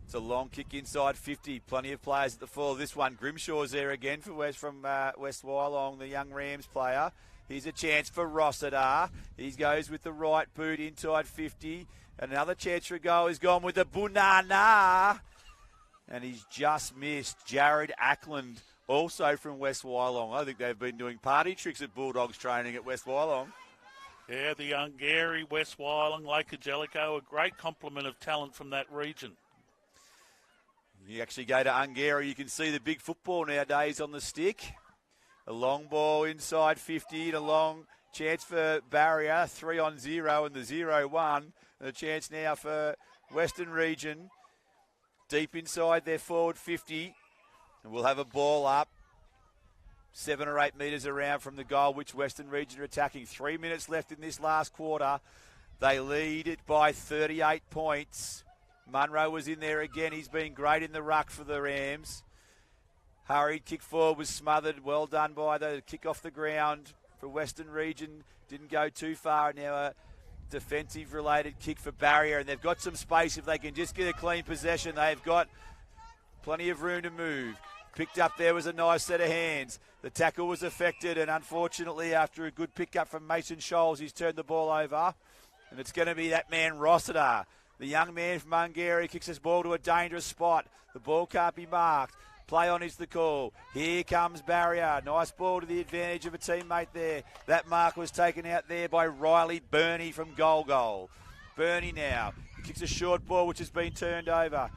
It's a long kick inside 50. Plenty of players at the full of this one. Grimshaw's there again from West Wyalong, the young Rams player. Here's a chance for Rossiter. He goes with the right boot inside 50. Another chance for a goal. He's gone with the Bunana. And he's just missed. Jared Ackland, also from West Wyalong. I think they've been doing party tricks at Bulldogs training at West Wyalong. Yeah, the Hungary, West Wyalong, Lake Angelico, a great complement of talent from that region. You actually go to Hungary, you can see the big football nowadays on the stick. A long ball inside 50 and a long chance for Barrier. 3-on-0 and the 0-1. And a chance now for Western Region. Deep inside their forward 50. And we'll have a ball up 7 or 8 metres around from the goal, which Western Region are attacking. 3 minutes left in this last quarter. They lead it by 38 points. Munro was in there again. He's been great in the ruck for the Rams. Hurried kick forward was smothered. Well done by the kick off the ground for Western Region. Didn't go too far. Now a defensive-related kick for Barrier. And they've got some space if they can just get a clean possession. They've got plenty of room to move. Picked up there was a nice set of hands. The tackle was affected. And unfortunately, after a good pick-up from Mason Scholes, he's turned the ball over. And it's going to be that man Rossiter. The young man from Hungary kicks his ball to a dangerous spot. The ball can't be marked. Play on is the call. Here comes Barrier. Nice ball to the advantage of a teammate there. That mark was taken out there by Riley Burney from Goal. Burney now. He kicks a short ball which has been turned over.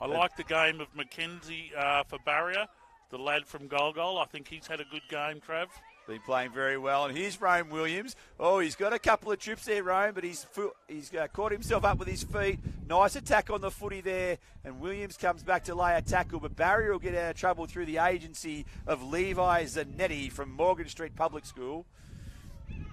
I like the game of McKenzie for Barrier, the lad from Goal. I think he's had a good game, Trav. Been playing very well. And here's Rome Williams. Oh, he's got a couple of trips there, Rome, but he's caught himself up with his feet. Nice attack on the footy there. And Williams comes back to lay a tackle, but Barrier will get out of trouble through the agency of Levi Zanetti from Morgan Street Public School.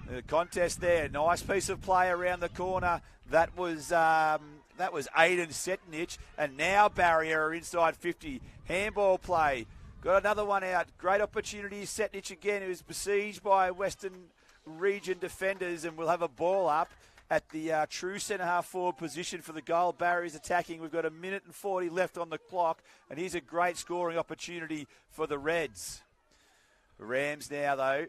The contest there. Nice piece of play around the corner. That was Aidan Setnich. And now Barrier are inside 50. Handball play. Got another one out. Great opportunity. Setnich again, who's besieged by Western Region defenders, and we'll have a ball up at the true centre-half forward position for the goal. Barriers attacking. We've got 1 minute and 40 left on the clock, and here's a great scoring opportunity for the Reds. The Rams now, though,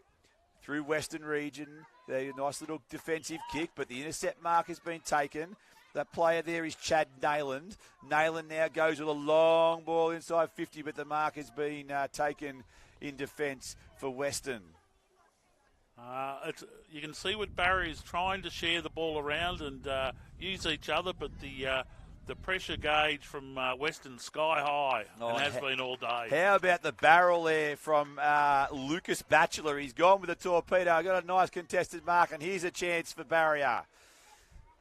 through Western Region. A nice little defensive kick, but the intercept mark has been taken. That player there is Chad Nayland. Nayland now goes with a long ball inside 50, but the mark has been taken in defence for Western. You can see what Barry is trying to share the ball around and use each other, but the pressure gauge from Western sky high and has been all day. How about the barrel there from Lucas Batchelor? He's gone with a torpedo. Got a nice contested mark, and here's a chance for Barrier.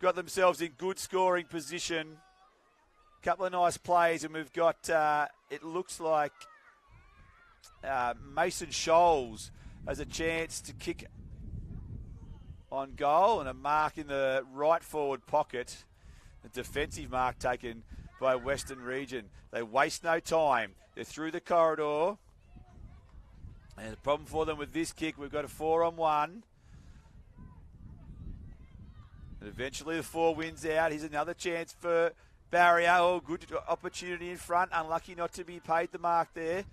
Got themselves in good scoring position. Couple of nice plays, and we've got, it looks like Mason Scholes has a chance to kick on goal, and a mark in the right forward pocket. A defensive mark taken by Western Region. They waste no time. They're through the corridor. And the problem for them with this kick, we've got a 4-on-1. And eventually the 4 wins out. Here's another chance for Barrier. Oh, good opportunity in front. Unlucky not to be paid the mark there.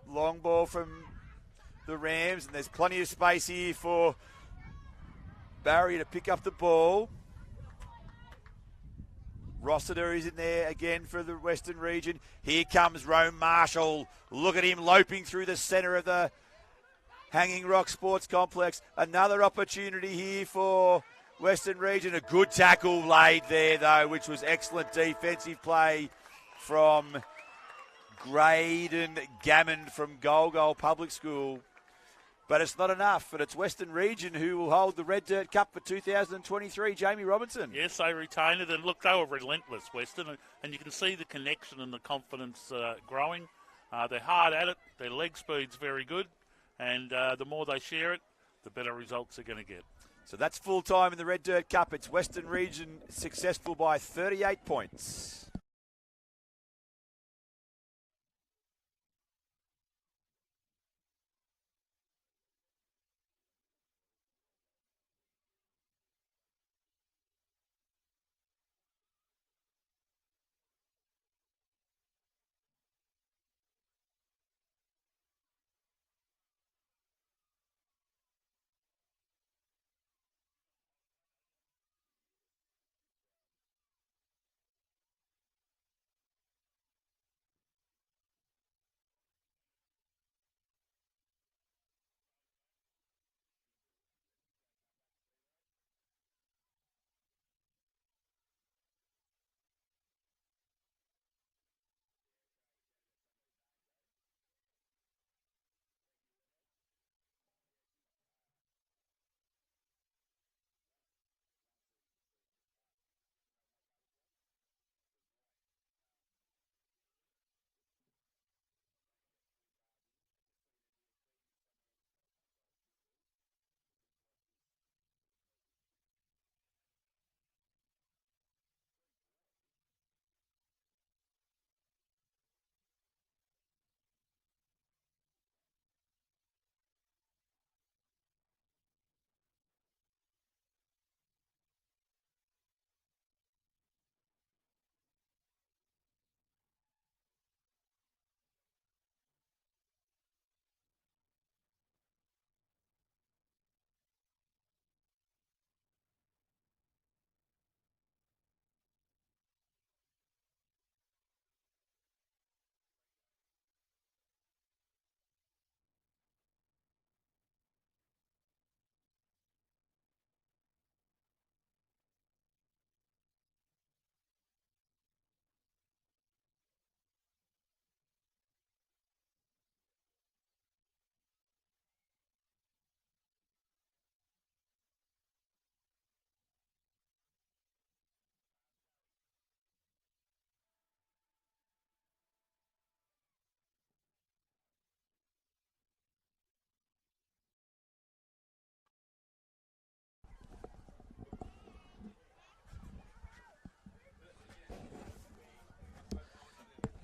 Long ball from the Rams, and there's plenty of space here for Barrier to pick up the ball. Rossiter is in there again for the Western Region. Here comes Rome Marshall. Look at him loping through the centre of the Hanging Rock Sports Complex. Another opportunity here for Western Region. A good tackle laid there, though, which was excellent defensive play from Graydon Gammon from Golgol Public School. But it's not enough, and it's Western Region who will hold the Red Dirt Cup for 2023. Jamie Robinson. Yes, they retain it, and look, they were relentless, Western, and you can see the connection and the confidence growing. They're hard at it, their leg speed's very good, and the more they share it, the better results they're going to get. So that's full time in the Red Dirt Cup. It's Western Region successful by 38 points.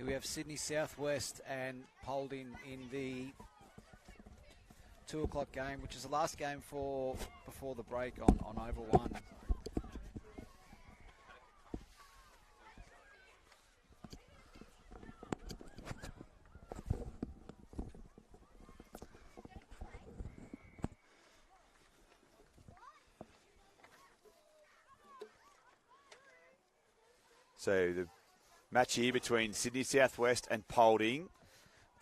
We have Sydney Southwest and Polding in the 2 o'clock game, which is the last game before the break on Oval 1. So the match here between Sydney Southwest and Polding.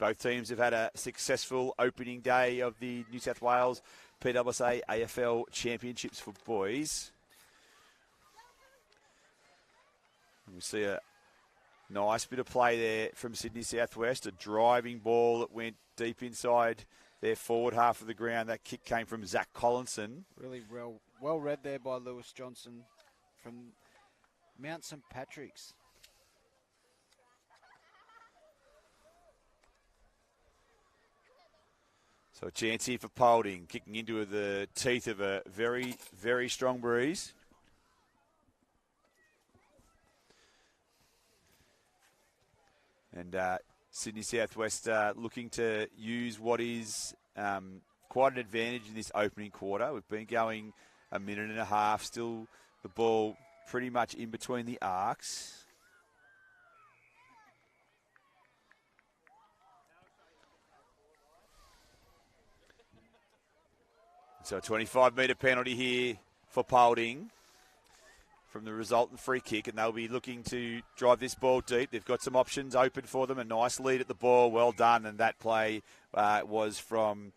Both teams have had a successful opening day of the New South Wales PSSA AFL Championships for boys. And we see a nice bit of play there from Sydney Southwest, a driving ball that went deep inside their forward half of the ground. That kick came from Zach Collinson. Really well read there by Lewis Johnson from Mount St Patrick's. So a chance here for Polding, kicking into the teeth of a very, very strong breeze. And Sydney Southwest looking to use what is quite an advantage in this opening quarter. We've been going a minute and a half, still the ball pretty much in between the arcs. So a 25-metre penalty here for Polding from the resultant free kick, and they'll be looking to drive this ball deep. They've got some options open for them. A nice lead at the ball, well done, and that play was from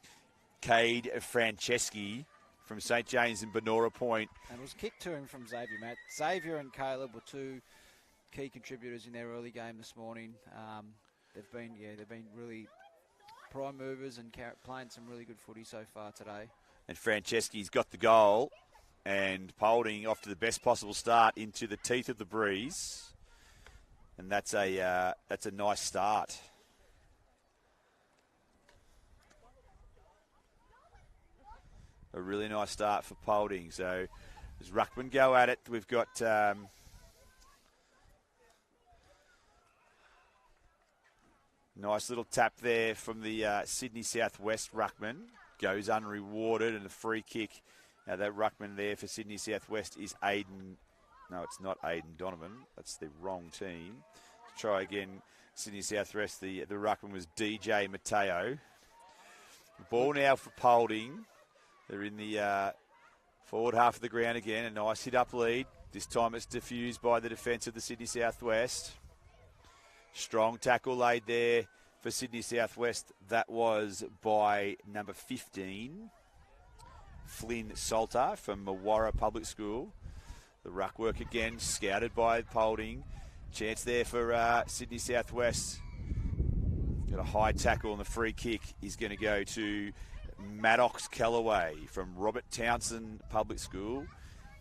Cade Franceschi from St James and Benora Point. And it was kicked to him from Xavier, Matt. Xavier and Caleb were two key contributors in their early game this morning. They've been really prime movers and playing some really good footy so far today. And Franceschi's got the goal, and Polding off to the best possible start into the teeth of the breeze, and that's a nice start. A really nice start for Polding. So as Ruckman go at it, we've got nice little tap there from the Sydney Southwest Ruckman. Goes unrewarded, and a free kick. Now that Ruckman there for Sydney Southwest is Aiden. No, it's not Aiden Donovan. That's the wrong team. Try again. Sydney Southwest, the Ruckman was DJ Mateo. Ball now for Polding. They're in the forward half of the ground again. A nice hit-up lead. This time it's diffused by the defence of the Sydney Southwest. Strong tackle laid there for Sydney Southwest. That was by number 15, Flynn Salter from Mawara Public School. The ruck work again, scouted by Polding. Chance there for Sydney Southwest. Got a high tackle, and the free kick is going to go to Maddox Callaway from Robert Townsend Public School.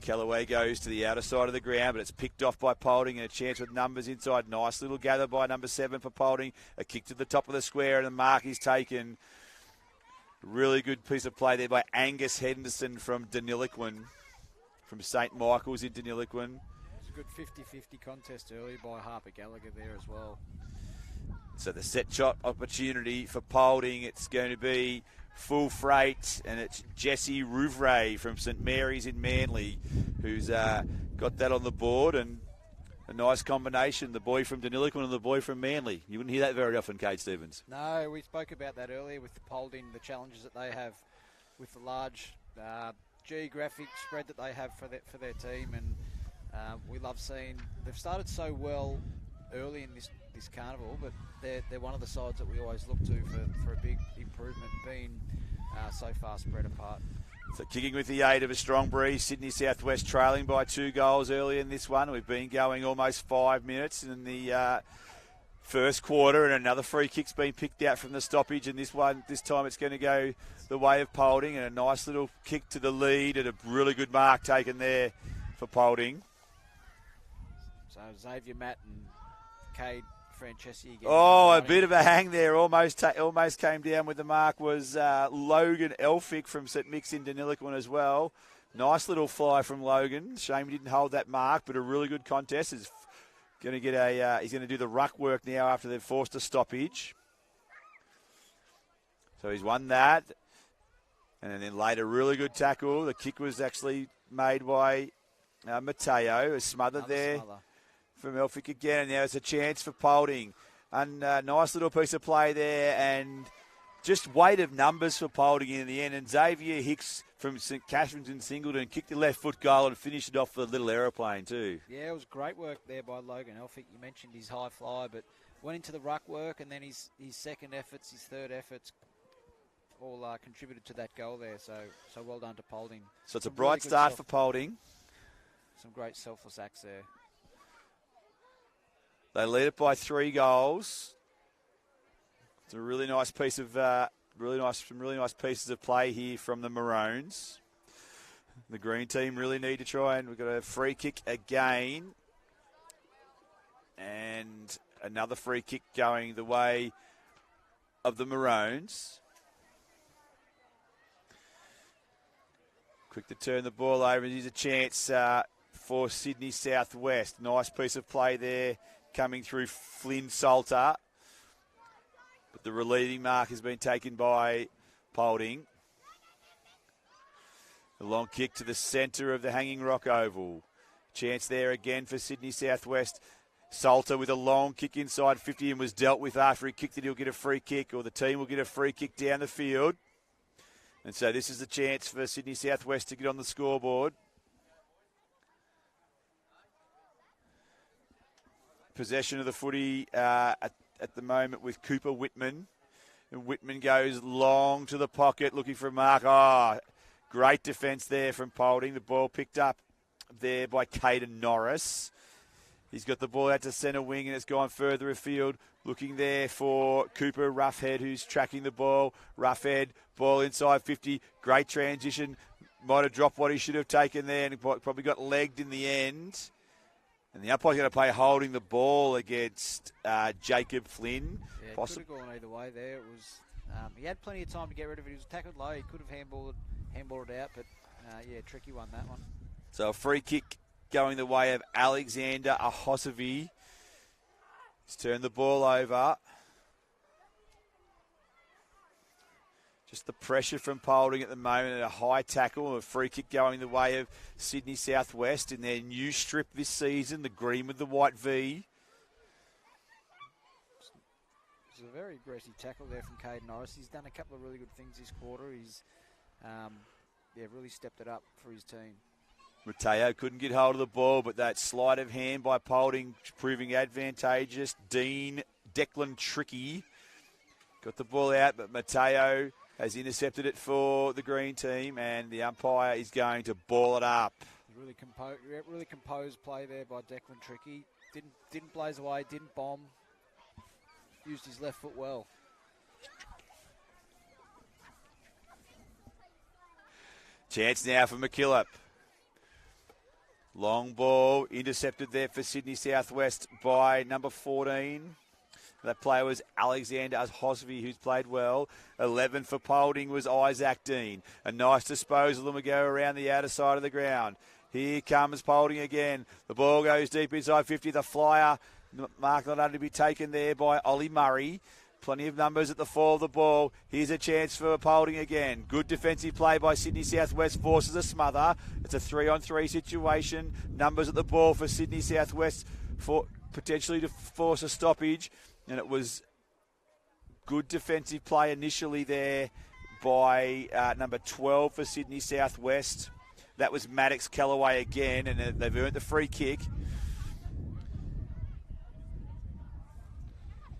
Callaway goes to the outer side of the ground, but it's picked off by Polding, and a chance with numbers inside. Nice little gather by number 7 for Polding. A kick to the top of the square, and the mark is taken. Really good piece of play there by Angus Henderson from Deniliquin, from St Michael's in Deniliquin. It was a good 50-50 contest early by Harper Gallagher there as well. So the set shot opportunity for Polding, it's going to be full freight, and it's Jesse Rouvray from St Mary's in Manly who's got that on the board, and a nice combination, the boy from Deniliquin and the boy from Manly. You wouldn't hear that very often, Kate Stevens. No, we spoke about that earlier with the Polding, the challenges that they have with the large geographic spread that they have for their team, and we love seeing they've started so well early in this carnival, but they're one of the sides that we always look to for a big improvement, being so far spread apart. So kicking with the aid of a strong breeze, Sydney Southwest trailing by 2 goals early in this one. We've been going almost 5 minutes in the first quarter, and another free kick's been picked out from the stoppage, and this time it's going to go the way of Polding, and a nice little kick to the lead, and a really good mark taken there for Polding. So Xavier Matt and Cade Franceschi again. Oh, a bit of a hang there. Almost came down with the mark was Logan Elphick from St Mick's in Deniliquin as well. Nice little fly from Logan. Shame he didn't hold that mark, but a really good contest. He's going to get he's going to do the ruck work now after they've forced a stoppage. So he's won that. And then later, really good tackle. The kick was actually made by Mateo. A smothered there. From Elphick again, and now it's a chance for Polding. And nice little piece of play there, and just weight of numbers for Polding in the end. And Xavier Hicks from St Cashmanton Singleton kicked the left foot goal and finished it off with a little aeroplane too. Yeah, it was great work there by Logan Elphick. You mentioned his high fly, but went into the ruck work, and then his second efforts, his third efforts, all contributed to that goal there. So well done to Polding. So it's a bright start for Polding. Some great selfless acts there. They lead it by 3 goals. It's a really nice piece of some really nice pieces of play here from the Maroons. The green team really need to try, and we've got a free kick again, and another free kick going the way of the Maroons. Quick to turn the ball over. Here's a chance for Sydney Southwest. Nice piece of play there coming through Flynn Salter. But the relieving mark has been taken by Polding. The long kick to the centre of the Hanging Rock Oval. Chance there again for Sydney Southwest. Salter with a long kick inside 50 and was dealt with after he kicked it. He'll get a free kick, or the team will get a free kick down the field. And so this is the chance for Sydney Southwest to get on the scoreboard. Possession of the footy at the moment with Cooper Whitman. And Whitman goes long to the pocket looking for a mark. Great defence there from Polding. The ball picked up there by Caden Norris. He's got the ball out to centre wing and it's gone further afield. Looking there for Cooper Roughhead, who's tracking the ball. Roughhead, ball inside 50. Great transition. Might have dropped what he should have taken there and probably got legged in the end. And the umpire's going to play holding the ball against Jacob Flynn. Yeah, could have gone either way there. It was he had plenty of time to get rid of it. He was tackled low. He could have handballed it out, but tricky one, that one. So a free kick going the way of Alexander Ahosevi. He's turned the ball over. Just the pressure from Polding at the moment, and a high tackle, a free kick going the way of Sydney Southwest in their new strip this season, the green with the white V. It's a very aggressive tackle there from Caden Norris. He's done a couple of really good things this quarter. He's really stepped it up for his team. Mateo couldn't get hold of the ball, but that sleight of hand by Polding proving advantageous. Declan Tricky got the ball out, but Mateo has intercepted it for the green team, and the umpire is going to ball it up. Really composed play there by Declan Tricky. Didn't blaze away, didn't bomb. Used his left foot well. Chance now for McKillop. Long ball intercepted there for Sydney Southwest by number 14. That player was Alexander Hosvey, who's played well. 11 for Polding was Isaac Dean. A nice disposal, and we go around the outer side of the ground. Here comes Polding again. The ball goes deep inside 50. The flyer mark not only to be taken there by Ollie Murray. Plenty of numbers at the fall of the ball. Here's a chance for Polding again. Good defensive play by Sydney Southwest. Forces a smother. It's a 3-on-3 situation. Numbers at the ball for Sydney Southwest for potentially to force a stoppage. And it was good defensive play initially there by number 12 for Sydney Southwest. That was Maddox Callaway again, and they've earned the free kick.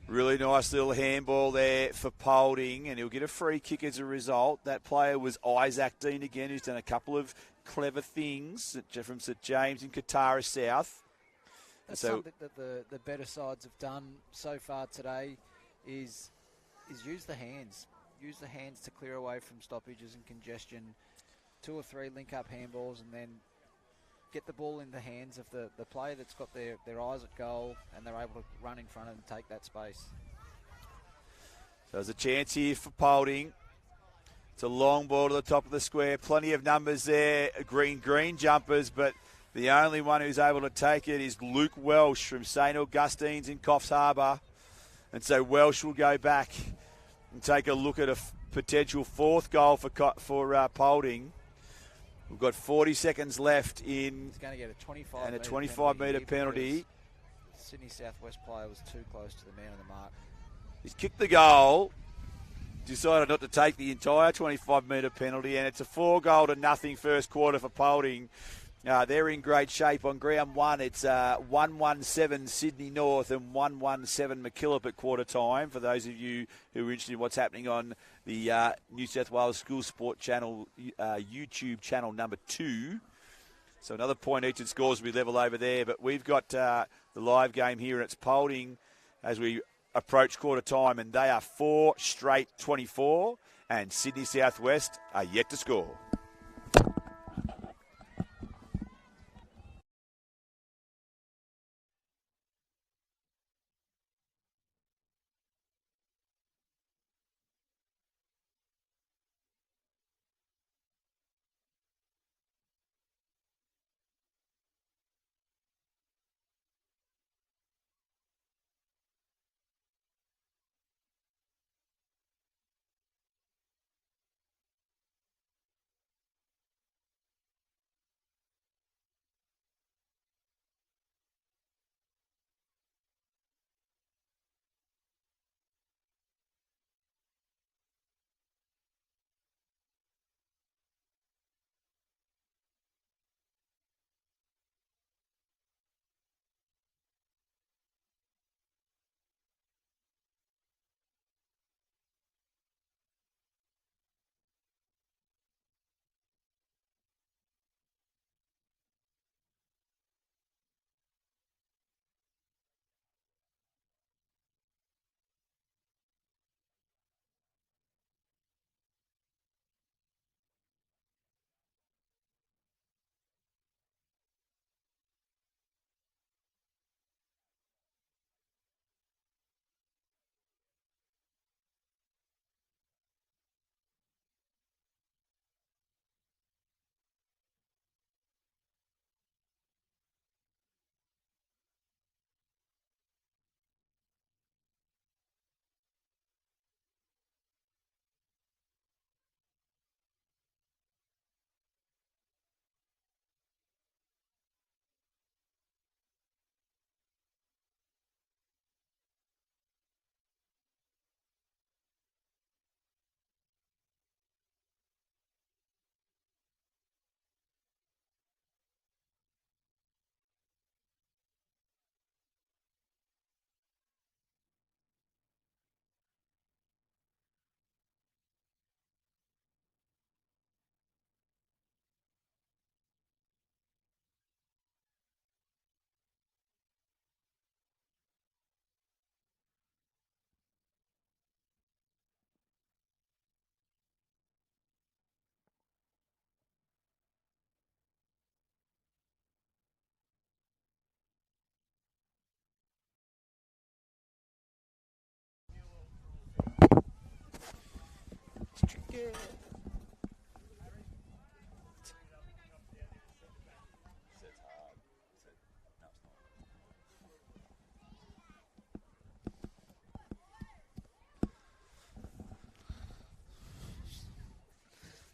Really nice little handball there for Polding, and he'll get a free kick as a result. That player was Isaac Dean again, who's done a couple of clever things from St James in Katara South. That's something that the better sides have done so far today is use the hands. Use the hands to clear away from stoppages and congestion. 2 or 3 link-up handballs, and then get the ball in the hands of the player that's got their eyes at goal, and they're able to run in front and take that space. So there's a chance here for Polding. It's a long ball to the top of the square. Plenty of numbers there, green jumpers, but the only one who's able to take it is Luke Welsh from St Augustine's in Coffs Harbour. And so Welsh will go back and take a look at a potential 4th goal for Polding. We've got 40 seconds left in. He's going to get a 25-metre penalty. Sydney Southwest player was too close to the man on the mark. He's kicked the goal. decided not to take the entire 25-metre penalty, and it's a 4-0-0 first quarter for Polding. They're in great shape on ground one. It's 117 Sydney North and 117 McKillip at quarter time. For those of you who are interested in what's happening on the New South Wales School Sport Channel, YouTube channel number 2. So another point each, and scores will be level over there. But we've got the live game here, and it's Polding as we approach quarter time, and they are 4 straight 24, and Sydney Southwest are yet to score.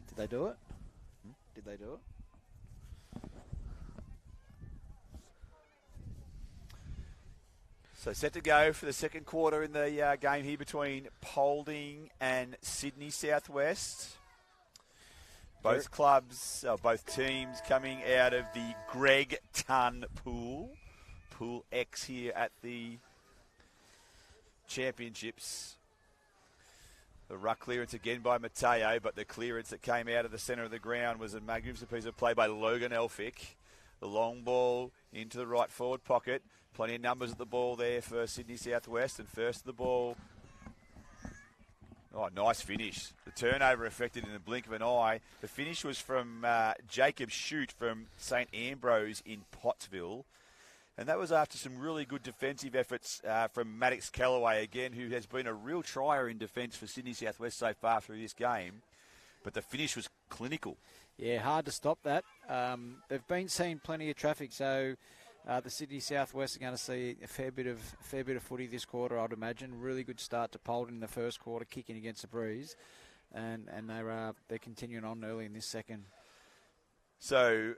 Did they do it? Did they do it? So set to go for the second quarter in the game here between Polding and Sydney Southwest. Both clubs, both teams coming out of the Greg Tunn pool. Pool X here at the Championships. The ruck clearance again by Mateo, but the clearance that came out of the centre of the ground was a magnificent piece of play by Logan Elphick. The long ball into the right forward pocket. Plenty of numbers at the ball there for Sydney Southwest, and first the ball. Oh, nice finish. The turnover affected in the blink of an eye. The finish was from Jacob Shute from St Ambrose in Pottsville. And that was after some really good defensive efforts from Maddox Callaway, again, who has been a real trier in defence for Sydney Southwest so far through this game. But the finish was clinical. Yeah, hard to stop that. They've been seeing plenty of traffic, so the Sydney Southwest are going to see a fair bit of footy this quarter, I'd imagine. Really good start to Polding in the first quarter, kicking against the breeze, and they're continuing on early in this second. So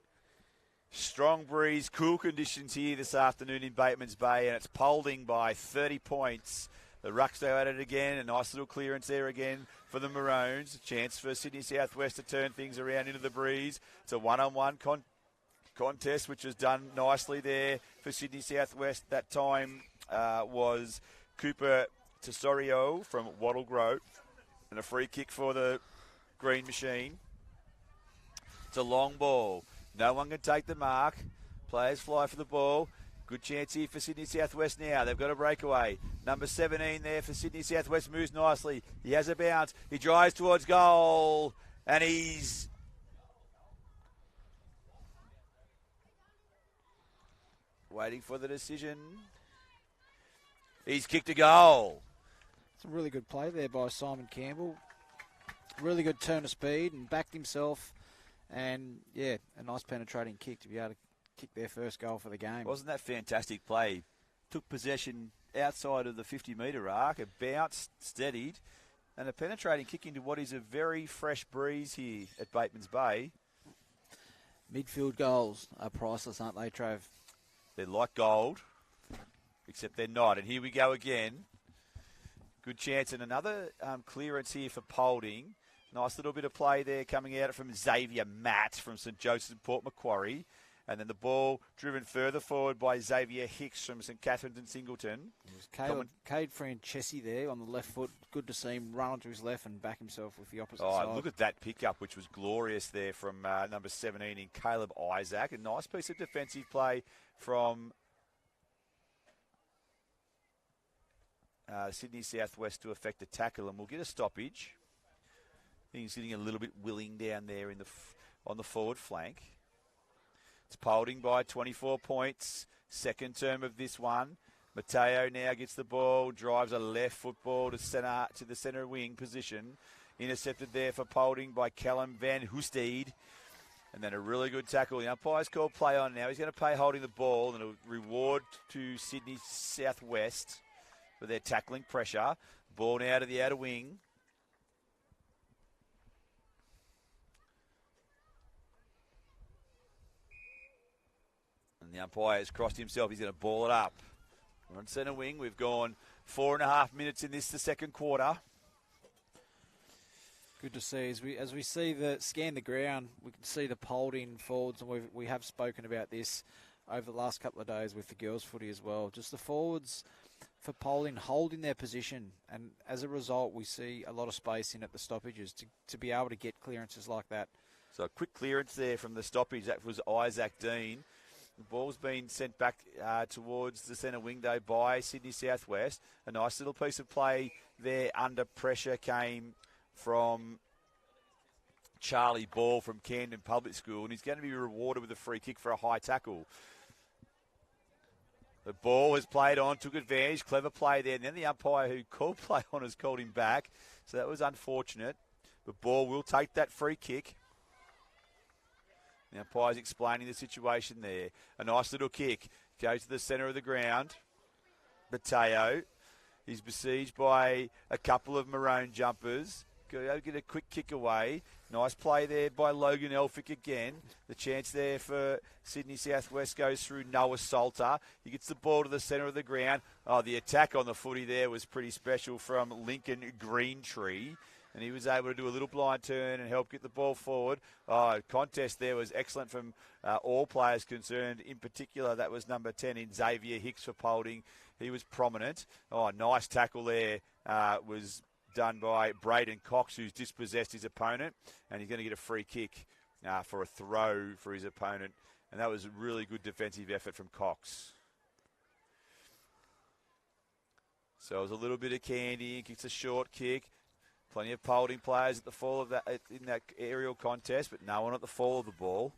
strong breeze, cool conditions here this afternoon in Batemans Bay, and it's Polding by 30 points. The Rucks go at it again. A nice little clearance there again for the Maroons. A chance for Sydney Southwest to turn things around into the breeze. It's a one-on-one contest, which was done nicely there for Sydney Southwest. That time was Cooper Tesorio from Wattle Grove. And a free kick for the Green Machine. It's a long ball. No one can take the mark. Players fly for the ball. Good chance here for Sydney Southwest now. They've got a breakaway. Number 17 there for Sydney Southwest moves nicely. He has a bounce. He drives towards goal. And he's waiting for the decision. He's kicked a goal. It's a really good play there by Simon Campbell. Really good turn of speed and backed himself. And, yeah, a nice penetrating kick to be able to kick their first goal for the game. Wasn't that fantastic play? Took possession outside of the 50-metre arc, a bounce, steadied, and a penetrating kick into what is a very fresh breeze here at Batemans Bay. Midfield goals are priceless, aren't they, Trav? They're like gold, except they're not. And here we go again. Good chance and another clearance here for Polding. Nice little bit of play there coming out from Xavier Matt from St Joseph's and Port Macquarie. And then the ball driven further forward by Xavier Hicks from St Catherine's and Singleton. Cade Francesi there on the left foot. Good to see him run onto his left and back himself with the opposite side. Look at that pickup, which was glorious there from number 17 in Caleb Isaac. A nice piece of defensive play from Sydney Southwest to effect a tackle, and we'll get a stoppage. I think he's getting a little bit willing down there in on the forward flank. It's Polding by 24 points. Second term of this one. Mateo now gets the ball, drives a left football to the centre wing position. Intercepted there for Polding by Callum Van Hoostede. And then a really good tackle. The umpire's called play on now. He's going to pay holding the ball, and a reward to Sydney Southwest for their tackling pressure. Ball now to the outer wing. And the umpire has crossed himself. He's going to ball it up. We're on centre wing. We've gone 4.5 minutes in the second quarter. Good to see. As we see scan the ground, we can see the Polding forwards, and we have spoken about this over the last couple of days with the girls' footy as well. Just the forwards for Polding holding their position, and as a result, we see a lot of space in at the stoppages to be able to get clearances like that. So a quick clearance there from the stoppage. That was Isaac Dean. The ball's been sent back towards the centre wing, though, by Sydney Southwest. A nice little piece of play there under pressure came from Charlie Ball from Camden Public School, and he's going to be rewarded with a free kick for a high tackle. The ball has played on, took advantage, clever play there, and then the umpire who called play on has called him back, so that was unfortunate. But Ball will take that free kick. The umpire's explaining the situation there. A nice little kick. Goes to the centre of the ground. Mateo. He's besieged by a couple of maroon jumpers. Go get a quick kick away. Nice play there by Logan Elphick again. The chance there for Sydney Southwest goes through Noah Salter. He gets the ball to the centre of the ground. Oh, the attack on the footy there was pretty special from Lincoln Greentree. And he was able to do a little blind turn and help get the ball forward. Oh, contest there was excellent from all players concerned. In particular, that was number 10 in Xavier Hicks for Polding. He was prominent. Oh, nice tackle there was done by Braden Cox, who's dispossessed his opponent. And he's going to get a free kick for a throw for his opponent. And that was a really good defensive effort from Cox. So it was a little bit of candy. He kicks a short kick. Plenty of Polding players at the fall of that in that aerial contest, but no one at the fall of the ball.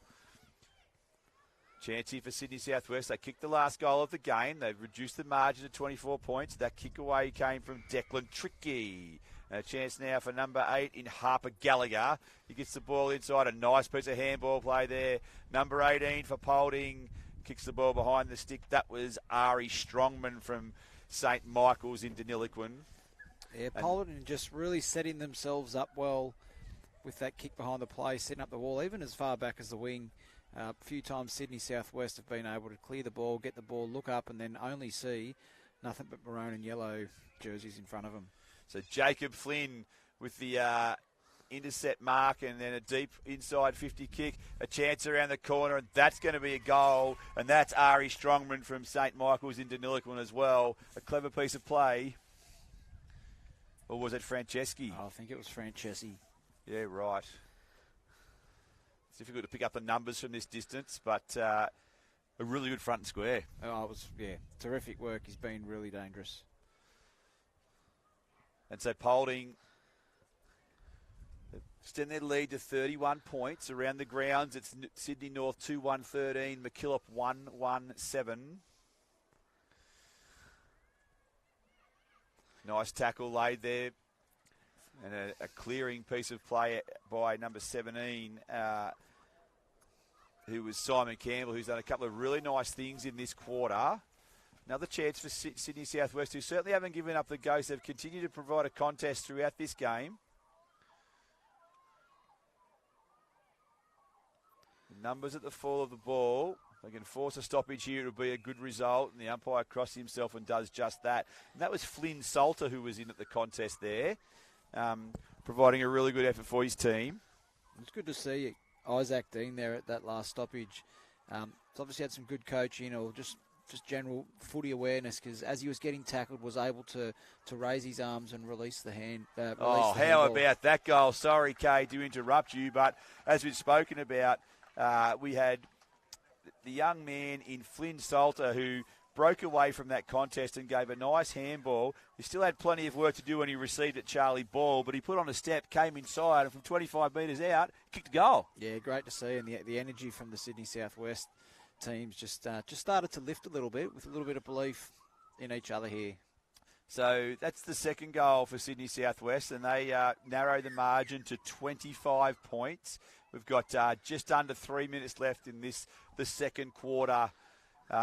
Chance here for Sydney Southwest. They kicked the last goal of the game. They've reduced the margin to 24 points. That kick away came from Declan Tricky. And a chance now for number 8 in Harper Gallagher. He gets the ball inside. A nice piece of handball play there. Number 18 for Polding. Kicks the ball behind the stick. That was Ari Strongman from St Michael's in Deniliquin. Yeah, Polding just really setting themselves up well with that kick behind the play, setting up the wall, even as far back as the wing. A few times Sydney Southwest have been able to clear the ball, get the ball, look up, and then only see nothing but maroon and yellow jerseys in front of them. So Jacob Flynn with the intercept mark and then a deep inside 50 kick, a chance around the corner, and that's going to be a goal. And that's Ari Strongman from St Michael's in Deniliquin as well. A clever piece of play. Or was it Franceschi? Oh, I think it was Franceschi. Yeah, right. It's difficult to pick up the numbers from this distance, but a really good front and square. Oh, it was, terrific work. He's been really dangerous. And so Polding extend their lead to 31 points. Around the grounds, it's Sydney North 2-1-13, McKillop 1-1-7. Nice tackle laid there. And a clearing piece of play by number 17, who was Simon Campbell, who's done a couple of really nice things in this quarter. Another chance for Sydney Southwest, who certainly haven't given up the ghost. They've continued to provide a contest throughout this game. The numbers at the fall of the ball. If they can force a stoppage here, it'll be a good result. And the umpire crosses himself and does just that. And that was Flynn Salter who was in at the contest there, providing a really good effort for his team. It's good to see Isaac Dean there at that last stoppage. He's obviously had some good coaching or just general footy awareness, because as he was getting tackled, was able to raise his arms and release the hand. How about that goal? Sorry, Kay, to interrupt you, but as we've spoken about, we had the young man in Flynn Salter who broke away from that contest and gave a nice handball. He still had plenty of work to do when he received it, Charlie Ball, but he put on a step, came inside, and from 25 metres out, kicked a goal. Yeah, great to see, and the energy from the Sydney Southwest teams just started to lift a little bit with a little bit of belief in each other here. So that's the second goal for Sydney Southwest, and they narrow the margin to 25 points. We've got just under 3 minutes left in the second quarter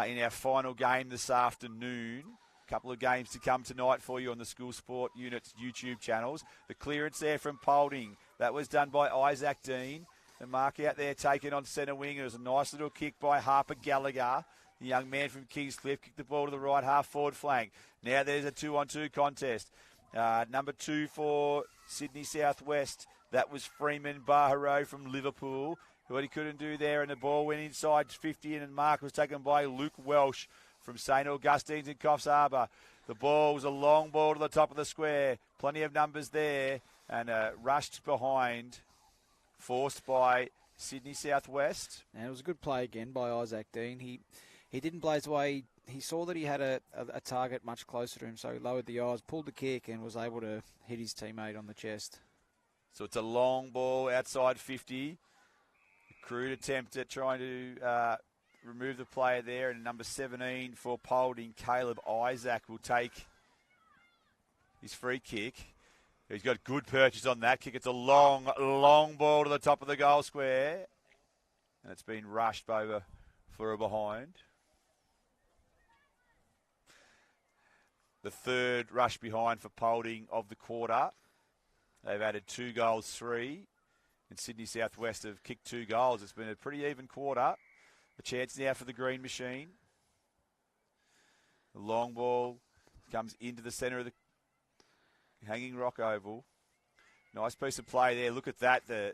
in our final game this afternoon. A couple of games to come tonight for you on the School Sport Unit's YouTube channels. The clearance there from Polding. That was done by Isaac Dean. The mark out there taken on centre wing. It was a nice little kick by Harper Gallagher. The young man from Kingscliff kicked the ball to the right half forward flank. Now there's a 2-on-2 contest. Number 2 for Sydney Southwest. That was Freeman Baharo from Liverpool. What he couldn't do there, and the ball went inside 50, and the mark was taken by Luke Welsh from St Augustine's in Coffs Harbour. The ball was a long ball to the top of the square. Plenty of numbers there, and rushed behind, forced by Sydney Southwest. And it was a good play again by Isaac Dean. He didn't blaze away. He saw that he had a target much closer to him, so he lowered the eyes, pulled the kick, and was able to hit his teammate on the chest. So it's a long ball outside 50. A crude attempt at trying to remove the player there. And number 17 for Polding, Caleb Isaac, will take his free kick. He's got good purchase on that kick. It's a long, long ball to the top of the goal square. And it's been rushed over for a behind. The third rush behind for Polding of the quarter. They've added 2 goals, 3. And Sydney Southwest have kicked 2 goals. It's been a pretty even quarter. A chance now for the Green Machine. The long ball comes into the centre of the Hanging Rock Oval. Nice piece of play there. Look at that. The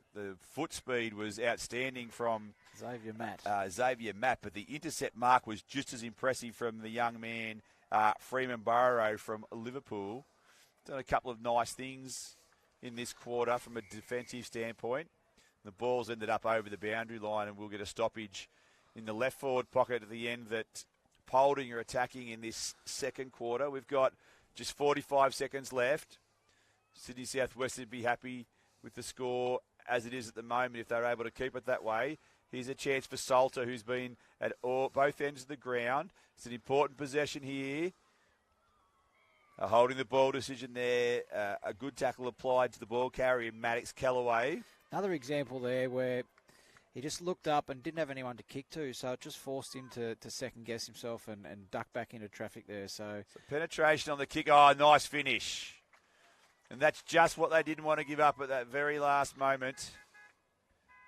foot speed was outstanding from Xavier Matt. But the intercept mark was just as impressive from the young man, Freeman Barrow from Liverpool. Done a couple of nice things in this quarter from a defensive standpoint. The ball's ended up over the boundary line, and we'll get a stoppage in the left forward pocket at the end that Polding are attacking in this second quarter. We've got just 45 seconds left. Sydney Southwest would be happy with the score as it is at the moment if they're able to keep it that way. Here's a chance for Salter, who's been at both ends of the ground. It's an important possession here. Holding the ball decision there. A good tackle applied to the ball carrier, Maddox Callaway. Another example there where he just looked up and didn't have anyone to kick to, so it just forced him to second-guess himself and duck back into traffic there. So penetration on the kick. Oh, nice finish. And that's just what they didn't want to give up at that very last moment.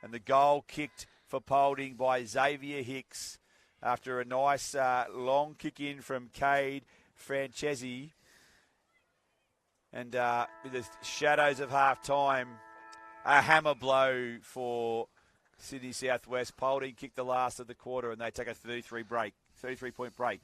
And the goal kicked for Polding by Xavier Hicks after a nice long kick in from Cade Francesi. And with the shadows of half-time, a hammer blow for Sydney Southwest. Polding kicked the last of the quarter, and they take a 33-point break.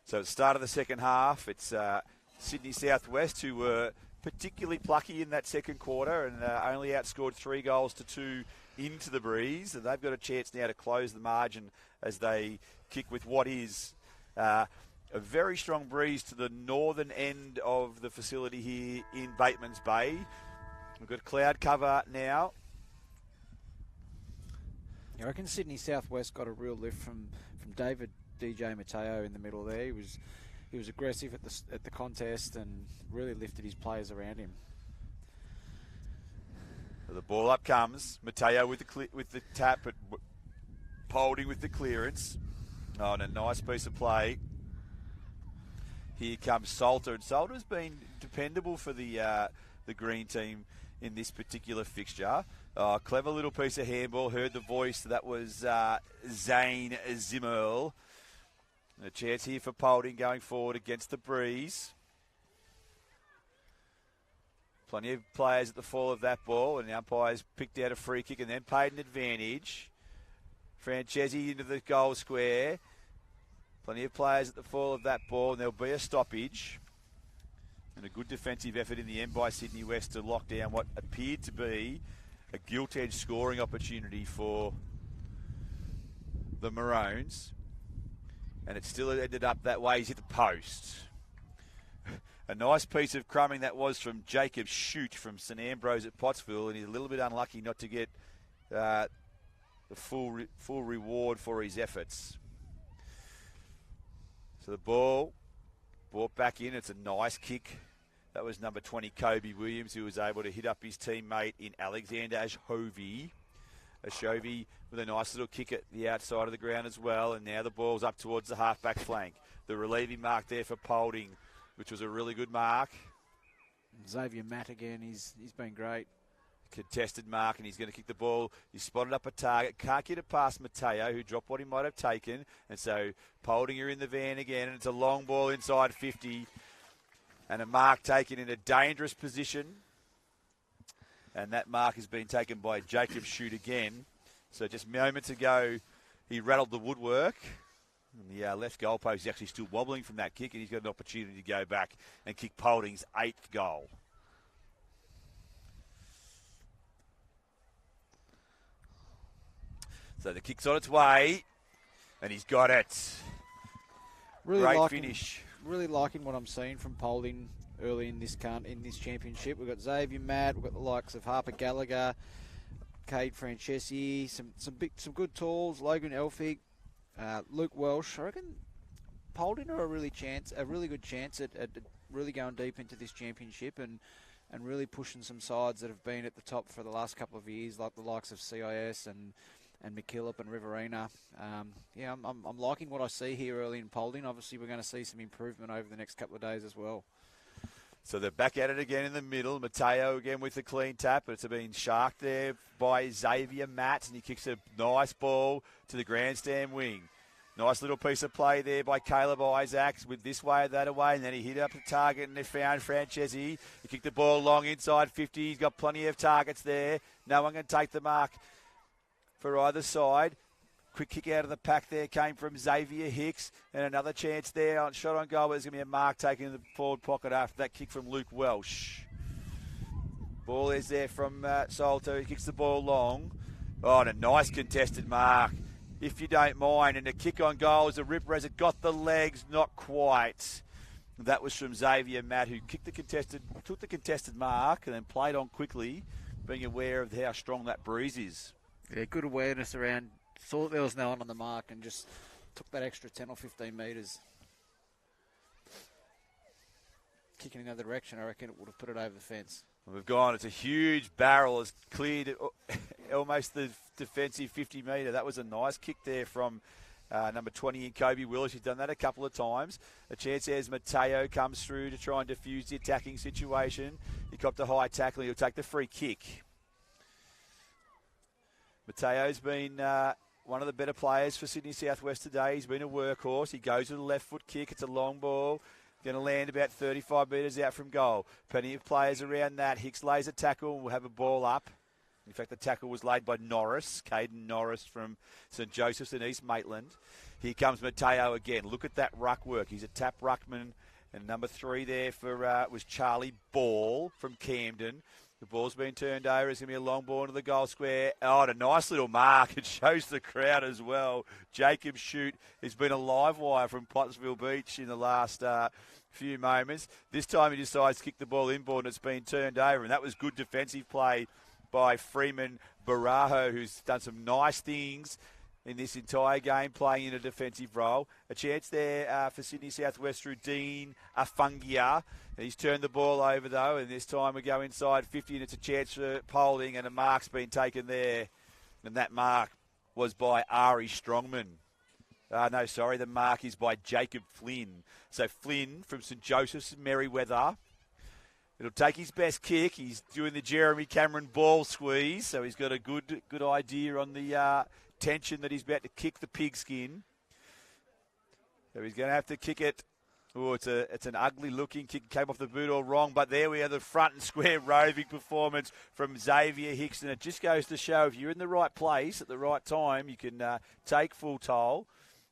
So at the start of the second half, it's Sydney Southwest who were particularly plucky in that second quarter and only outscored 3-2 into the Breeze. And they've got a chance now to close the margin as they kick with what is a very strong breeze to the northern end of the facility here in Batemans Bay. We've got cloud cover now. I reckon Sydney Southwest got a real lift from David DJ Mateo in the middle there. He was aggressive at the contest and really lifted his players around him. So the ball up comes. Mateo with the tap, but Polding with the clearance. Oh, and a nice piece of play. Here comes Salter, and Salter's been dependable for the green team in this particular fixture. Clever little piece of handball. Heard the voice. That was Zane Zimmerl. A chance here for Polding going forward against the Breeze. Plenty of players at the fall of that ball, and the umpires picked out a free kick and then paid an advantage. Francesi into the goal square. Plenty of players at the fall of that ball, and there'll be a stoppage. And a good defensive effort in the end by Sydney West to lock down what appeared to be a gilt-edged scoring opportunity for the Maroons. And it still ended up that way. He's hit the post. A nice piece of crumbing that was from Jacob Shute from St Ambrose at Pottsville, and he's a little bit unlucky not to get the full reward for his efforts. So the ball brought back in. It's a nice kick. That was number 20, Kobe Williams, who was able to hit up his teammate in Alexander Ashovi. Ashovi with a nice little kick at the outside of the ground as well. And now the ball's up towards the halfback flank. The relieving mark there for Polding, which was a really good mark. Xavier Matt again, he's been great. Contested mark, and he's going to kick the ball. He spotted up a target. Can't get it past Mateo, who dropped what he might have taken. And so Polding are in the van again, and it's a long ball inside 50. And a mark taken in a dangerous position. And that mark has been taken by Jacob Shute again. So just moments ago, he rattled the woodwork. And the left goalpost is actually still wobbling from that kick, and he's got an opportunity to go back and kick Polding's 8th goal. So the kick's on its way, and he's got it. Great finish. Really liking what I'm seeing from Polding early in this championship. We've got Xavier Matt, we've got the likes of Harper Gallagher, Cade Francesi, some good tools, Logan Elphig, Luke Welsh. I reckon Polding are a really good chance at really going deep into this championship and really pushing some sides that have been at the top for the last couple of years, like the likes of CIS and MacKillop and Riverina. I'm liking what I see here early in Polding. Obviously, we're going to see some improvement over the next couple of days as well. So they're back at it again in the middle. Mateo again with the clean tap, but it's been sharked there by Xavier Matt, and he kicks a nice ball to the grandstand wing. Nice little piece of play there by Caleb Isaacs with this way, that away, and then he hit up the target and they found Francesi. He kicked the ball long inside 50. He's got plenty of targets there. No one can take the mark for either side. Quick kick out of the pack there came from Xavier Hicks, and another chance there on shot on goal. There's going to be a mark taken in the forward pocket after that kick from Luke Welsh. Ball is there from Salter. He kicks the ball long. Oh, and a nice contested mark, if you don't mind. And a kick on goal is a ripper as it got the legs, not quite. That was from Xavier Matt, who took the contested mark and then played on quickly, being aware of how strong that breeze is. Yeah, good awareness around. Saw that there was no one on the mark and just took that extra 10 or 15 metres. Kicking in the other direction, I reckon it would have put it over the fence. We've gone. It's a huge barrel. It's cleared almost the defensive 50 metre. That was a nice kick there from number 20 in Kobe Willis. He's done that a couple of times. A chance as Mateo comes through to try and defuse the attacking situation. He copped a high tackle. He'll take the free kick. Mateo's been one of the better players for Sydney Southwest today. He's been a workhorse. He goes with a left foot kick. It's a long ball. Going to land about 35 metres out from goal. Plenty of players around that. Hicks lays a tackle and will have a ball up. In fact, the tackle was laid by Norris, Caden Norris from St. Joseph's in East Maitland. Here comes Mateo again. Look at that ruck work. He's a tap ruckman. And number 3 there for was Charlie Ball from Camden. The ball's been turned over. It's going to be a long ball into the goal square. Oh, and a nice little mark. It shows the crowd as well. Jacob Shute has been a live wire from Pottsville Beach in the last few moments. This time he decides to kick the ball inboard and it's been turned over. And that was good defensive play by Freeman Barajo, who's done some nice things in this entire game, playing in a defensive role. A chance there for Sydney Southwest through Dean Afungia. He's turned the ball over, though, and this time we go inside 50, and it's a chance for Polding, and a mark's been taken there. And that mark was by Ari Strongman. The mark is by Jacob Flynn. So Flynn from St. Joseph's Merriweather. It'll take his best kick. He's doing the Jeremy Cameron ball squeeze, so he's got a good idea on the tension that he's about to kick the pigskin. So he's going to have to kick it. Oh, it's an ugly-looking kick. Came off the boot all wrong, but there we have the front and square roving performance from Xavier Hickson. It just goes to show if you're in the right place at the right time, you can take full toll.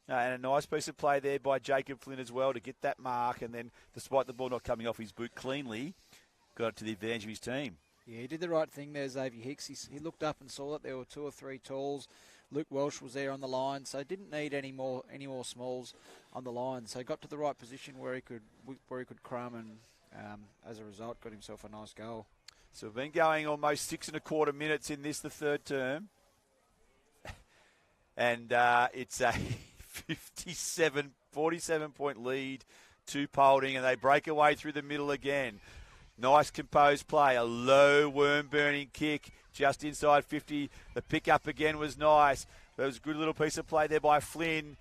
And a nice piece of play there by Jacob Flynn as well to get that mark. And then, despite the ball not coming off his boot cleanly, got it to the advantage of his team. Yeah, he did the right thing there, Xavier Hicks. He looked up and saw that there were 2 or 3 talls. Luke Welsh was there on the line, so didn't need any more smalls on the line. So he got to the right position where he could crumb, and as a result, got himself a nice goal. So we've been going almost 6 1/4 minutes in this, the third term, and it's a 47-point lead to Polding, and they break away through the middle again. Nice composed play, a low worm-burning kick just inside 50. The pick-up again was nice. There was a good little piece of play there by Flynn,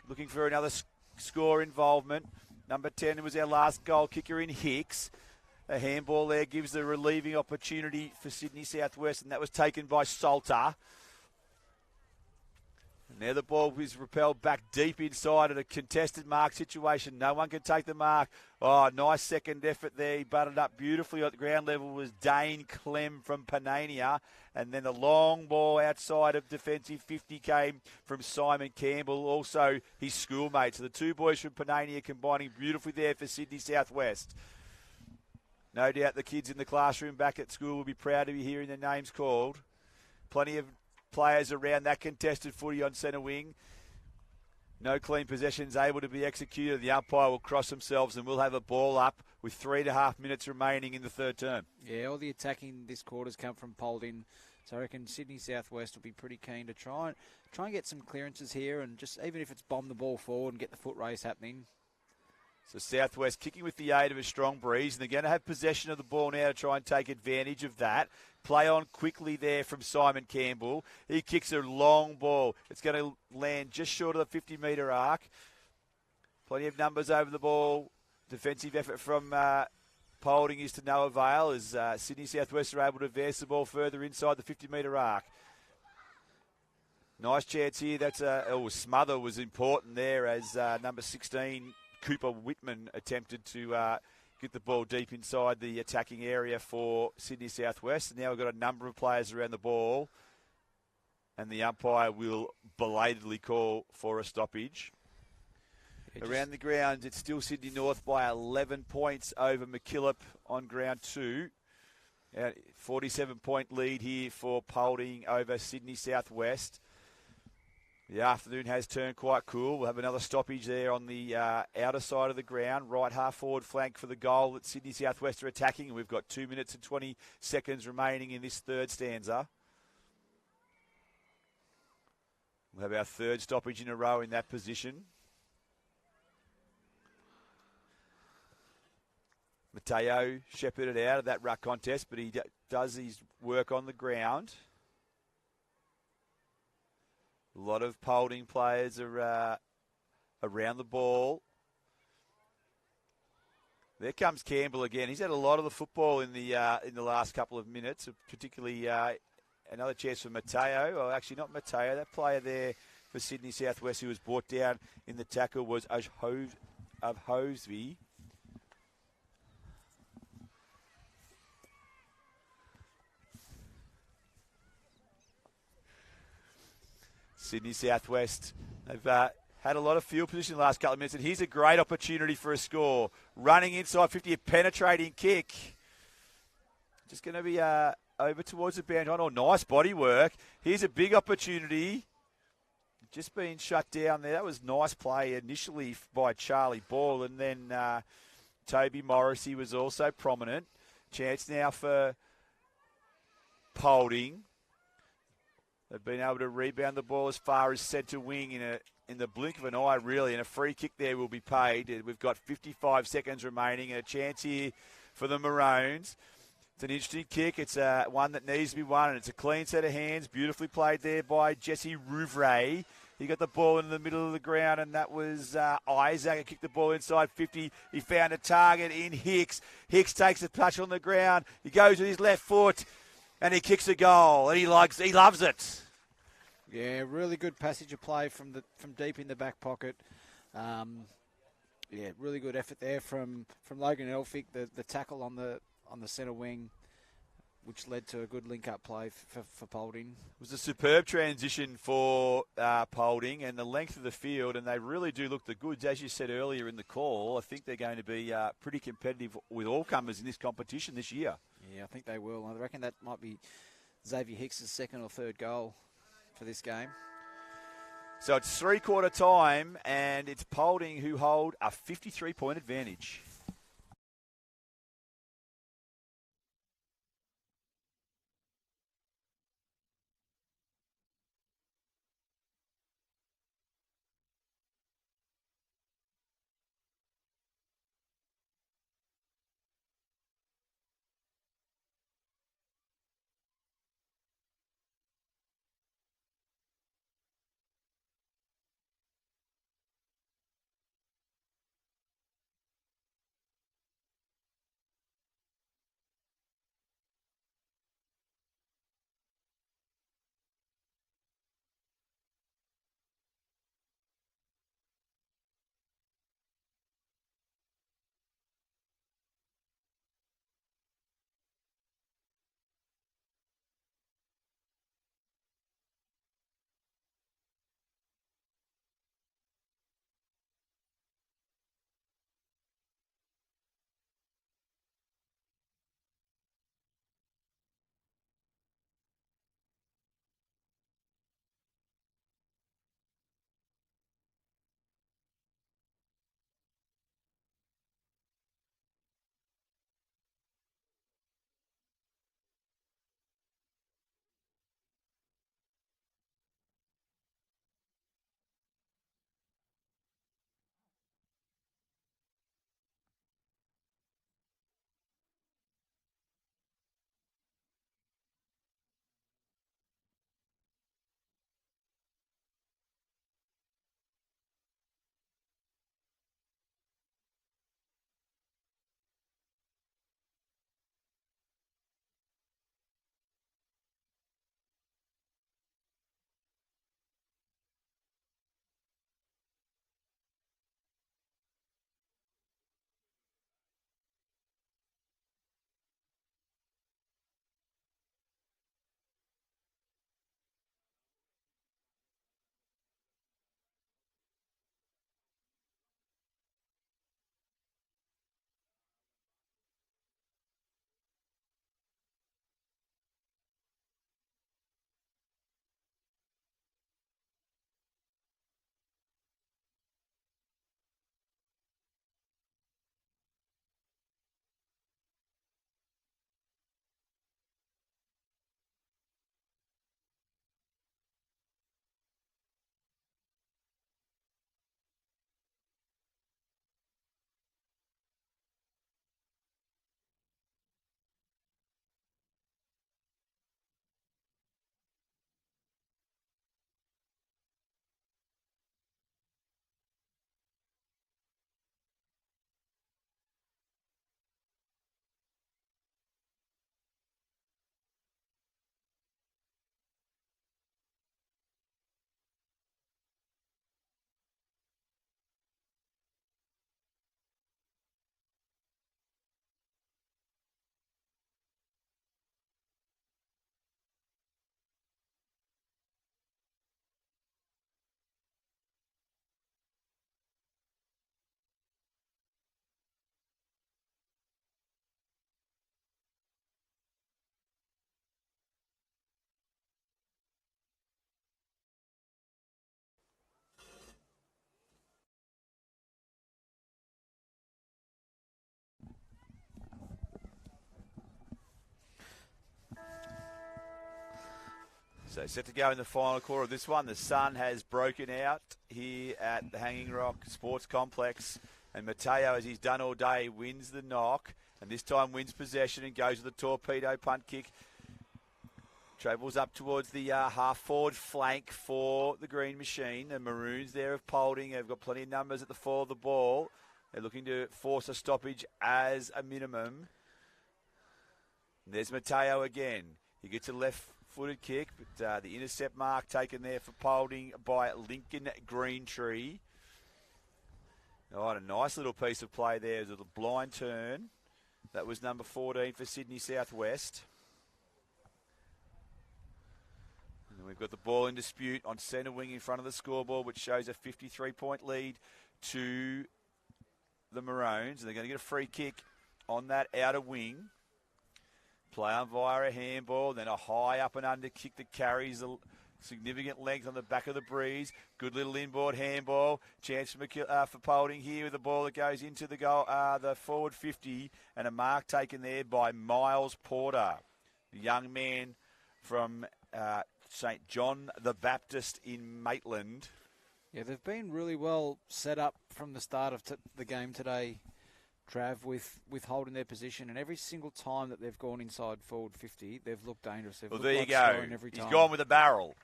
looking for another score involvement. Number 10 was our last goal kicker in Hicks. A handball there gives the relieving opportunity for Sydney Southwest, and that was taken by Salter. And now the ball is repelled back deep inside at a contested mark situation. No one can take the mark. Oh, nice second effort there. He butted up beautifully at the ground level was Dane Clem from Panania. And then the long ball outside of defensive 50 came from Simon Campbell, also his schoolmate. So the 2 boys from Panania combining beautifully there for Sydney Southwest. No doubt the kids in the classroom back at school will be proud to be hearing their names called. Plenty of players around that contested footy on centre wing. No clean possessions able to be executed. The umpire will cross themselves and we'll have a ball up with 3.5 minutes remaining in the third term. Yeah, all the attacking this quarter's come from Polding. So I reckon Sydney Southwest will be pretty keen to try and get some clearances here, and just even if it's bomb the ball forward and get the foot race happening. So Southwest kicking with the aid of a strong breeze, and they're going to have possession of the ball now to try and take advantage of that. Play on quickly there from Simon Campbell. He kicks a long ball. It's going to land just short of the 50-metre arc. Plenty of numbers over the ball. Defensive effort from Polding is to no avail as Sydney Southwest are able to advance the ball further inside the 50-metre arc. Nice chance here. Smother was important there as number 16, Cooper Whitman, attempted to get the ball deep inside the attacking area for Sydney Southwest. And now we've got a number of players around the ball, and the umpire will belatedly call for a stoppage. Around the grounds, it's still Sydney North by 11 points over McKillop on ground 2. 47-point lead here for Polding over Sydney Southwest. The afternoon has turned quite cool. We'll have another stoppage there on the outer side of the ground, right half forward flank for the goal that Sydney Southwest are attacking. And we've got 2 minutes and 20 seconds remaining in this third stanza. We'll have our third stoppage in a row in that position. Mateo shepherded out of that ruck contest, but he does his work on the ground. A lot of Polding players are around the ball. There comes Campbell again. He's had a lot of the football in the last couple of minutes, particularly another chance for Mateo. Well, actually, not Mateo. That player there for Sydney Southwest who was brought down in the tackle was Hoseby. Sydney Southwest. They've had a lot of field position in the last couple of minutes, and here's a great opportunity for a score. Running inside 50, a penetrating kick. Just going to be over towards the boundary line. Oh, nice body work. Here's a big opportunity. Just being shut down there. That was nice play initially by Charlie Ball, and then Toby Morrissey was also prominent. Chance now for Polding. They've been able to rebound the ball as far as centre wing in the blink of an eye, really, and a free kick there will be paid. We've got 55 seconds remaining and a chance here for the Maroons. It's an interesting kick. It's one that needs to be won, and it's a clean set of hands. Beautifully played there by Jesse Rouvray. He got the ball in the middle of the ground, and that was Isaac who kicked the ball inside 50. He found a target in Hicks. Hicks takes a touch on the ground. He goes with his left foot, and he kicks a goal, and he loves it. Yeah, really good passage of play from deep in the back pocket. Really good effort there from Logan Elphick, the tackle on the centre wing, which led to a good link-up play for Polding. It was a superb transition for Polding and the length of the field, and they really do look the goods. As you said earlier in the call, I think they're going to be pretty competitive with all comers in this competition this year. Yeah, I think they will. I reckon that might be Xavier Hicks' second or third goal for this game. So it's three-quarter time, and it's Polding who hold a 53-point advantage. So set to go in the final quarter of this one. The sun has broken out here at the Hanging Rock Sports Complex. And Mateo, as he's done all day, wins the knock. And this time wins possession and goes with the torpedo punt kick. Travels up towards the half-forward flank for the Green Machine. The Maroons there of Polding have got plenty of numbers at the fall of the ball. They're looking to force a stoppage as a minimum. And there's Mateo again. He gets a left-footed kick, but the intercept mark taken there for Polding by Lincoln Greentree. Oh, a nice little piece of play there. There's a little blind turn. That was number 14 for Sydney Southwest. And we've got the ball in dispute on centre wing in front of the scoreboard, which shows a 53-point lead to the Maroons. And they're going to get a free kick on that outer wing. Play on via a handball, then a high up and under kick that carries a significant length on the back of the breeze. Good little inboard handball. Chance for Polding here with the ball that goes into the goal, the forward 50, and a mark taken there by Miles Porter, the young man from St. John the Baptist in Maitland. Yeah, they've been really well set up from the start of the game today, Trav, with holding their position, and every single time that they've gone inside forward 50, they've looked dangerous. They've Well, looked there you like go. scoring every time. He's gone with a barrel.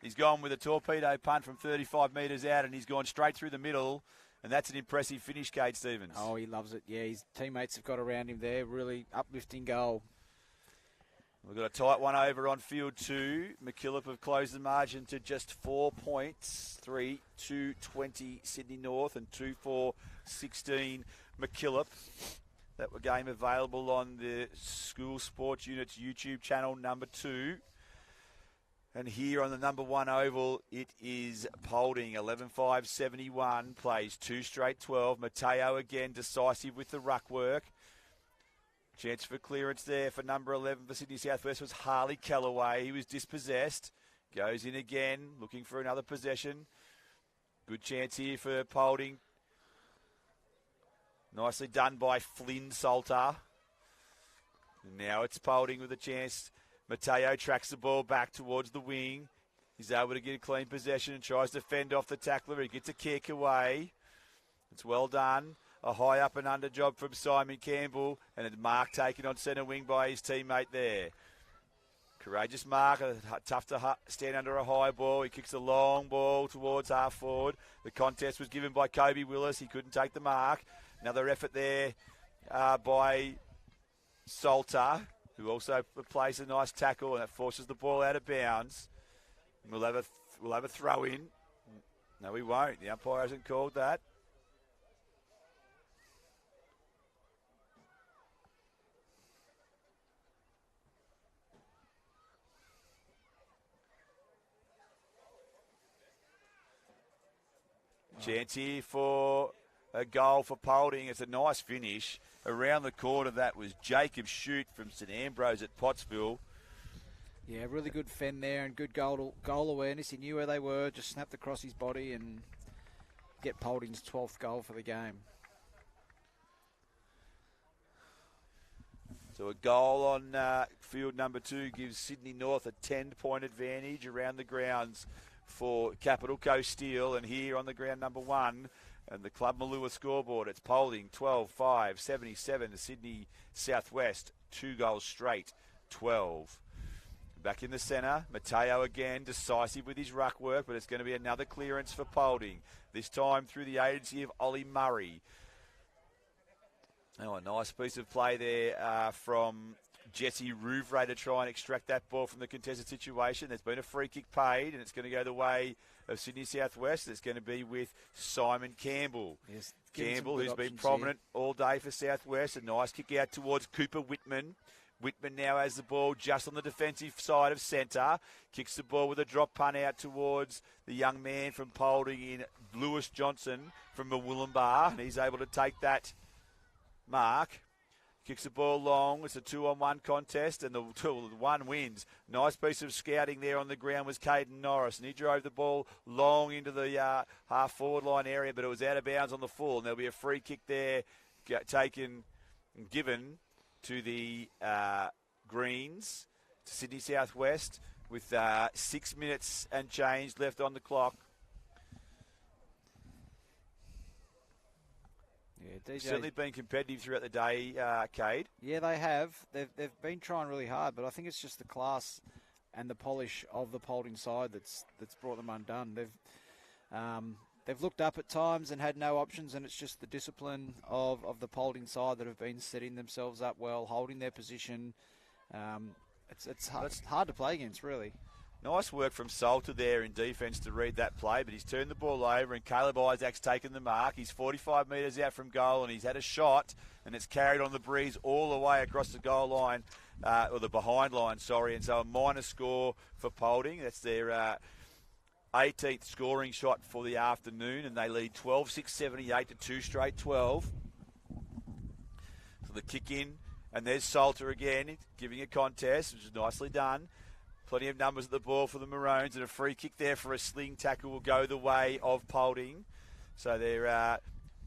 He's gone with a torpedo punt from 35 metres out, and he's gone straight through the middle, and that's an impressive finish, Kate Stevens. Oh, he loves it. Yeah, his teammates have got around him there. Really uplifting goal. We've got a tight one over on field 2. McKillip have closed the margin to just 4 points. 3-2-20 Sydney North and 2-4-16 McKillip. That game available on the School Sports Unit's YouTube channel number 2. And here on the number 1 oval, it is Polding, 11-5-71, plays 2 straight 12. Mateo again decisive with the ruck work. Chance for clearance there for number 11 for Sydney Southwest was Harley Callaway. He was dispossessed. Goes in again, looking for another possession. Good chance here for Polding. Nicely done by Flynn Salter. And now it's Polding with a chance. Mateo tracks the ball back towards the wing. He's able to get a clean possession and tries to fend off the tackler. He gets a kick away. It's well done. A high up and under job from Simon Campbell, and a mark taken on centre wing by his teammate there. Courageous mark, tough to stand under a high ball. He kicks a long ball towards half forward. The contest was given by Kobe Willis. He couldn't take the mark. Another effort there by Salter, who also plays a nice tackle, and that forces the ball out of bounds. We'll have a throw in. No, we won't. The umpire hasn't called that. Chance here for a goal for Polding. It's a nice finish. Around the corner, that was Jacob Shute from St Ambrose at Pottsville. Yeah, really good fend there and good goal awareness. He knew where they were, just snapped across his body and get Polding's 12th goal for the game. So a goal on field number 2 gives Sydney North a 10-point advantage around the grounds for Capital Coast Steel, and here on the ground number 1 and the Club Malua scoreboard, it's Polding 12-5-77 to Sydney Southwest, 2 goals straight, 12. Back in the centre, Mateo again, decisive with his ruck work, but it's going to be another clearance for Polding, this time through the agency of Ollie Murray. Oh, a nice piece of play there from Jesse Rouvray to try and extract that ball from the contested situation. There's been a free kick paid, and it's going to go the way of Sydney Southwest. It's going to be with Simon Campbell. Yes, Campbell, who's been prominent all day for Southwest. A nice kick out towards Cooper Whitman. Whitman now has the ball just on the defensive side of centre. Kicks the ball with a drop punt out towards the young man from Polding in Lewis Johnson from Mawilumbar. And he's able to take that mark. Kicks the ball long. It's a 2-on-1 contest, and the one wins. Nice piece of scouting there on the ground was Caden Norris, and he drove the ball long into the half-forward line area, but it was out of bounds on the full, and there'll be a free kick there taken and given to the Greens, to Sydney Southwest. with 6 minutes and change left on the clock. Yeah, DJ. Certainly been competitive throughout the day, Cade. Yeah, they have. They've been trying really hard, but I think it's just the class and the polish of the Polding side that's brought them undone. They've looked up at times and had no options, and it's just the discipline of the Polding side that have been setting themselves up well, holding their position. It's hard to play against, really. Nice work from Salter there in defence to read that play, but he's turned the ball over and Caleb Isaac's taken the mark. He's 45 metres out from goal and he's had a shot and it's carried on the breeze all the way across the goal line, or the behind line, sorry. And so a minor score for Polding. That's their 18th scoring shot for the afternoon, and they lead 12-6-78 to 2 straight 12. So the kick in, and there's Salter again, giving a contest, which is nicely done. Plenty of numbers at the ball for the Maroons, and a free kick there for a sling tackle will go the way of Polding. So they're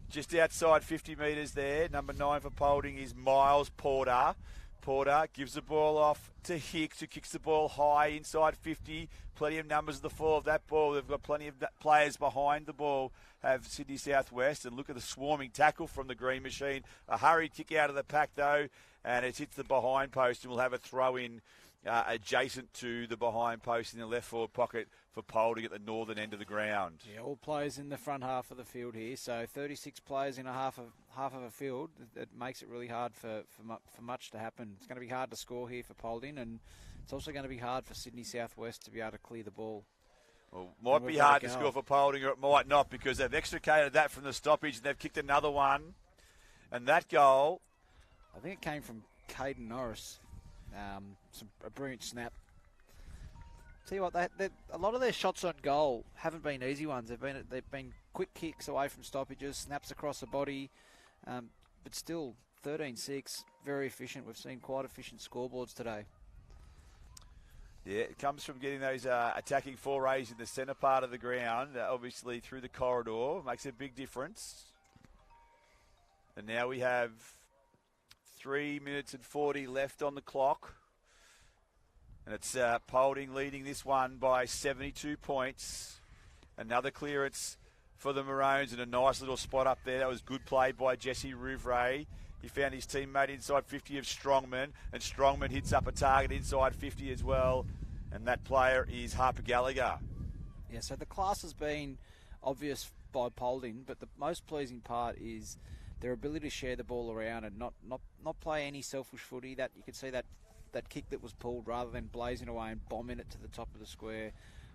just outside 50 metres there. Number 9 for Polding is Miles Porter. Porter gives the ball off to Hicks, who kicks the ball high inside 50. Plenty of numbers at the fall of that ball. They've got plenty of players behind the ball, have Sydney Southwest. And look at the swarming tackle from the Green Machine. A hurried kick out of the pack, though, and it hits the behind post, and we'll have a throw-in adjacent to the behind post in the left forward pocket for Polding at the northern end of the ground. Yeah, all players in the front half of the field here. So 36 players in a half of a field. It makes it really hard for much to happen. It's going to be hard to score here for Polding, and it's also going to be hard for Sydney Southwest to be able to clear the ball. Well, might be hard to score for Polding, or it might not, because they've extricated that from the stoppage and they've kicked another one. And that goal, I think it came from Caden Norris. A brilliant snap. Tell you what, a lot of their shots on goal haven't been easy ones. They've been quick kicks away from stoppages, snaps across the body, but still 13-6, very efficient. We've seen quite efficient scoreboards today. Yeah, it comes from getting those attacking forays in the centre part of the ground, obviously through the corridor. Makes a big difference. And now we have 3 minutes and 40 left on the clock. And it's Polding leading this one by 72 points. Another clearance for the Maroons and a nice little spot up there. That was good play by Jesse Rouvray. He found his teammate inside 50 of Strongman, and Strongman hits up a target inside 50 as well. And that player is Harper Gallagher. Yeah, so the class has been obvious by Polding, but the most pleasing part is their ability to share the ball around and not play any selfish footy. That you could see that kick that was pulled, rather than blazing away and bombing it to the top of the square,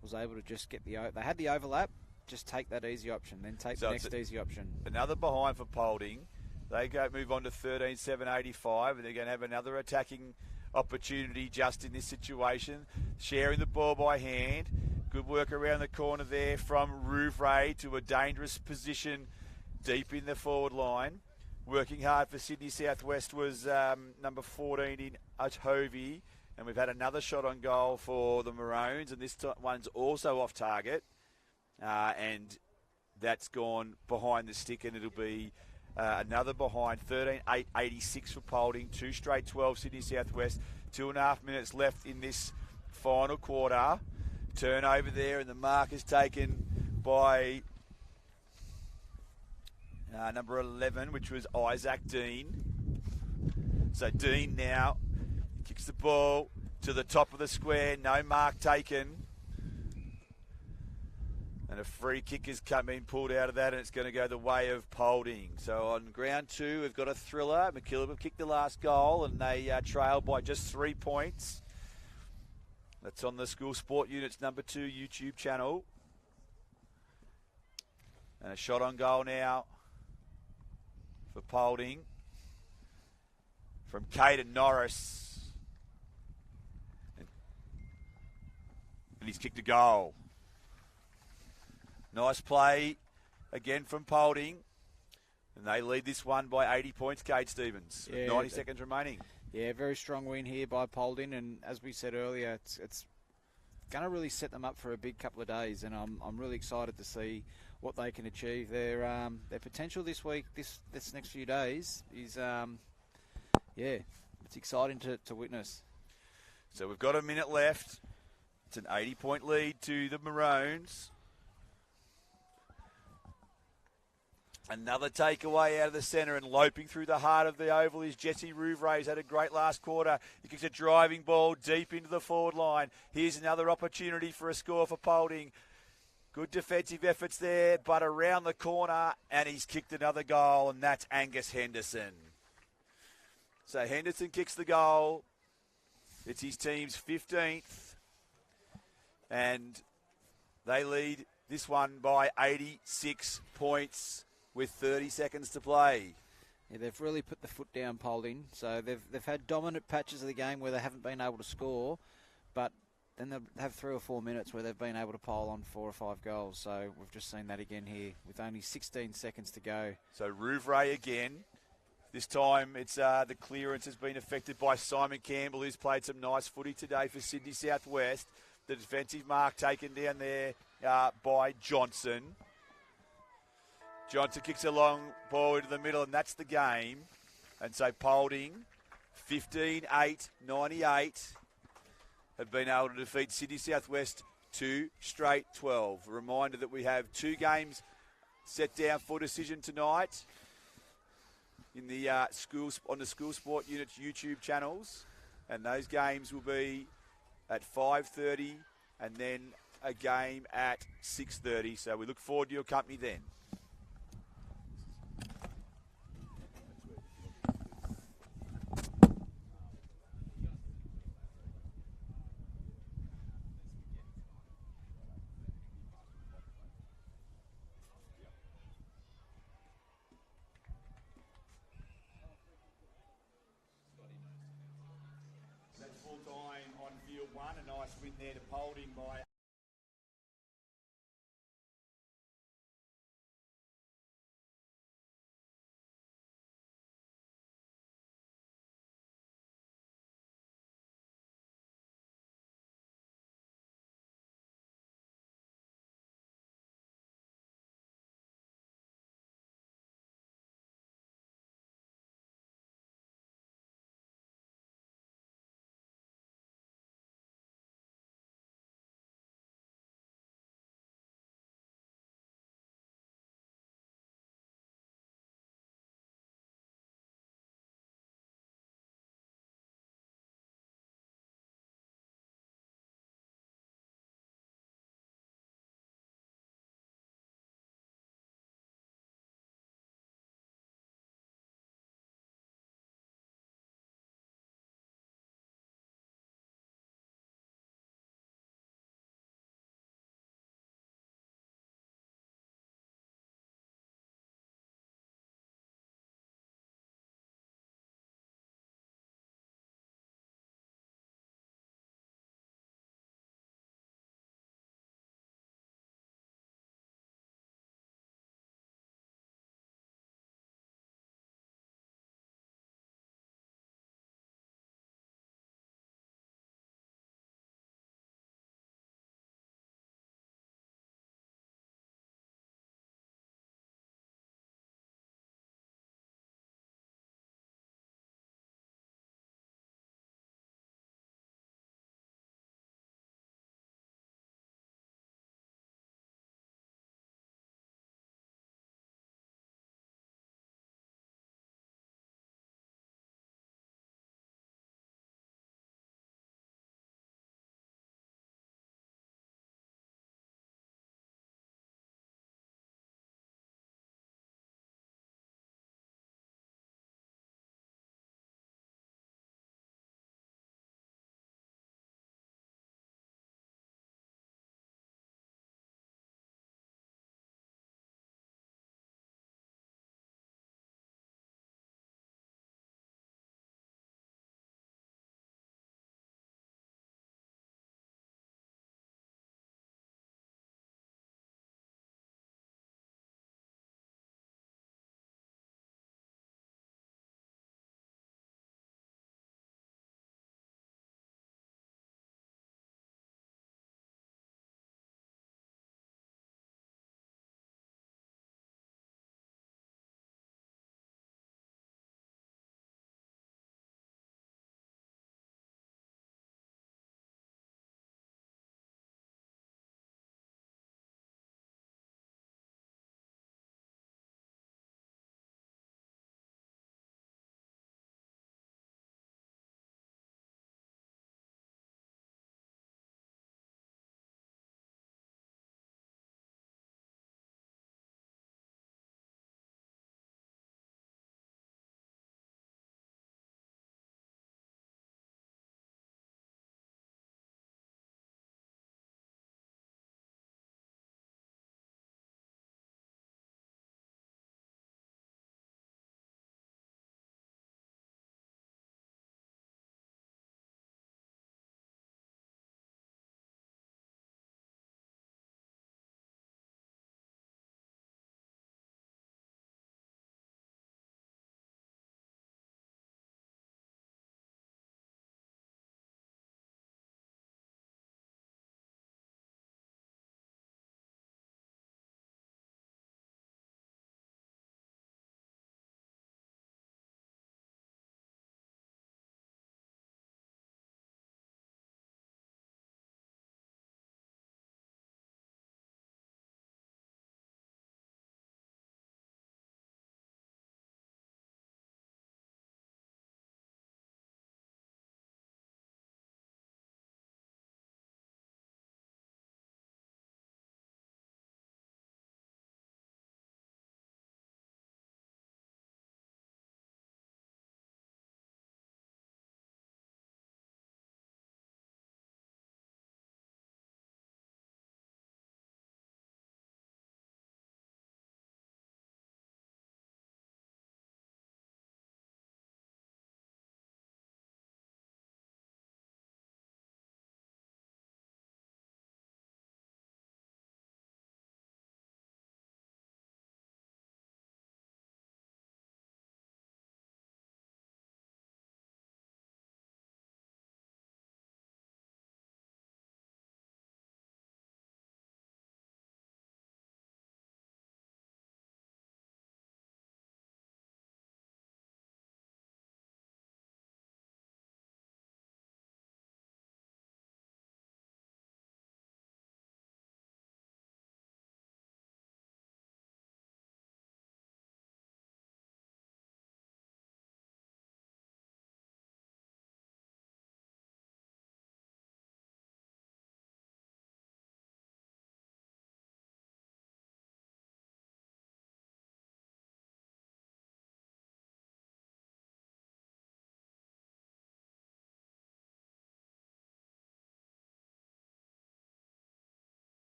was able to just get they had the overlap, just take that easy option, then take the next easy option. Another behind for Polding. They move on to 13-7-85, and they're going to have another attacking opportunity just in this situation. Sharing the ball by hand. Good work around the corner there from Rouvray to a dangerous position deep in the forward line. Working hard for Sydney Southwest was number 14 in Hovey, and we've had another shot on goal for the Maroons, and this one's also off target, and that's gone behind the stick, and it'll be another behind. 13-8-86 for Polding, 2 straight 12 Sydney Southwest. 2.5 minutes left in this final quarter. Turnover there, and the mark is taken by number 11, which was Isaac Dean. So Dean now kicks the ball to the top of the square. No mark taken. And a free kick has been pulled out of that, and it's going to go the way of Polding. So on ground 2, we've got a thriller. McKillip have kicked the last goal, and they trail by just 3 points. That's on the School Sport Unit's number 2 YouTube channel. And a shot on goal now for Polding from Caden Norris. And he's kicked a goal. Nice play again from Polding. And they lead this one by 80 points, Cade Stevens. Yeah, 90 seconds remaining. Yeah, very strong win here by Polding. And as we said earlier, it's going to really set them up for a big couple of days. And I'm really excited to see what they can achieve. Their potential this week, this next few days is, it's exciting to witness. So we've got a minute left. It's an 80-point lead to the Maroons. Another takeaway out of the centre, and loping through the heart of the oval is Jesse Rouvray. He's had a great last quarter. He kicks a driving ball deep into the forward line. Here's another opportunity for a score for Polding. Good defensive efforts there, but around the corner, and he's kicked another goal, and that's Angus Henderson. So Henderson kicks the goal. It's his team's 15th, and they lead this one by 86 points with 30 seconds to play. Yeah, they've really put the foot down, Polding. So they've had dominant patches of the game where they haven't been able to score, but then they'll have 3 or 4 minutes where they've been able to pile on 4 or 5 goals. So we've just seen that again here with only 16 seconds to go. So Rouvray again. This time it's the clearance has been affected by Simon Campbell, who's played some nice footy today for Sydney Southwest. The defensive mark taken down there by Johnson. Johnson kicks a long ball into the middle, and that's the game. And so Polding, 15-8-98, have been able to defeat Sydney Southwest 2 straight 12. A reminder that we have 2 games set down for decision tonight in the on the School Sport Unit's YouTube channels, and those games will be at 5:30 and then a game at 6:30. So we look forward to your company then. That's full time on field 1. A nice win there to Polding by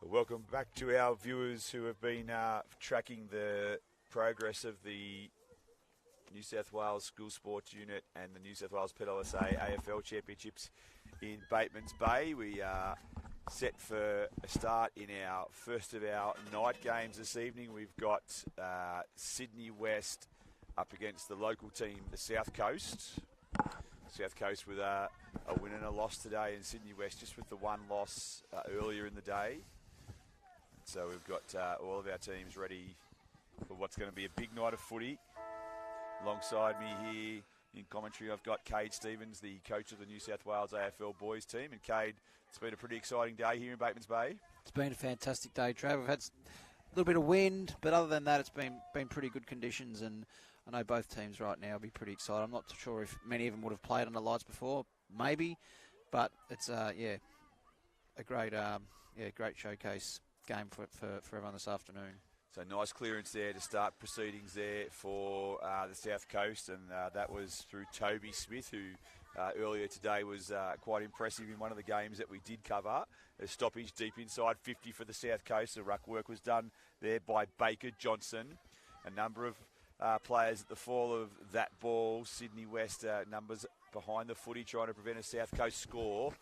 Welcome back to our viewers who have been tracking the progress of the New South Wales School Sports Unit and the New South Wales PSSA AFL Championships in Batemans Bay. We are set for a start in our first of our night games this evening. We've got Sydney West up against the local team, the South Coast. South Coast with a win and a loss today, and Sydney West just with the one loss earlier in the day. So we've got all of our teams ready for what's going to be a big night of footy. Alongside me here in commentary, I've got Cade Stevens, the coach of the New South Wales AFL boys team. And Cade, it's been a pretty exciting day here in Batemans Bay. It's been a fantastic day, Trav. We've had a little bit of wind, but other than that, it's been pretty good conditions. And I know both teams right now will be pretty excited. I'm not sure if many of them would have played under lights before, maybe, but it's a great showcase game for everyone this afternoon. So nice clearance there to start proceedings there for the South Coast, and that was through Toby Smith, who earlier today was quite impressive in one of the games that we did cover. A stoppage deep inside 50 for the South Coast. The ruck work was done there by Baker Johnson. A number of players at the fall of that ball. Sydney West numbers behind the footy trying to prevent a South Coast score.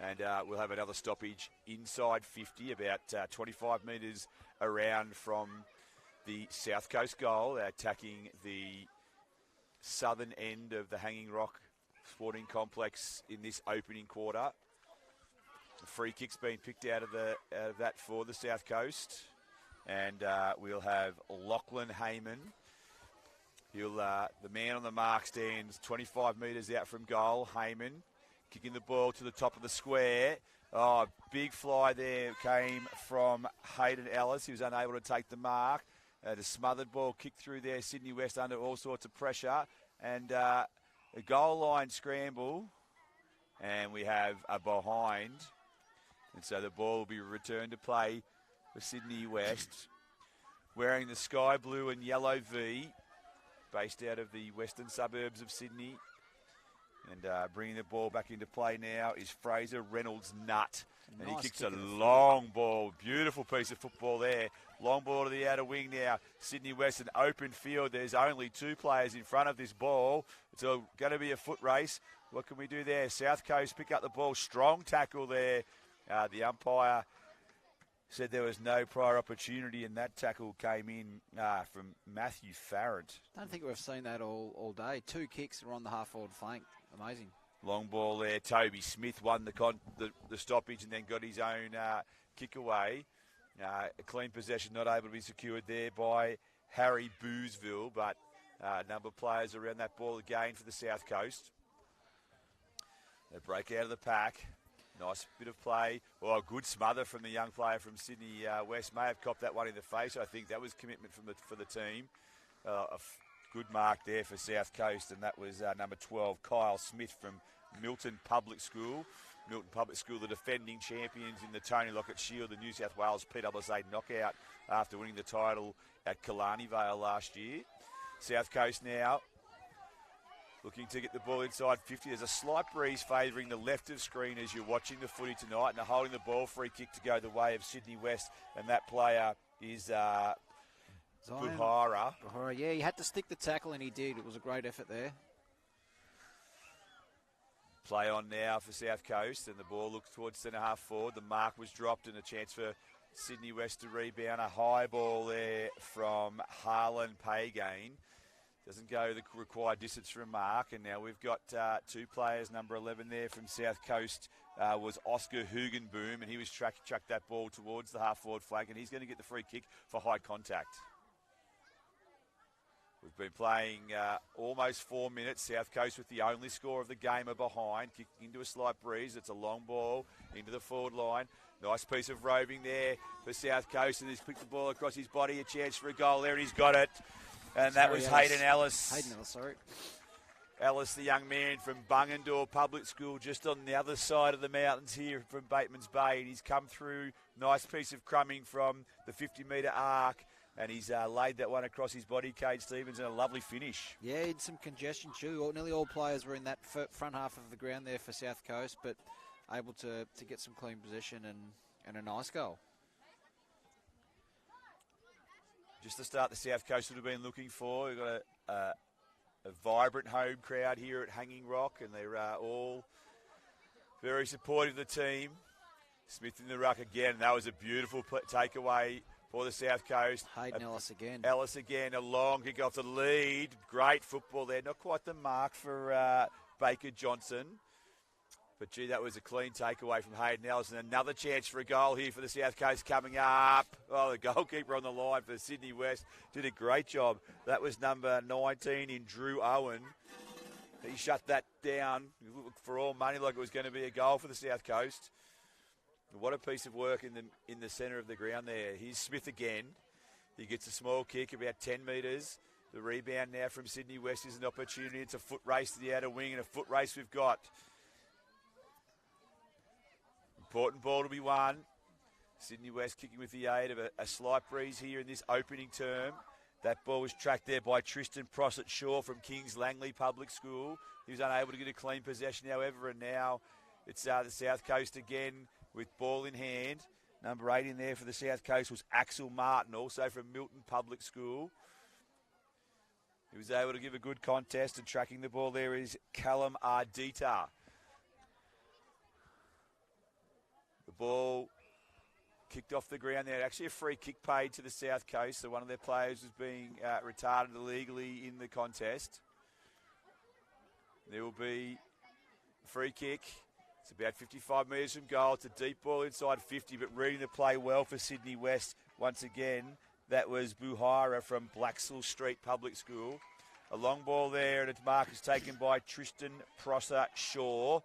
And we'll have another stoppage inside 50, about 25 metres around from the South Coast goal, attacking the southern end of the Hanging Rock Sporting Complex in this opening quarter. The free kick's been picked out of that for the South Coast. And we'll have Lachlan Heyman. The man on the mark stands 25 metres out from goal. Heyman kicking the ball to the top of the square. Oh, big fly there came from Hayden Ellis. He was unable to take the mark. The smothered ball kicked through there. Sydney West under all sorts of pressure. And a goal line scramble. And we have a behind. And so the ball will be returned to play for Sydney West. Wearing the sky blue and yellow V. Based out of the western suburbs of Sydney. And bringing the ball back into play now is Fraser Reynolds Nutt. And he kicks a long ball. Beautiful piece of football there. Long ball to the outer wing now. Sydney West, an open field. There's only two players in front of this ball. It's going to be a foot race. What can we do there? South Coast pick up the ball. Strong tackle there. The umpire said there was no prior opportunity, and that tackle came in from Matthew Farrant. I don't think we've seen that all day. Two kicks are on the half-forward flank. Amazing. Long ball there. Toby Smith won the stoppage and then got his own kick away. A clean possession not able to be secured there by Harry Boozeville, but a number of players around that ball again for the South Coast. They break out of the pack. Nice bit of play. Well, a good smother from the young player from Sydney West. May have copped that one in the face. I think that was commitment for the team. Good mark there for South Coast, and that was number 12, Kyle Smith from Milton Public School. Milton Public School, the defending champions in the Tony Lockett Shield, the New South Wales PSSA knockout after winning the title at Killarney Vale last year. South Coast now looking to get the ball inside 50. There's a slight breeze favouring the left of screen as you're watching the footy tonight, and they're holding the ball. Free kick to go the way of Sydney West, and that player is Buhara. Yeah, he had to stick the tackle, and he did. It was a great effort there. Play on now for South Coast, and the ball looks towards centre-half forward. The mark was dropped, and a chance for Sydney West to rebound. A high ball there from Harlan Paygain. Doesn't go the required distance for a mark, and now we've got two players. Number 11 there from South Coast was Oscar Hugenboom, and he was chucked that ball towards the half-forward flank, and he's going to get the free kick for high contact. We've been playing almost 4 minutes. South Coast with the only score of the game are behind. Kicking into a slight breeze. It's a long ball into the forward line. Nice piece of roving there for South Coast, and he's clicked the ball across his body. A chance for a goal there, and he's got it. And that was Hayden Ellis. Ellis, the young man from Bungendore Public School, just on the other side of the mountains here from Batemans Bay. And he's come through. Nice piece of crumbing from the 50-metre arc. And he's laid that one across his body, Cade Stevens, and a lovely finish. Yeah, he had some congestion too. Nearly all players were in that front half of the ground there for South Coast, but able to get some clean possession and a nice goal. just the start the South Coast would have been looking for. We've got a vibrant home crowd here at Hanging Rock, and they're all very supportive of the team. Smith in the ruck again. That was a beautiful takeaway for the South Coast. Hayden Ellis again. Ellis again, a long kick off the lead. Great football there. Not quite the mark for Baker Johnson. But, gee, that was a clean takeaway from Hayden Ellis. And another chance for a goal here for the South Coast coming up. Oh, the goalkeeper on the line for Sydney West did a great job. That was number 19 in Drew Owen. He shut that down for all money like it was going to be a goal for the South Coast. What a piece of work in the centre of the ground there. Here's Smith again. He gets a small kick, about 10 metres. The rebound now from Sydney West is an opportunity. It's a foot race to the outer wing, and a foot race we've got. Important ball to be won. Sydney West kicking with the aid of a slight breeze here in this opening term. That ball was tracked there by Tristan Prossett-Shaw from Kings Langley Public School. He was unable to get a clean possession, however, and now it's the South Coast again with ball in hand. Number 8 in there for the South Coast was Axel Martin, also from Milton Public School. He was able to give a good contest, and tracking the ball there is Callum Ardita. The ball kicked off the ground there. Actually a free kick paid to the South Coast, so one of their players was being retarded illegally in the contest. There will be a free kick. It's about 55 metres from goal. It's a deep ball inside 50, but reading the play well for Sydney West once again. That was Buhara from Blacksall Street Public School. A long ball there, and its mark is taken by Tristan Prosser-Shaw.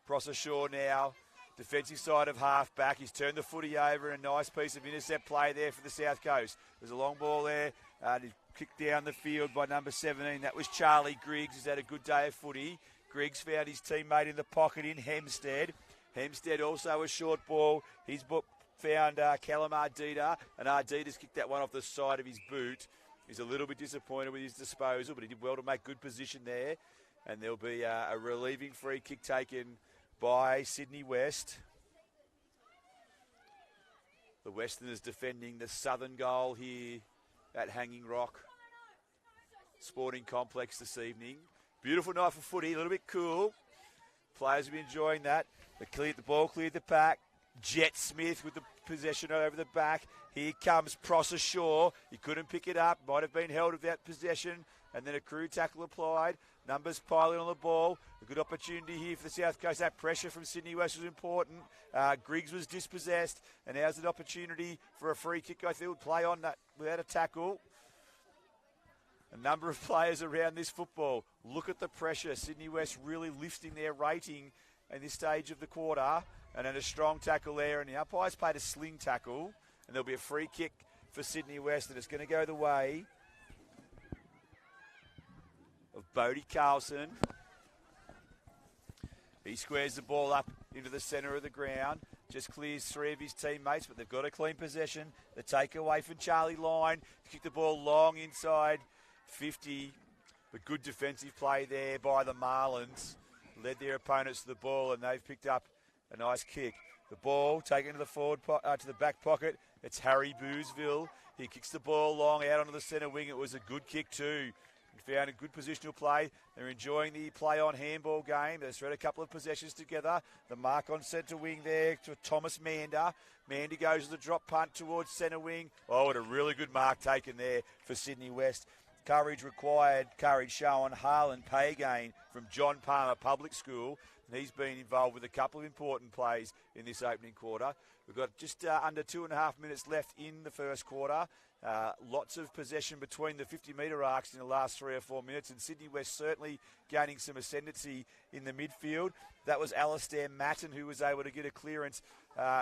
Prosser-Shaw now, defensive side of half-back. He's turned the footy over, and a nice piece of intercept play there for the South Coast. There's a long ball there, and he's kicked down the field by number 17. That was Charlie Griggs, who's had a good day of footy. Griggs found his teammate in the pocket in Hempstead. Hempstead also a short ball. He's found Callum Ardita, and Ardita's kicked that one off the side of his boot. He's a little bit disappointed with his disposal, but he did well to make good position there. And there'll be a relieving free kick taken by Sydney West. The Westerners defending the southern goal here at Hanging Rock Sporting Complex this evening. Beautiful night for footy, a little bit cool. Players will be enjoying that. The ball cleared the pack. Jet Smith with the possession over the back. Here comes Prosser-Shaw. He couldn't pick it up. Might have been held without possession. And then a crew tackle applied. Numbers piling on the ball. A good opportunity here for the South Coast. That pressure from Sydney West was important. Griggs was dispossessed. And now's an opportunity for a free kick. I think would play on that without a tackle. A number of players around this football. Look at the pressure. Sydney West really lifting their rating in this stage of the quarter. And then a strong tackle there. And the umpires played a sling tackle. And there'll be a free kick for Sydney West. And it's going to go the way of Bodie Carlson. He squares the ball up into the centre of the ground. Just clears 3 of his teammates, but they've got a clean possession. The takeaway from Charlie Line. Kick the ball long inside 50. But good defensive play there by the Marlins. Led their opponents to the ball, and they've picked up a nice kick. The ball taken to the to the back pocket. It's Harry Boozeville. He kicks the ball long out onto the centre wing. It was a good kick too. He found a good positional play. They're enjoying the play-on handball game. They've thread a couple of possessions together. The mark on centre wing there to Thomas Mander. Mander goes to the drop punt towards centre wing. Oh, what a really good mark taken there for Sydney West. Courage required, courage shown. Harlan Paygain from John Palmer Public School. And he's been involved with a couple of important plays in this opening quarter. We've got just under 2.5 minutes left in the first quarter. Lots of possession between the 50-metre arcs in the last 3 or 4 minutes, and Sydney West certainly gaining some ascendancy in the midfield. That was Alistair Matten who was able to get a clearance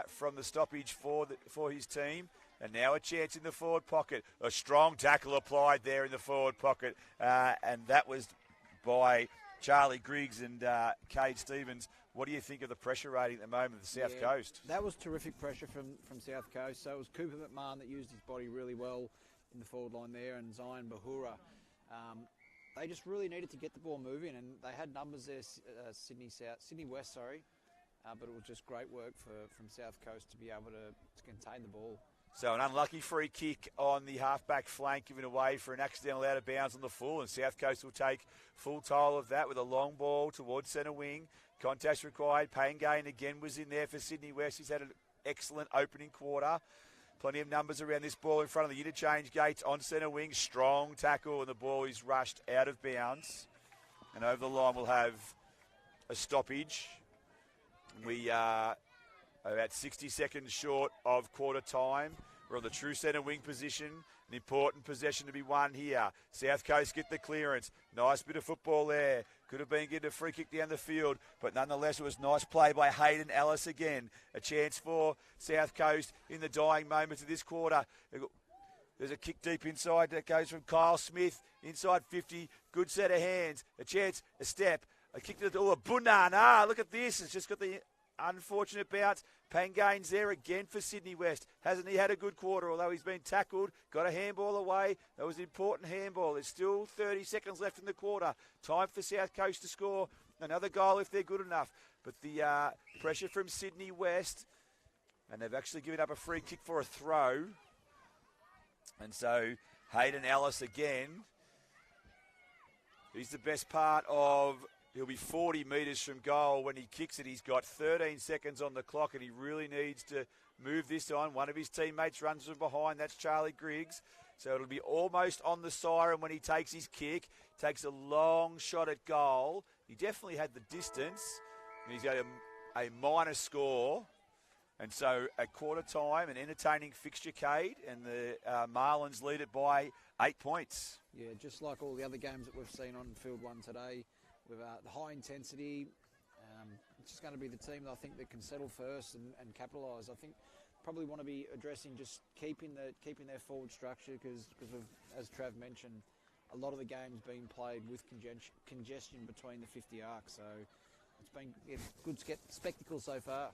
from the stoppage for his team. And now a chance in the forward pocket. A strong tackle applied there in the forward pocket, and that was by Charlie Griggs and Cade Stevens. What do you think of the pressure rating at the moment of the South Coast? That was terrific pressure from South Coast. So it was Cooper McMahon that used his body really well in the forward line there, and Zion Bahura. They just really needed to get the ball moving, and they had numbers there, Sydney West, but it was just great work from South Coast to be able to contain the ball. So an unlucky free kick on the half-back flank given away for an accidental out of bounds on the full, and South Coast will take full toll of that with a long ball towards centre wing. Contest required. Payne Gain again was in there for Sydney West. He's had an excellent opening quarter. Plenty of numbers around this ball in front of the interchange gates on centre wing. Strong tackle, and the ball is rushed out of bounds. And over the line we'll have a stoppage. We are about 60 seconds short of quarter time. We're on the true centre wing position. An important possession to be won here. South Coast get the clearance. Nice bit of football there. Could have been getting a free kick down the field, but nonetheless it was nice play by Hayden Ellis again. A chance for South Coast in the dying moments of this quarter. There's a kick deep inside that goes from Kyle Smith. Inside 50. Good set of hands. A chance, a step. A kick to the door. Bunana. Look at this. It's just got the unfortunate bounce. Pangain's there again for Sydney West. Hasn't he had a good quarter, although he's been tackled, got a handball away. That was an important handball. There's still 30 seconds left in the quarter. Time for South Coast to score another goal if they're good enough. But the pressure from Sydney West, and they've actually given up a free kick for a throw. And so Hayden Ellis again. He's the best part of... He'll be 40 metres from goal when he kicks it. He's got 13 seconds on the clock, and he really needs to move this on. One of his teammates runs from behind. That's Charlie Griggs. So it'll be almost on the siren when he takes his kick. Takes a long shot at goal. He definitely had the distance. And he's got a minor score. And so at quarter time, an entertaining fixture, Cade, and the Marlins lead it by 8 points. Yeah, just like all the other games that we've seen on Field 1 today. With the high intensity, it's just going to be the team that I think that can settle first and capitalise. I think probably want to be addressing just keeping their forward structure because as Trav mentioned, a lot of the games being played with congestion between the 50 arcs. So it's been good spectacle so far.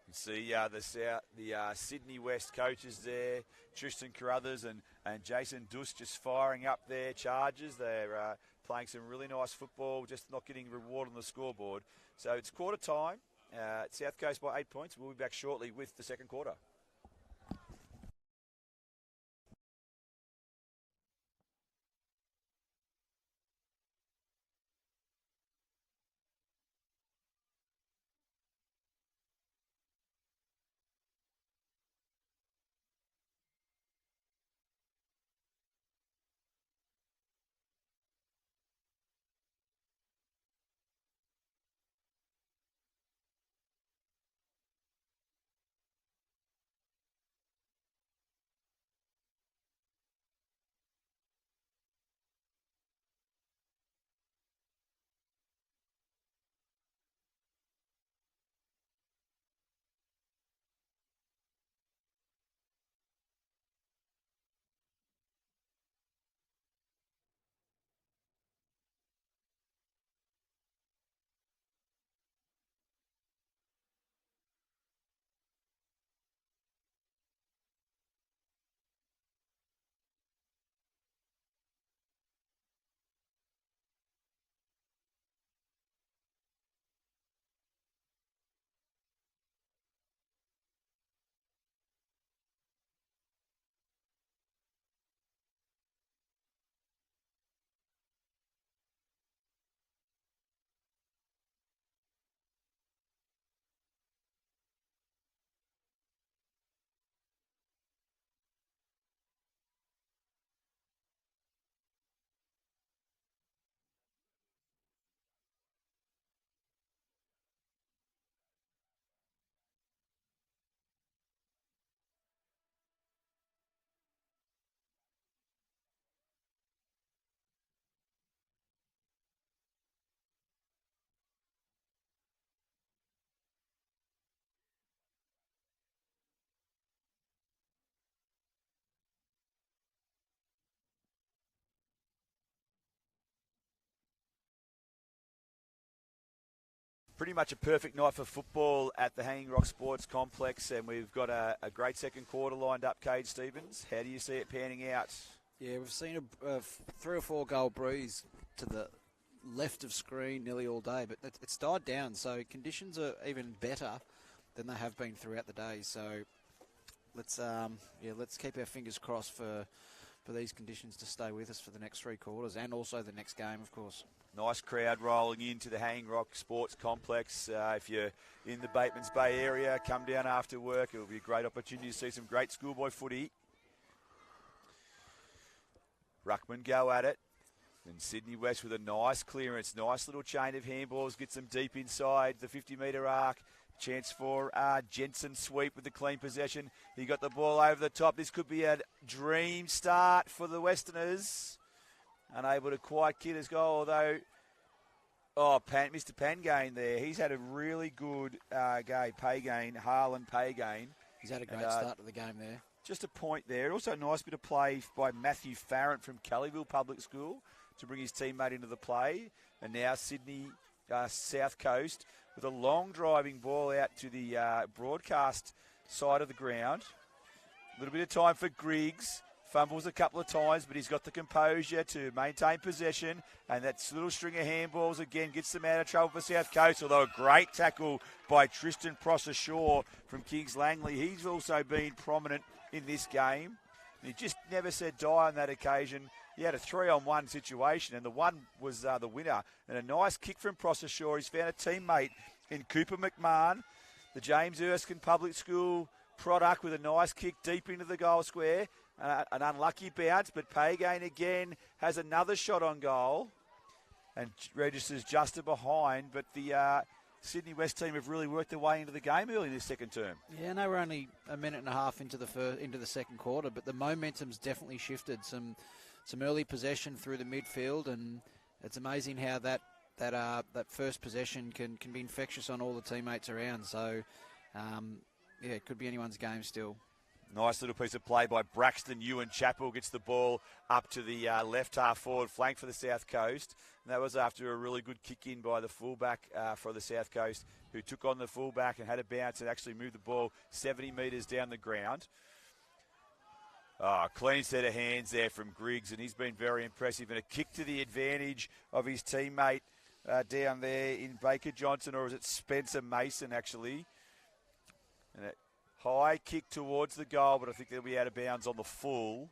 You see the Sydney West coaches there, Tristan Carruthers and Jason Dus just firing up their charges. They're playing some really nice football, just not getting reward on the scoreboard. So it's quarter time. South Coast by 8 points. We'll be back shortly with the second quarter. Pretty much a perfect night for football at the Hanging Rock Sports Complex, and we've got a great second quarter lined up, Cade Stevens. How do you see it panning out? Yeah, we've seen a 3 or 4 goal breeze to the left of screen nearly all day, but it's died down, so conditions are even better than they have been throughout the day. So let's keep our fingers crossed for these conditions to stay with us for the next 3 quarters and also the next game, of course. Nice crowd rolling into the Hanging Rock Sports Complex. If you're in the Batemans Bay area, come down after work. It'll be a great opportunity to see some great schoolboy footy. Ruckman go at it. And Sydney West with a nice clearance. Nice little chain of handballs. Gets them deep inside the 50-metre arc. Chance for Jensen sweep with the clean possession. He got the ball over the top. This could be a dream start for the Westerners. Unable to quite kill his goal, although... Mr. Pangane there. He's had a really good Harlan Pagane. He's had a great start to the game there. Just a point there. Also a nice bit of play by Matthew Farrant from Kellyville Public School to bring his teammate into the play. And now Sydney South Coast with a long driving ball out to the broadcast side of the ground. A little bit of time for Griggs. Fumbles a couple of times, but he's got the composure to maintain possession. And that little string of handballs, again, gets them out of trouble for South Coast. Although a great tackle by Tristan Prosser-Shaw from Kings Langley. He's also been prominent in this game. He just never said die on that occasion. He had a 3-on-1 situation, and the one was the winner. And a nice kick from Prosser-Shaw. He's found a teammate in Cooper McMahon, the James Erskine Public School product, with a nice kick deep into the goal square. An unlucky bounce, but Pagane again has another shot on goal and registers just behind. But the Sydney West team have really worked their way into the game early in this second term. Yeah, no, we're only a minute and a half into the second quarter, but the momentum's definitely shifted. Some early possession through the midfield, and it's amazing how that first possession can be infectious on all the teammates around. So, it could be anyone's game still. Nice little piece of play by Braxton Ewan Chappell. Gets the ball up to the left half forward flank for the South Coast. And that was after a really good kick in by the fullback for the South Coast, who took on the fullback and had a bounce and actually moved the ball 70 metres down the ground. Clean set of hands there from Griggs, and he's been very impressive. And a kick to the advantage of his teammate down there in Baker Johnson, or is it Spencer Mason, actually? And high kick towards the goal, but I think they'll be out of bounds on the full.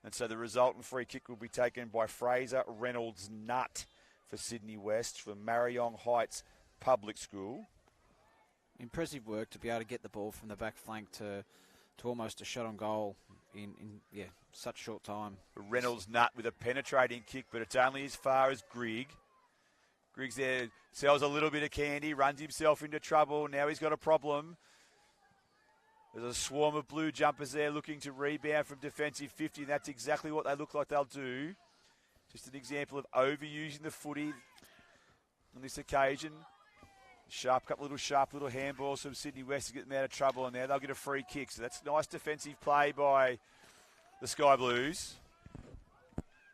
And so the resultant free kick will be taken by Fraser Reynolds Nutt for Sydney West from Marion Heights Public School. Impressive work to be able to get the ball from the back flank to almost a shot on goal in such short time. Reynolds Nutt with a penetrating kick, but it's only as far as Griggs. Griggs there sells a little bit of candy, runs himself into trouble. Now he's got a problem. There's a swarm of blue jumpers there looking to rebound from defensive 50. And that's exactly what they look like they'll do. Just an example of overusing the footy on this occasion. Couple little sharp little handballs from Sydney West to get them out of trouble. And now they'll get a free kick. So that's nice defensive play by the Sky Blues.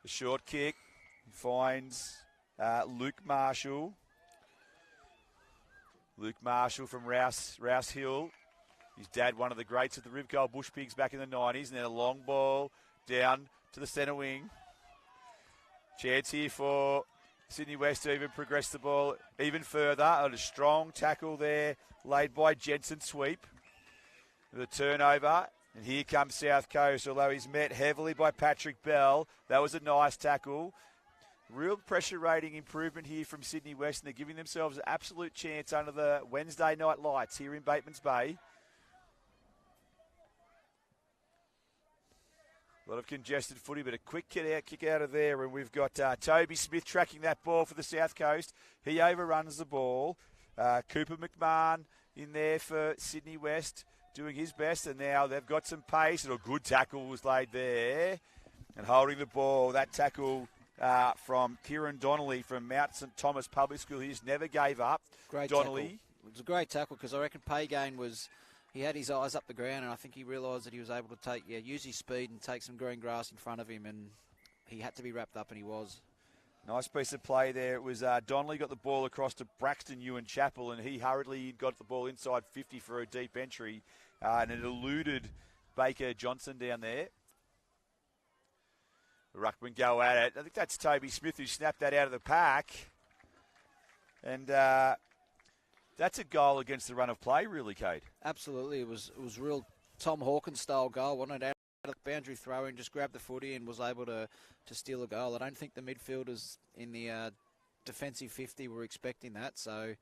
The short kick finds Luke Marshall. Luke Marshall from Rouse Hill. His dad, one of the greats of the Ribgold Bush Pigs back in the 90s. And then a long ball down to the centre wing. Chance here for Sydney West to even progress the ball even further. And a strong tackle there laid by Jensen Sweep. The turnover. And here comes South Coast, although he's met heavily by Patrick Bell. That was a nice tackle. Real pressure rating improvement here from Sydney West. And they're giving themselves an absolute chance under the Wednesday night lights here in Batemans Bay. A lot of congested footy, but a quick kick out of there. And we've got Toby Smith tracking that ball for the South Coast. He overruns the ball. Cooper McMahon in there for Sydney West, doing his best. And now they've got some pace. And a good tackle was laid there. And holding the ball, that tackle from Kieran Donnelly from Mount St Thomas Public School. He just never gave up. Great Donnelly. Tackle. It was a great tackle because I reckon Pagane was... He had his eyes up the ground, and I think he realised that he was able to use his speed and take some green grass in front of him, and he had to be wrapped up, and he was. Nice piece of play there. It was Donnelly got the ball across to Braxton Ewan Chappell, and he hurriedly got the ball inside 50 for a deep entry, and it eluded Baker Johnson down there. The ruckman go at it. I think that's Toby Smith who snapped that out of the pack, and that's a goal against the run of play, really, Cade. Absolutely, it was real Tom Hawkins style goal, wasn't it? Out of the boundary throw and just grabbed the footy and was able to steal a goal. I don't think the midfielders in the defensive 50 were expecting that, so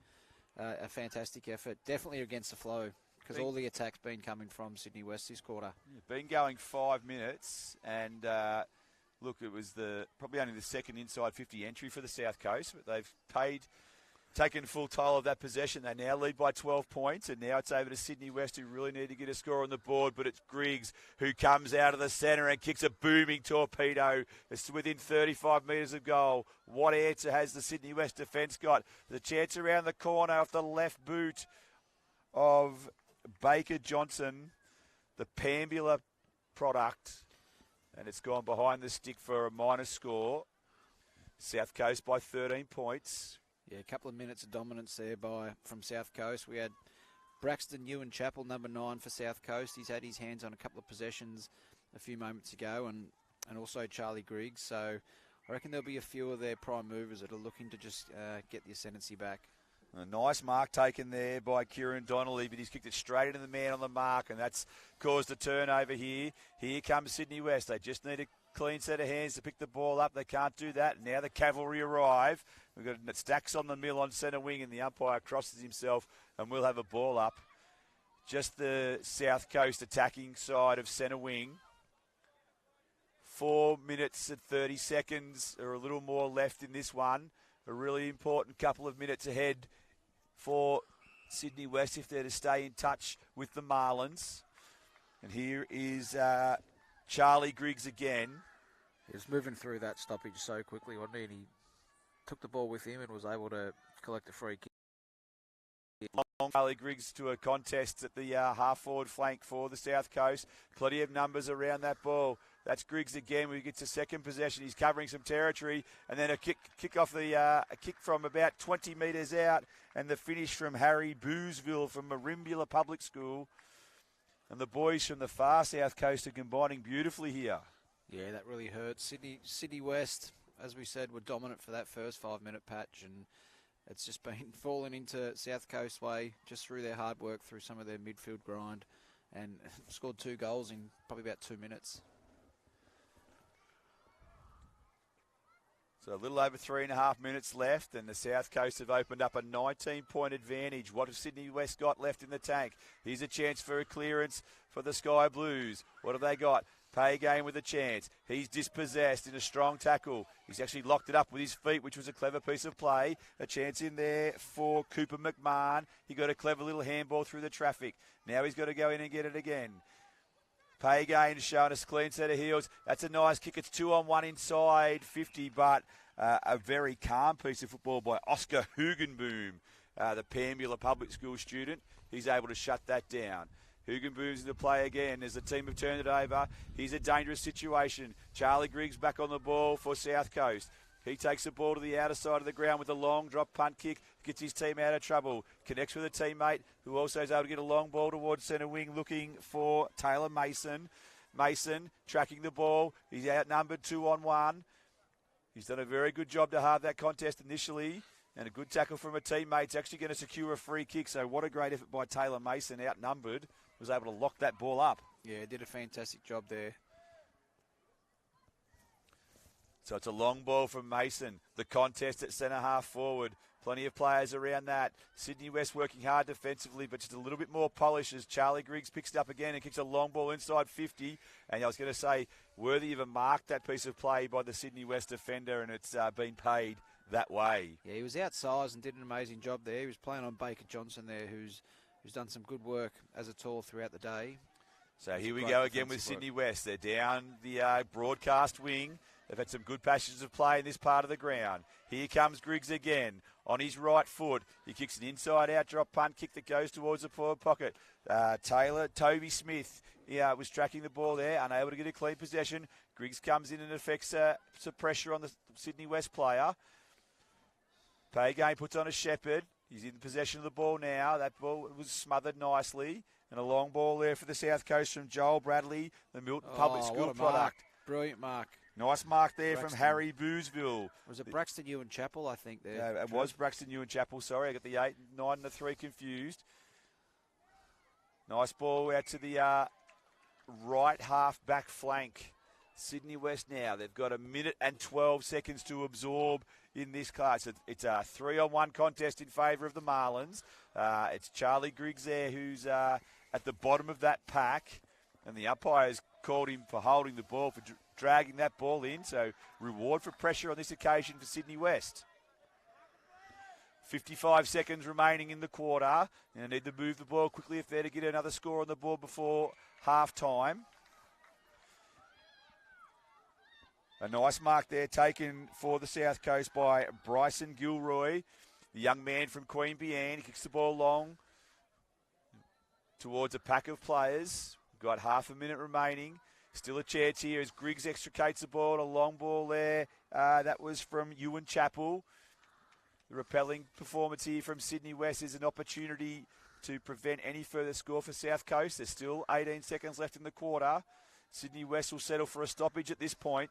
a fantastic effort. Definitely against the flow, because all the attacks been coming from Sydney West this quarter. Been going 5 minutes, and look, it was probably only the second inside 50 entry for the South Coast, but they've taken full toll of that possession. They now lead by 12 points, and now it's over to Sydney West, who really need to get a score on the board, but it's Griggs who comes out of the centre and kicks a booming torpedo. It's within 35 metres of goal. What answer has the Sydney West defence got? The chance around the corner off the left boot of Baker Johnson, the Pambula product, and it's gone behind the stick for a minor score. South Coast by 13 points. Yeah, a couple of minutes of dominance there from South Coast. We had Braxton Ewan Chappell, number 9 for South Coast. He's had his hands on a couple of possessions a few moments ago, and also Charlie Griggs. So I reckon there'll be a few of their prime movers that are looking to just get the ascendancy back. A nice mark taken there by Kieran Donnelly, but he's kicked it straight into the man on the mark, and that's caused a turnover here. Here comes Sydney West. They just need a clean set of hands to pick the ball up. They can't do that. Now the cavalry arrive. We've got Stacks on the mill on centre wing, and the umpire crosses himself, and we'll have a ball up. Just the South Coast attacking side of centre wing. 4 minutes and 30 seconds or a little more left in this one. A really important couple of minutes ahead for Sydney West if they're to stay in touch with the Marlins. And here is Charlie Griggs again. He was moving through that stoppage so quickly, wasn't he? And he took the ball with him and was able to collect a free kick. Charlie Griggs to a contest at the half-forward flank for the South Coast. Plenty of numbers around that ball. That's Griggs again. When he gets a second possession, he's covering some territory, and then a kick from about 20 metres out, and the finish from Harry Boozeville from Marimbula Public School. And the boys from the far South Coast are combining beautifully here. Yeah, that really hurts. Sydney West, as we said, were dominant for that first 5-minute patch, and it's just been falling into South Coast way just through their hard work, through some of their midfield grind, and scored 2 goals in probably about 2 minutes. So a little over 3.5 minutes left, and the South Coast have opened up a 19-point advantage. What have Sydney West got left in the tank? Here's a chance for a clearance for the Sky Blues. What have they got? Pay game with a chance. He's dispossessed in a strong tackle. He's actually locked it up with his feet, which was a clever piece of play. A chance in there for Cooper McMahon. He got a clever little handball through the traffic. Now he's got to go in and get it again. Pay gain showing us clean set of heels. That's a nice kick. It's 2-on-1 inside 50, but a very calm piece of football by Oscar Hugenboom, the Pambula Public School student. He's able to shut that down. Hugenboom's in the play again as the team have turned it over. Here's a dangerous situation. Charlie Griggs back on the ball for South Coast. He takes the ball to the outer side of the ground with a long drop punt kick, gets his team out of trouble, connects with a teammate who also is able to get a long ball towards centre wing looking for Taylor Mason. Mason tracking the ball. He's outnumbered 2-on-1. He's done a very good job to halve that contest initially, and a good tackle from a teammate's actually going to secure a free kick. So what a great effort by Taylor Mason, outnumbered, was able to lock that ball up. Yeah, did a fantastic job there. So it's a long ball from Mason. The contest at centre half forward. Plenty of players around that. Sydney West working hard defensively, but just a little bit more polish as Charlie Griggs picks it up again and kicks a long ball inside 50. And I was going to say, worthy of a mark, that piece of play by the Sydney West defender, and it's been paid that way. Yeah, he was outsized and did an amazing job there. He was playing on Baker Johnson there, who's done some good work as a tall throughout the day. So here we go again with Sydney West. They're down the broadcast wing. They've had some good passages of play in this part of the ground. Here comes Griggs again on his right foot. He kicks an inside-out drop punt kick that goes towards the forward pocket. Toby Smith was tracking the ball there, unable to get a clean possession. Griggs comes in and affects some pressure on the Sydney West player. Pagane puts on a Shepherd. He's in possession of the ball now. That ball was smothered nicely. And a long ball there for the South Coast from Joel Bradley, the Milton Public School product. Mark. Brilliant mark. Nice mark there from Harry Boozeville. Was it Braxton Ewan Chappell, I think, there? Yeah, it was Braxton Ewan Chappell. Sorry, I got the 8, 9 and the 3 confused. Nice ball out to the right half back flank. Sydney West now. They've got 1 minute and 12 seconds to absorb in this class. It's a 3-on-1 contest in favour of the Marlins. It's Charlie Griggs there who's at the bottom of that pack. And the umpires called him for holding the ball, for dragging that ball in. So reward for pressure on this occasion for Sydney West. 55 seconds remaining in the quarter. And they need to move the ball quickly if they're to get another score on the board before half-time. A nice mark there taken for the South Coast by Bryson Gilroy, the young man from Queanbeyan. He kicks the ball long towards a pack of players. Got half a minute remaining. Still a chance here as Griggs extricates the ball. A long ball there. That was from Ewan Chappell. The repelling performance here from Sydney West is an opportunity to prevent any further score for South Coast. There's still 18 seconds left in the quarter. Sydney West will settle for a stoppage at this point.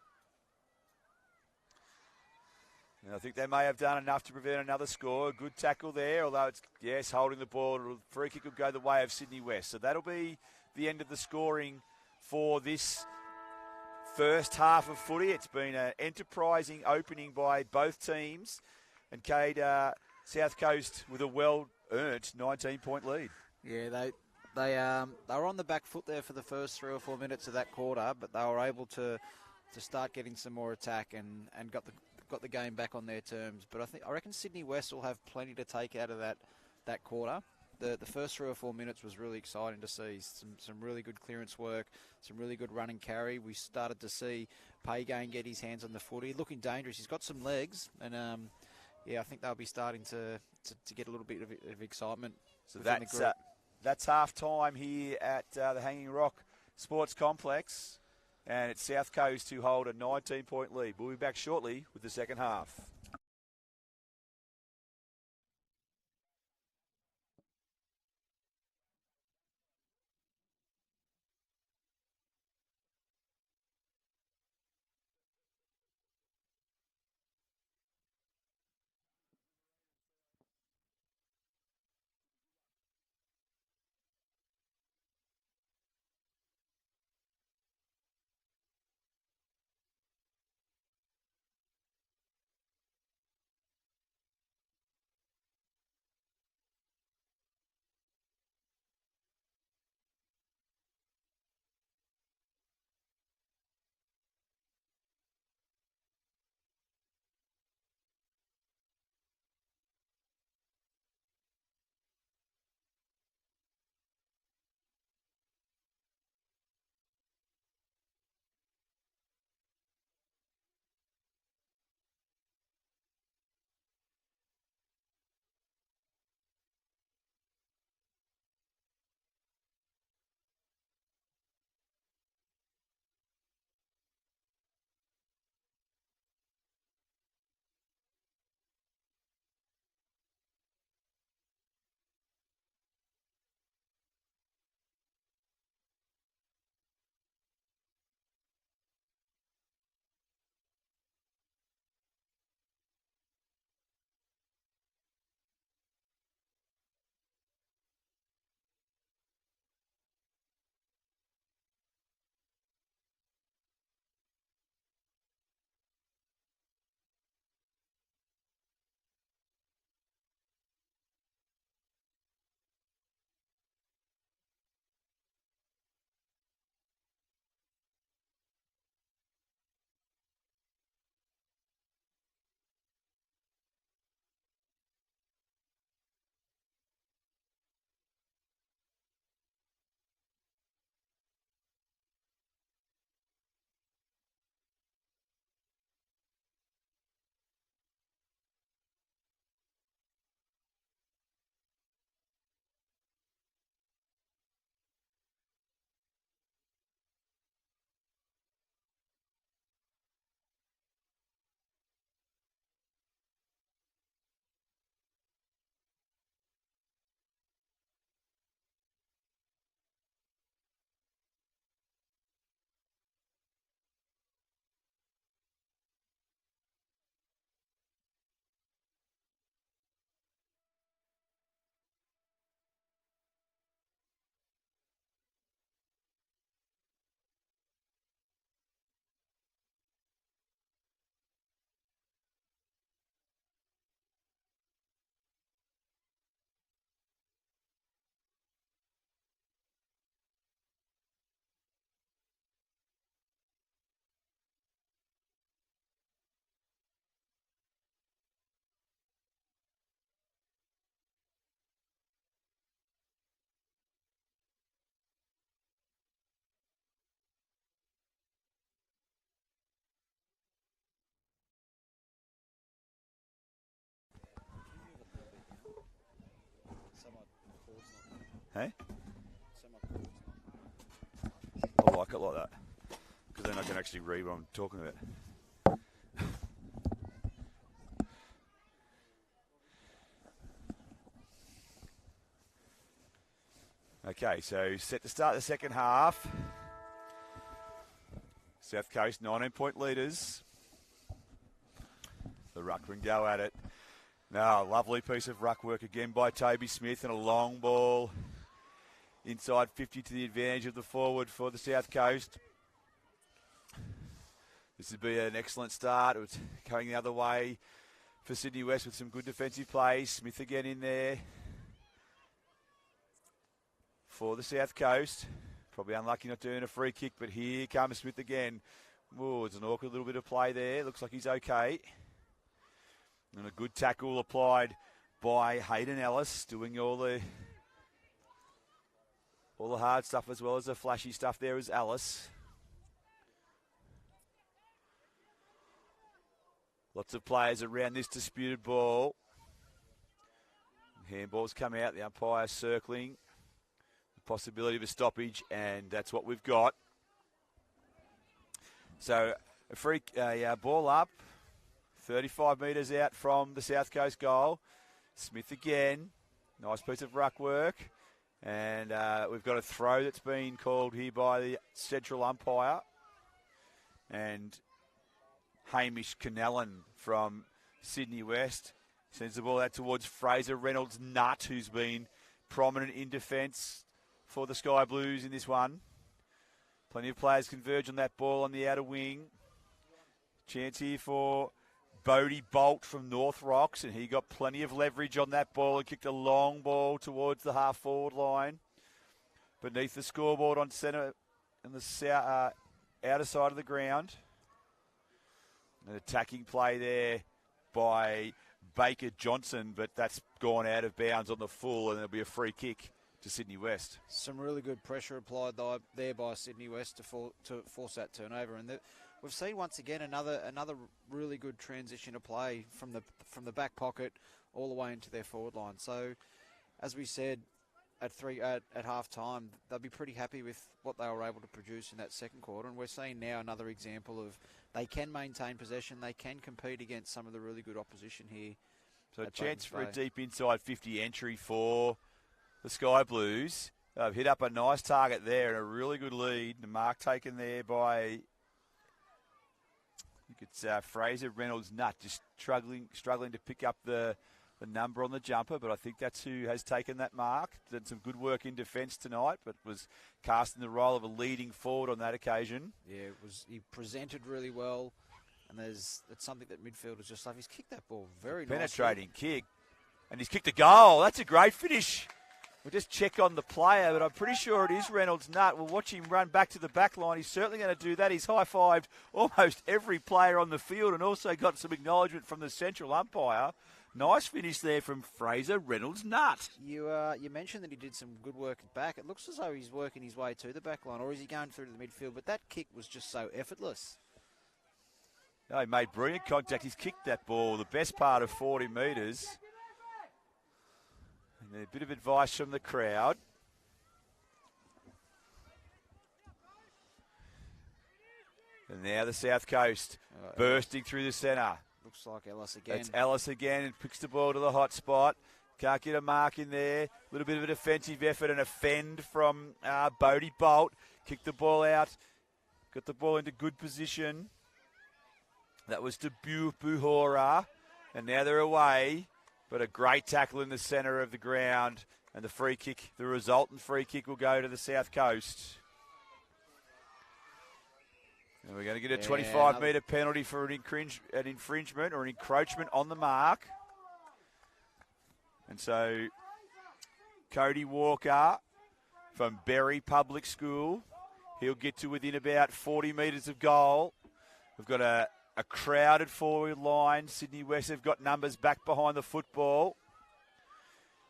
And I think they may have done enough to prevent another score. A good tackle there, although it's, yes, holding the ball. Free kick will go the way of Sydney West. So that'll be the end of the scoring for this first half of footy. It's been an enterprising opening by both teams. And Cade, South Coast with a well-earned 19-point lead. Yeah, they were on the back foot there for the first 3 or 4 minutes of that quarter, but they were able to start getting some more attack and got the game back on their terms. But I reckon Sydney West will have plenty to take out of that quarter. The first 3 or 4 minutes was really exciting to see. Some really good clearance work, some really good run and carry. We started to see Paygain get his hands on the footy, looking dangerous. He's got some legs, and I think they'll be starting to get a little bit of excitement. So that's half time here at the Hanging Rock Sports Complex. And it's South Coast who hold a 19-point lead. We'll be back shortly with the second half. Hey? I like it like that. Because then I can actually read what I'm talking about. Okay, so set to start the second half. South Coast 19-point leaders. The ruckmen go at it. Now, a lovely piece of ruck work again by Toby Smith and a long ball inside 50 to the advantage of the forward for the South Coast. This would be an excellent start. It was going the other way for Sydney West with some good defensive plays. Smith again in there for the South Coast. Probably unlucky not doing a free kick, but here comes Smith again. Oh, it's an awkward little bit of play there. Looks like he's okay. And a good tackle applied by Hayden Ellis, doing all the hard stuff as well as the flashy stuff there is Ellis. Lots of players around this disputed ball. Handballs come out, the umpire circling. The possibility of a stoppage, and that's what we've got. So a ball up, 35 metres out from the South Coast goal. Smith again, nice piece of ruck work. And we've got a throw that's been called here by the central umpire. And Hamish Cannellan from Sydney West sends the ball out towards Fraser Reynolds-Nutt, who's been prominent in defence for the Sky Blues in this one. Plenty of players converge on that ball on the outer wing. Chance here for Bodie Bolt from North Rocks, and he got plenty of leverage on that ball and kicked a long ball towards the half-forward line. Beneath the scoreboard on centre and the outer side of the ground. An attacking play there by Baker Johnson, but that's gone out of bounds on the full, and there'll be a free kick to Sydney West. Some really good pressure applied there by Sydney West to force that turnover, and we've seen once again another really good transition of play from the back pocket all the way into their forward line. So, as we said at half time, they'll be pretty happy with what they were able to produce in that second quarter, and we're seeing now another example of they can maintain possession, they can compete against some of the really good opposition here. So a chance for a deep inside 50 entry for the Sky Blues. They've hit up a nice target there and a really good lead. The mark taken there by, I think it's Fraser Reynolds-Nutt, just struggling to pick up the number on the jumper, but I think that's who has taken that mark. Did some good work in defence tonight, but was cast in the role of a leading forward on that occasion. Yeah, he presented really well, and it's something that midfielders just love. He's kicked that ball very nicely. Penetrating kick, and he's kicked a goal. That's a great finish. We'll just check on the player, but I'm pretty sure it is Reynolds-Nutt. We'll watch him run back to the back line. He's certainly going to do that. He's high-fived almost every player on the field and also got some acknowledgement from the central umpire. Nice finish there from Fraser Reynolds-Nutt. You mentioned that he did some good work at back. It looks as though he's working his way to the back line, or is he going through to the midfield? But that kick was just so effortless. No, he made brilliant contact. He's kicked that ball the best part of 40 metres. And a bit of advice from the crowd. And now the South Coast bursting through the centre. Looks like Ellis again. It's Ellis again and picks the ball to the hot spot. Can't get a mark in there. A little bit of a defensive effort and a fend from Bodie Bolt. Kicked the ball out. Got the ball into good position. That was to Buhora. And now they're away. But a great tackle in the centre of the ground. And the free kick, the resultant free kick will go to the South Coast. And we're going to get a 25-metre penalty for an infringement or an encroachment on the mark. And so Cody Walker from Berry Public School, he'll get to within about 40 metres of goal. We've got a crowded forward line. Sydney West have got numbers back behind the football.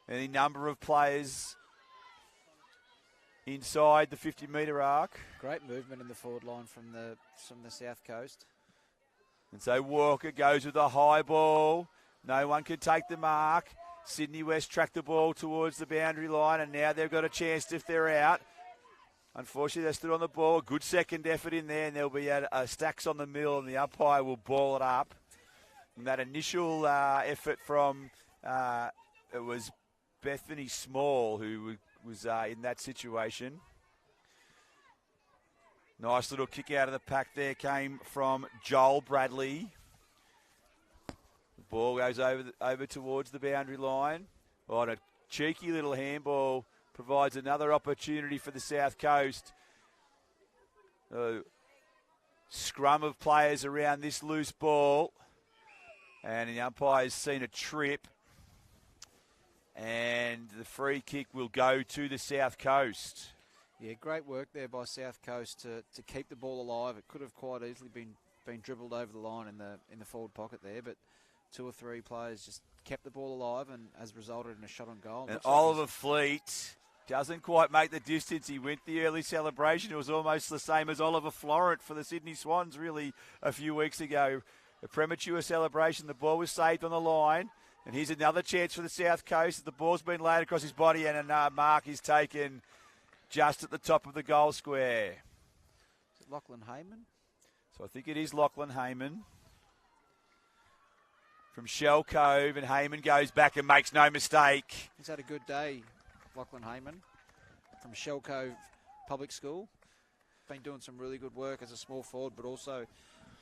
Any number of players inside the 50-metre arc. Great movement in the forward line from the South Coast. And so Walker goes with a high ball. No one can take the mark. Sydney West track the ball towards the boundary line, and now they've got a chance if they're out. Unfortunately, they stood on the ball. Good second effort in there, and there'll be a stacks on the mill, and the umpire will ball it up. And that initial effort from, it was Bethany Small who was in that situation. Nice little kick out of the pack there came from Joel Bradley. The ball goes over towards the boundary line. On a cheeky little handball provides another opportunity for the South Coast. Scrum of players around this loose ball. And the umpire's seen a trip. And the free kick will go to the South Coast. Yeah, great work there by South Coast to keep the ball alive. It could have quite easily been dribbled over the line in the forward pocket there, but 2 or 3 players just kept the ball alive and has resulted in a shot on goal. And Oliver Fleet doesn't quite make the distance. He went the early celebration. It was almost the same as Oliver Florent for the Sydney Swans really a few weeks ago. A premature celebration. The ball was saved on the line. And here's another chance for the South Coast. The ball's been laid across his body and a mark is taken just at the top of the goal square. Is it Lachlan Heyman? So I think it is Lachlan Heyman. From Shell Cove, and Heyman goes back and makes no mistake. He's had a good day, Lachlan Heyman, from Shell Cove Public School. Been doing some really good work as a small forward, but also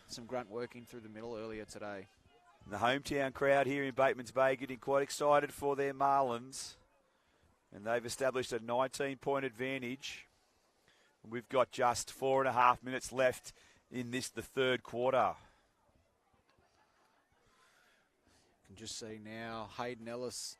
some grunt working through the middle earlier today. The hometown crowd here in Batemans Bay getting quite excited for their Marlins. And they've established a 19-point advantage. We've got just 4.5 minutes left in the third quarter. You can just see now Hayden Ellis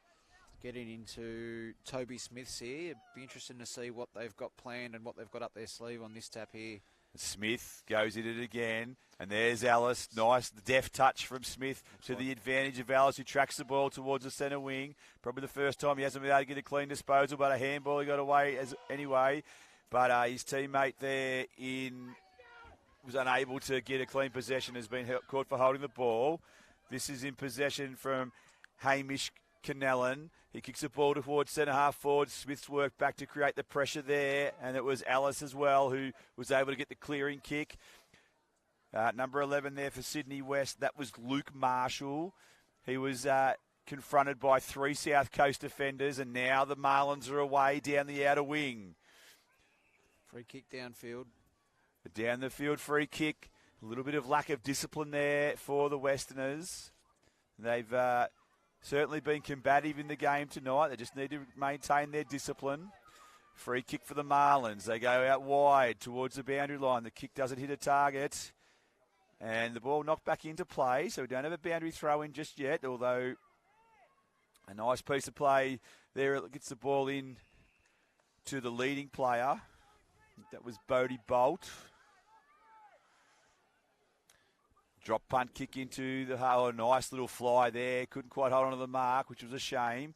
getting into Toby Smith's here. It'd be interesting to see what they've got planned and what they've got up their sleeve on this tap here. Smith goes in it again, and there's Ellis. Nice deft touch from Smith to the advantage of Ellis, who tracks the ball towards the centre wing. Probably the first time he hasn't been able to get a clean disposal, but a handball he got away anyway. But his teammate there was unable to get a clean possession, has been caught for holding the ball. This is in possession from Hamish Canellan. He kicks the ball towards centre-half forward. Smith's worked back to create the pressure there, and it was Ellis as well who was able to get the clearing kick. Number 11 there for Sydney West, that was Luke Marshall. He was confronted by 3 South Coast defenders, and now the Marlins are away down the outer wing. Free kick downfield. Down the field free kick. A little bit of lack of discipline there for the Westerners. They've certainly been combative in the game tonight. They just need to maintain their discipline. Free kick for the Marlins. They go out wide towards the boundary line. The kick doesn't hit a target. And the ball knocked back into play, so we don't have a boundary throw in just yet, although a nice piece of play there. It gets the ball in to the leading player. That was Bodie Bolt. Drop punt kick into the hole. A nice little fly there. Couldn't quite hold on to the mark, which was a shame.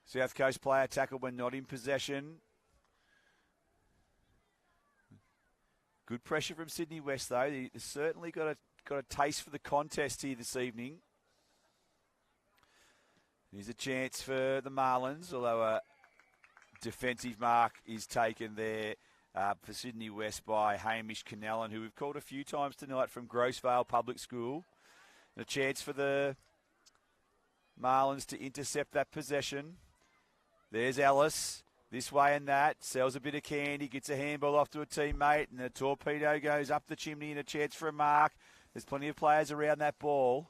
South Coast player tackled when not in possession. Good pressure from Sydney West, though. They certainly got a taste for the contest here this evening. Here's a chance for the Marlins, although a defensive mark is taken there for Sydney West by Hamish Canellan, who we've called a few times tonight from Grossvale Public School. And a chance for the Marlins to intercept that possession. There's Ellis, this way and that, sells a bit of candy, gets a handball off to a teammate, and the torpedo goes up the chimney and a chance for a mark. There's plenty of players around that ball.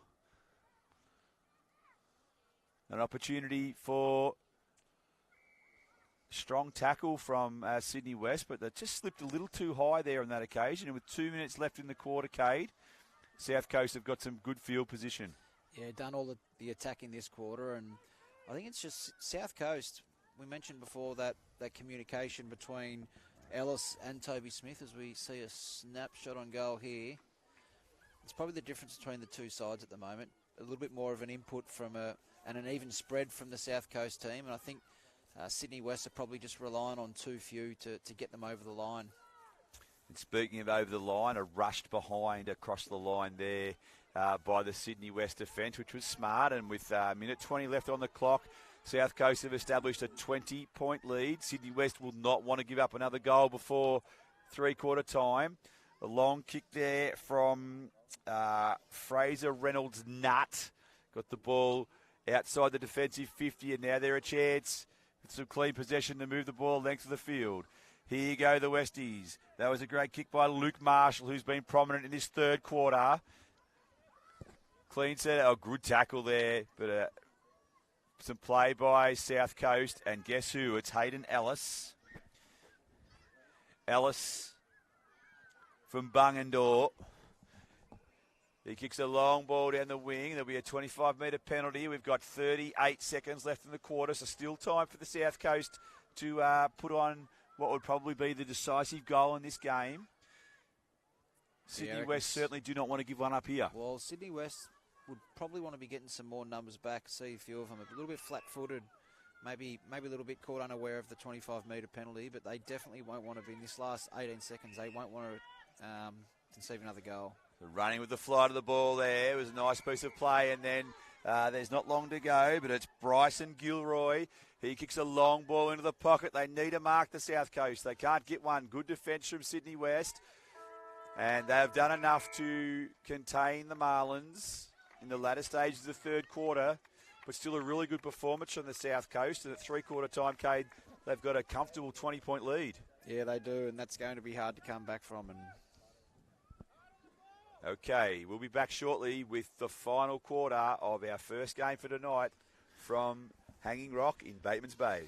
An opportunity for strong tackle from Sydney West, but they just slipped a little too high there on that occasion. And with 2 minutes left in the quarter, Cade, South Coast have got some good field position. Yeah, done all the attack in this quarter, and I think it's just South Coast. We mentioned before that communication between Ellis and Toby Smith, as we see a snapshot on goal here. It's probably the difference between the two sides at the moment. A little bit more of an input from and an even spread from the South Coast team, and I think Sydney West are probably just relying on too few to get them over the line. And speaking of over the line, a rushed behind across the line there by the Sydney West defence, which was smart. And with a minute 20 left on the clock, South Coast have established a 20-point lead. Sydney West will not want to give up another goal before three-quarter time. A long kick there from Fraser Reynolds Nutt. Got the ball outside the defensive 50, and now they're a chance with some clean possession to move the ball length of the field. Here you go, the Westies. That was a great kick by Luke Marshall, who's been prominent in this third quarter. Clean set, a good tackle there, but some play by South Coast, and guess who? It's Hayden Ellis. Ellis from Bungendore. He kicks a long ball down the wing. There'll be a 25-metre penalty. We've got 38 seconds left in the quarter, so still time for the South Coast to put on what would probably be the decisive goal in this game. Sydney West certainly do not want to give one up here. Well, Sydney West would probably want to be getting some more numbers back, see a few of them. A little bit flat-footed, maybe a little bit caught unaware of the 25-metre penalty, but they definitely won't want to be in this last 18 seconds. They won't want to conceive another goal. Running with the flight of the ball there. It was a nice piece of play, and then there's not long to go, but it's Bryson Gilroy. He kicks a long ball into the pocket. They need to mark the South Coast. They can't get one. Good defence from Sydney West, and they have done enough to contain the Marlins in the latter stages of the third quarter, but still a really good performance from the South Coast. And at three-quarter time, Cade, they've got a comfortable 20-point lead. Yeah, they do, and that's going to be hard to come back from. And okay, we'll be back shortly with the final quarter of our first game for tonight from Hanging Rock in Batemans Bay.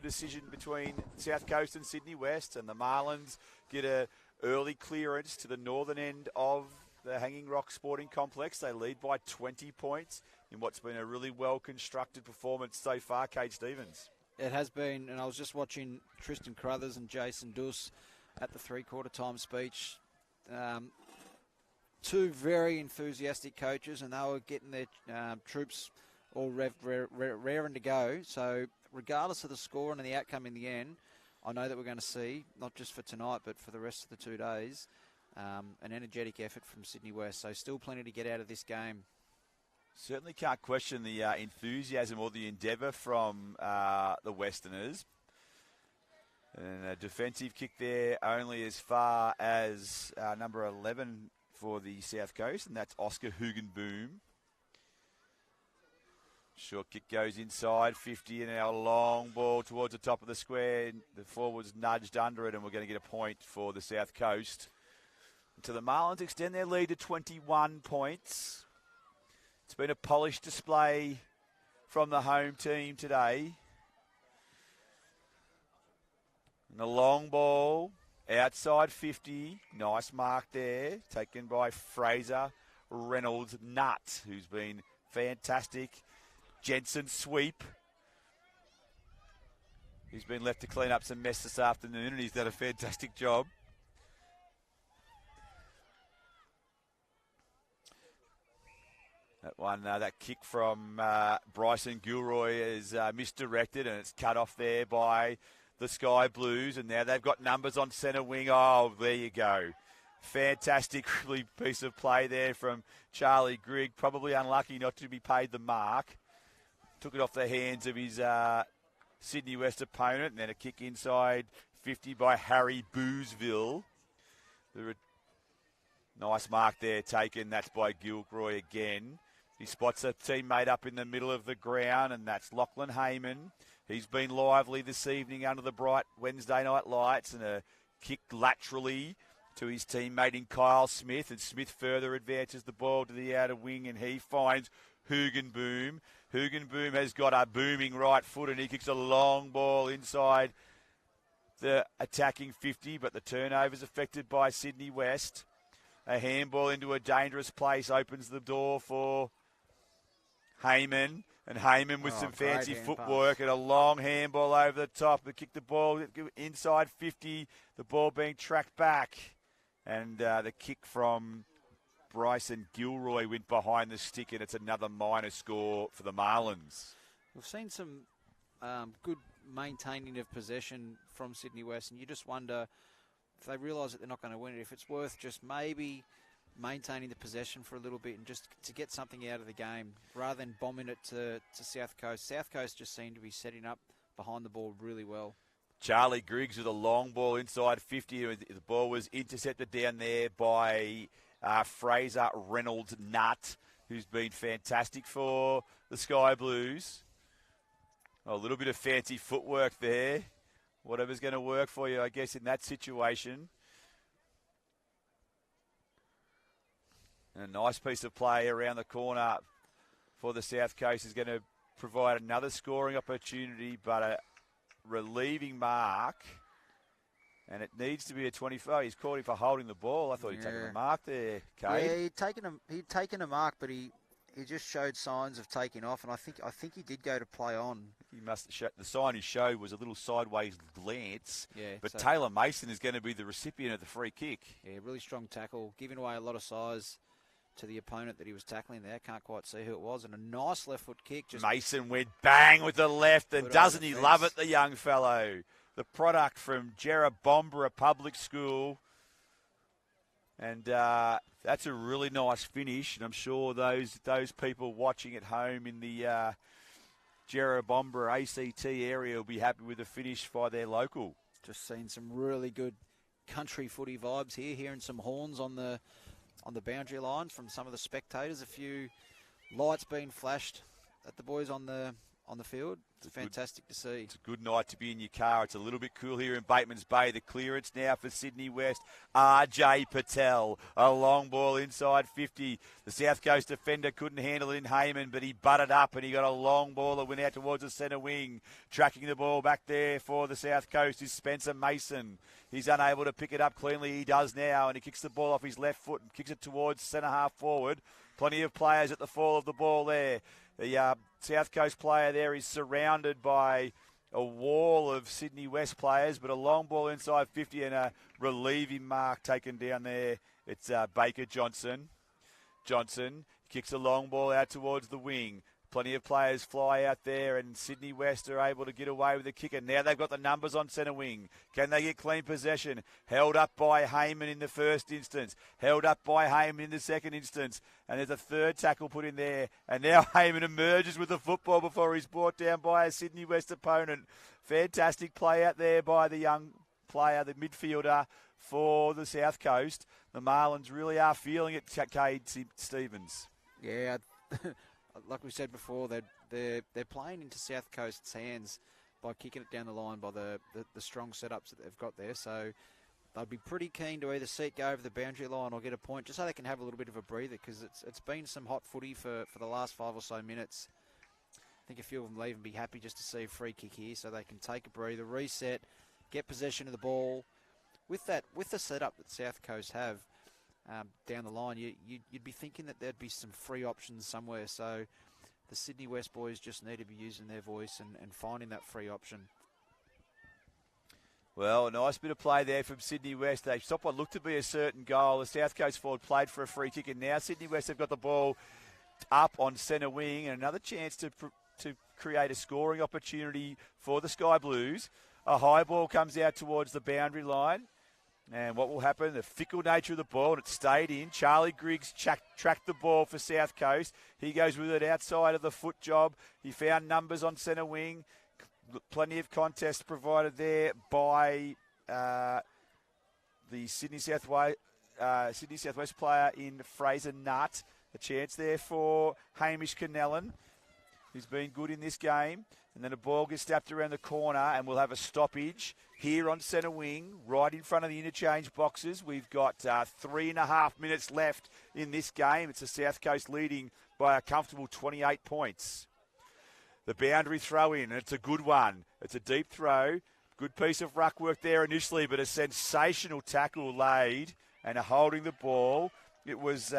Decision between South Coast and Sydney West, and the Marlins get a early clearance to the northern end of the Hanging Rock Sporting Complex. They lead by 20 points in what's been a really well-constructed performance so far, Kate Stevens. It has been, and I was just watching Tristan Carruthers and Jason Duss at the three-quarter time speech. Two very enthusiastic coaches, and they were getting their troops all raring to go. So regardless of the score and the outcome in the end, I know that we're going to see, not just for tonight, but for the rest of the 2 days, an energetic effort from Sydney West. So still plenty to get out of this game. Certainly can't question the enthusiasm or the endeavour from the Westerners. And a defensive kick there only as far as number 11 for the South Coast, and that's Oscar Hugenboom. Short kick goes inside, 50, and now a long ball towards the top of the square. The forwards nudged under it, and we're going to get a point for the South Coast. So the Marlins extend their lead to 21 points. It's been a polished display from the home team today. And a long ball, outside 50. Nice mark there, taken by Fraser Reynolds Nutt, who's been fantastic. Jensen sweep. He's been left to clean up some mess this afternoon, and he's done a fantastic job. That one, that kick from Bryson Gilroy is misdirected, and it's cut off there by the Sky Blues, and now they've got numbers on centre wing. Oh, there you go. Fantastic piece of play there from Charlie Grigg. Probably unlucky not to be paid the mark. Took it off the hands of his Sydney West opponent, and then a kick inside 50 by Harry Boozeville. Nice mark there taken. That's by Gilroy again. He spots a teammate up in the middle of the ground, and that's Lachlan Heyman. He's been lively this evening under the bright Wednesday night lights, and a kick laterally to his teammate in Kyle Smith, and Smith further advances the ball to the outer wing, and he finds Hugenboom. Hugenboom has got a booming right foot, and he kicks a long ball inside the attacking 50, but the turnover's affected by Sydney West. A handball into a dangerous place opens the door for Heyman, and Heyman with some fancy footwork pass. And a long handball over the top to kick the ball inside 50, the ball being tracked back, and the kick from Bryson Gilroy went behind the stick, and it's another minor score for the Marlins. We've seen some good maintaining of possession from Sydney West, and you just wonder if they realise that they're not going to win it, if it's worth just maybe maintaining the possession for a little bit and just to get something out of the game rather than bombing it to South Coast. South Coast just seem to be setting up behind the ball really well. Charlie Griggs with a long ball inside 50. The ball was intercepted down there by Fraser Reynolds Nutt, who's been fantastic for the Sky Blues. A little bit of fancy footwork there. Whatever's going to work for you, I guess, in that situation. And a nice piece of play around the corner for the South Coast is going to provide another scoring opportunity, but a relieving mark. And it needs to be a 24. He's caught him for holding the ball. I thought he'd taken a mark there, Cade. Yeah, he'd taken a mark, but he just showed signs of taking off, and I think he did go to play on. He must have showed, the sign he showed was a little sideways glance. Yeah, but Taylor Mason is going to be the recipient of the free kick. Yeah, really strong tackle, giving away a lot of size to the opponent that he was tackling there. Can't quite see who it was, and a nice left foot kick. Mason went bang with the left, and doesn't he love it, the young fellow? The product from Jerrabombra Public School. And that's a really nice finish, and I'm sure those people watching at home in the Jerrabombra ACT area will be happy with the finish by their local. Just seen some really good country footy vibes here, hearing some horns on the boundary lines from some of the spectators. A few lights being flashed at the boys on the on the field. It's fantastic to see. It's a good night to be in your car. It's a little bit cool here in Batemans Bay. The clearance now for Sydney West. RJ Patel, a long ball inside 50. The South Coast defender couldn't handle it in Heyman, but he butted up and he got a long ball that went out towards the centre wing. Tracking the ball back there for the South Coast is Spencer Mason. He's unable to pick it up cleanly. He does now, and he kicks the ball off his left foot and kicks it towards centre half forward. Plenty of players at the fall of the ball there. The South Coast player there is surrounded by a wall of Sydney West players, but a long ball inside 50 and a relieving mark taken down there. It's Baker Johnson. Johnson kicks a long ball out towards the wing. Plenty of players fly out there, and Sydney West are able to get away with the kicker. Now they've got the numbers on centre wing. Can they get clean possession? Held up by Heyman in the first instance. Held up by Heyman in the second instance. And there's a third tackle put in there. And now Heyman emerges with the football before he's brought down by a Sydney West opponent. Fantastic play out there by the young player, the midfielder for the South Coast. The Marlins really are feeling it, Cade Stevens. Yeah, like we said before, they're playing into South Coast's hands by kicking it down the line by the strong setups that they've got there. So they'd be pretty keen to either see it go over the boundary line or get a point, just so they can have a little bit of a breather, because it's been some hot footy for the last 5 or so minutes. I think a few of them will even be happy just to see a free kick here, so they can take a breather, reset, get possession of the ball. With the setup that South Coast have down the line, you'd be thinking that there'd be some free options somewhere. So the Sydney West boys just need to be using their voice and finding that free option. Well, a nice bit of play there from Sydney West. They stopped what looked to be a certain goal. The South Coast forward played for a free kick, and now Sydney West have got the ball up on centre wing, and another chance to create a scoring opportunity for the Sky Blues. A high ball comes out towards the boundary line. And what will happen? The fickle nature of the ball, and it stayed in. Charlie Griggs tracked the ball for South Coast. He goes with it outside of the foot job. He found numbers on centre wing. Plenty of contest provided there by the Sydney Southwest player in Fraser Nutt. A chance there for Hamish Cannellan, who's been good in this game. And then a ball gets snapped around the corner, and we'll have a stoppage here on centre wing, right in front of the interchange boxes. We've got 3.5 minutes left in this game. It's the South Coast leading by a comfortable 28 points. The boundary throw in, and it's a good one. It's a deep throw. Good piece of ruck work there initially, but a sensational tackle laid and a holding the ball. It was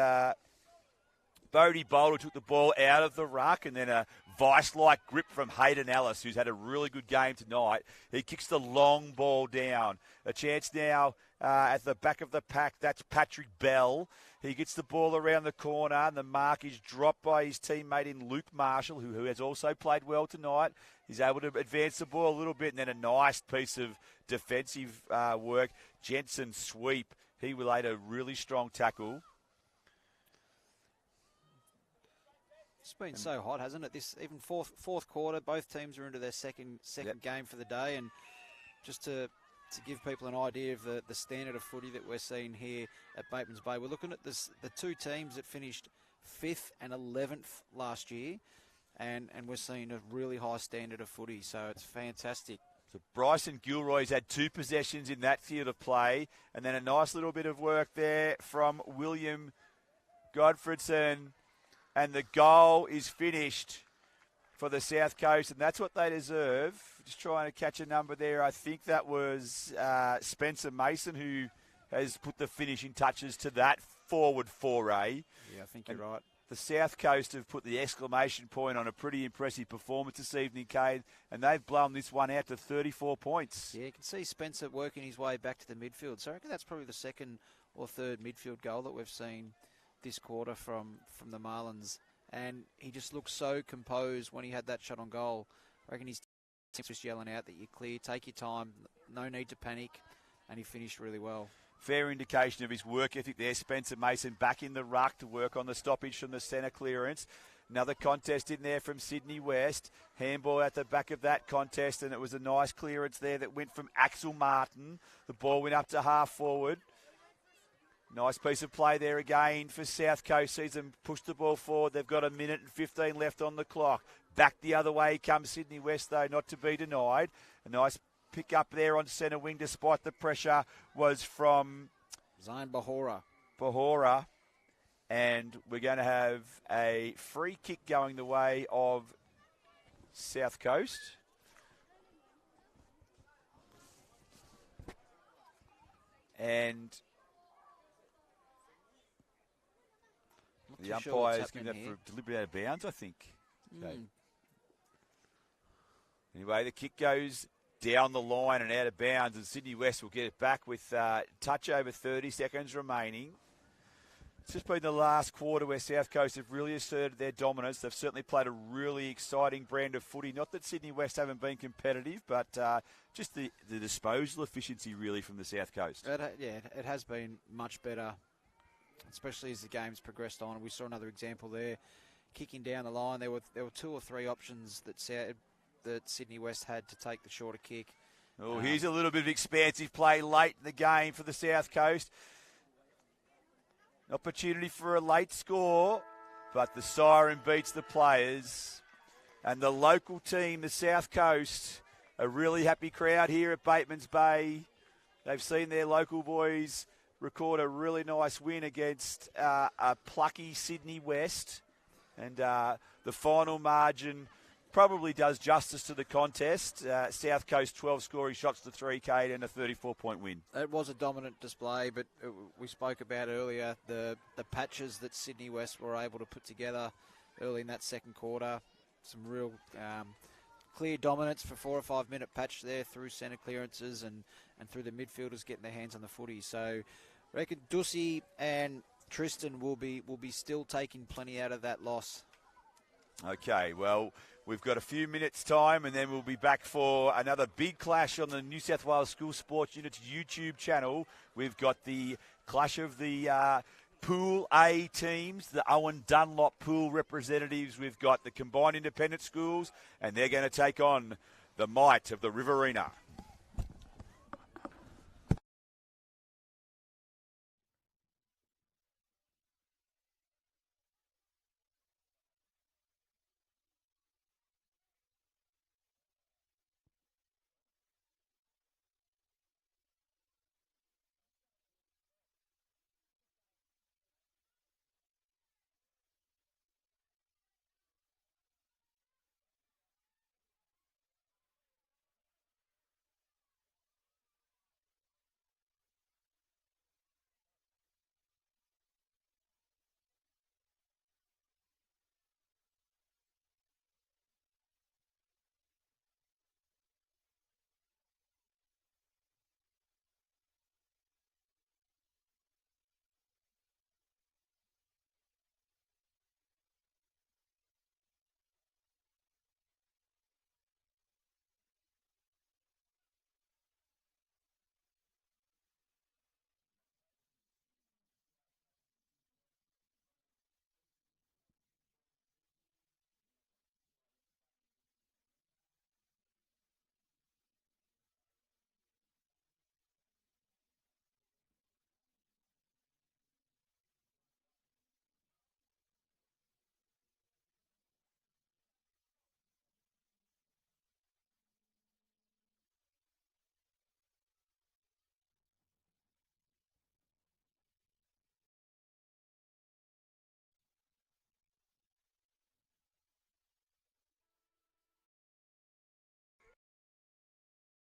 Bodie Bowler took the ball out of the ruck, and then a vice-like grip from Hayden Ellis, who's had a really good game tonight. He kicks the long ball down. A chance now at the back of the pack. That's Patrick Bell. He gets the ball around the corner, and the mark is dropped by his teammate in Luke Marshall, who has also played well tonight. He's able to advance the ball a little bit, and then a nice piece of defensive work. Jensen sweep. He laid a really strong tackle. It's been so hot, hasn't it? This even fourth quarter, both teams are into their second game for the day, and just to give people an idea of the standard of footy that we're seeing here at Batemans Bay, we're looking at the two teams that finished 5th and 11th last year, and we're seeing a really high standard of footy, so it's fantastic. So Bryson Gilroy's had 2 possessions in that field of play, and then a nice little bit of work there from William Godfredson. And the goal is finished for the South Coast, and that's what they deserve. Just trying to catch a number there. I think that was Spencer Mason who has put the finishing touches to that forward foray. Yeah, I think you're right. The South Coast have put the exclamation point on a pretty impressive performance this evening, Cade, and they've blown this one out to 34 points. Yeah, you can see Spencer working his way back to the midfield. So I reckon that's probably the second or third midfield goal that we've seen this quarter from the Marlins, and he just looked so composed when he had that shot on goal. I reckon his team was just yelling out that you're clear, take your time, no need to panic, and he finished really well. Fair indication of his work ethic there. Spencer Mason back in the ruck to work on the stoppage from the centre clearance. Another contest in there from Sydney West. Handball at the back of that contest, and it was a nice clearance there that went from Axel Martin. The ball went up to half forward. Nice piece of play there again for South Coast. Sees them push the ball forward. They've got 1 minute and 15 left on the clock. Back the other way comes Sydney West, though, not to be denied. A nice pick up there on centre wing, despite the pressure, was from Zane Bahora. And we're going to have a free kick going the way of South Coast. And the umpire is giving that for deliberate out of bounds, I think. So, anyway, the kick goes down the line and out of bounds, and Sydney West will get it back with touch over 30 seconds remaining. It's just been the last quarter where South Coast have really asserted their dominance. They've certainly played a really exciting brand of footy. Not that Sydney West haven't been competitive, but just the disposal efficiency really from the South Coast. It has been much better, especially as the game's progressed on. We saw another example there, kicking down the line. There were 2 or 3 options that Sydney West had to take the shorter kick. Oh, here's a little bit of expansive play late in the game for the South Coast. Opportunity for a late score, but the siren beats the players. And the local team, the South Coast, a really happy crowd here at Batemans Bay. They've seen their local boys record a really nice win against a plucky Sydney West. And the final margin probably does justice to the contest. South Coast 12 scoring shots to 3K and a 34-point win. It was a dominant display, but we spoke about earlier the patches that Sydney West were able to put together early in that second quarter. Some real clear dominance for 4 or 5 minute patch there through centre clearances and through the midfielders getting their hands on the footy. So I reckon Dussy and Tristan will be still taking plenty out of that loss. Okay, well, we've got a few minutes' time, and then we'll be back for another big clash on the New South Wales School Sports Unit's YouTube channel. We've got the clash of the Pool A teams, the Owen Dunlop Pool representatives. We've got the combined independent schools, and they're going to take on the might of the Riverina.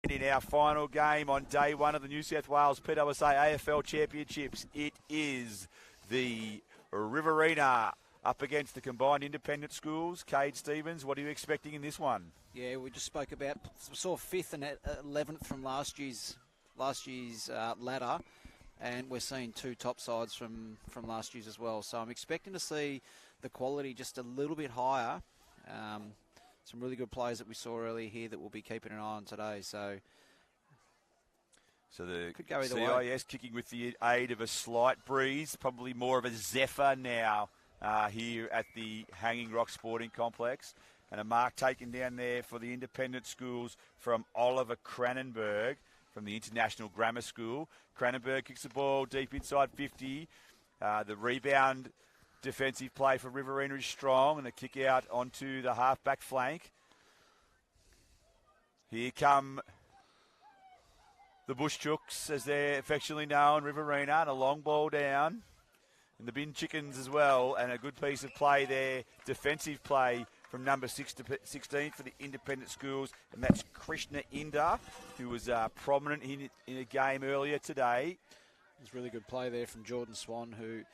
In our final game on day one of the New South Wales PWSA AFL Championships, it is the Riverina up against the combined independent schools. Cade Stevens, what are you expecting in this one? Yeah, we just spoke about, saw 5th and 11th from last year's ladder, and we're seeing 2 top sides from last year's as well. So I'm expecting to see the quality just a little bit higher. Some really good players that we saw earlier here that we'll be keeping an eye on today. So the could go either CIS way. Kicking with the aid of a slight breeze, probably more of a zephyr now here at the Hanging Rock Sporting Complex. And a mark taken down there for the independent schools from Oliver Cranenberg from the International Grammar School. Cranenberg kicks the ball deep inside 50. The rebound defensive play for Riverina is strong, and the kick out onto the half-back flank. Here come the Bush Chooks, as they're affectionately known, Riverina, and a long ball down. And the Bin Chickens as well, and a good piece of play there, defensive play from number 6 to 16 for the independent schools, and that's Krishna Inder, who was prominent in a game earlier today. It was really good play there from Jordan Swan, who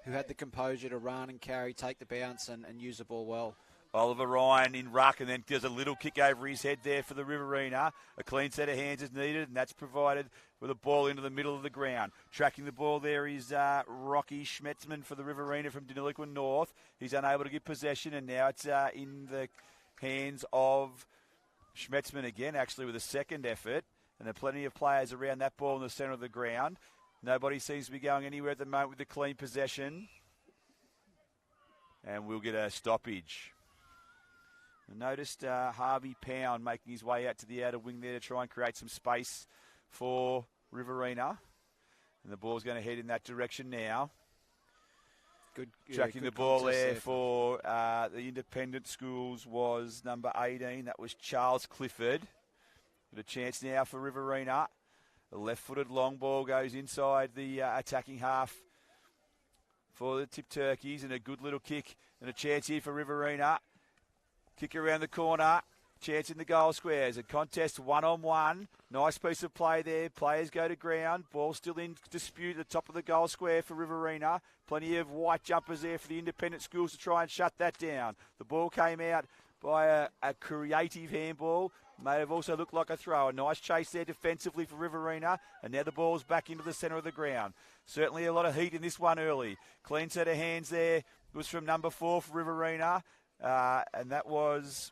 had the composure to run and carry, take the bounce and use the ball well. Oliver Ryan in ruck, and then does a little kick over his head there for the Riverina. A clean set of hands is needed, and that's provided with a ball into the middle of the ground. Tracking the ball there is Rocky Schmetzman for the Riverina from Deniliquin North. He's unable to get possession, and now it's in the hands of Schmetzman again, actually, with a second effort. And there are plenty of players around that ball in the centre of the ground. Nobody seems to be going anywhere at the moment with the clean possession. And we'll get a stoppage. I noticed Harvey Pound making his way out to the outer wing there to try and create some space for Riverina. And the ball's going to head in that direction now. Good tracking the ball there for the independent schools was number 18. That was Charles Clifford. Got a chance now for Riverina. The left-footed long ball goes inside the attacking half for the Tip Turkeys, and a good little kick and a chance here for Riverina. Kick around the corner. Chance in the goal squares. A contest one-on-one. Nice piece of play there. Players go to ground. Ball still in dispute at the top of the goal square for Riverina. Plenty of white jumpers there for the independent schools to try and shut that down. The ball came out by a creative handball. May have also looked like a throw. A nice chase there defensively for Riverina. And now the ball's back into the centre of the ground. Certainly a lot of heat in this one early. Clean set of hands there was from number 4 for Riverina. And that was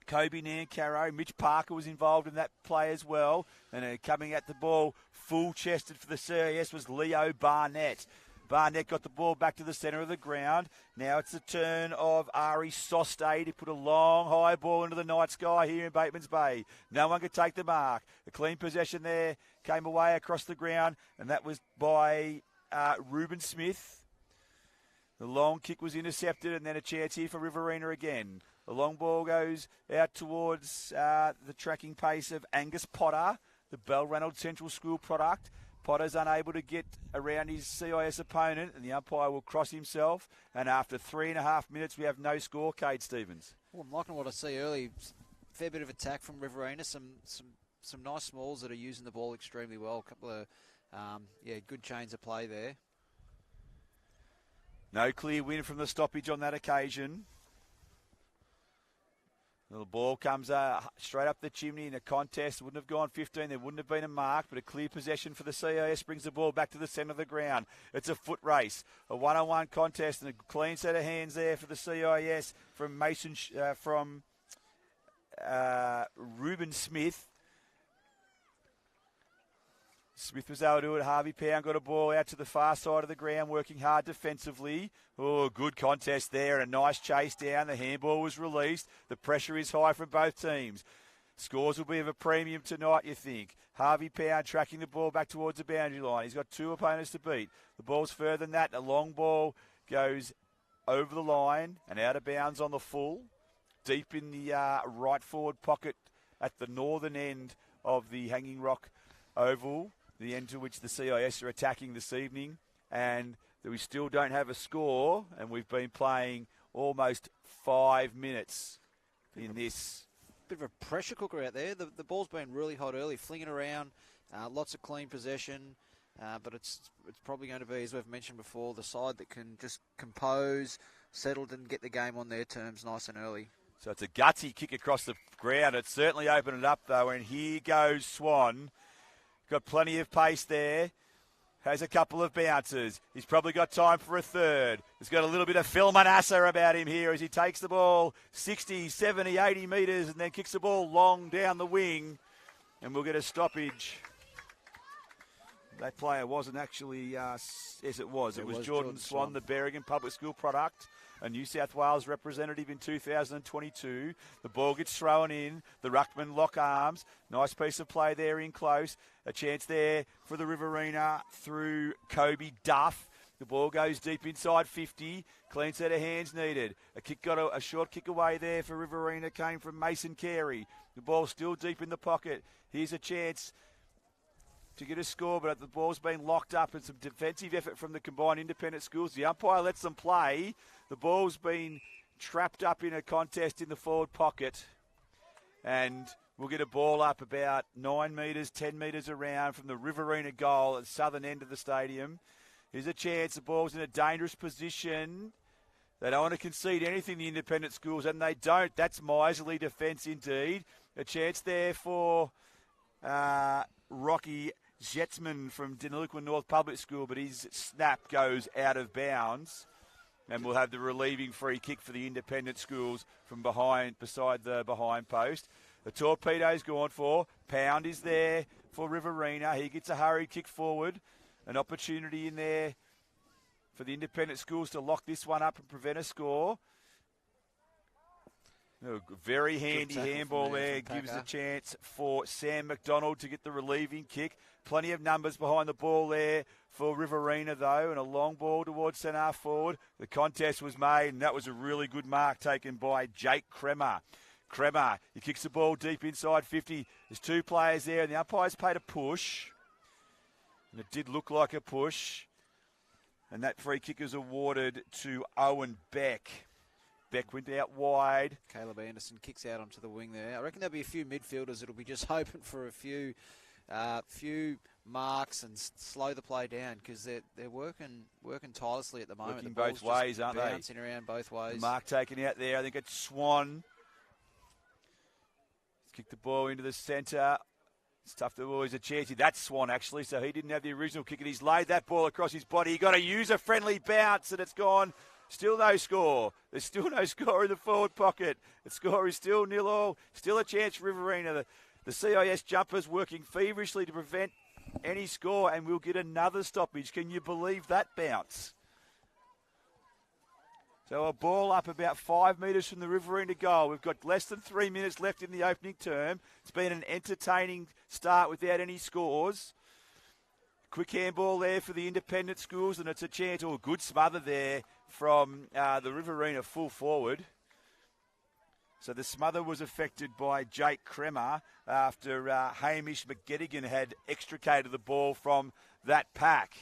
Kobe Nancaro. Mitch Parker was involved in that play as well. And coming at the ball full-chested for the CIS was Leo Barnett. Barnett got the ball back to the centre of the ground. Now it's the turn of Ari Soste to put a long, high ball into the night sky here in Batemans Bay. No one could take the mark. A clean possession there came away across the ground, and that was by Ruben Smith. The long kick was intercepted, and then a chance here for Riverina again. The long ball goes out towards the tracking pace of Angus Potter, the Bell Reynolds Central School product. Potter's unable to get around his CIS opponent, and the umpire will cross himself. And after 3.5 minutes, we have no score, Cade Stevens. Well, I'm liking what I see early. Fair bit of attack from Riverina. Some nice smalls that are using the ball extremely well. A couple of good chains of play there. No clear win from the stoppage on that occasion. The ball comes straight up the chimney in a contest. Wouldn't have gone 15. There wouldn't have been a mark, but a clear possession for the CIS brings the ball back to the centre of the ground. It's a foot race, a one-on-one contest, and a clean set of hands there for the CIS from Ruben Smith. Smith was able to do it. Harvey Pound got a ball out to the far side of the ground, working hard defensively. Oh, good contest there, and a nice chase down. The handball was released. The pressure is high from both teams. Scores will be of a premium tonight, you think. Harvey Pound tracking the ball back towards the boundary line. He's got 2 opponents to beat. The ball's further than that. A long ball goes over the line and out of bounds on the full. Deep in the right forward pocket at the northern end of the Hanging Rock Oval, the end to which the CIS are attacking this evening, and we still don't have a score, and we've been playing almost 5 minutes in this. Bit of a pressure cooker out there. The ball's been really hot early, flinging around, lots of clean possession, but it's probably going to be, as we've mentioned before, the side that can just compose, settle, and get the game on their terms nice and early. So it's a gutsy kick across the ground. It's certainly opened it up, though, and here goes Swan. Got plenty of pace there. Has a couple of bounces. He's probably got time for a third. He's got a little bit of Phil Manassa about him here as he takes the ball 60, 70, 80 metres and then kicks the ball long down the wing. And we'll get a stoppage. That player wasn't actually, yes it was. It was Jordan Swan, the Berrigan Public School product, a New South Wales representative in 2022. The ball gets thrown in. The ruckman lock arms. Nice piece of play there in close. A chance there for the Riverina through Kobe Duff. The ball goes deep inside 50. Clean set of hands needed. A kick got a short kick away there for Riverina. Came from Mason Carey. The ball still deep in the pocket. Here's a chance to get a score, but the ball's been locked up and some defensive effort from the combined independent schools. The umpire lets them play. The ball's been trapped up in a contest in the forward pocket, and we'll get a ball up about 9 metres, 10 metres around from the Riverina goal at the southern end of the stadium. Here's a chance. The ball's in a dangerous position. They don't want to concede anything, the independent schools, and they don't. That's miserly defence indeed. A chance there for Rocky Jetsman from Deniliquin North Public School, but his snap goes out of bounds. And we'll have the relieving free kick for the independent schools from beside the behind post. The torpedo's gone for. Pound is there for Riverina. He gets a hurried kick forward. An opportunity in there for the independent schools to lock this one up and prevent a score. Very handy handball there. Gives a chance for Sam McDonald to get the relieving kick. Plenty of numbers behind the ball there for Riverina, though, and a long ball towards centre forward. The contest was made, and that was a really good mark taken by Jake Kremer. Kremer, he kicks the ball deep inside 50. There's two players there, and the umpire's paid a push. And it did look like a push. And that free kick is awarded to Owen Beck. Beck went out wide. Caleb Anderson kicks out onto the wing there. I reckon there'll be a few midfielders that'll be just hoping for a few marks and slow the play down, because they're working tirelessly at the moment. Working both ways, aren't they? Bouncing around both ways. The mark taken out there. I think it's Swan. Kick the ball into the centre. It's tough to always a chance. That's Swan, actually, so he didn't have the original kick, and he's laid that ball across his body. He got a user-friendly bounce, and it's gone. Still no score. There's still no score in the forward pocket. The score is still 0-0. Still a chance for Riverina. The CIS jumpers working feverishly to prevent any score, and we'll get another stoppage. Can you believe that bounce? So a ball up about 5 metres from the Riverina goal. We've got less than 3 minutes left in the opening term. It's been an entertaining start without any scores. Quick handball there for the independent schools, and it's a chance, or a good smother there from the Riverina full forward. So the smother was affected by Jake Kremer after Hamish McGettigan had extricated the ball from that pack.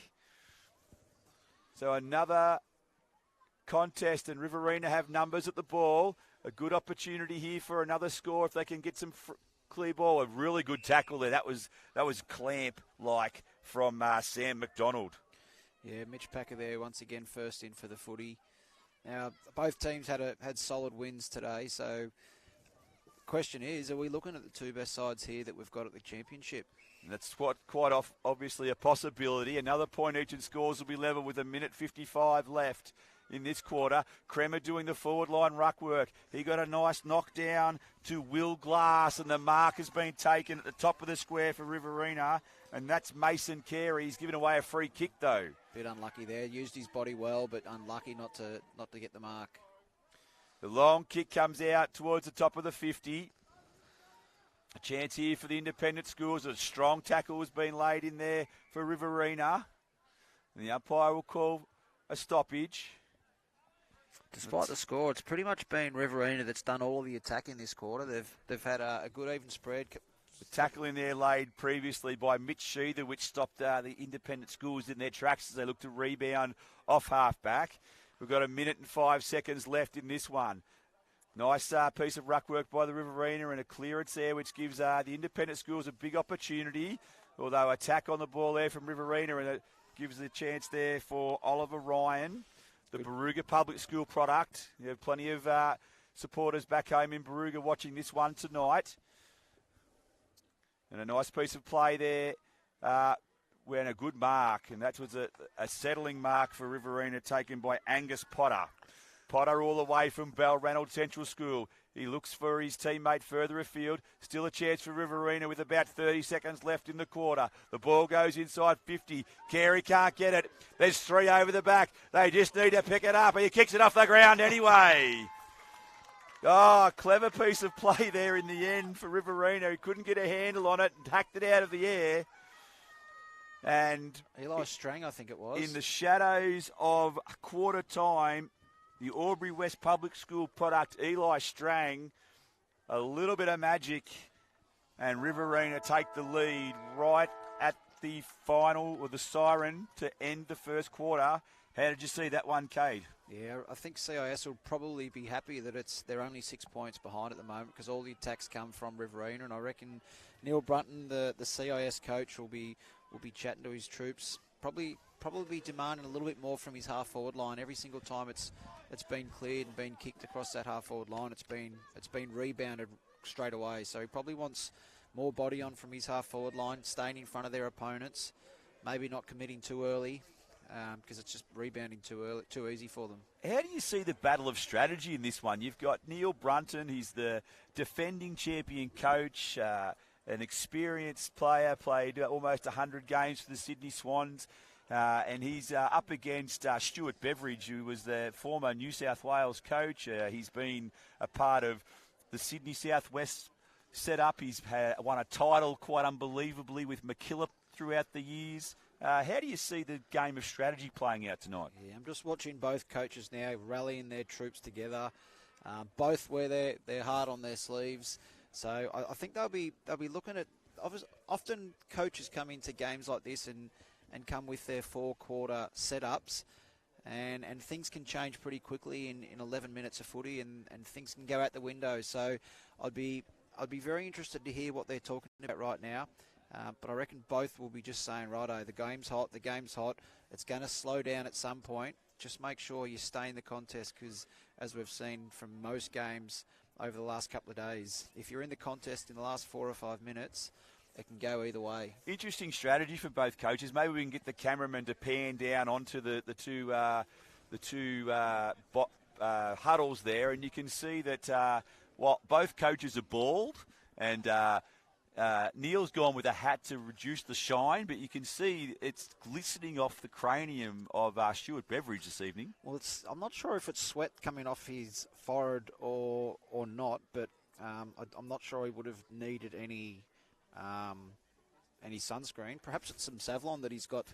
So another contest, and Riverina have numbers at the ball. A good opportunity here for another score if they can get some clear ball. A really good tackle there. That was clamp-like from Sam McDonald. Yeah, Mitch Packer there once again, first in for the footy. Now, both teams had solid wins today, so the question is, are we looking at the two best sides here that we've got at the championship? And that's quite obviously a possibility. Another point each, and scores will be level with 1:55 left in this quarter. Kremer doing the forward line ruck work. He got a nice knockdown to Will Glass, and the mark has been taken at the top of the square for Riverina, and that's Mason Carey. He's given away a free kick, though. Bit unlucky there. Used his body well, but unlucky not to get the mark. The long kick comes out towards the top of the 50. A chance here for the independent schools. A strong tackle has been laid in there for Riverina. And the umpire will call a stoppage. Despite the score, it's pretty much been Riverina that's done all of the attacking this quarter. They've had a good even spread. The tackle in there laid previously by Mitch Sheether, which stopped the independent schools in their tracks as they look to rebound off half-back. We've got 1:05 left in this one. Nice piece of ruck work by the Riverina, and a clearance there, which gives the independent schools a big opportunity. Although attack on the ball there from Riverina, and it gives a chance there for Oliver Ryan, the Barooga Public School product. You have plenty of supporters back home in Barooga watching this one tonight. And a nice piece of play there, and a good mark, and that was a settling mark for Riverina taken by Angus Potter. Potter all the way from Balranald Central School. He looks for his teammate further afield. Still a chance for Riverina with about 30 seconds left in the quarter. The ball goes inside 50. Carey can't get it. There's 3 over the back. They just need to pick it up. He kicks it off the ground anyway. Oh, clever piece of play there in the end for Riverina. He couldn't get a handle on it and hacked it out of the air. And Eli Strang, I think it was. in the shadows of quarter time, the Albury West Public School product, Eli Strang, a little bit of magic, and Riverina take the lead right at the final, or the siren, to end the first quarter. How did you see that one, Cade? Yeah, I think CIS will probably be happy that they're only 6 points behind at the moment because all the attacks come from Riverina, and I reckon Neil Brunton, the CIS coach, will be chatting to his troops, probably demanding a little bit more from his half forward line. Every single time it's been cleared and been kicked across that half forward line, it's been rebounded straight away. So he probably wants more body on from his half forward line, staying in front of their opponents, maybe not committing too early, because it's just rebounding too easy for them. How do you see the battle of strategy in this one? You've got Neil Brunton, he's the defending champion coach, an experienced player, played almost 100 games for the Sydney Swans, and he's up against Stuart Beveridge, who was the former New South Wales coach. He's been a part of the Sydney Southwest setup. He's won a title quite unbelievably with McKillop throughout the years. How do you see the game of strategy playing out tonight? Yeah, I'm just watching both coaches now rallying their troops together. Both wear their heart on their sleeves. So I think they'll be looking at. Often coaches come into games like this and come with their 4-quarter setups, and things can change pretty quickly in 11 minutes of footy, and things can go out the window. So I'd be very interested to hear what they're talking about right now. But I reckon both will be just saying, righto, the game's hot, it's going to slow down at some point. Just make sure you stay in the contest, because as we've seen from most games over the last couple of days, if you're in the contest in the last 4 or 5 minutes, it can go either way. Interesting strategy for both coaches. Maybe we can get the cameraman to pan down onto the two huddles there, and you can see that both coaches are bald, and Neil's gone with a hat to reduce the shine, but you can see it's glistening off the cranium of Stuart Beveridge this evening. Well, I'm not sure if it's sweat coming off his forehead or not, but I'm not sure he would have needed any sunscreen. Perhaps it's some Savlon that he's got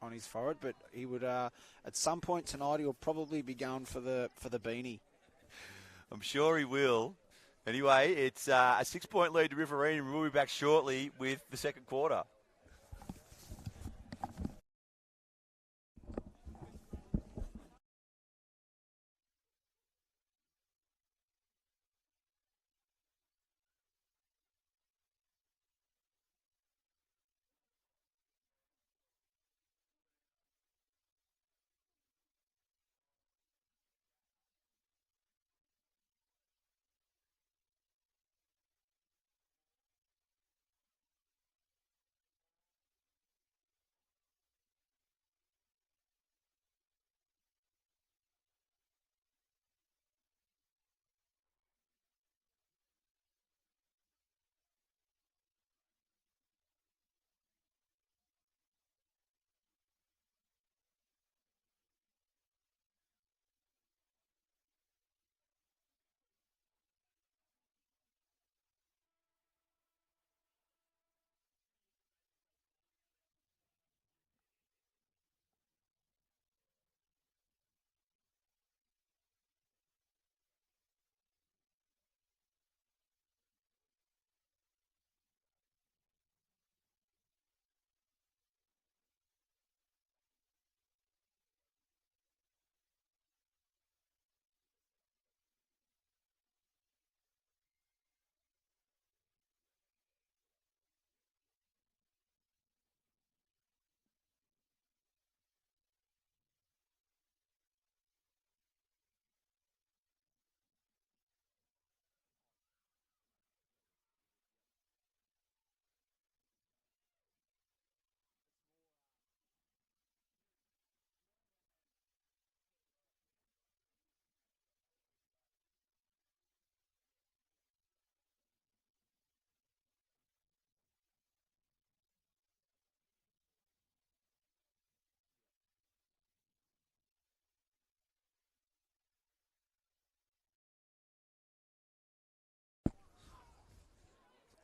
on his forehead, but he would at some point tonight he'll probably be going for the beanie. I'm sure he will. Anyway, it's a 6-point lead to Riverina. We'll be back shortly with the second quarter.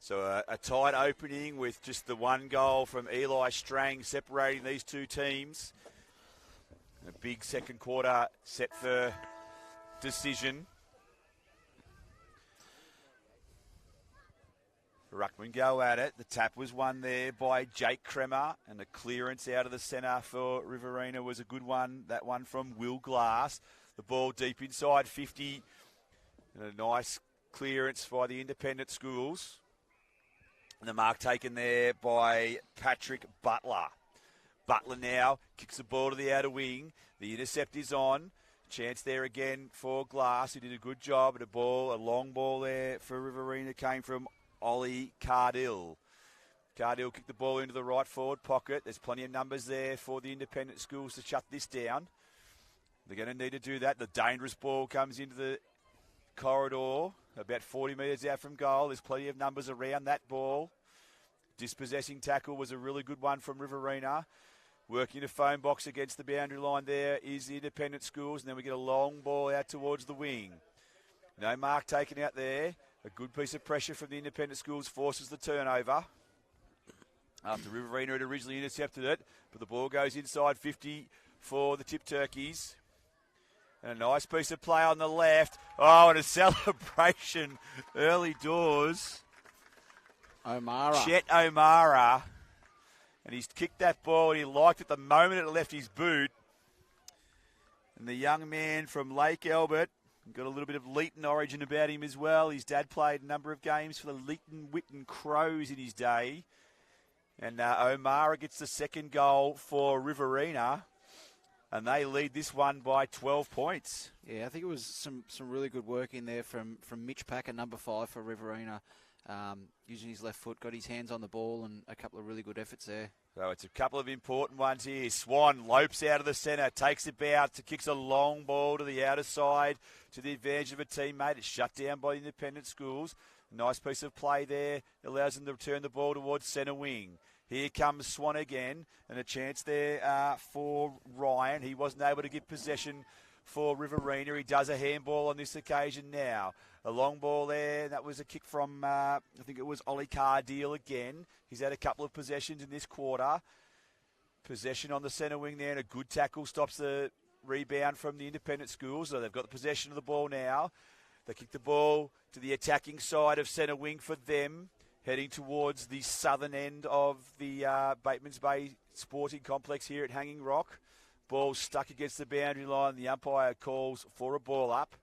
So a tight opening with just the one goal from Eli Strang separating these two teams. A big second quarter set for decision. Ruckman go at it. The tap was won there by Jake Kremer, and the clearance out of the centre for Riverina was a good one. That one from Will Glass. The ball deep inside 50. And a nice clearance by the independent schools. And the mark taken there by Patrick Butler. Butler now kicks the ball to the outer wing. The intercept is on. Chance there again for Glass, who did a good job at a long ball there for Riverina came from Ollie Cardill. Cardill kicked the ball into the right forward pocket. There's plenty of numbers there for the independent schools to shut this down. They're going to need to do that. The dangerous ball comes into the corridor, about 40 metres out from goal. There's plenty of numbers around that ball. Dispossessing tackle was a really good one from Riverina. Working the phone box against the boundary line there is the independent schools, and then we get a long ball out towards the wing. No mark taken out there. A good piece of pressure from the independent schools forces the turnover. After Riverina had originally intercepted it, but the ball goes inside 50 for the Tip Turkeys. And a nice piece of play on the left. Oh, and a celebration early doors. O'Mara. Chet O'Mara. And he's kicked that ball, and he liked it the moment it left his boot. And the young man from Lake Albert got a little bit of Leeton origin about him as well. His dad played a number of games for the Leeton Whitten Crows in his day. And O'Mara gets the second goal for Riverina. And they lead this one by 12 points. Yeah, I think it was some really good work in there from Mitch Packer, number 5 for Riverina. Using his left foot, got his hands on the ball, and a couple of really good efforts there. So it's a couple of important ones here. Swan lopes out of the centre, takes it bounce, kicks a long ball to the outer side to the advantage of a teammate. It's shut down by the independent schools. Nice piece of play there. Allows them to return the ball towards centre wing. Here comes Swan again, and a chance there for Ryan. He wasn't able to get possession for Riverina. He does a handball on this occasion now. A long ball there. That was a kick from, I think it was Ollie Cardeal again. He's had a couple of possessions in this quarter. Possession on the centre wing there, and a good tackle stops the rebound from the independent schools. So they've got the possession of the ball now. They kick the ball to the attacking side of centre wing for them, heading towards the southern end of the Batemans Bay Sporting Complex here at Hanging Rock. Ball stuck against the boundary line. The umpire calls for a ball up.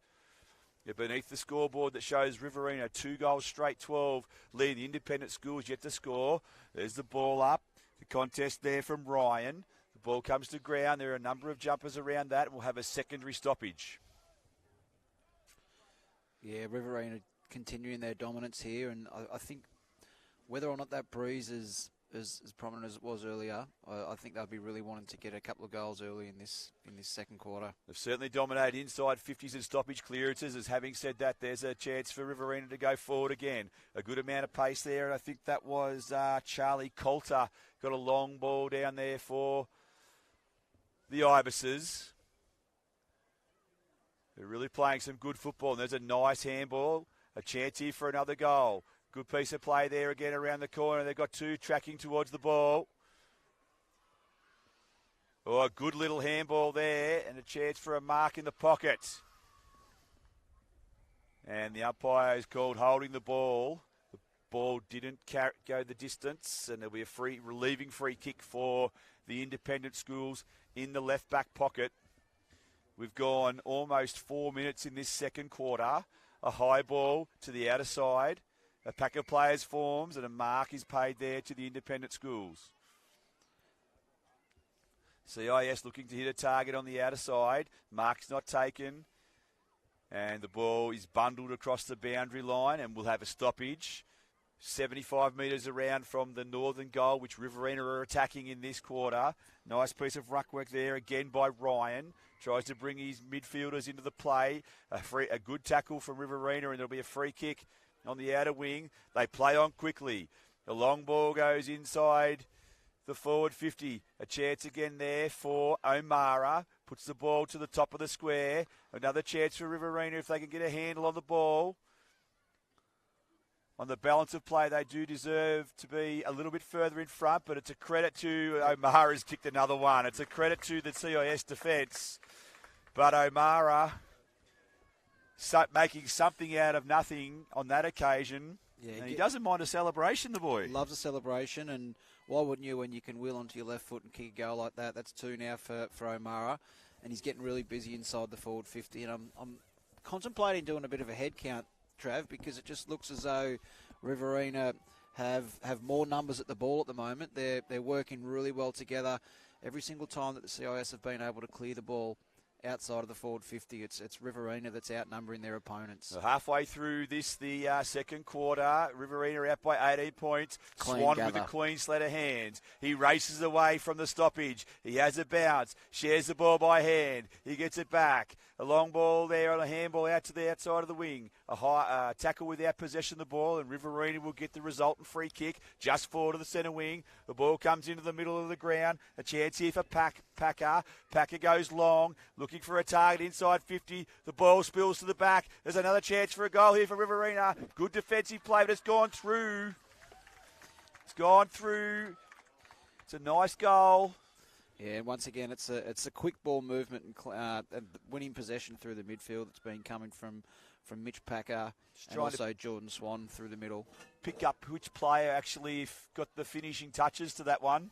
Beneath the scoreboard that shows Riverina 2 goals straight, 12 lead the independent schools yet to score. There's the ball up. The contest there from Ryan. The ball comes to ground. There are a number of jumpers around that. We'll have a secondary stoppage. Yeah, Riverina continuing their dominance here, and I think whether or not that breeze is as prominent as it was earlier, I think they'll be really wanting to get a couple of goals early in this second quarter. They've certainly dominated inside 50s and stoppage clearances. As having said that, there's a chance for Riverina to go forward again. A good amount of pace there, and I think that was Charlie Coulter. Got a long ball down there for the Ibises. They're really playing some good football, and there's a nice handball. A chance here for another goal. Good piece of play there again around the corner. They've got 2 tracking towards the ball. Oh, a good little handball there, and a chance for a mark in the pocket. And the umpire is called holding the ball. The ball didn't go the distance, and there'll be a relieving free kick for the independent schools in the left back pocket. We've gone almost 4 minutes in this second quarter. A high ball to the outer side. A pack of players forms, and a mark is paid there to the independent schools. CIS looking to hit a target on the outer side. Mark's not taken. And the ball is bundled across the boundary line, and we'll have a stoppage. 75 metres around from the northern goal, which Riverina are attacking in this quarter. Nice piece of ruck work there again by Ryan. Tries to bring his midfielders into the play. A good tackle from Riverina, and there'll be a free kick on the outer wing. They play on quickly. The long ball goes inside the forward 50. A chance again there for O'Mara. Puts the ball to the top of the square. Another chance for Riverina if they can get a handle on the ball. On the balance of play, they do deserve to be a little bit further in front, but it's a credit to O'Mara's kicked another one. It's a credit to the CIS defence. But O'Mara making something out of nothing on that occasion. Yeah, and he doesn't mind a celebration, the boy. Loves a celebration, and why wouldn't you when you can wheel onto your left foot and kick a goal like that? That's 2 now for O'Mara, and he's getting really busy inside the forward 50, and I'm contemplating doing a bit of a head count, Trav, because it just looks as though Riverina have more numbers at the ball at the moment. They're working really well together. Every single time that the CIS have been able to clear the ball outside of the forward 50, it's Riverina that's outnumbering their opponents. So halfway through the second quarter, Riverina out by 18 points. Clean Swan gather. with a clean sled of hands. He races away from the stoppage. He has a bounce, shares the ball by hand. He gets it back. A long ball there on a handball out to the outside of the wing. A high tackle without possession of the ball, and Riverina will get the resultant free kick just forward to the centre wing. The ball comes into the middle of the ground. A chance here for Packer. Packer goes long, looking for a target inside 50. The ball spills to the back. There's another chance for a goal here for Riverina. Good defensive play, but it's gone through. It's gone through. It's a nice goal. Yeah, and once again, it's a quick ball movement and winning possession through the midfield. It's been coming from Mitch Packer and also Jordan Swan through the middle. Pick up which player actually got the finishing touches to that one.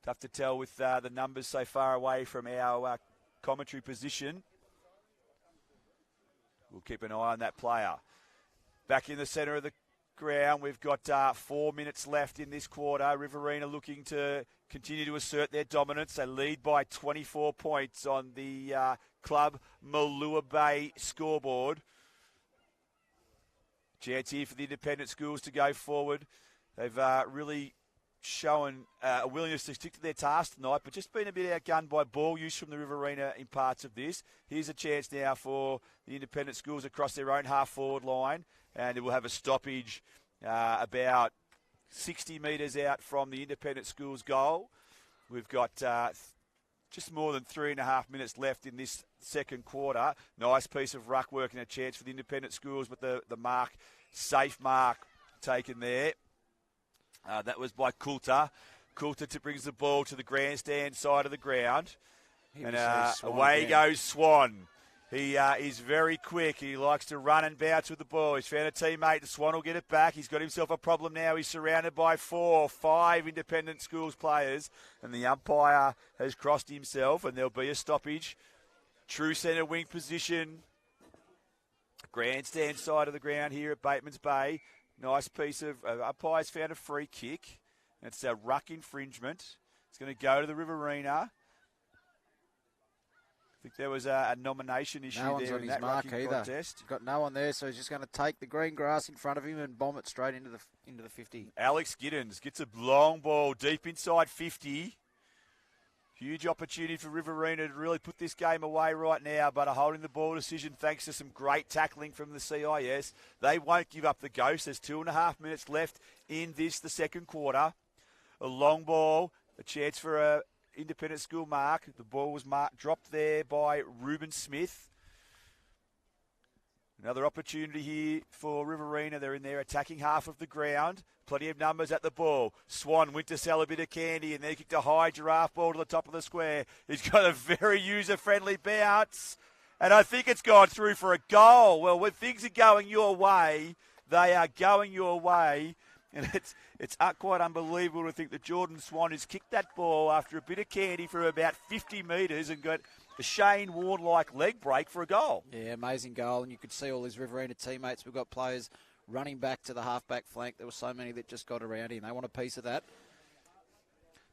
Tough to tell with the numbers so far away from our commentary position. We'll keep an eye on that player. Back in the centre of the ground, we've got 4 minutes left in this quarter. Riverina looking to continue to assert their dominance. They lead by 24 points on the Club Malua Bay scoreboard. Chance here for the independent schools to go forward. They've really shown a willingness to stick to their task tonight, but just been a bit outgunned by ball use from the Riverina in parts of this. Here's a chance now for the independent schools across their own half-forward line, and it will have a stoppage about 60 metres out from the independent schools' goal. We've got just more than 3.5 minutes left in this second quarter. Nice piece of ruck work and a chance for the independent schools, but the mark, safe mark taken there. That was by Coulter. Coulter brings the ball to the grandstand side of the ground. And away goes Swan. He is very quick. He likes to run and bounce with the ball. He's found a teammate. The Swan will get it back. He's got himself a problem now. He's surrounded by 5 independent schools players. And the umpire has crossed himself, and there'll be a stoppage. True centre wing position. Grandstand side of the ground here at Batemans Bay. Nice piece of umpire's found a free kick. It's a ruck infringement. It's going to go to the Riverina. I think there was a nomination issue there. No one's on his mark either. Contest. Got no one there, so he's just going to take the green grass in front of him and bomb it straight into the 50. Alex Giddens gets a long ball deep inside 50. Huge opportunity for Riverina to really put this game away right now, but a holding the ball decision thanks to some great tackling from the CIS. They won't give up the ghost. There's 2.5 minutes left in the second quarter. A long ball, a chance for a independent school mark. The ball was dropped there by Ruben Smith. Another opportunity here for Riverina. They're in their attacking half of the ground. Plenty of numbers at the ball. Swan went to sell a bit of candy and then kicked a high giraffe ball to the top of the square. He's got a very user-friendly bounce. And I think it's gone through for a goal. Well, when things are going your way, they are going your way. And it's quite unbelievable to think that Jordan Swan has kicked that ball after a bit of candy from about 50 metres and got a Shane Warne-like leg break for a goal. Yeah, amazing goal. And you could see all his Riverina teammates. We've got players running back to the half-back flank. There were so many that just got around him. They want a piece of that.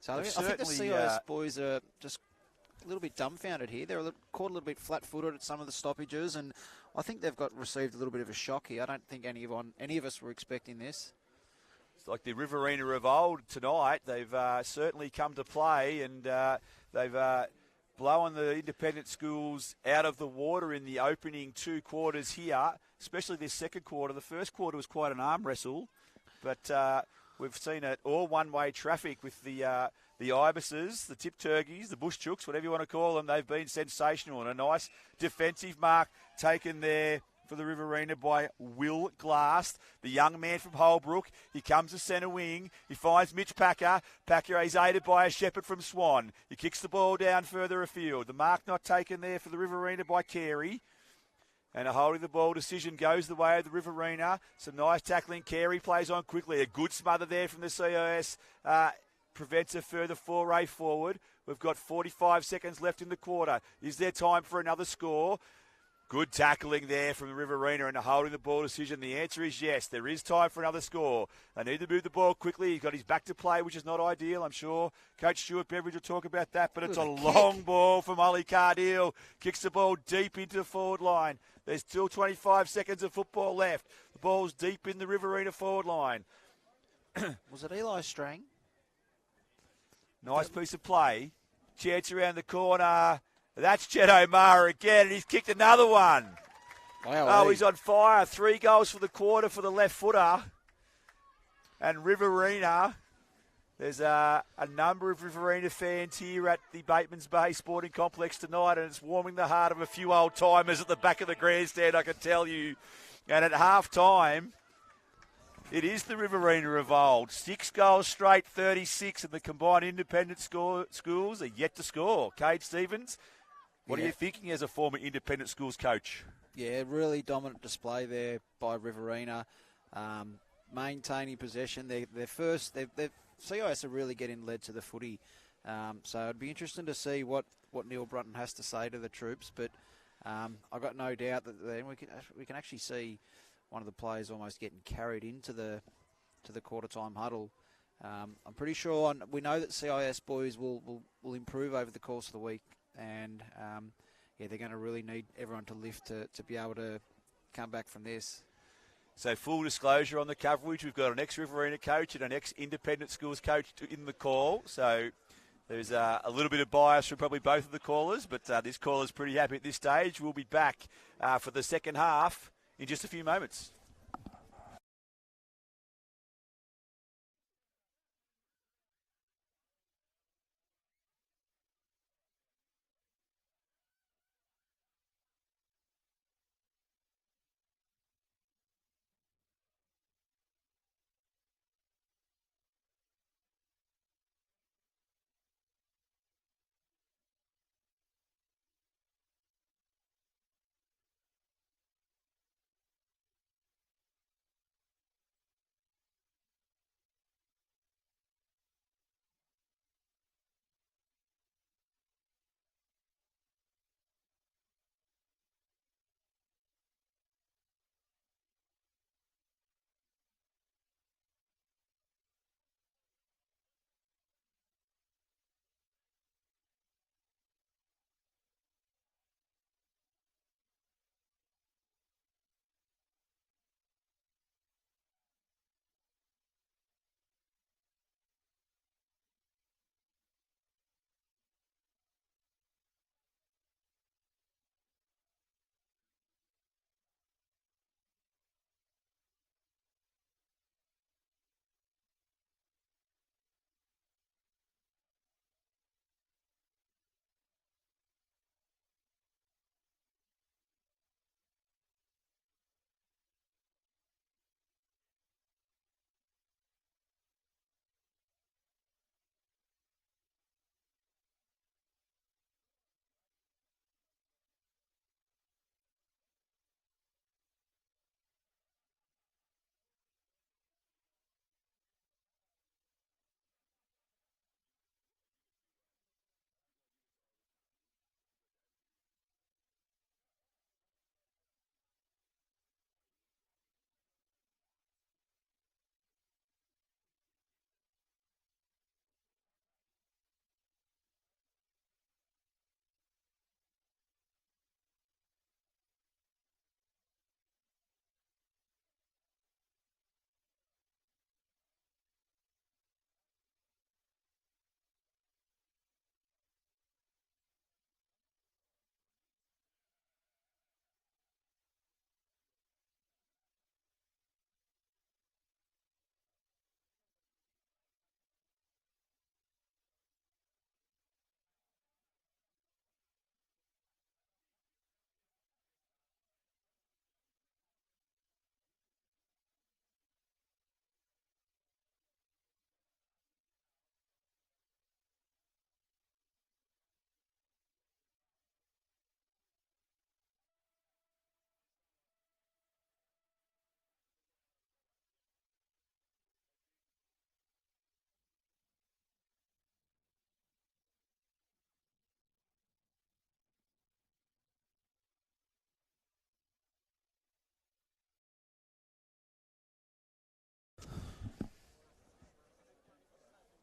So I think the CIS boys are just a little bit dumbfounded here. They're caught a little bit flat-footed at some of the stoppages, and I think they've received a little bit of a shock here. I don't think any of us were expecting this. It's like the Riverina of old tonight. They've certainly come to play, and they've blown the independent schools out of the water in the opening 2 quarters here, especially this second quarter. The first quarter was quite an arm wrestle, but We've seen it all one-way traffic with the ibises, the tip turkeys, the bush chooks, whatever you want to call them. They've been sensational, and a nice defensive mark taken there for the Riverina by Will Glass, the young man from Holbrook. He comes to centre wing. He finds Mitch Packer. Packer is aided by a Shepherd from Swan. He kicks the ball down further afield. The mark not taken there for the Riverina by Carey. And a holding the ball decision goes the way of the Riverina. Some nice tackling. Carey plays on quickly. A good smother there from the CIS. Prevents a further foray forward. We've got 45 seconds left in the quarter. Is there time for another score? Good tackling there from the Riverina and a holding the ball decision. The answer is yes. There is time for another score. They need to move the ball quickly. He's got his back to play, which is not ideal. I'm sure Coach Stuart Beveridge will talk about that. But it's a long ball from Ollie Cardeal. Kicks the ball deep into the forward line. There's still 25 seconds of football left. The ball's deep in the Riverina forward line. Was it Eli Strang? Nice piece of play. Chance around the corner. That's Chet O'Mara again, and he's kicked another one. Wow, he's on fire. 3 goals for the quarter for the left footer. And Riverina, there's a number of Riverina fans here at the Batemans Bay Sporting Complex tonight, and it's warming the heart of a few old-timers at the back of the grandstand, I can tell you. And at half-time, it is the Riverina of old. 6 goals straight, 36, and the combined independent schools are yet to score. Cade Stevens, what are you thinking as a former independent schools coach? Yeah, really dominant display there by Riverina. Maintaining possession. They're CIS are really getting led to the footy. So it'd be interesting to see what Neil Brunton has to say to the troops. But I've got no doubt that then we can actually see one of the players almost getting carried into the quarter-time huddle. I'm pretty sure we know that CIS boys will improve over the course of the week, and they're going to really need everyone to lift to be able to come back from this. So full disclosure on the coverage, we've got an ex-Riverina coach and an ex-independent schools coach in the call. So there's a little bit of bias from probably both of the callers, but this caller's pretty happy at this stage. We'll be back for the second half in just a few moments.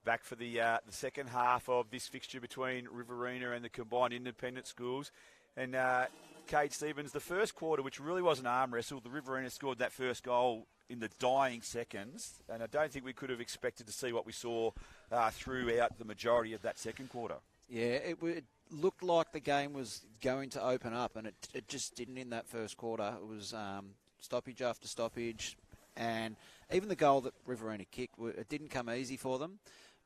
back for the second half of this fixture between Riverina and the combined independent schools. And Kate Stevens, the first quarter, which really was an arm wrestle, the Riverina scored that first goal in the dying seconds, and I don't think we could have expected to see what we saw throughout the majority of that second quarter. Yeah, it looked like the game was going to open up, and it just didn't in that first quarter. It was stoppage after stoppage, and even the goal that Riverina kicked, it didn't come easy for them,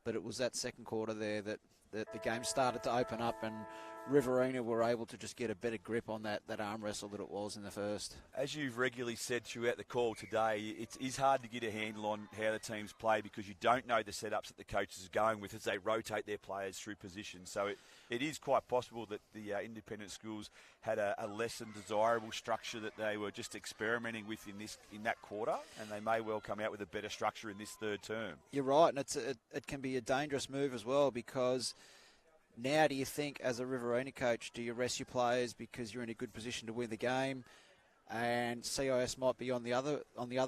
but it was that second quarter there that the game started to open up, and Riverina were able to just get a better grip on that arm wrestle that it was in the first. As you've regularly said throughout the call today, it is hard to get a handle on how the teams play because you don't know the setups that the coaches are going with as they rotate their players through position. So it is quite possible that the independent schools had a less than desirable structure that they were just experimenting with in that quarter, and they may well come out with a better structure in this third term. You're right, and it can be a dangerous move as well because now do you think, as a Riverina coach, do you rest your players because you're in a good position to win the game? And CIS might be on the other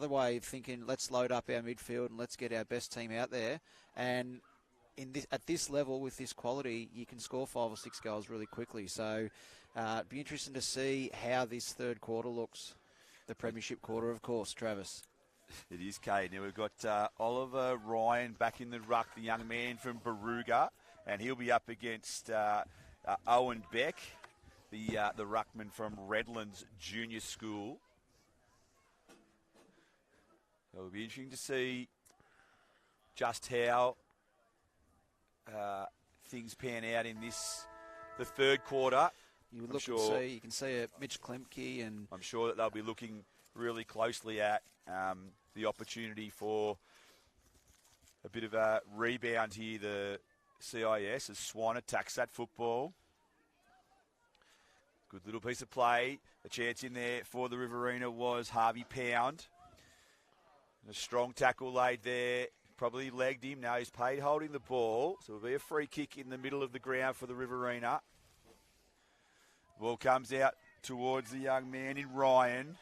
way, thinking let's load up our midfield and let's get our best team out there. And at this level, with this quality, you can score 5 or 6 goals really quickly. So it'd be interesting to see how this third quarter looks. The premiership quarter, of course, Travis. It is, Kate. Now we've got Oliver Ryan back in the ruck, the young man from Baruga. And he'll be up against Owen Beck, the ruckman from Redlands Junior School. So it'll be interesting to see just how things pan out in the third quarter. You can see Mitch Klemke, and I'm sure that they'll be looking really closely at the opportunity for a bit of a rebound here. The CIS as Swan attacks that football. Good little piece of play. A chance in there for the Riverina was Harvey Pound. A strong tackle laid there. Probably legged him. Now he's paid holding the ball. So it'll be a free kick in the middle of the ground for the Riverina. Ball comes out towards the young man in Ryan.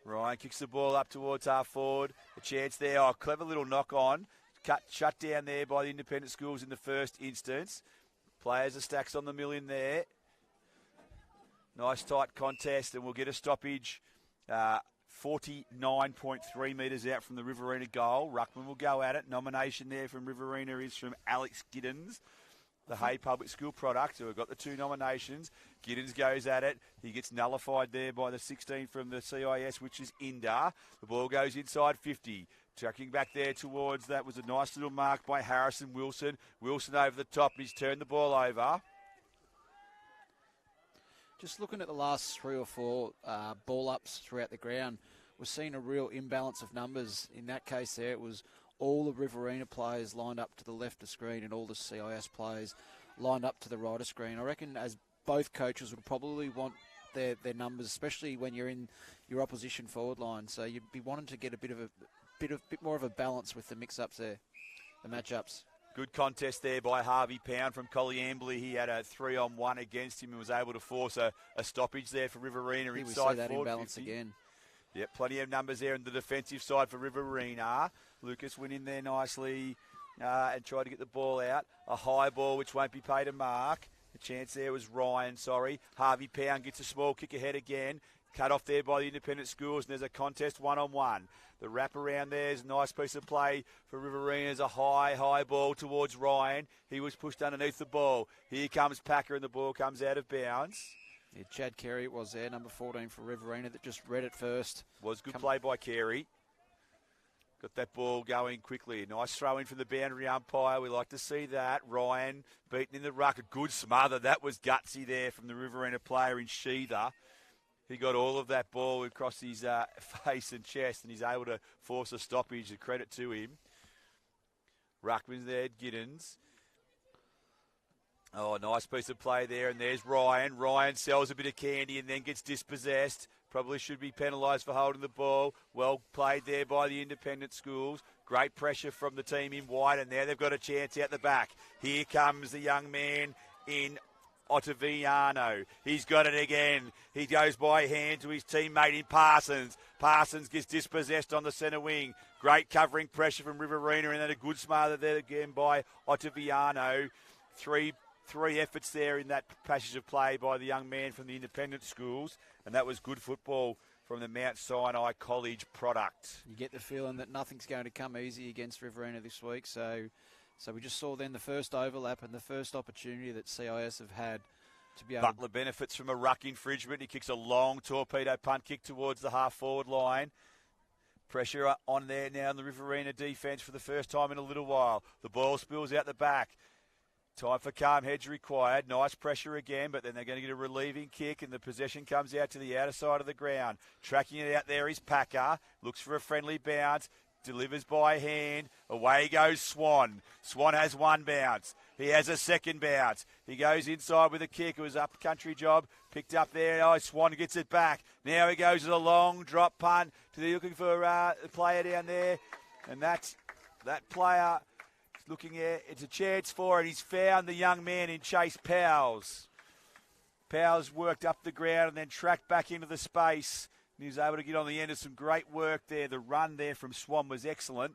Ryan kicks the ball up towards half forward. A chance there. Oh, clever little knock on. Shut down there by the independent schools in the first instance. Players are stacks on the mill in there. Nice tight contest, and we'll get a stoppage 49.3 metres out from the Riverina goal. Ruckman will go at it. Nomination there from Riverina is from Alex Giddens, the Hay Public School product. So we've got the 2 nominations. Giddens goes at it. He gets nullified there by the 16 from the CIS, which is Indar. The ball goes inside 50. Tracking back there towards that was a nice little mark by Harrison Wilson. Wilson over the top. He's turned the ball over. Just looking at the last 3 or 4 ball ups throughout the ground, we're seeing a real imbalance of numbers. In that case there, it was all the Riverina players lined up to the left of screen and all the CIS players lined up to the right of screen. I reckon as both coaches would probably want their numbers, especially when you're in your opposition forward line. So you'd be wanting to get a bit more of a balance with the mix-ups there, the matchups. Good contest there by Harvey Pound from Colliambley. He had a 3-on-1 against him and was able to force a stoppage there for Riverina Here inside we see that forward imbalance 50. again. Yep, plenty of numbers there on the defensive side for Riverina. Lucas went in there nicely and tried to get the ball out. A high ball which won't be paid a mark. The chance there was Ryan, Harvey Pound gets a small kick ahead again. Cut off there by the independent schools, and there's a contest 1-on-1. The wrap around there is a nice piece of play for Riverina. There's a high ball towards Ryan. He was pushed underneath the ball. Here comes Packer, and the ball comes out of bounds. Yeah, Chad Carey was there, number 14 for Riverina, that just read it first. Was good play by Carey. Got that ball going quickly. Nice throw in from the boundary umpire. We like to see that. Ryan beaten in the ruck. A good smother. That was gutsy there from the Riverina player in Sheether. He got all of that ball across his face and chest, and he's able to force a stoppage. A credit to him. Ruckman's there, Giddens. Oh, nice piece of play there, and there's Ryan. Ryan sells a bit of candy and then gets dispossessed. Probably should be penalised for holding the ball. Well played there by the independent schools. Great pressure from the team in white, and now they've got a chance out the back. Here comes the young man in Ottaviano. He's got it again. He goes by hand to his teammate in Parsons. Parsons gets dispossessed on the centre wing. Great covering pressure from Riverina, and then a good smother there again by Ottaviano. Three efforts there in that passage of play by the young man from the independent schools, and that was good football from the Mount Sinai College product. You get the feeling that nothing's going to come easy against Riverina this week, so we just saw then the first overlap and the first opportunity that CIS have had to be able Butler benefits from a ruck infringement. He kicks a long torpedo punt kick towards the half-forward line. Pressure on there now in the Riverina defence for the first time in a little while. The ball spills out the back. Time for calm heads required. Nice pressure again, but then they're going to get a relieving kick, and the possession comes out to the outer side of the ground. Tracking it out there is Packer. Looks for a friendly bounce. Delivers by hand. Away goes Swan. Swan has one bounce. He has a second bounce. He goes inside with a kick. It was up country job. Picked up there. Oh, Swan gets it back. Now he goes with a long drop punt. Looking for a player down there. And that player is looking at, it's a chance for it. He's found the young man in Chase Powers. Powers worked up the ground and then tracked back into the space. And he was able to get on the end of some great work there. The run there from Swan was excellent.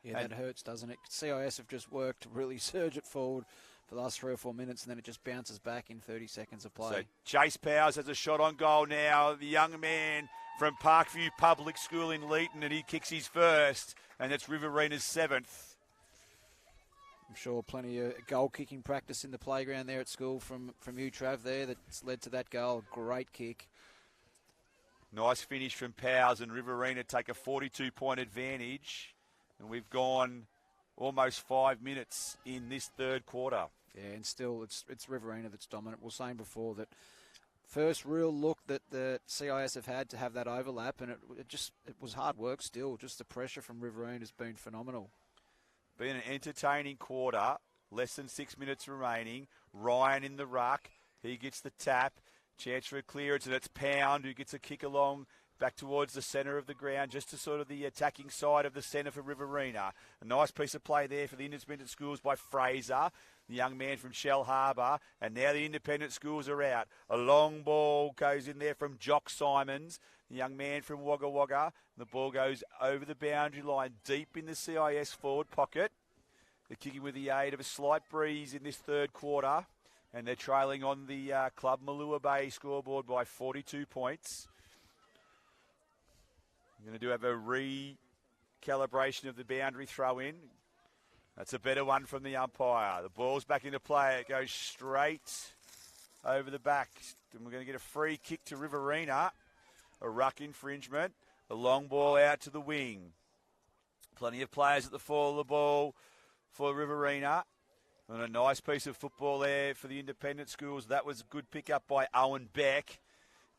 Yeah, that hurts, doesn't it? CIS have just worked to really surge it forward for the last 3 or 4 minutes, and then it just bounces back in 30 seconds of play. So Chase Powers has a shot on goal now. The young man from Parkview Public School in Leeton, and he kicks his first, and it's Riverina's 7th. I'm sure plenty of goal-kicking practice in the playground there at school from you, Trav, there that's led to that goal. Great kick. Nice finish from Powers, and Riverina take a 42-point advantage. And we've gone almost 5 minutes in this third quarter. Yeah, and still it's Riverina that's dominant. We were saying before that first real look that the CIS have had to have that overlap, and it was hard work still. Just the pressure from Riverina has been phenomenal. Been an entertaining quarter. Less than 6 minutes remaining. Ryan in the ruck. He gets the tap. Chance for a clearance, and it's Pound who gets a kick along back towards the centre of the ground, just to sort of the attacking side of the centre for Riverina. A nice piece of play there for the independent schools by Fraser, the young man from Shell Harbour, and now the independent schools are out. A long ball goes in there from Jock Simons, the young man from Wagga Wagga. The ball goes over the boundary line, deep in the CIS forward pocket. They're kicking with the aid of a slight breeze in this third quarter, and they're trailing on the Club Malua Bay scoreboard by 42 points. We're going to have a recalibration of the boundary throw-in. That's a better one from the umpire. The ball's back into play. It goes straight over the back. And we're going to get a free kick to Riverina. A ruck infringement. A long ball out to the wing. Plenty of players at the fall of the ball for Riverina. And a nice piece of football there for the independent schools. That was a good pick-up by Owen Beck.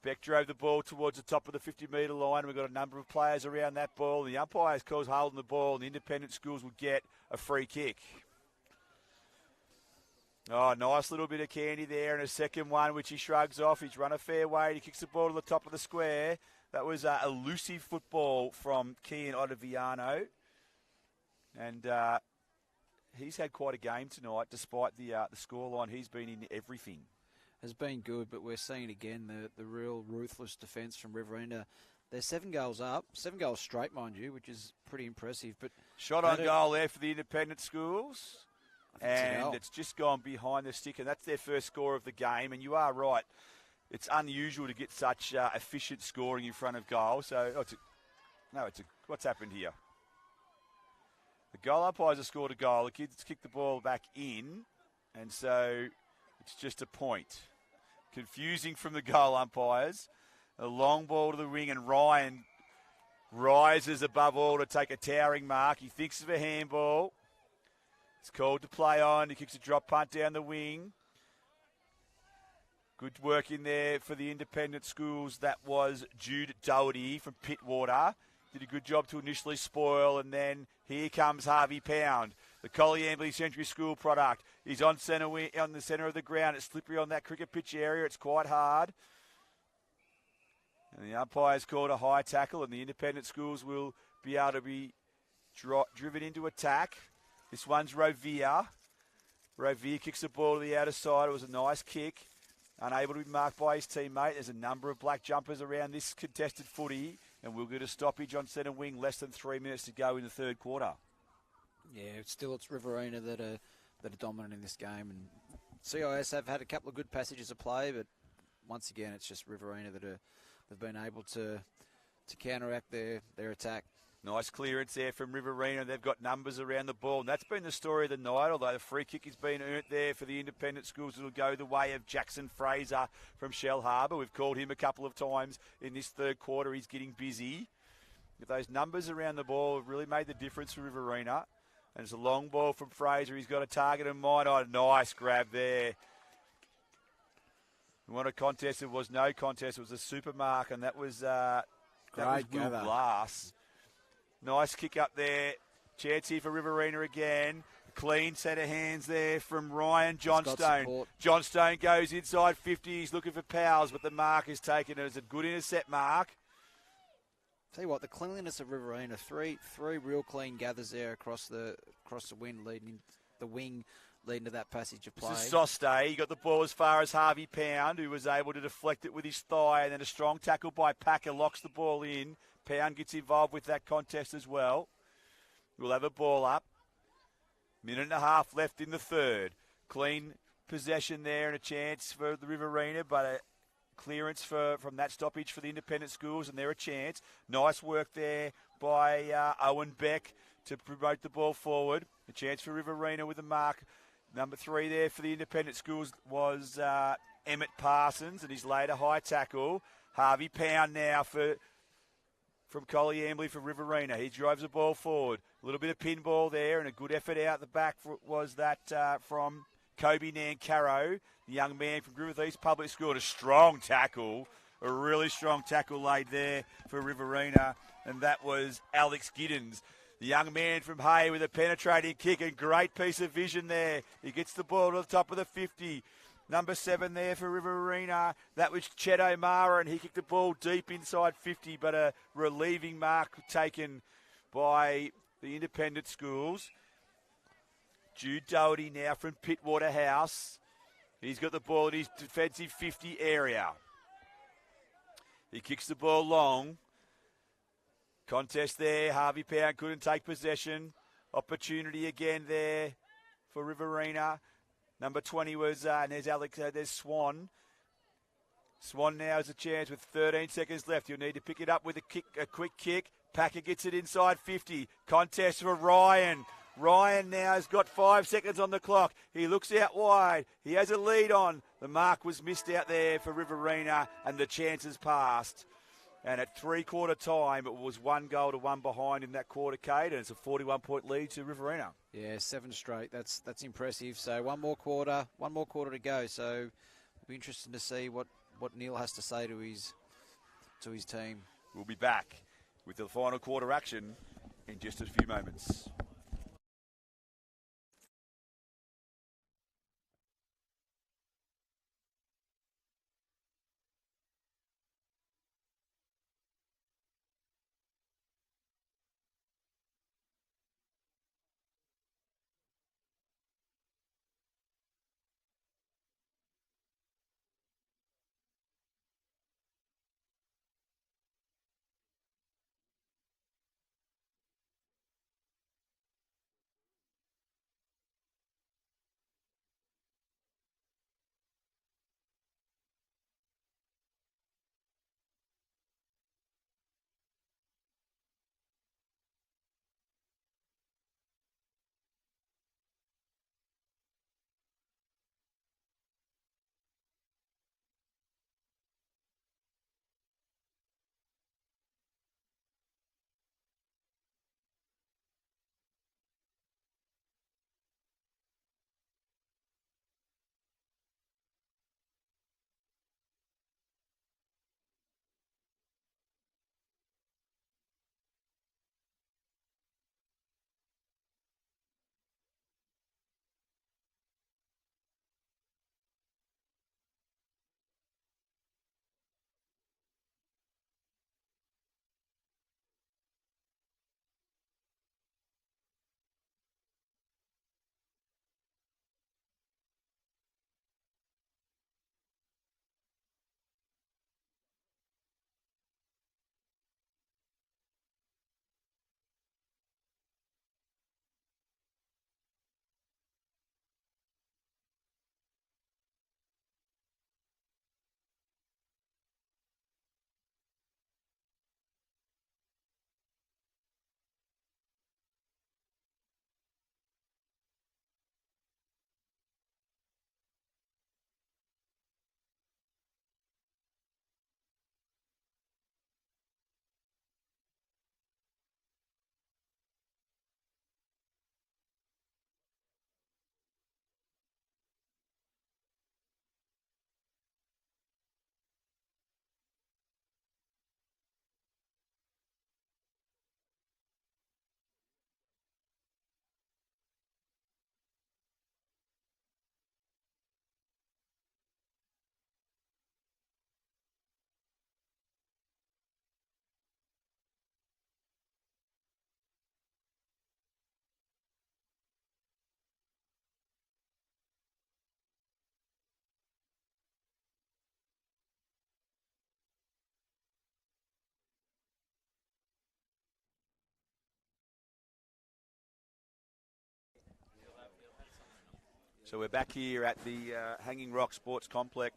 Beck drove the ball towards the top of the 50-metre line. We've got a number of players around that ball. The umpires calls holding the ball, and the independent schools will get a free kick. Oh, nice little bit of candy there, and a second one, which he shrugs off. He's run a fair way. He kicks the ball to the top of the square. That was elusive football from Kian Ottaviano. And he's had quite a game tonight, despite the scoreline. He's been in everything. Has been good, but we're seeing again the real ruthless defence from Riverina. They're 7 goals up, 7 goals straight, mind you, which is pretty impressive. But shot on goal there for the independent schools, and it's just gone behind the stick, and that's their first score of the game. And you are right, it's unusual to get such efficient scoring in front of goal. So, what's happened here? The goal umpires have scored a goal. The kids kicked the ball back in, and so it's just a point. Confusing from the goal umpires. A long ball to the wing, and Ryan rises above all to take a towering mark. He thinks of a handball. It's called to play on. He kicks a drop punt down the wing. Good work in there for the independent schools. That was Jude Doherty from Pittwater. Did a good job to initially spoil, and then here comes Harvey Pound, the Colliambley Century School product. He's on the centre of the ground. It's slippery on that cricket pitch area. It's quite hard. And the umpire's called a high tackle, and the independent schools will be able to be driven into attack. This one's Rovia. Rovia kicks the ball to the outer side. It was a nice kick. Unable to be marked by his teammate. There's a number of black jumpers around this contested footy, and we'll get a stoppage on centre wing. Less than 3 minutes to go in the third quarter. Yeah, it's Riverina that are dominant in this game, and CIS have had a couple of good passages of play, but once again, it's just Riverina that have been able to counteract their attack. Nice clearance there from Riverina. They've got numbers around the ball. And that's been the story of the night, although the free kick has been earned there for the independent schools. It'll go the way of Jackson Fraser from Shell Harbour. We've called him a couple of times in this third quarter. He's getting busy. But those numbers around the ball have really made the difference for Riverina. And it's a long ball from Fraser. He's got a target in mind. Oh, nice grab there. What a contest. It was no contest. It was a super mark, and that was Will Glass. Nice kick up there. Chance here for Riverina again. Clean set of hands there from Ryan Johnstone. Johnstone goes inside 50. He's looking for Powers, but the mark is taken. It was a good intercept mark. Tell you what, the cleanliness of Riverina, three real clean gathers there across the wing leading to that passage of play. This is Soste. He got the ball as far as Harvey Pound, who was able to deflect it with his thigh, and then a strong tackle by Packer locks the ball in. Pound gets involved with that contest as well. We'll have a ball up. Minute and a half left in the third. Clean possession there and a chance for the Riverina, but a clearance from that stoppage for the independent schools, and they're a chance. Nice work there by Owen Beck to promote the ball forward. A chance for Riverina with a mark. Number 3 there for the independent schools was Emmett Parsons, and his later high tackle. Harvey Pound now from Collie Ambley for Riverina. He drives the ball forward. A little bit of pinball there and a good effort out the back was that from Kobe Nancaro, the young man from Griffith East Public School. And a strong tackle, a really strong tackle laid there for Riverina, and that was Alex Giddens. The young man from Hay with a penetrating kick and great piece of vision there. He gets the ball to the top of the 50. Number 7 there for Riverina. That was Chet O'Mara, and he kicked the ball deep inside 50, but a relieving mark taken by the independent schools. Jude Doherty now from Pittwater House. He's got the ball in his defensive 50 area. He kicks the ball long. Contest there. Harvey Pound couldn't take possession. Opportunity again there for Riverina. Number 20 was, and there's Swan. Swan now has a chance with 13 seconds left. You'll need to pick it up with a quick kick. Packer gets it inside 50. Contest for Ryan. Ryan now has got 5 seconds on the clock. He looks out wide. He has a lead on. The mark was missed out there for Riverina, and the chances passed. And at three-quarter time, it was 1 goal to 1 behind in that quarter, Kate, and it's a 41-point lead to Riverina. Yeah, 7 straight. That's impressive. So one more quarter to go. So it'll be interesting to see what Neil has to say to his team. We'll be back with the final quarter action in just a few moments. So we're back here at the Hanging Rock Sports Complex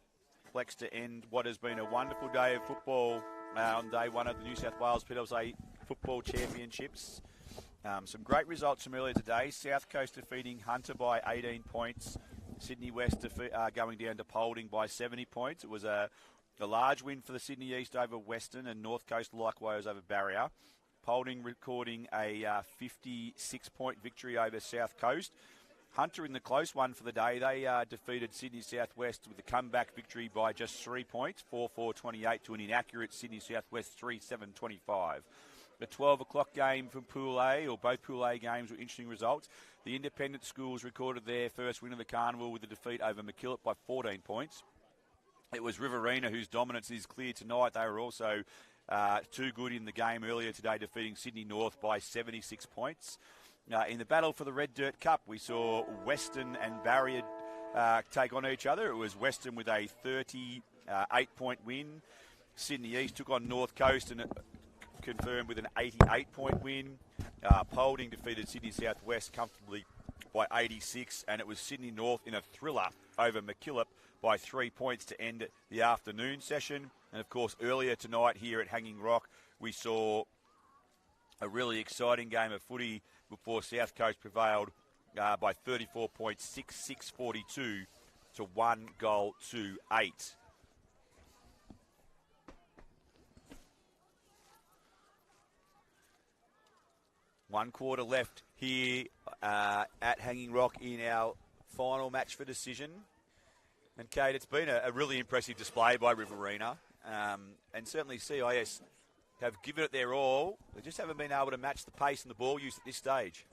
to end what has been a wonderful day of football on day one of the New South Wales PSSA Football Championships. Some great results from earlier today. South Coast defeating Hunter by 18 points. Sydney West going down to Polding by 70 points. It was a large win for the Sydney East over Western, and North Coast likewise over Barrier. Polding recording a 56-point victory over South Coast. Hunter in the close one for the day. They defeated Sydney South West with a comeback victory by just 3 points, 4-4-28 to an inaccurate Sydney South West 3-7-25. The 12 o'clock game from Pool A, or both Pool A games, were interesting results. The independent schools recorded their first win of the carnival with a defeat over McKillip by 14 points. It was Riverina whose dominance is clear tonight. They were also too good in the game earlier today, defeating Sydney North by 76 points. In the battle for the Red Dirt Cup, we saw Western and Barrier take on each other. It was Western with a 38-point win. Sydney East took on North Coast and confirmed with an 88-point win. Polding defeated Sydney South West comfortably by 86, and it was Sydney North in a thriller over McKillip by 3 points to end the afternoon session. And, of course, earlier tonight here at Hanging Rock, we saw a really exciting game of footy before South Coast prevailed by 34 points, 6-6-42 to 1 goal to 8. One quarter left here at Hanging Rock in our final match for decision. And, Kate, it's been a really impressive display by Riverina. And certainly CIS have given it their all. They just haven't been able to match the pace and the ball use at this stage.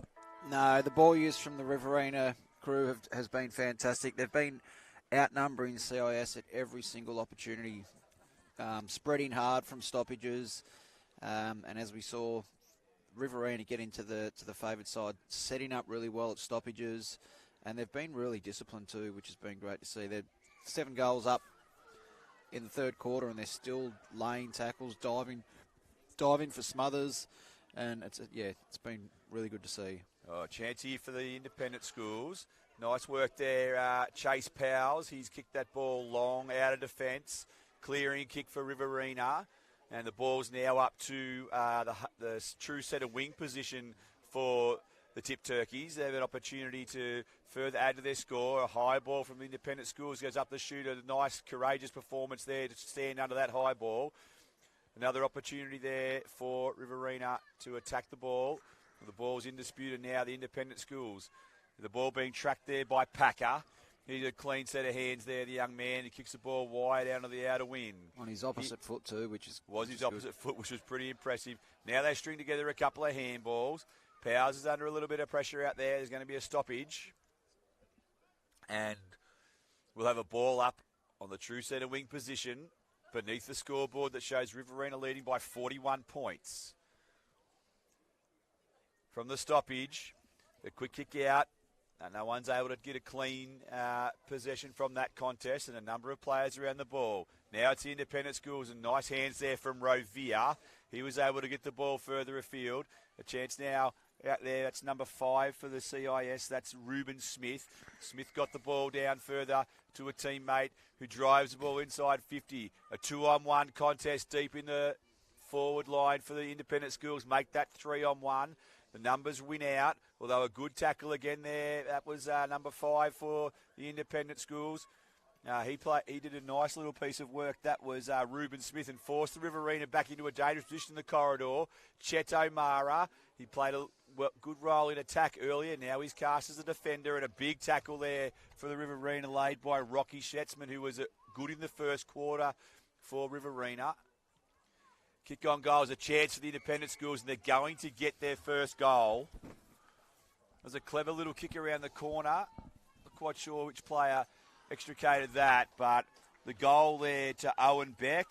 No, the ball use from the Riverina crew has been fantastic. They've been outnumbering CIS at every single opportunity, spreading hard from stoppages. And as we saw, Riverina get into the favoured side, setting up really well at stoppages. And they've been really disciplined too, which has been great to see. They're 7 goals up in the third quarter, and they're still laying tackles, diving for smothers, and it's been really good to see. Oh, chance here for the independent schools. Nice work there, Chase Powers. He's kicked that ball long out of defence, clearing kick for Riverina, and the ball's now up to the true centre wing position for the Tip Turkeys. They have an opportunity to further add to their score. A high ball from the independent schools goes up the chute. A nice, courageous performance there to stand under that high ball. Another opportunity there for Riverina to attack the ball. The ball's in dispute now, the independent schools. The ball being tracked there by Packer. He's a clean set of hands there, the young man. He kicks the ball wide out of the outer win. On his opposite foot too, which is opposite foot, which was pretty impressive. Now they string together a couple of handballs. Powers is under a little bit of pressure out there. There's going to be a stoppage. And we'll have a ball up on the true centre wing position beneath the scoreboard that shows Riverina leading by 41 points. From the stoppage, a quick kick out. And no one's able to get a clean possession from that contest, and a number of players around the ball. Now it's the independent schools, and nice hands there from Rovia. He was able to get the ball further afield. A chance now out there. That's number 5 for the CIS. That's Ruben Smith. Smith got the ball down further to a teammate who drives the ball inside 50. A 2-on-1 contest deep in the forward line for the independent schools. Make that 3-on-1. The numbers win out, although a good tackle again there. That was number 5 for the independent schools. He did a nice little piece of work. That was Ruben Smith, and forced the Riverina back into a dangerous position in the corridor. Chet O'Mara, he played a good role in attack earlier. Now he's cast as a defender, and a big tackle there for the Riverina laid by Rocky Schetsman, who was good in the first quarter for Riverina. Kick on goal is a chance for the independent schools, and they're going to get their first goal. There's a clever little kick around the corner. Not quite sure which player extricated that, but the goal there to Owen Beck.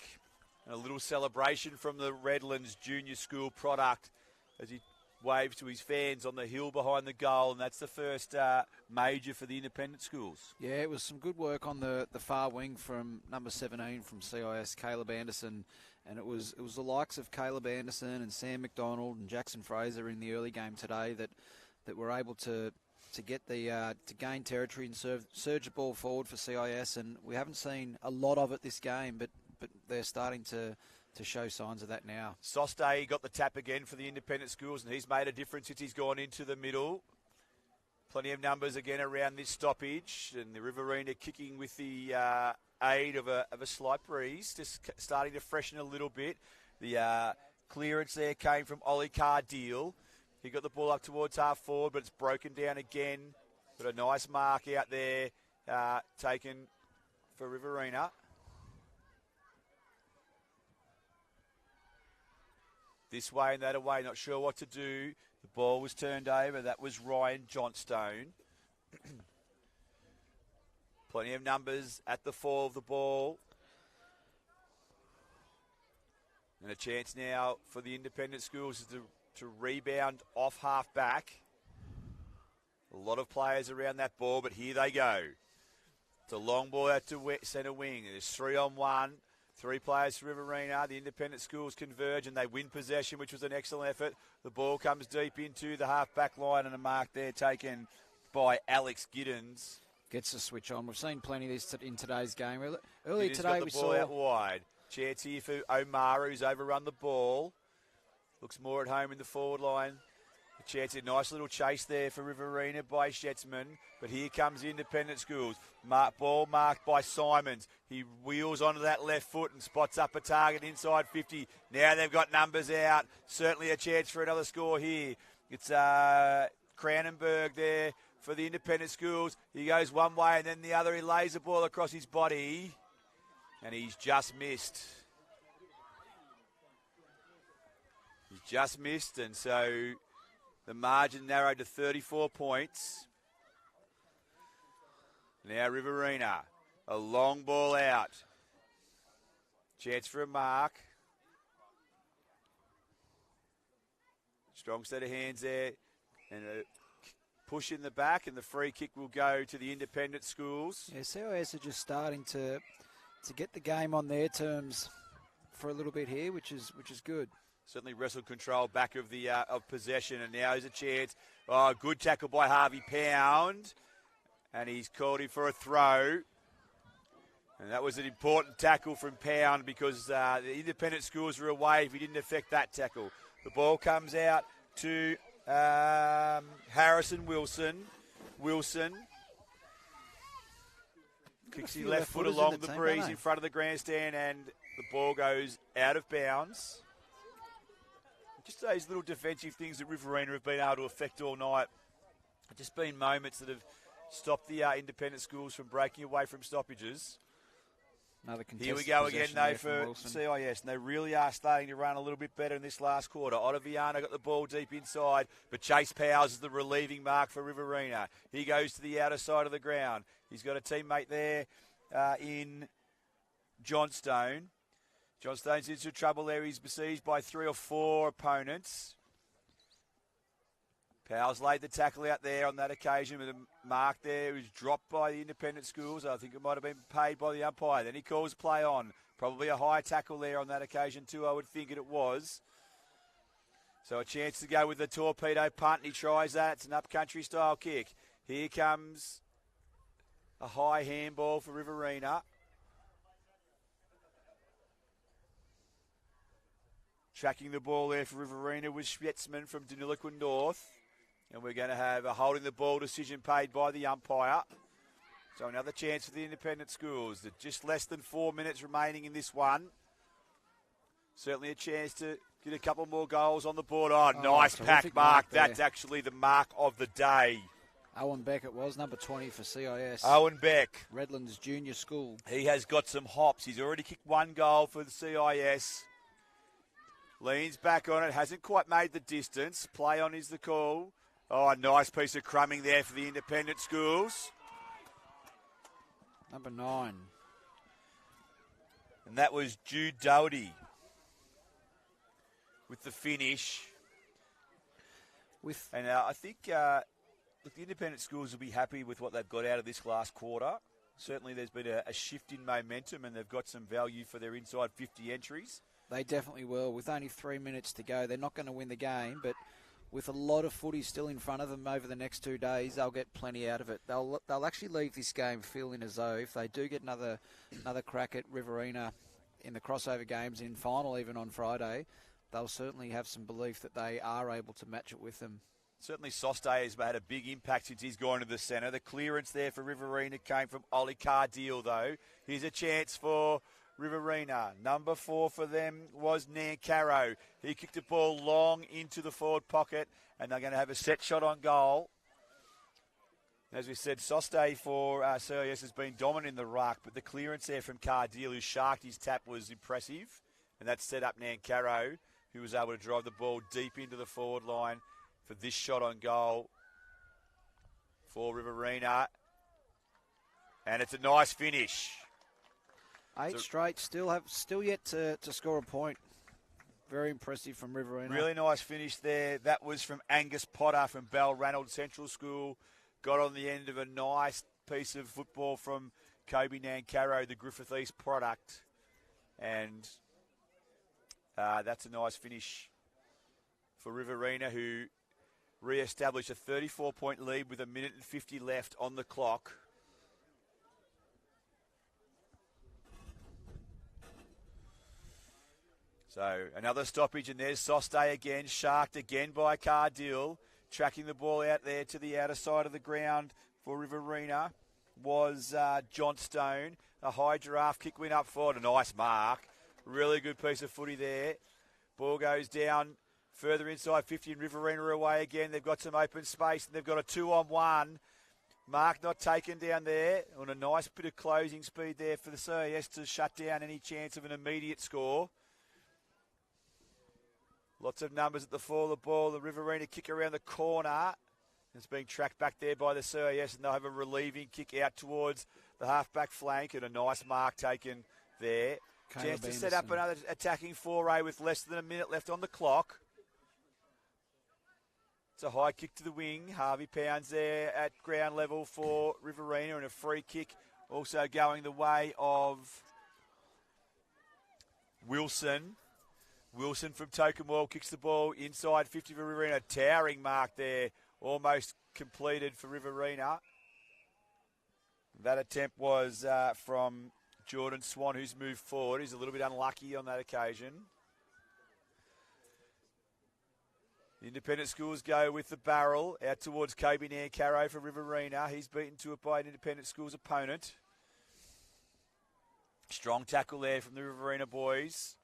And a little celebration from the Redlands Junior School product as he waves to his fans on the hill behind the goal, and that's the first major for the independent schools. Yeah, it was some good work on the far wing from number 17 from CIS, Caleb Anderson. And it was the likes of Caleb Anderson and Sam McDonald and Jackson Fraser in the early game today that were able to to get to gain territory and surge the ball forward for CIS, and we haven't seen a lot of it this game, but they're starting to show signs of that now. Soste got the tap again for the independent schools, and he's made a difference since he's gone into the middle. Plenty of numbers again around this stoppage, and the Riverina kicking with the aid of a slight breeze, just starting to freshen a little bit. The clearance there came from Ollie Cardeal. He got the ball up towards half forward, but it's broken down again. Got a nice mark out there taken for Riverina. This way and that away, not sure what to do. The ball was turned over. That was Ryan Johnstone. Plenty of numbers at the fall of the ball. And a chance now for the independent schools to rebound off half back. A lot of players around that ball, but here they go. It's a long ball out to centre wing. There's 3-on-1. 3 players for Riverina. The independent schools converge and they win possession, which was an excellent effort. The ball comes deep into the half-back line and a mark there taken by Alex Giddens. Gets the switch on. We've seen plenty of this in today's game. Earlier Giddens today got we the ball saw... out wide. Chance here for Omar, who's overrun the ball. Looks more at home in the forward line. A chance, a nice little chase there for Riverina by Schetsman. But here comes the independent schools. Ball marked by Simons. He wheels onto that left foot and spots up a target inside 50. Now they've got numbers out. Certainly a chance for another score here. It's Cranenberg there for the independent schools. He goes one way and then the other. He lays the ball across his body. And he's just missed. He's just missed, and so the margin narrowed to 34 points. Now Riverina, a long ball out. Chance for a mark. Strong set of hands there. And a push in the back, and the free kick will go to the independent schools. Yeah, CIS are just starting to get the game on their terms for a little bit here, which is good. Certainly wrestled control back of the of possession, and now there's a chance. Oh, good tackle by Harvey Pound, and he's called him for a throw. And that was an important tackle from Pound because the independent schools were away if he didn't affect that tackle. The ball comes out to Harrison Wilson. Kicks his left foot along the breeze in front of the grandstand, and the ball goes out of bounds. Just those little defensive things that Riverina have been able to affect all night. Just been moments that have stopped the independent schools from breaking away from stoppages. Here we go again, though, for CIS, and they really are starting to run a little bit better in this last quarter. Ottaviano got the ball deep inside, but Chase Powers is the relieving mark for Riverina. He goes to the outer side of the ground. He's got a teammate there in Johnstone. Johnstone's into trouble there. He's besieged by 3 or 4 opponents. Powers laid the tackle out there on that occasion with a mark there. It was dropped by the independent schools. I think it might have been paid by the umpire. Then he calls play on. Probably a high tackle there on that occasion too, I would think it was. So a chance to go with the torpedo punt. He tries that. It's an up-country style kick. Here comes a high handball for Riverina. Tracking the ball there for Riverina was Schwetzman from Deniliquin North. And we're going to have a holding the ball decision paid by the umpire. So another chance for the independent schools. There's just less than 4 minutes remaining in this one. Certainly a chance to get a couple more goals on the board. Oh, nice pack mark. That's actually the mark of the day. Owen Beck it was, number 20 for CIS. Owen Beck. Redlands Junior School. He has got some hops. He's already kicked 1 goal for the CIS. Leans back on it. Hasn't quite made the distance. Play on is the call. Oh, a nice piece of crumbing there for the independent schools. Number 9. And that was Jude Doherty with the finish. And I think the independent schools will be happy with what they've got out of this last quarter. Certainly there's been a shift in momentum, and they've got some value for their inside 50 entries. They definitely will. With only 3 minutes to go, they're not going to win the game, but with a lot of footy still in front of them over the next 2 days, they'll get plenty out of it. They'll actually leave this game feeling as though if they do get another crack at Riverina in the crossover games, in final even on Friday, they'll certainly have some belief that they are able to match it with them. Certainly Soste has had a big impact since he's gone to the centre. The clearance there for Riverina came from Ollie Cardeal, though. Here's a chance for Riverina. Number 4 for them was Nancaro. He kicked the ball long into the forward pocket, and they're going to have a set shot on goal. As we said, Soste for CIS has been dominant in the ruck, but the clearance there from Cardeal, who sharked his tap, was impressive. And that set up Nancaro, who was able to drive the ball deep into the forward line for this shot on goal for Riverina. And it's a nice finish. 8 straight, still yet to score a point. Very impressive from Riverina. Really nice finish there. That was from Angus Potter from Balranald Central School. Got on the end of a nice piece of football from Kobe Nancaro, the Griffith East product. And that's a nice finish for Riverina, who re-established a 34-point lead with 1:50 left on the clock. So another stoppage, and there's Soste again, sharked again by Cardeal. Tracking the ball out there to the outer side of the ground for Riverina was John Stone. A high giraffe kick went up forward, a nice mark. Really good piece of footy there. Ball goes down further inside 50 and Riverina away again. They've got some open space and they've got a 2-on-1. Mark not taken down there on a nice bit of closing speed there for the CIS to shut down any chance of an immediate score. Lots of numbers at the fall of the ball. The Riverina kick around the corner. It's being tracked back there by the CIS, and they'll have a relieving kick out towards the half-back flank, and a nice mark taken there. Chance to set up another attacking foray with less than a minute left on the clock. It's a high kick to the wing. Harvey Pounds there at ground level for Riverina, and a free kick also going the way of Wilson. Wilson from Tokemwell kicks the ball inside 50 for Riverina. Towering mark there, almost completed for Riverina. That attempt was from Jordan Swan, who's moved forward. He's a little bit unlucky on that occasion. The independent schools go with the barrel out towards Kobe Nancaro for Riverina. He's beaten to it by an independent schools opponent. Strong tackle there from the Riverina boys.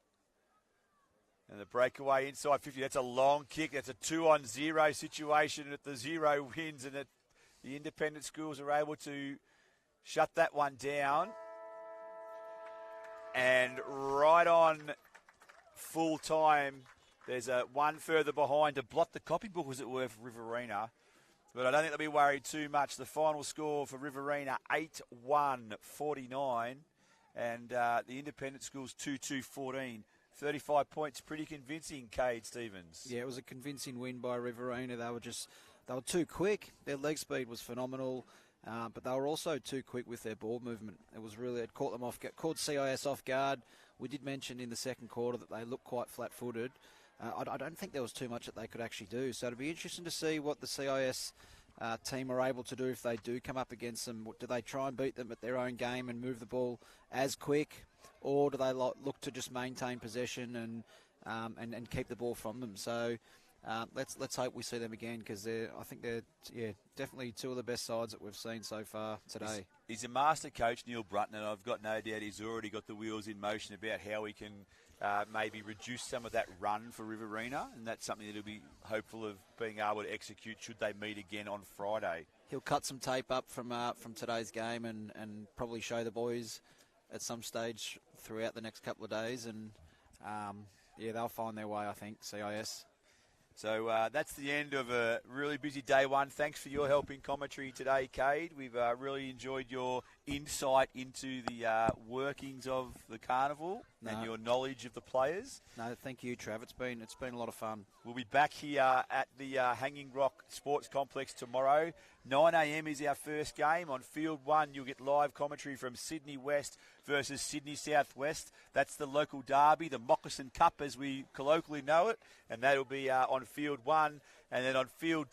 And the breakaway inside 50. That's a long kick. That's a 2-on-0 situation. And the 0 wins, and the independent schools are able to shut that one down. And right on full time, there's a one further behind to blot the copybook, as it were, for Riverina. But I don't think they'll be worried too much. The final score for Riverina, 8-1-49. And the independent schools, 2-2-14. 35 points, pretty convincing, Cade Stevens. Yeah, it was a convincing win by Riverina. They were too quick. Their leg speed was phenomenal, but they were also too quick with their ball movement. It caught them caught CIS off guard. We did mention in the second quarter that they looked quite flat-footed. I don't think there was too much that they could actually do. So it'll be interesting to see what the CIS team are able to do if they do come up against them. Do they try and beat them at their own game and move the ball as quick? Or do they look to just maintain possession and keep the ball from them? So let's hope we see them again, because I think they're definitely two of the best sides that we've seen so far today. He's a master coach, Neil Brunton, and I've got no doubt he's already got the wheels in motion about how we can maybe reduce some of that run for Riverina, and that's something that he'll be hopeful of being able to execute should they meet again on Friday. He'll cut some tape up from today's game and probably show the boys at some stage throughout the next couple of days, and they'll find their way, I think, CIS. So that's the end of a really busy day one. Thanks for your help in commentary today, Cade. We've really enjoyed your insight into the workings of the carnival and your knowledge of the players. No, thank you, Trav. It's been a lot of fun. We'll be back here at the Hanging Rock Sports Complex tomorrow. 9 a.m. is our first game. On Field 1, you'll get live commentary from Sydney West versus Sydney Southwest. That's the local derby, the Moccasin Cup as we colloquially know it, and that'll be on Field 1. And then on field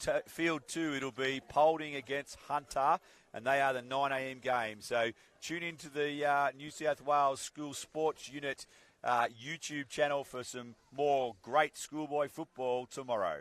2, it'll be Polding against Hunter, and they are the 9 a.m. game. So tune into the New South Wales School Sports Unit YouTube channel for some more great schoolboy football tomorrow.